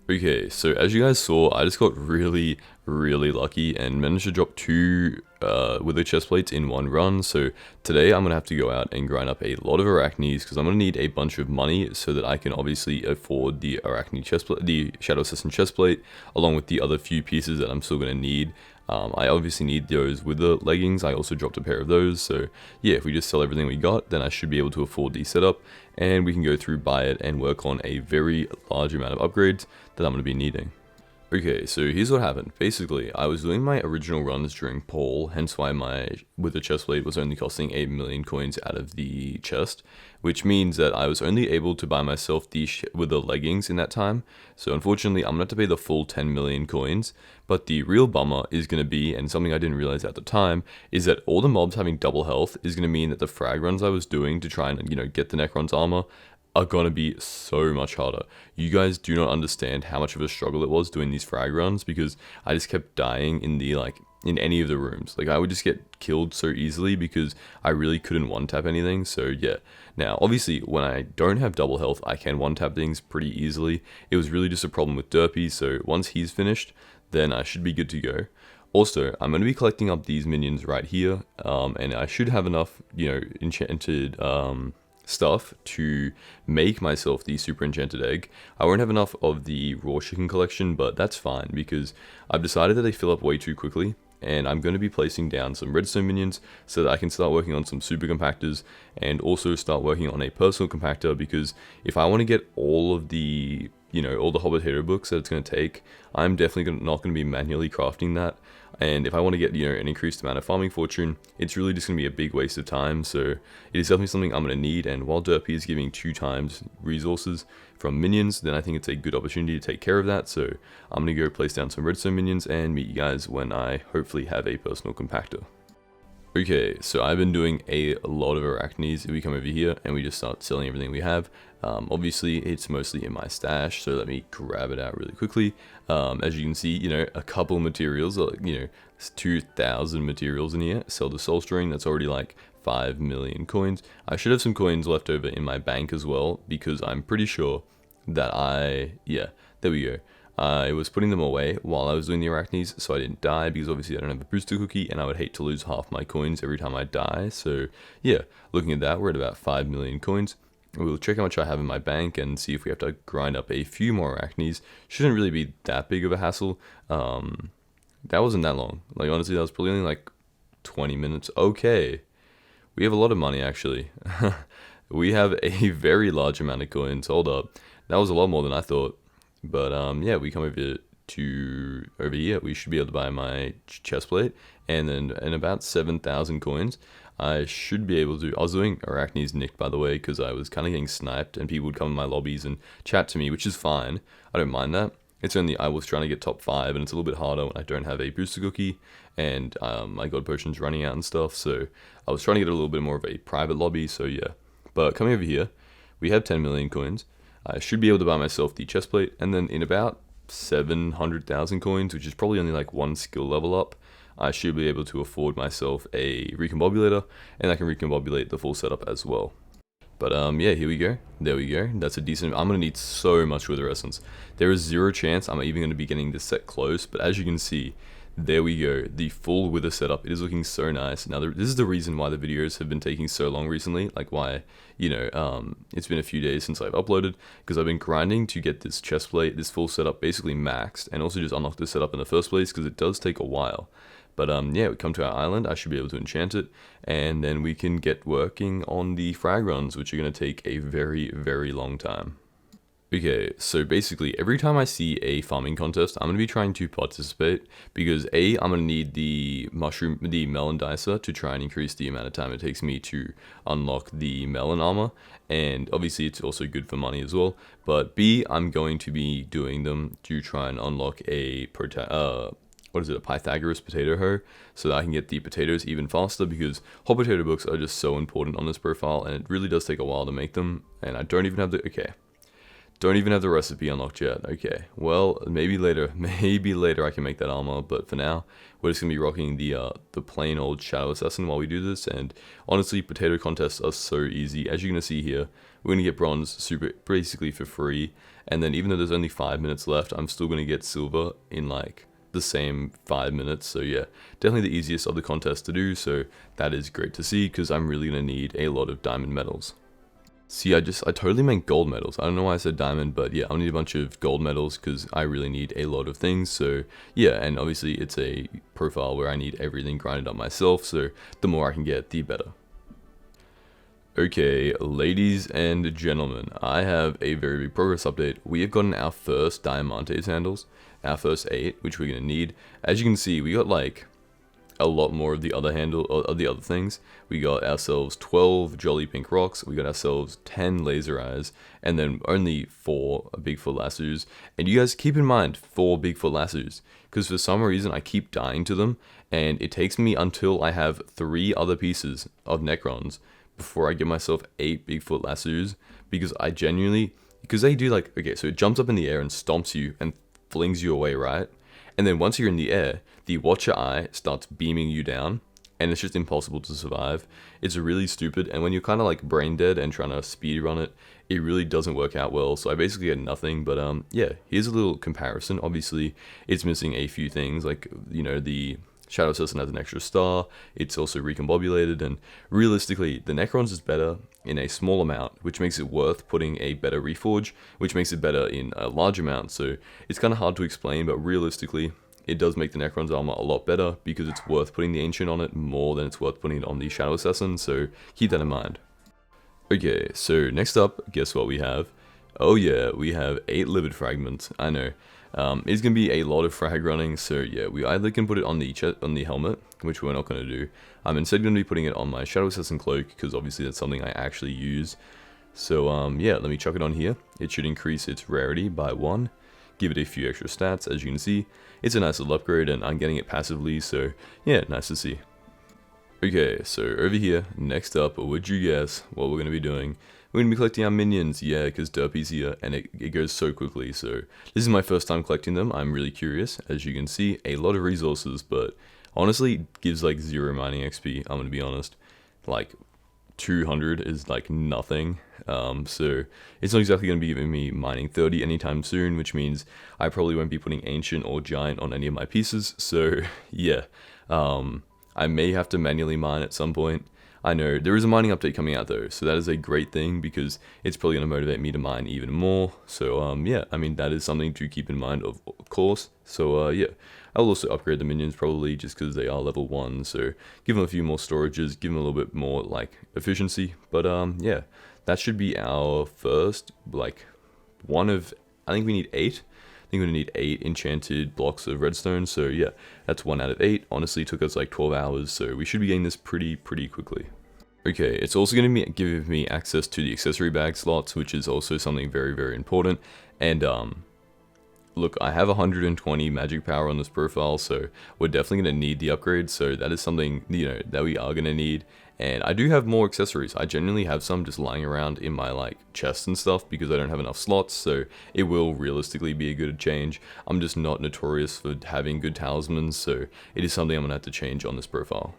Okay, so as you guys saw, I just got really lucky and managed to drop 2 wither chest plates in one run. So today I'm gonna have to go out and grind up a lot of arachnes because I'm gonna need a bunch of money so that I can obviously afford the arachne chestplate, the shadow assassin chestplate, along with the other few pieces that I'm still gonna need. I obviously need those wither leggings. I also dropped a pair of those. So yeah, if we just sell everything we got, then I should be able to afford the setup, and we can go through, buy it, and work on a very large amount of upgrades that I'm going to be needing. Okay, so here's what happened. Basically, I was doing my original runs during Paul, hence why my wither chestplate was only costing 8 million coins out of the chest, which means that I was only able to buy myself the wither leggings in that time. So unfortunately, I'm going to have to pay the full 10 million coins, but the real bummer is going to be, and something I didn't realize at the time, is that all the mobs having double health is going to mean that the frag runs I was doing to try and, get the Necron's armor are gonna be so much harder. You guys do not understand how much of a struggle it was doing these frag runs because I just kept dying in in any of the rooms. Like I would just get killed so easily because I really couldn't one tap anything. So yeah. Now obviously when I don't have double health, I can one tap things pretty easily. It was really just a problem with Derpy. So once he's finished, then I should be good to go. Also, I'm going to be collecting up these minions right here, and I should have enough, enchanted stuff to make myself the super enchanted egg. I won't have enough of the raw chicken collection, but that's fine because I've decided that they fill up way too quickly, and I'm going to be placing down some redstone minions so that I can start working on some super compactors and also start working on a personal compactor, because if I want to get all of the all the Hobbit hero books that it's going to take, I'm definitely not going to be manually crafting that. And if I want to get, an increased amount of farming fortune, it's really just going to be a big waste of time. So it is definitely something I'm going to need. And while Derpy is giving 2 times resources from minions, then I think it's a good opportunity to take care of that. So I'm going to go place down some redstone minions and meet you guys when I hopefully have a personal compactor. Okay, so I've been doing a lot of arachnes. If we come over here and we just start selling everything we have, obviously it's mostly in my stash, so let me grab it out really quickly. As you can see, a couple materials, 2,000 materials in here. Sell the soul string, that's already like 5 million coins. I should have some coins left over in my bank as well, because I'm pretty sure that there we go. I was putting them away while I was doing the arachnes, so I didn't die, because obviously I don't have a booster cookie, and I would hate to lose half my coins every time I die. So yeah, looking at that, we're at about 5 million coins. We'll check how much I have in my bank and see if we have to grind up a few more arachnes. Shouldn't really be that big of a hassle. That wasn't that long. Like honestly, that was probably only like 20 minutes. Okay, we have a lot of money actually. We have a very large amount of coins. Hold up, that was a lot more than I thought. But yeah, we come over here, we should be able to buy my chest plate, and then in about 7,000 coins, I should be able to. I was doing arachnes nicked, by the way, because I was kind of getting sniped, and people would come in my lobbies and chat to me, which is fine. I don't mind that. It's only I was trying to get top 5, and it's a little bit harder when I don't have a booster cookie, and my god potion's running out and stuff. So I was trying to get a little bit more of a private lobby. So yeah, but coming over here, we have 10 million coins. I should be able to buy myself the chest plate, and then in about 700,000 coins, which is probably only like 1 skill level up, I should be able to afford myself a recombobulator, and I can recombobulate the full setup as well. But yeah, here we go. There we go. That's a decent. I'm gonna need so much wither essence. There is 0 chance I'm even gonna be getting this set close, but as you can see, there we go, the full wither setup. It is looking so nice. Now, this is the reason why the videos have been taking so long recently, like why, it's been a few days since I've uploaded, because I've been grinding to get this chest plate, this full setup basically maxed, and also just unlock this setup in the first place, because it does take a while. But yeah, we come to our island, I should be able to enchant it, and then we can get working on the frag runs, which are going to take a very, very long time. Okay, so basically every time I see a farming contest, I'm going to be trying to participate, because I'm going to need the melon dicer to try and increase the amount of time it takes me to unlock the melon armor, and obviously it's also good for money as well, but B, I'm going to be doing them to try and unlock a what is it, a Pythagoras potato hoe, so that I can get the potatoes even faster, because hot potato books are just so important on this profile, and it really does take a while to make them, and I don't even have the recipe unlocked yet. Okay, well, maybe later I can make that armor, but for now, we're just gonna be rocking the plain old Shadow Assassin while we do this. And honestly, potato contests are so easy. As you're gonna see here, we're gonna get bronze basically for free, and then even though there's only 5 minutes left, I'm still gonna get silver in like the same 5 minutes. So yeah, definitely the easiest of the contests to do, so that is great to see, because I'm really gonna need a lot of diamond medals. See, I totally meant gold medals. I don't know why I said diamond, but yeah, I'll need a bunch of gold medals because I really need a lot of things. So yeah, and obviously it's a profile where I need everything grinded up myself, so the more I can get, the better. Okay, ladies and gentlemen, I have a very big progress update. We have gotten our first diamante sandals, our first 8, which we're going to need. As you can see, we got like a lot more of the other things. We got ourselves 12 jolly pink rocks, we got ourselves 10 laser eyes, and then only 4 Bigfoot lassos. And you guys keep in mind 4 Bigfoot lassos, because for some reason I keep dying to them, and it takes me until I have 3 other pieces of Necrons before I get myself 8 Bigfoot lassos, because I genuinely, because they do like, okay, so it jumps up in the air and stomps you and flings you away, right? And then once you're in the air, the Watcher Eye starts beaming you down, and it's just impossible to survive. It's really stupid, and when you're kind of like brain dead and trying to speed run it, it really doesn't work out well. So I basically get nothing, but yeah, here's a little comparison. Obviously, it's missing a few things, like, you know, the Shadow Assassin has an extra star, it's also recombobulated, and realistically, the Necrons is better in a small amount, which makes it worth putting a better reforge, which makes it better in a large amount. So it's kind of hard to explain, but realistically, it does make the Necron's armor a lot better, because it's worth putting the Ancient on it more than it's worth putting it on the Shadow Assassin, so keep that in mind. Okay, so next up, guess what we have? Oh yeah, we have 8 livid fragments. I know. It's going to be a lot of frag running, so yeah, we either can put it on the helmet, which we're not going to do. I'm instead going to be putting it on my Shadow Assassin cloak, because obviously that's something I actually use. So yeah, let me chuck it on here. It should increase its rarity by 1, give it a few extra stats. As you can see, it's a nice little upgrade, and I'm getting it passively, so yeah, nice to see. Okay, so over here, next up, would you guess what we're going to be doing? We're going to be collecting our minions, yeah, because Derpy's here, and it goes so quickly. So this is my first time collecting them. I'm really curious. As you can see, a lot of resources, but honestly, gives like 0 mining XP, I'm going to be honest. Like, 200 is like nothing, so it's not exactly going to be giving me mining 30 anytime soon, which means I probably won't be putting Ancient or Giant on any of my pieces. So yeah, I may have to manually mine at some point. I know there is a mining update coming out though, so that is a great thing, because it's probably going to motivate me to mine even more. So yeah, I mean, that is something to keep in mind, of course. So yeah, I'll also upgrade the minions probably, just because they are level 1, so give them a few more storages, give them a little bit more like efficiency. But yeah, that should be our first, like, one of, I think we need 8. I think we're going to need 8 enchanted blocks of redstone, so yeah, that's 1 out of 8. Honestly, took us like 12 hours, so we should be getting this pretty quickly. Okay, it's also going to give me access to the accessory bag slots, which is also something very important. And look, I have 120 magic power on this profile, so we're definitely going to need the upgrade. So that is something, you know, that we are going to need. And I do have more accessories. I genuinely have some just lying around in my like chests and stuff, because I don't have enough slots, so it will realistically be a good change. I'm just not notorious for having good talismans, so it is something I'm going to have to change on this profile.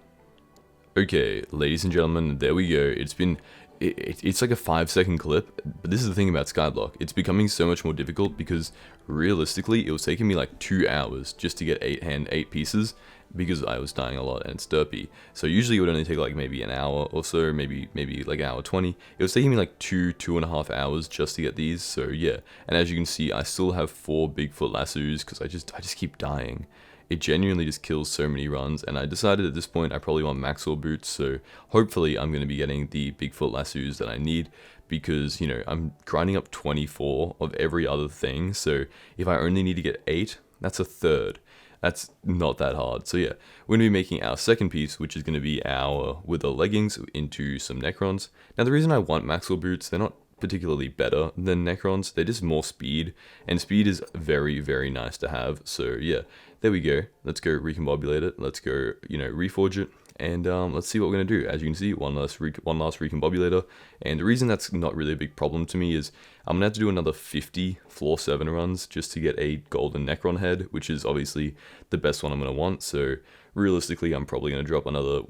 Okay, ladies and gentlemen, there we go. It's been, it's like a 5-second clip, but this is the thing about Skyblock. It's becoming so much more difficult, because realistically, it was taking me like 2 hours just to get 8 pieces, because I was dying a lot and it's derpy. So usually it would only take like maybe an hour or so, maybe like an hour 20. It was taking me like 2.5 hours just to get these. So yeah, and as you can see, I still have 4 Bigfoot lassos, because I just keep dying. It genuinely just kills so many runs, and I decided at this point I probably want Maxwell boots, so hopefully I'm going to be getting the Bigfoot lassos that I need, because, you know, I'm grinding up 24 of every other thing, so if I only need to get 8, that's a third. That's not that hard. So yeah, we're going to be making our second piece, which is going to be our wither leggings into some Necrons. Now the reason I want Maxwell boots, they're not particularly better than Necrons. They're just more speed, and speed is very, very nice to have. So yeah, there we go. Let's go recombobulate it. Let's go, reforge it, and let's see what we're gonna do. As you can see, one last recombobulator, and the reason that's not really a big problem to me is I'm gonna have to do another 50 floor 7 runs just to get a golden Necron head, which is obviously the best one I'm gonna want. So realistically, I'm probably gonna drop another,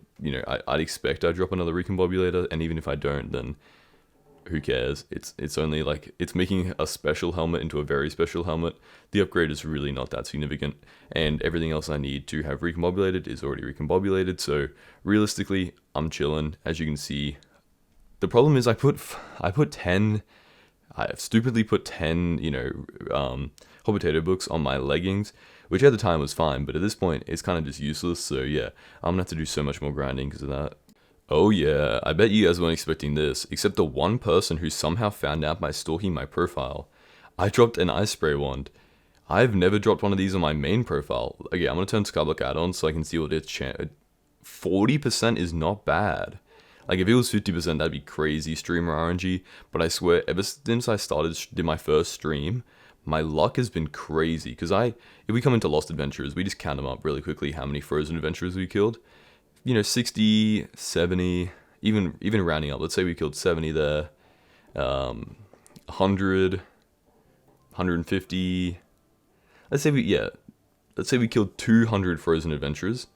I'd expect I drop another recombobulator, and even if I don't, then who cares? It's only like, it's making a special helmet into a very special helmet. The upgrade is really not that significant, and everything else I need to have recombobulated is already recombobulated. So realistically, I'm chilling. As you can see, the problem is I stupidly put 10 hot potato books on my leggings, which at the time was fine, but at this point it's kind of just useless. So yeah, I'm gonna have to do so much more grinding because of that. Oh yeah, I bet you guys weren't expecting this, except the one person who somehow found out by stalking my profile. I dropped an ice spray wand. I've never dropped one of these on my main profile. Okay, I'm gonna turn Skyblock add-on so I can see what its 40% is not bad. Like, if it was 50%, that'd be crazy streamer RNG, but I swear, ever since I did my first stream, my luck has been crazy, because if we come into Lost Adventurers, we just count them up really quickly, how many frozen adventurers we killed. 60, 70, even rounding up. Let's say we killed 70 there, 100, 150. Let's say we killed 200 frozen adventurers.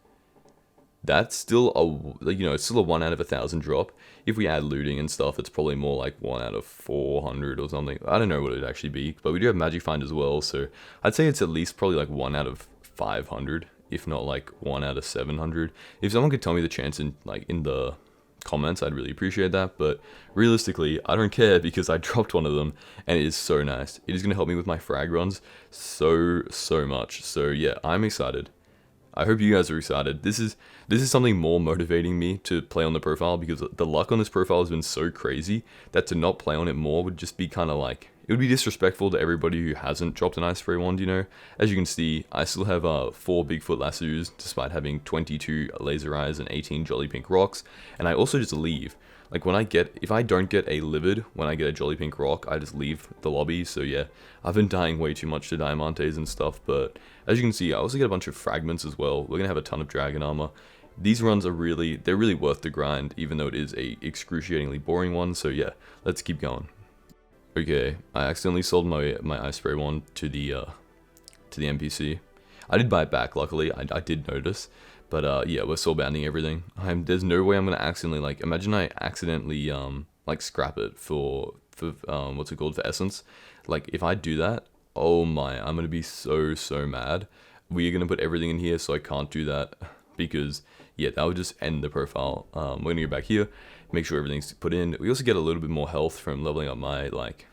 That's still it's still a 1 out of 1,000 drop. If we add looting and stuff, it's probably more like 1 out of 400 or something. I don't know what it'd actually be, but we do have magic find as well, so I'd say it's at least probably like 1 out of 500. If not like 1 out of 700. If someone could tell me the chance in the comments, I'd really appreciate that. But realistically, I don't care because I dropped one of them and it is so nice. It is going to help me with my frag runs so much. So yeah, I'm excited. I hope you guys are excited. This is something more motivating me to play on the profile, because the luck on this profile has been so crazy that to not play on it more would just be kind of like, it would be disrespectful to everybody who hasn't dropped an ice spray wand, As you can see, I still have 4 Bigfoot lassos, despite having 22 laser eyes and 18 jolly pink rocks, and I also just leave. Like, if I don't get a livid when I get a jolly pink rock, I just leave the lobby. So yeah, I've been dying way too much to diamantes and stuff, but as you can see, I also get a bunch of fragments as well. We're gonna have a ton of dragon armor. These runs they're really worth the grind, even though it is a excruciatingly boring one. So yeah, let's keep going. Okay, I accidentally sold my ice spray wand to the NPC. I did buy it back, luckily. I did notice. But yeah, we're soul banding everything. There's no way I'm gonna accidentally, imagine I accidentally scrap it for what's it called, for essence. Like, if I do that, oh my, I'm gonna be so mad. We're gonna put everything in here, so I can't do that, because yeah, that would just end the profile. We're gonna go back here, make sure everything's put in. We also get a little bit more health from leveling up my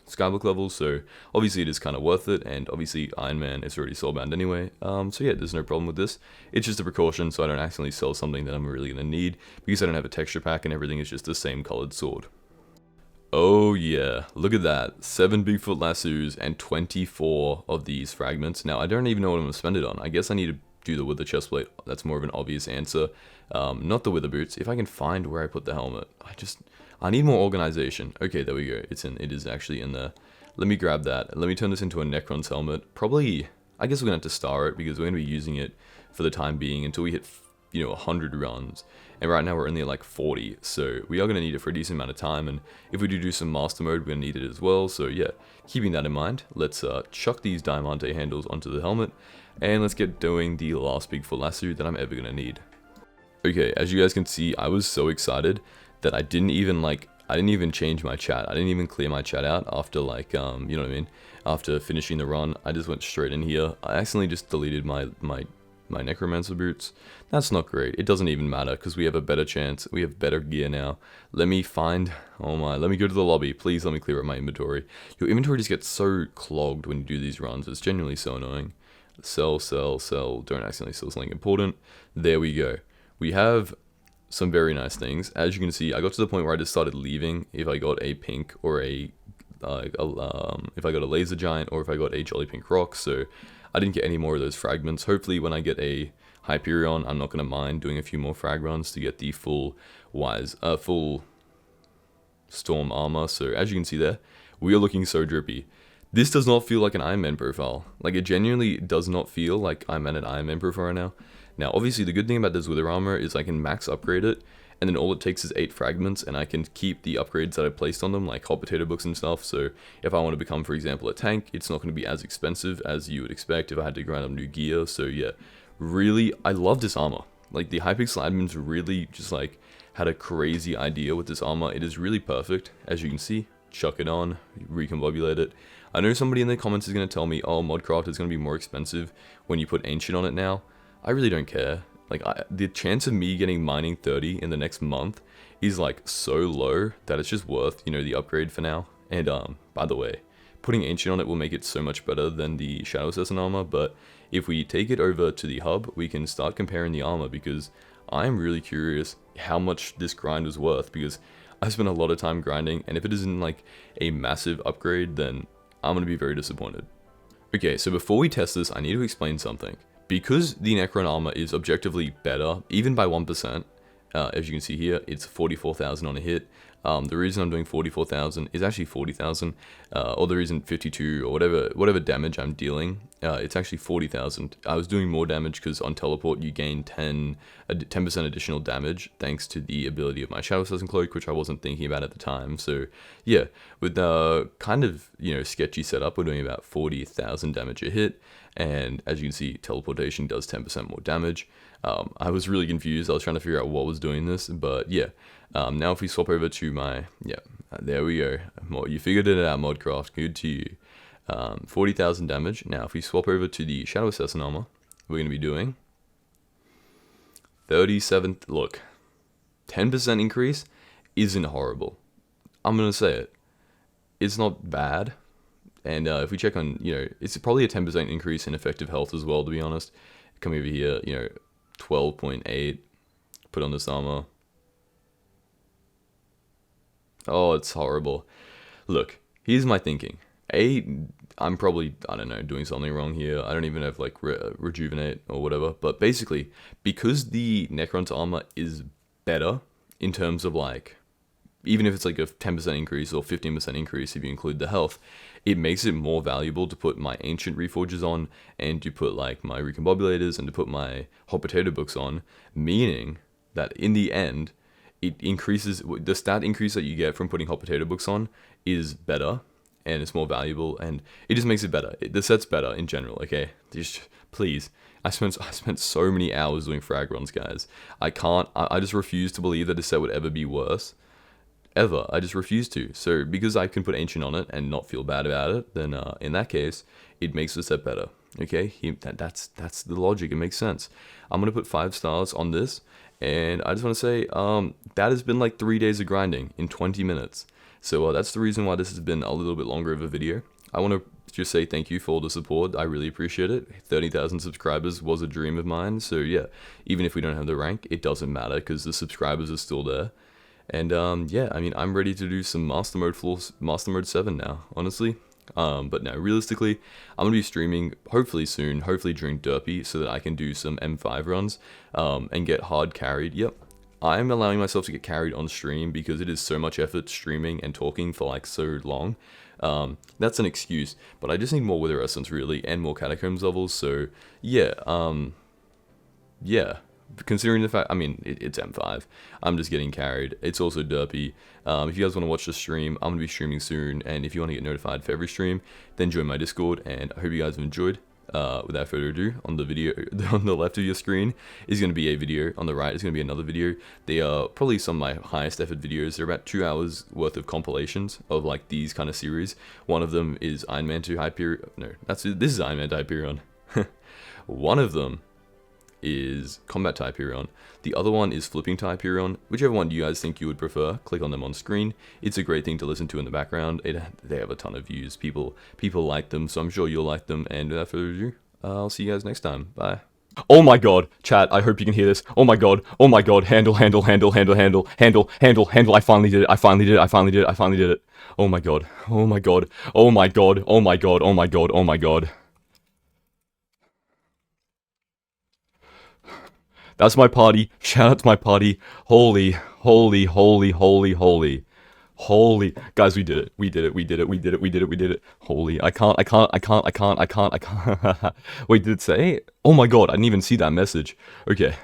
Skyblock levels, so obviously it is kind of worth it, and obviously Ironman is already soulbound anyway, so yeah, there's no problem with this. It's just a precaution so I don't accidentally sell something that I'm really going to need, because I don't have a texture pack and everything is just the same colored sword. Oh yeah, look at that, 7 Bigfoot lassos and 24 of these fragments. Now, I don't even know what I'm going to spend it on. I guess I need to do the wither chestplate. That's more of an obvious answer. Not the wither boots. If I can find where I put the helmet, I need more organization. Okay, there we go. It is actually in there. Let me grab that. Let me turn this into a Necron's helmet. Probably, I guess we're gonna have to star it, because we're gonna be using it for the time being until we hit 100 runs. And right now we're only at like 40, so we are gonna need it for a decent amount of time. And if we do some master mode, we're gonna need it as well. So yeah, keeping that in mind, let's chuck these diamante handles onto the helmet, and let's get doing the last Bigfoot lasso that I'm ever gonna need. Okay, as you guys can see, I was so excited that I didn't even change my chat. I didn't even clear my chat out after after finishing the run. I just went straight in here. I accidentally just deleted my necromancer boots. That's not great. It doesn't even matter, because we have a better chance. We have better gear now. Let me go to the lobby. Please let me clear up my inventory. Your inventory just gets so clogged when you do these runs. It's genuinely so annoying. Sell. Don't accidentally sell something important. There we go. We have some very nice things. As you can see, I got to the point where I just started leaving if I got a pink or if I got a laser giant, or if I got a jolly pink rock. So I didn't get any more of those fragments. Hopefully when I get a Hyperion, I'm not going to mind doing a few more frag runs to get the full storm armor. So as you can see there, we are looking so drippy. This does not feel like an Iron Man profile. Like, it genuinely does not feel like I'm at an Iron Man profile right now. Now, obviously, the good thing about this wither armor is I can max upgrade it, and then all it takes is 8 fragments, and I can keep the upgrades that I placed on them, like hot potato books and stuff. So if I want to become, for example, a tank, it's not going to be as expensive as you would expect if I had to grind up new gear. So yeah, really, I love this armor. Like, the Hypixel admins really just like had a crazy idea with this armor. It is really perfect, as you can see. Chuck it on, recombobulate it. I know somebody in the comments is going to tell me, oh, Modcraft is going to be more expensive when you put Ancient on it now. I really don't care. Like, the chance of me getting mining 30 in the next month is like so low that it's just worth, you know, the upgrade for now. And by the way, putting Ancient on it will make it so much better than the Shadow Assassin armor. But if we take it over to the hub, we can start comparing the armor, because I'm really curious how much this grind was worth, because I spent a lot of time grinding, and if it isn't like a massive upgrade, then I'm going to be very disappointed. Okay, so before we test this, I need to explain something. Because the Necron armor is objectively better, even by 1%, as you can see here, it's 44,000 on a hit. The reason I'm doing 44,000 is actually 40,000, or the reason 52 or whatever damage I'm dealing, it's actually 40,000. I was doing more damage because on teleport you gain 10% additional damage thanks to the ability of my Shadow Assassin cloak, which I wasn't thinking about at the time. So yeah, with the kind of, you know, sketchy setup, we're doing about 40,000 damage a hit, and as you can see, teleportation does 10% more damage. I was really confused. I was trying to figure out what was doing this, but yeah. Now if we swap over to my, there we go. You figured it out, Modcraft. Good to you. 40,000 damage. Now if we swap over to the Shadow Assassin armor, we're going to be doing 37th. Look, 10% increase isn't horrible. I'm going to say it. It's not bad. And if we check on, you know, it's probably a 10% increase in effective health as well, to be honest. Come over here, you know, 12.8. Put on this armor. Oh, it's horrible. Look, here's my thinking. I'm probably, I don't know, doing something wrong here. I don't even have, like, rejuvenate or whatever. But basically, because the Necron's armor is better in terms of, like, even if it's like a 10% increase or 15% increase if you include the health, it makes it more valuable to put my Ancient Reforges on, and to put, like, my Recombobulators, and to put my Hot Potato Books on, meaning that in the end, it increases, the stat increase that you get from putting Hot Potato Books on is better, and it's more valuable, and it just makes it better. The set's better in general, okay? Just, please. I spent so many hours doing frag runs, guys. I just refuse to believe that this set would ever be worse. Ever. I just refuse to. So, because I can put Ancient on it and not feel bad about it, then in that case, it makes the set better. Okay? That's the logic. It makes sense. I'm going to put 5 stars on this. And I just want to say, that has been like 3 days of grinding in 20 minutes. So that's the reason why this has been a little bit longer of a video. I want to just say thank you for all the support. I really appreciate it. 30,000 subscribers was a dream of mine. So yeah, even if we don't have the rank, it doesn't matter because the subscribers are still there. And yeah, I mean, I'm ready to do some Master Mode 7 now, honestly. But no, realistically, I'm going to be streaming hopefully soon, hopefully during Derpy, so that I can do some M5 runs and get hard carried. Yep, I'm allowing myself to get carried on stream because it is so much effort streaming and talking for like so long. That's an excuse, but I just need more Wither Essence really, and more Catacombs levels, so yeah, yeah. Considering the fact, I mean, it's M5. I'm just getting carried. It's also derpy. If you guys want to watch the stream, I'm going to be streaming soon. And if you want to get notified for every stream, then join my Discord. And I hope you guys have enjoyed. Without further ado, on the video, on the left of your screen is going to be a video. On the right is going to be another video. They are probably some of my highest effort videos. They're about 2 hours worth of compilations of like these kind of series. One of them is Ironman to Hyperion. No, this is Ironman to Hyperion. One of them is Combat to Hyperion. The other one is Flipping to Hyperion. Whichever one you guys think you would prefer, click on them on screen. It's a great thing to listen to in the background. They have a ton of views. People like them, so I'm sure you'll like them. And without further ado, I'll see you guys next time. Bye. Oh my god, chat, I hope you can hear this. Oh my god, handle, I finally did it. Oh my god, oh my god. That's my party. Shout out to my party. Holy. Holy, guys, we did it. We did it. We did it. We did it. We did it. We did it. Holy, I can't. Wait, did it say? Oh my god, I didn't even see that message. Okay.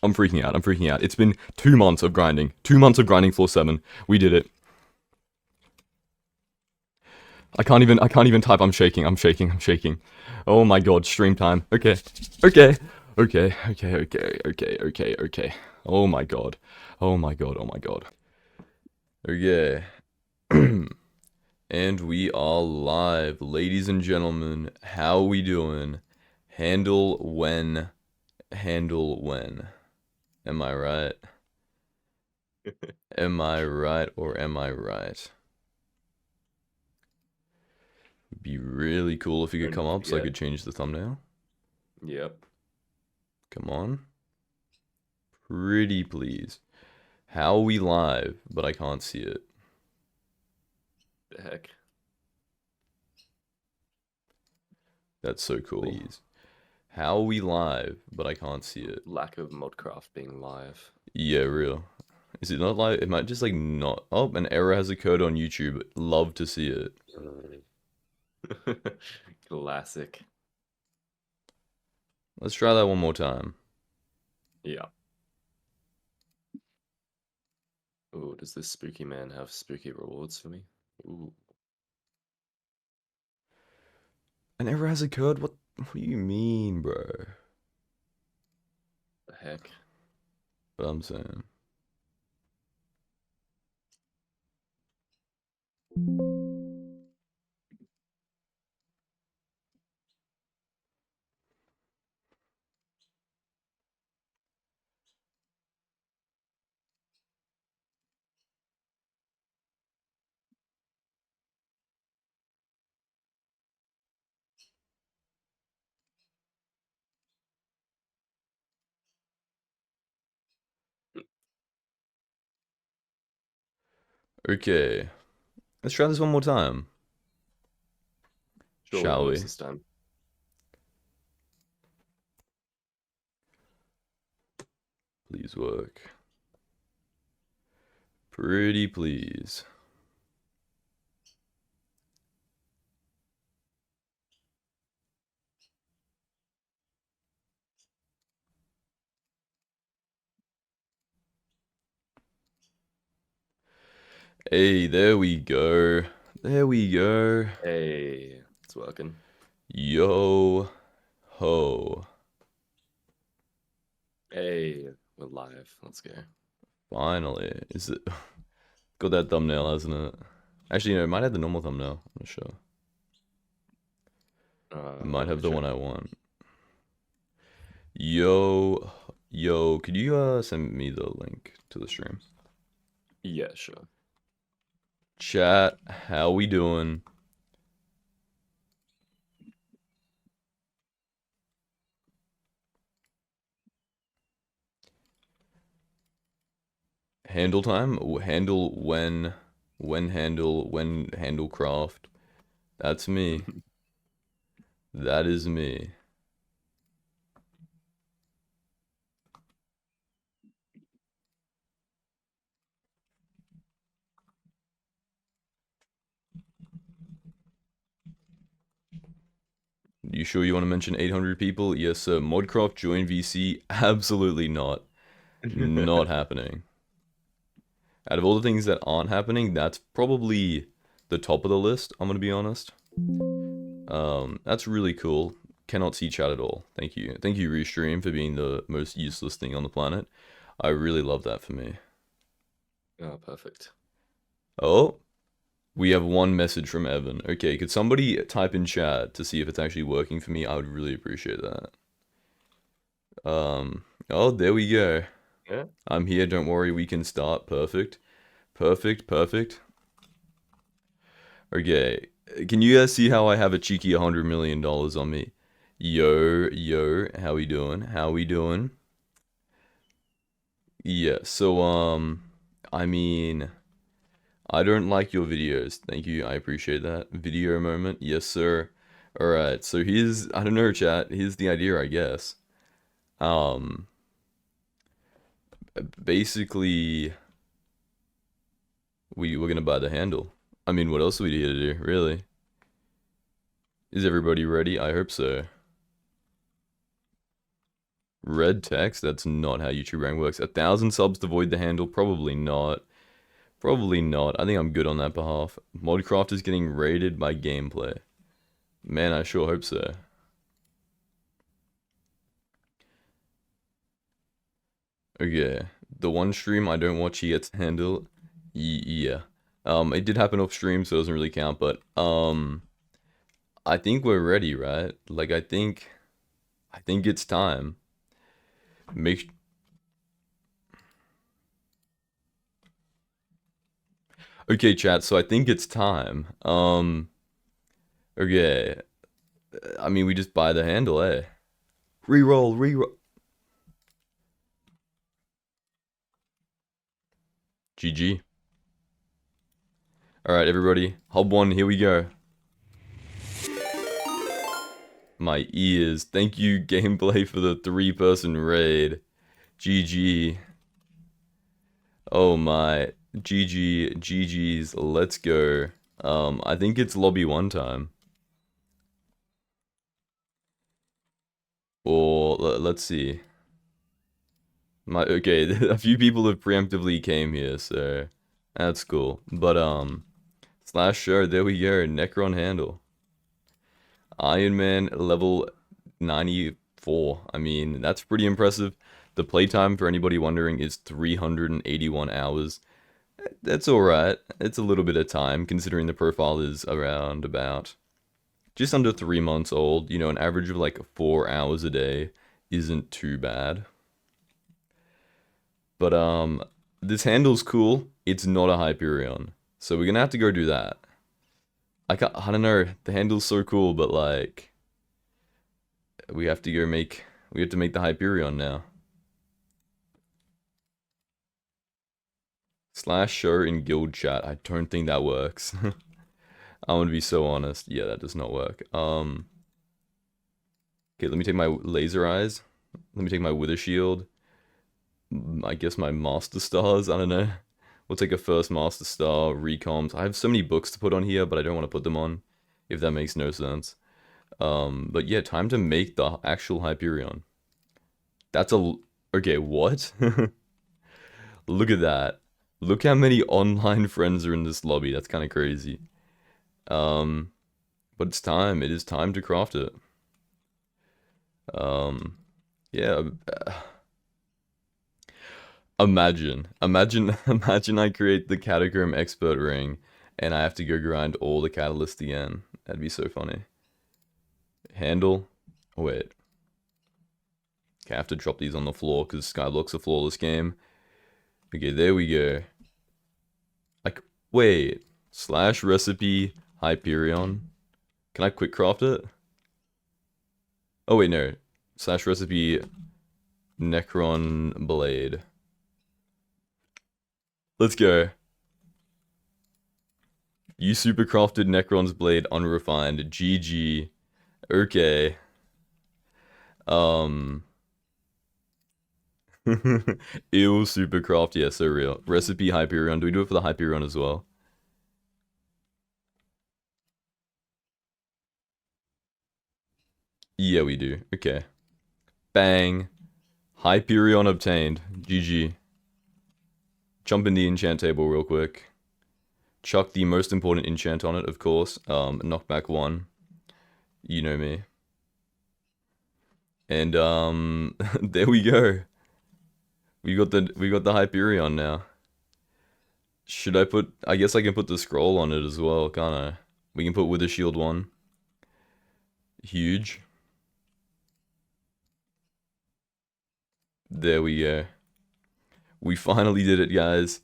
I'm freaking out. I'm freaking out. It's been 2 months of grinding. 2 months of grinding floor 7. We did it. I can't even type. I'm shaking. I'm shaking. I'm shaking. Oh my god, stream time. Okay. Okay. Okay. Okay. Okay. Okay. Okay. Okay. Oh my god. Oh my god. Oh my god. Okay. And we are live, ladies and gentlemen. How we doing? Handle when. Handle when. Am I right? Am I right or am I right? It'd be really cool if you could come up so I could change the thumbnail. Yep. Come on. Pretty please. How are we live, but I can't see it? The heck. That's so cool. Please. How are we live, but I can't see it? Lack of Modcraft being live. Yeah, real. Is it not live? It might just like not. Oh, an error has occurred on YouTube. Love to see it. Classic. Let's try that one more time. Yeah. Oh, does this spooky man have spooky rewards for me? Ooh. An error has occurred? What do you mean, bro? The heck? What I'm saying. Okay. Let's try this one more time. Surely Shall we? This time. Please work. Pretty please. Hey, there we go. There we go. Hey, it's working. Yo ho. Hey, we're live. Let's go. Finally. Is it got that thumbnail, hasn't it? Actually, no, it might have the normal thumbnail. I'm not sure. It might have the one I want. Yo, could you send me the link to the stream? Yeah, sure. Chat, how we doing? Handle time? Handle when handle craft. That's me. That is me. You sure you want to mention 800 people? Yes, sir. Modcraft join VC? Absolutely not. Not happening. Out of all the things that aren't happening, that's probably the top of the list, I'm gonna be honest. That's really cool. Cannot see chat at all. Thank you. Thank you, Restream, for being the most useless thing on the planet. I really love that for me. Oh, perfect. Oh, we have one message from Evan. Okay, could somebody type in chat to see if it's actually working for me? I would really appreciate that. Oh, there we go. Yeah. I'm here, don't worry, we can start. Perfect. Perfect, perfect. Okay, can you guys see how I have a cheeky $100 million on me? Yo, how we doing? How we doing? Yeah, so, I mean, I don't like your videos. Thank you, I appreciate that. Video moment, yes sir. Alright, so here's, I don't know chat, here's the idea I guess. Basically, We're gonna buy the handle. I mean, what else are we here to do, really? Is everybody ready? I hope so. Red text? That's not how YouTube rank works. 1,000 subs to void the handle? Probably not. Probably not. I think I'm good on that behalf. Modcraft is getting raided by gameplay. Man, I sure hope so. Okay. The one stream I don't watch, he gets handle. Yeah. It did happen off stream, so it doesn't really count, but, I think we're ready, right? Like, I think it's time. Make Okay, chat, so I think it's time. Okay. I mean, we just buy the handle, eh? Reroll, reroll. GG. Alright, everybody. Hub 1, here we go. My ears. Thank you, gameplay, for the 3-person raid. GG. Oh my. GG. GG's. Let's go. I think it's lobby 1 time. Or, let's see. Okay, a few people have preemptively came here, so that's cool. But, slash show, there we go, Necron handle. Ironman level 94. I mean, that's pretty impressive. The playtime, for anybody wondering, is 381 hours. That's alright. It's a little bit of time, considering the profile is around about just under 3 months old. You know, an average of like 4 hours a day isn't too bad. But, this handle's cool. It's not a Hyperion. So we're gonna have to go do that. I don't know, the handle's so cool, but like, we have to make the Hyperion now. Slash show in guild chat. I don't think that works. I'm gonna be so honest. Yeah, that does not work. Okay, let me take my laser eyes. Let me take my wither shield. I guess my master stars, I don't know. We'll take a first master star, recoms. I have so many books to put on here, but I don't want to put them on, if that makes no sense. But yeah, time to make the actual Hyperion. Okay, what? Look at that. Look how many online friends are in this lobby. That's kind of crazy. But it's time. It is time to craft it. Yeah. Imagine I create the Catacomb Expert Ring, and I have to go grind all the catalysts again. That'd be so funny. Handle. Oh, wait. Okay, I have to drop these on the floor, because Skyblock's a flawless game. Okay, there we go. Wait. Slash recipe Hyperion. Can I quick craft it? Oh, wait, no. Slash recipe Necron Blade. Let's go. You supercrafted Necron's blade unrefined. GG. Okay. Ew, supercraft. Yeah, so real. Recipe Hyperion. Do we do it for the Hyperion as well? Yeah, we do. Okay. Bang. Hyperion obtained. GG. Jump in the enchant table real quick. Chuck the most important enchant on it, of course. Knockback 1. You know me. And there we go. We got the Hyperion now. Should I put, I guess I can put the scroll on it as well, can't I? We can put Wither Shield 1. Huge. There we go. We finally did it, guys.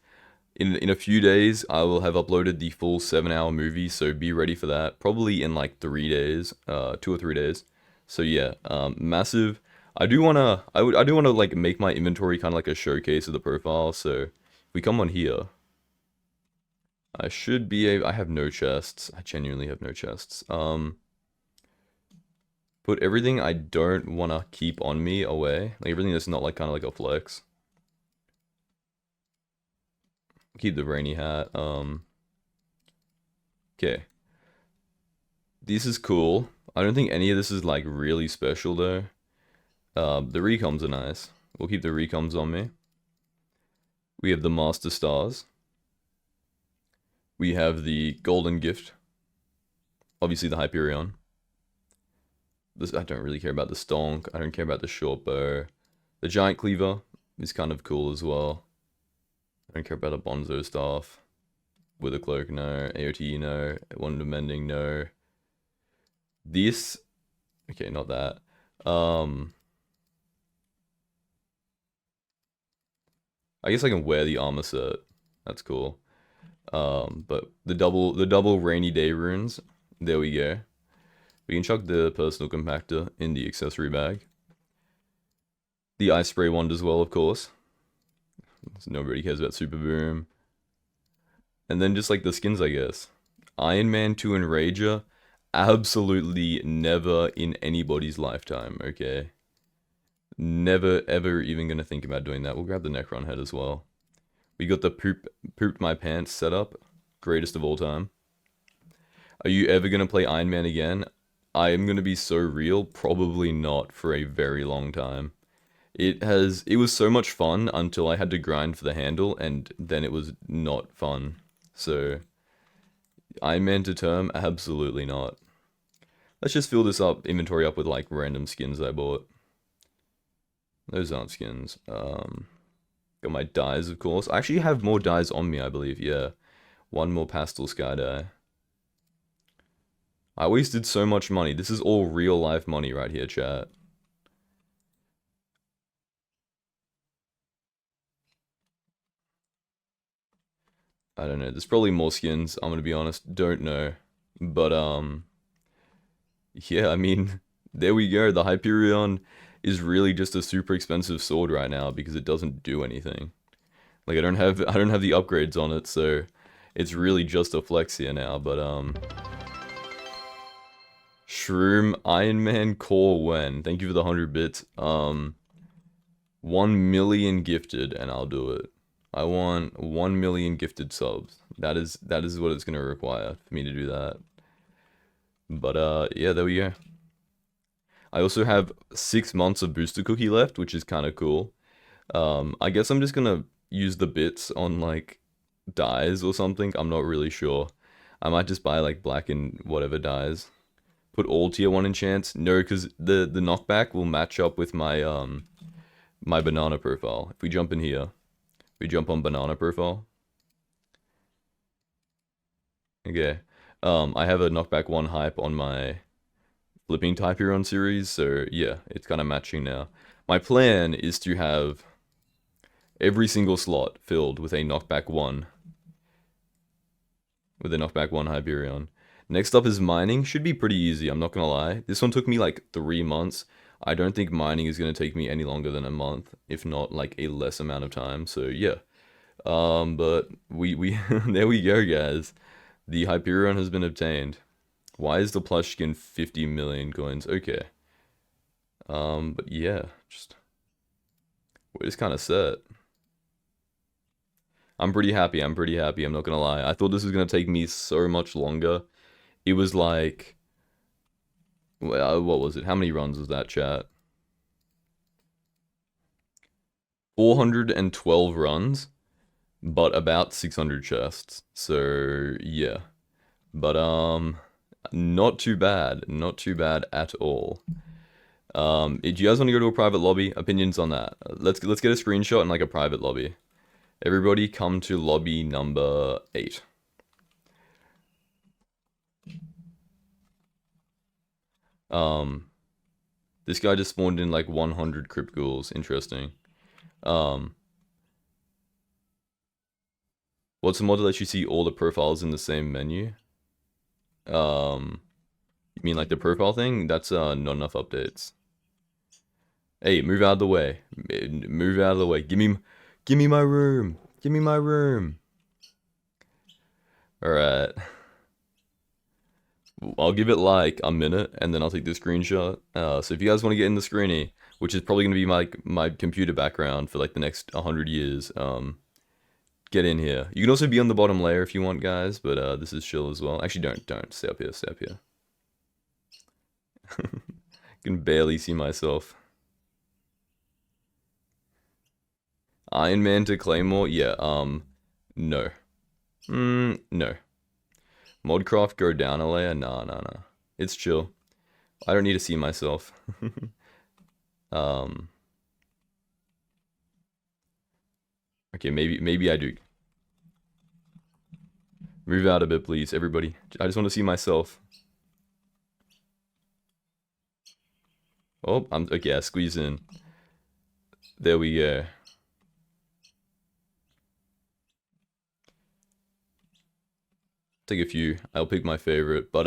In a few days, I will have uploaded the full 7-hour movie, so be ready for that. Probably in like 3 days, 2 or 3 days. So yeah, massive. I do wanna like make my inventory kind of like a showcase of the profile. So if we come on here, I should be able. I have no chests. I genuinely have no chests. Put everything I don't wanna keep on me away, like everything that's not like kind of like a flex. Keep the rainy hat. Okay. This is cool. I don't think any of this is like really special though. The recoms are nice. We'll keep the recoms on me. We have the Master Stars. We have the Golden Gift. Obviously the Hyperion. This, I don't really care about the Stonk. I don't care about the Short Bow. The Giant Cleaver is kind of cool as well. I don't care about a Bonzo Staff. With a Cloak, no. AOT, no. Wonder Mending, no. This... Okay, not that. I guess I can wear the armor set. That's cool. But the double rainy day runes, there we go. We can chuck the personal compactor in the accessory bag. The ice spray wand as well, of course. Nobody cares about Super Boom. And then just like the skins, I guess. Ironman 2 Enrager, absolutely never in anybody's lifetime, okay? Never ever even gonna think about doing that. We'll grab the Necron head as well. We got the pooped my pants setup, greatest of all time. Are you ever gonna play Iron Man again? I am gonna be so real, probably not for a very long time. It was so much fun until I had to grind for the handle, and then it was not fun. So Iron Man to term, absolutely not. Let's just fill this inventory up with like random skins I bought. Those aren't skins. Got my dyes, of course. I actually have more dyes on me, I believe. Yeah. One more pastel sky dye. I wasted so much money. This is all real life money right here, chat. I don't know. There's probably more skins. I'm gonna be honest. Don't know. But, yeah, I mean, there we go. The Hyperion is really just a super expensive sword right now because it doesn't do anything. Like I don't have the upgrades on it, so it's really just a flex here now. But Shroom Iron Man Core when. Thank you for the 100 bits. 1 million gifted, and I'll do it. I want 1 million gifted subs. That is what it's gonna require for me to do that. But yeah, there we go. I also have 6 months of booster cookie left, which is kind of cool. I guess I'm just gonna use the bits on like dyes or something. I'm not really sure. I might just buy like black and whatever dyes. Put all tier 1 enchants. No, because the knockback will match up with my my banana profile. If we jump in here, we jump on banana profile. Okay. I have a knockback 1 hype on my flipping Hyperion series, so yeah, it's kind of matching now. My plan is to have every single slot filled with a knockback 1. With a knockback 1 Hyperion. Next up is mining. Should be pretty easy, I'm not gonna lie. This one took me like 3 months. I don't think mining is gonna take me any longer than a month, if not like a less amount of time, so yeah. But we there we go, guys. The Hyperion has been obtained. Why is the plush skin 50 million coins? Okay. But yeah, we're just kind of set. I'm pretty happy, I'm not gonna lie. I thought this was gonna take me so much longer. It was like... Well, what was it? How many runs was that, chat? 412 runs, but about 600 chests. So, yeah. But, not too bad. Not too bad at all. Do you guys want to go to a private lobby? Opinions on that? Let's get a screenshot in like a private lobby. Everybody come to lobby number 8. This guy just spawned in like 100 crypt ghouls. Interesting. What's the mod that lets you see all the profiles in the same menu? You mean like the profile thing? That's not enough updates. Hey, move out of the way. Move out of the way. Give me my room. Give me my room. Alright. I'll give it like a minute and then I'll take the screenshot. So if you guys want to get in the screeny, which is probably going to be my computer background for like the next 100 years, Get in here. You can also be on the bottom layer if you want, guys, but this is chill as well. Actually, don't. Stay up here, stay up here. I can barely see myself. Ironman to Claymore? Yeah, no. No. Modcraft go down a layer? Nah. It's chill. I don't need to see myself. Okay, maybe I do. Move out a bit, please, everybody. I just want to see myself. Oh, okay, I squeeze in. There we go. Take a few. I'll pick my favorite, but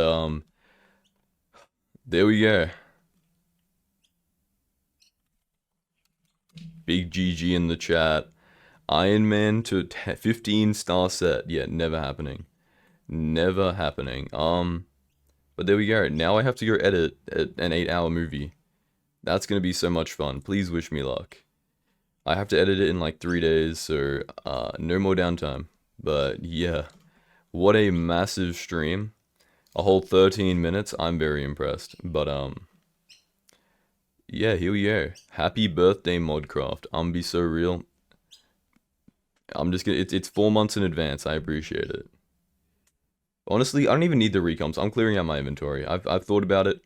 there we go. Big GG in the chat. Ironman to 15 star set. Yeah, never happening. Never happening. But there we go. Now I have to go edit an 8-hour movie. That's gonna be so much fun. Please wish me luck. I have to edit it in like 3 days, so no more downtime. But yeah, what a massive stream. A whole 13 minutes. I'm very impressed. But yeah, here we go. Happy birthday, Modcraft. Be so real. I'm just gonna. It's 4 months in advance. I appreciate it. Honestly, I don't even need the recomps. I'm clearing out my inventory. I've thought about it.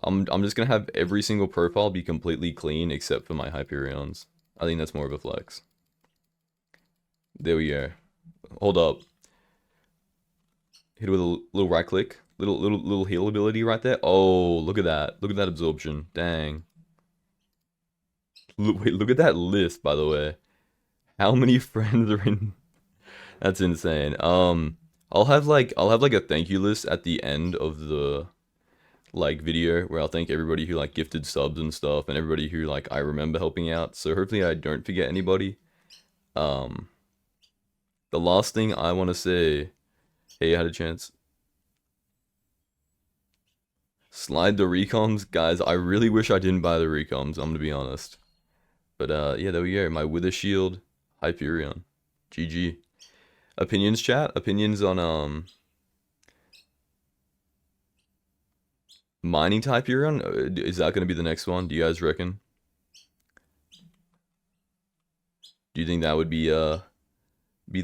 I'm just gonna have every single profile be completely clean except for my Hyperions. I think that's more of a flex. There we go. Hold up. Hit it with a little right click. Little heal ability right there. Oh, look at that. Look at that absorption. Dang. Wait, look at that list, by the way. How many friends are in? That's insane. I'll have like a thank you list at the end of the like video where I'll thank everybody who like gifted subs and stuff and everybody who like I remember helping out. So hopefully I don't forget anybody. The last thing I want to say, hey, I had a chance. Slide the recoms, guys. I really wish I didn't buy the recoms. I'm gonna be honest. But yeah, there we go. My Wither Shield, Hyperion, GG. Opinions, chat. Opinions on mining to Hyperion. Is that gonna be the next one? Do you guys reckon? Do you think that would be the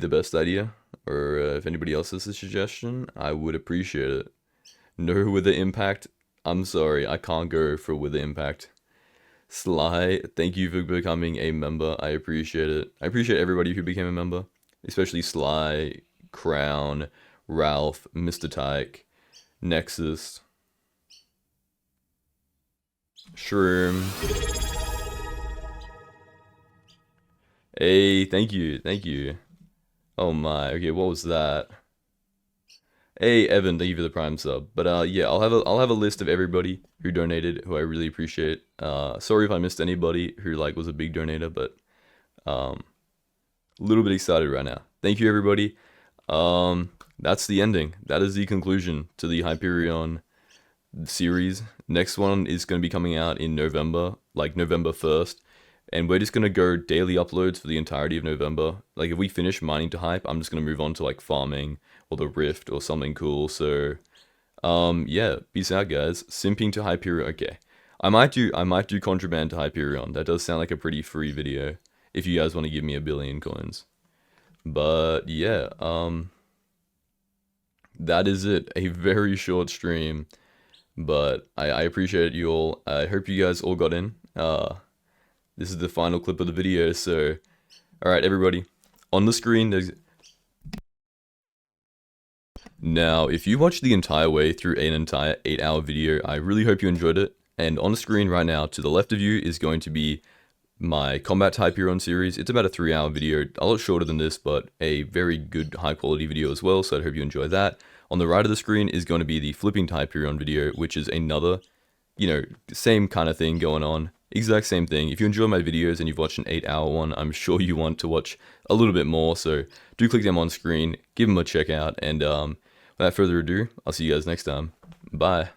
best idea? Or if anybody else has a suggestion, I would appreciate it. No Wither Impact. I'm sorry, I can't go for Wither Impact. Sly, thank you for becoming a member. I appreciate it. I appreciate everybody who became a member, especially Sly, Crown, Ralph, Mr. Tyke, Nexus, Shroom. Hey, thank you. Oh my, okay, what was that? Hey Evan, thank you for the Prime sub. But yeah, I'll have a list of everybody who donated, who I really appreciate. Sorry if I missed anybody who like was a big donator, but a little bit excited right now. Thank you everybody. That's the ending. That is the conclusion to the Hyperion series. Next one is going to be coming out in November, like November 1st. And we're just going to go daily uploads for the entirety of November. Like if we finish mining to Hype, I'm just going to move on to like farming or the Rift or something cool. So yeah, peace out guys. Simping to Hyperion. Okay. I might do contraband to Hyperion. That does sound like a pretty free video if you guys want to give me 1 billion coins. But yeah, that is it. A very short stream, but I appreciate you all. I hope you guys all got in. This is the final clip of the video, so alright everybody, on the screen there's... Now, if you watched the entire way through an entire 8-hour video, I really hope you enjoyed it, and on the screen right now, to the left of you, is going to be my Combat Hyperion series. It's about a 3-hour video, a lot shorter than this, but a very good high quality video as well, so I hope you enjoy that. On the right of the screen is going to be the Flipping to Hyperion video, which is another, you know, same kind of thing going on. Exact same thing. If you enjoy my videos and you've watched an 8-hour one, I'm sure you want to watch a little bit more, so do click them on screen, give them a check out, and without further ado, I'll see you guys next time. Bye.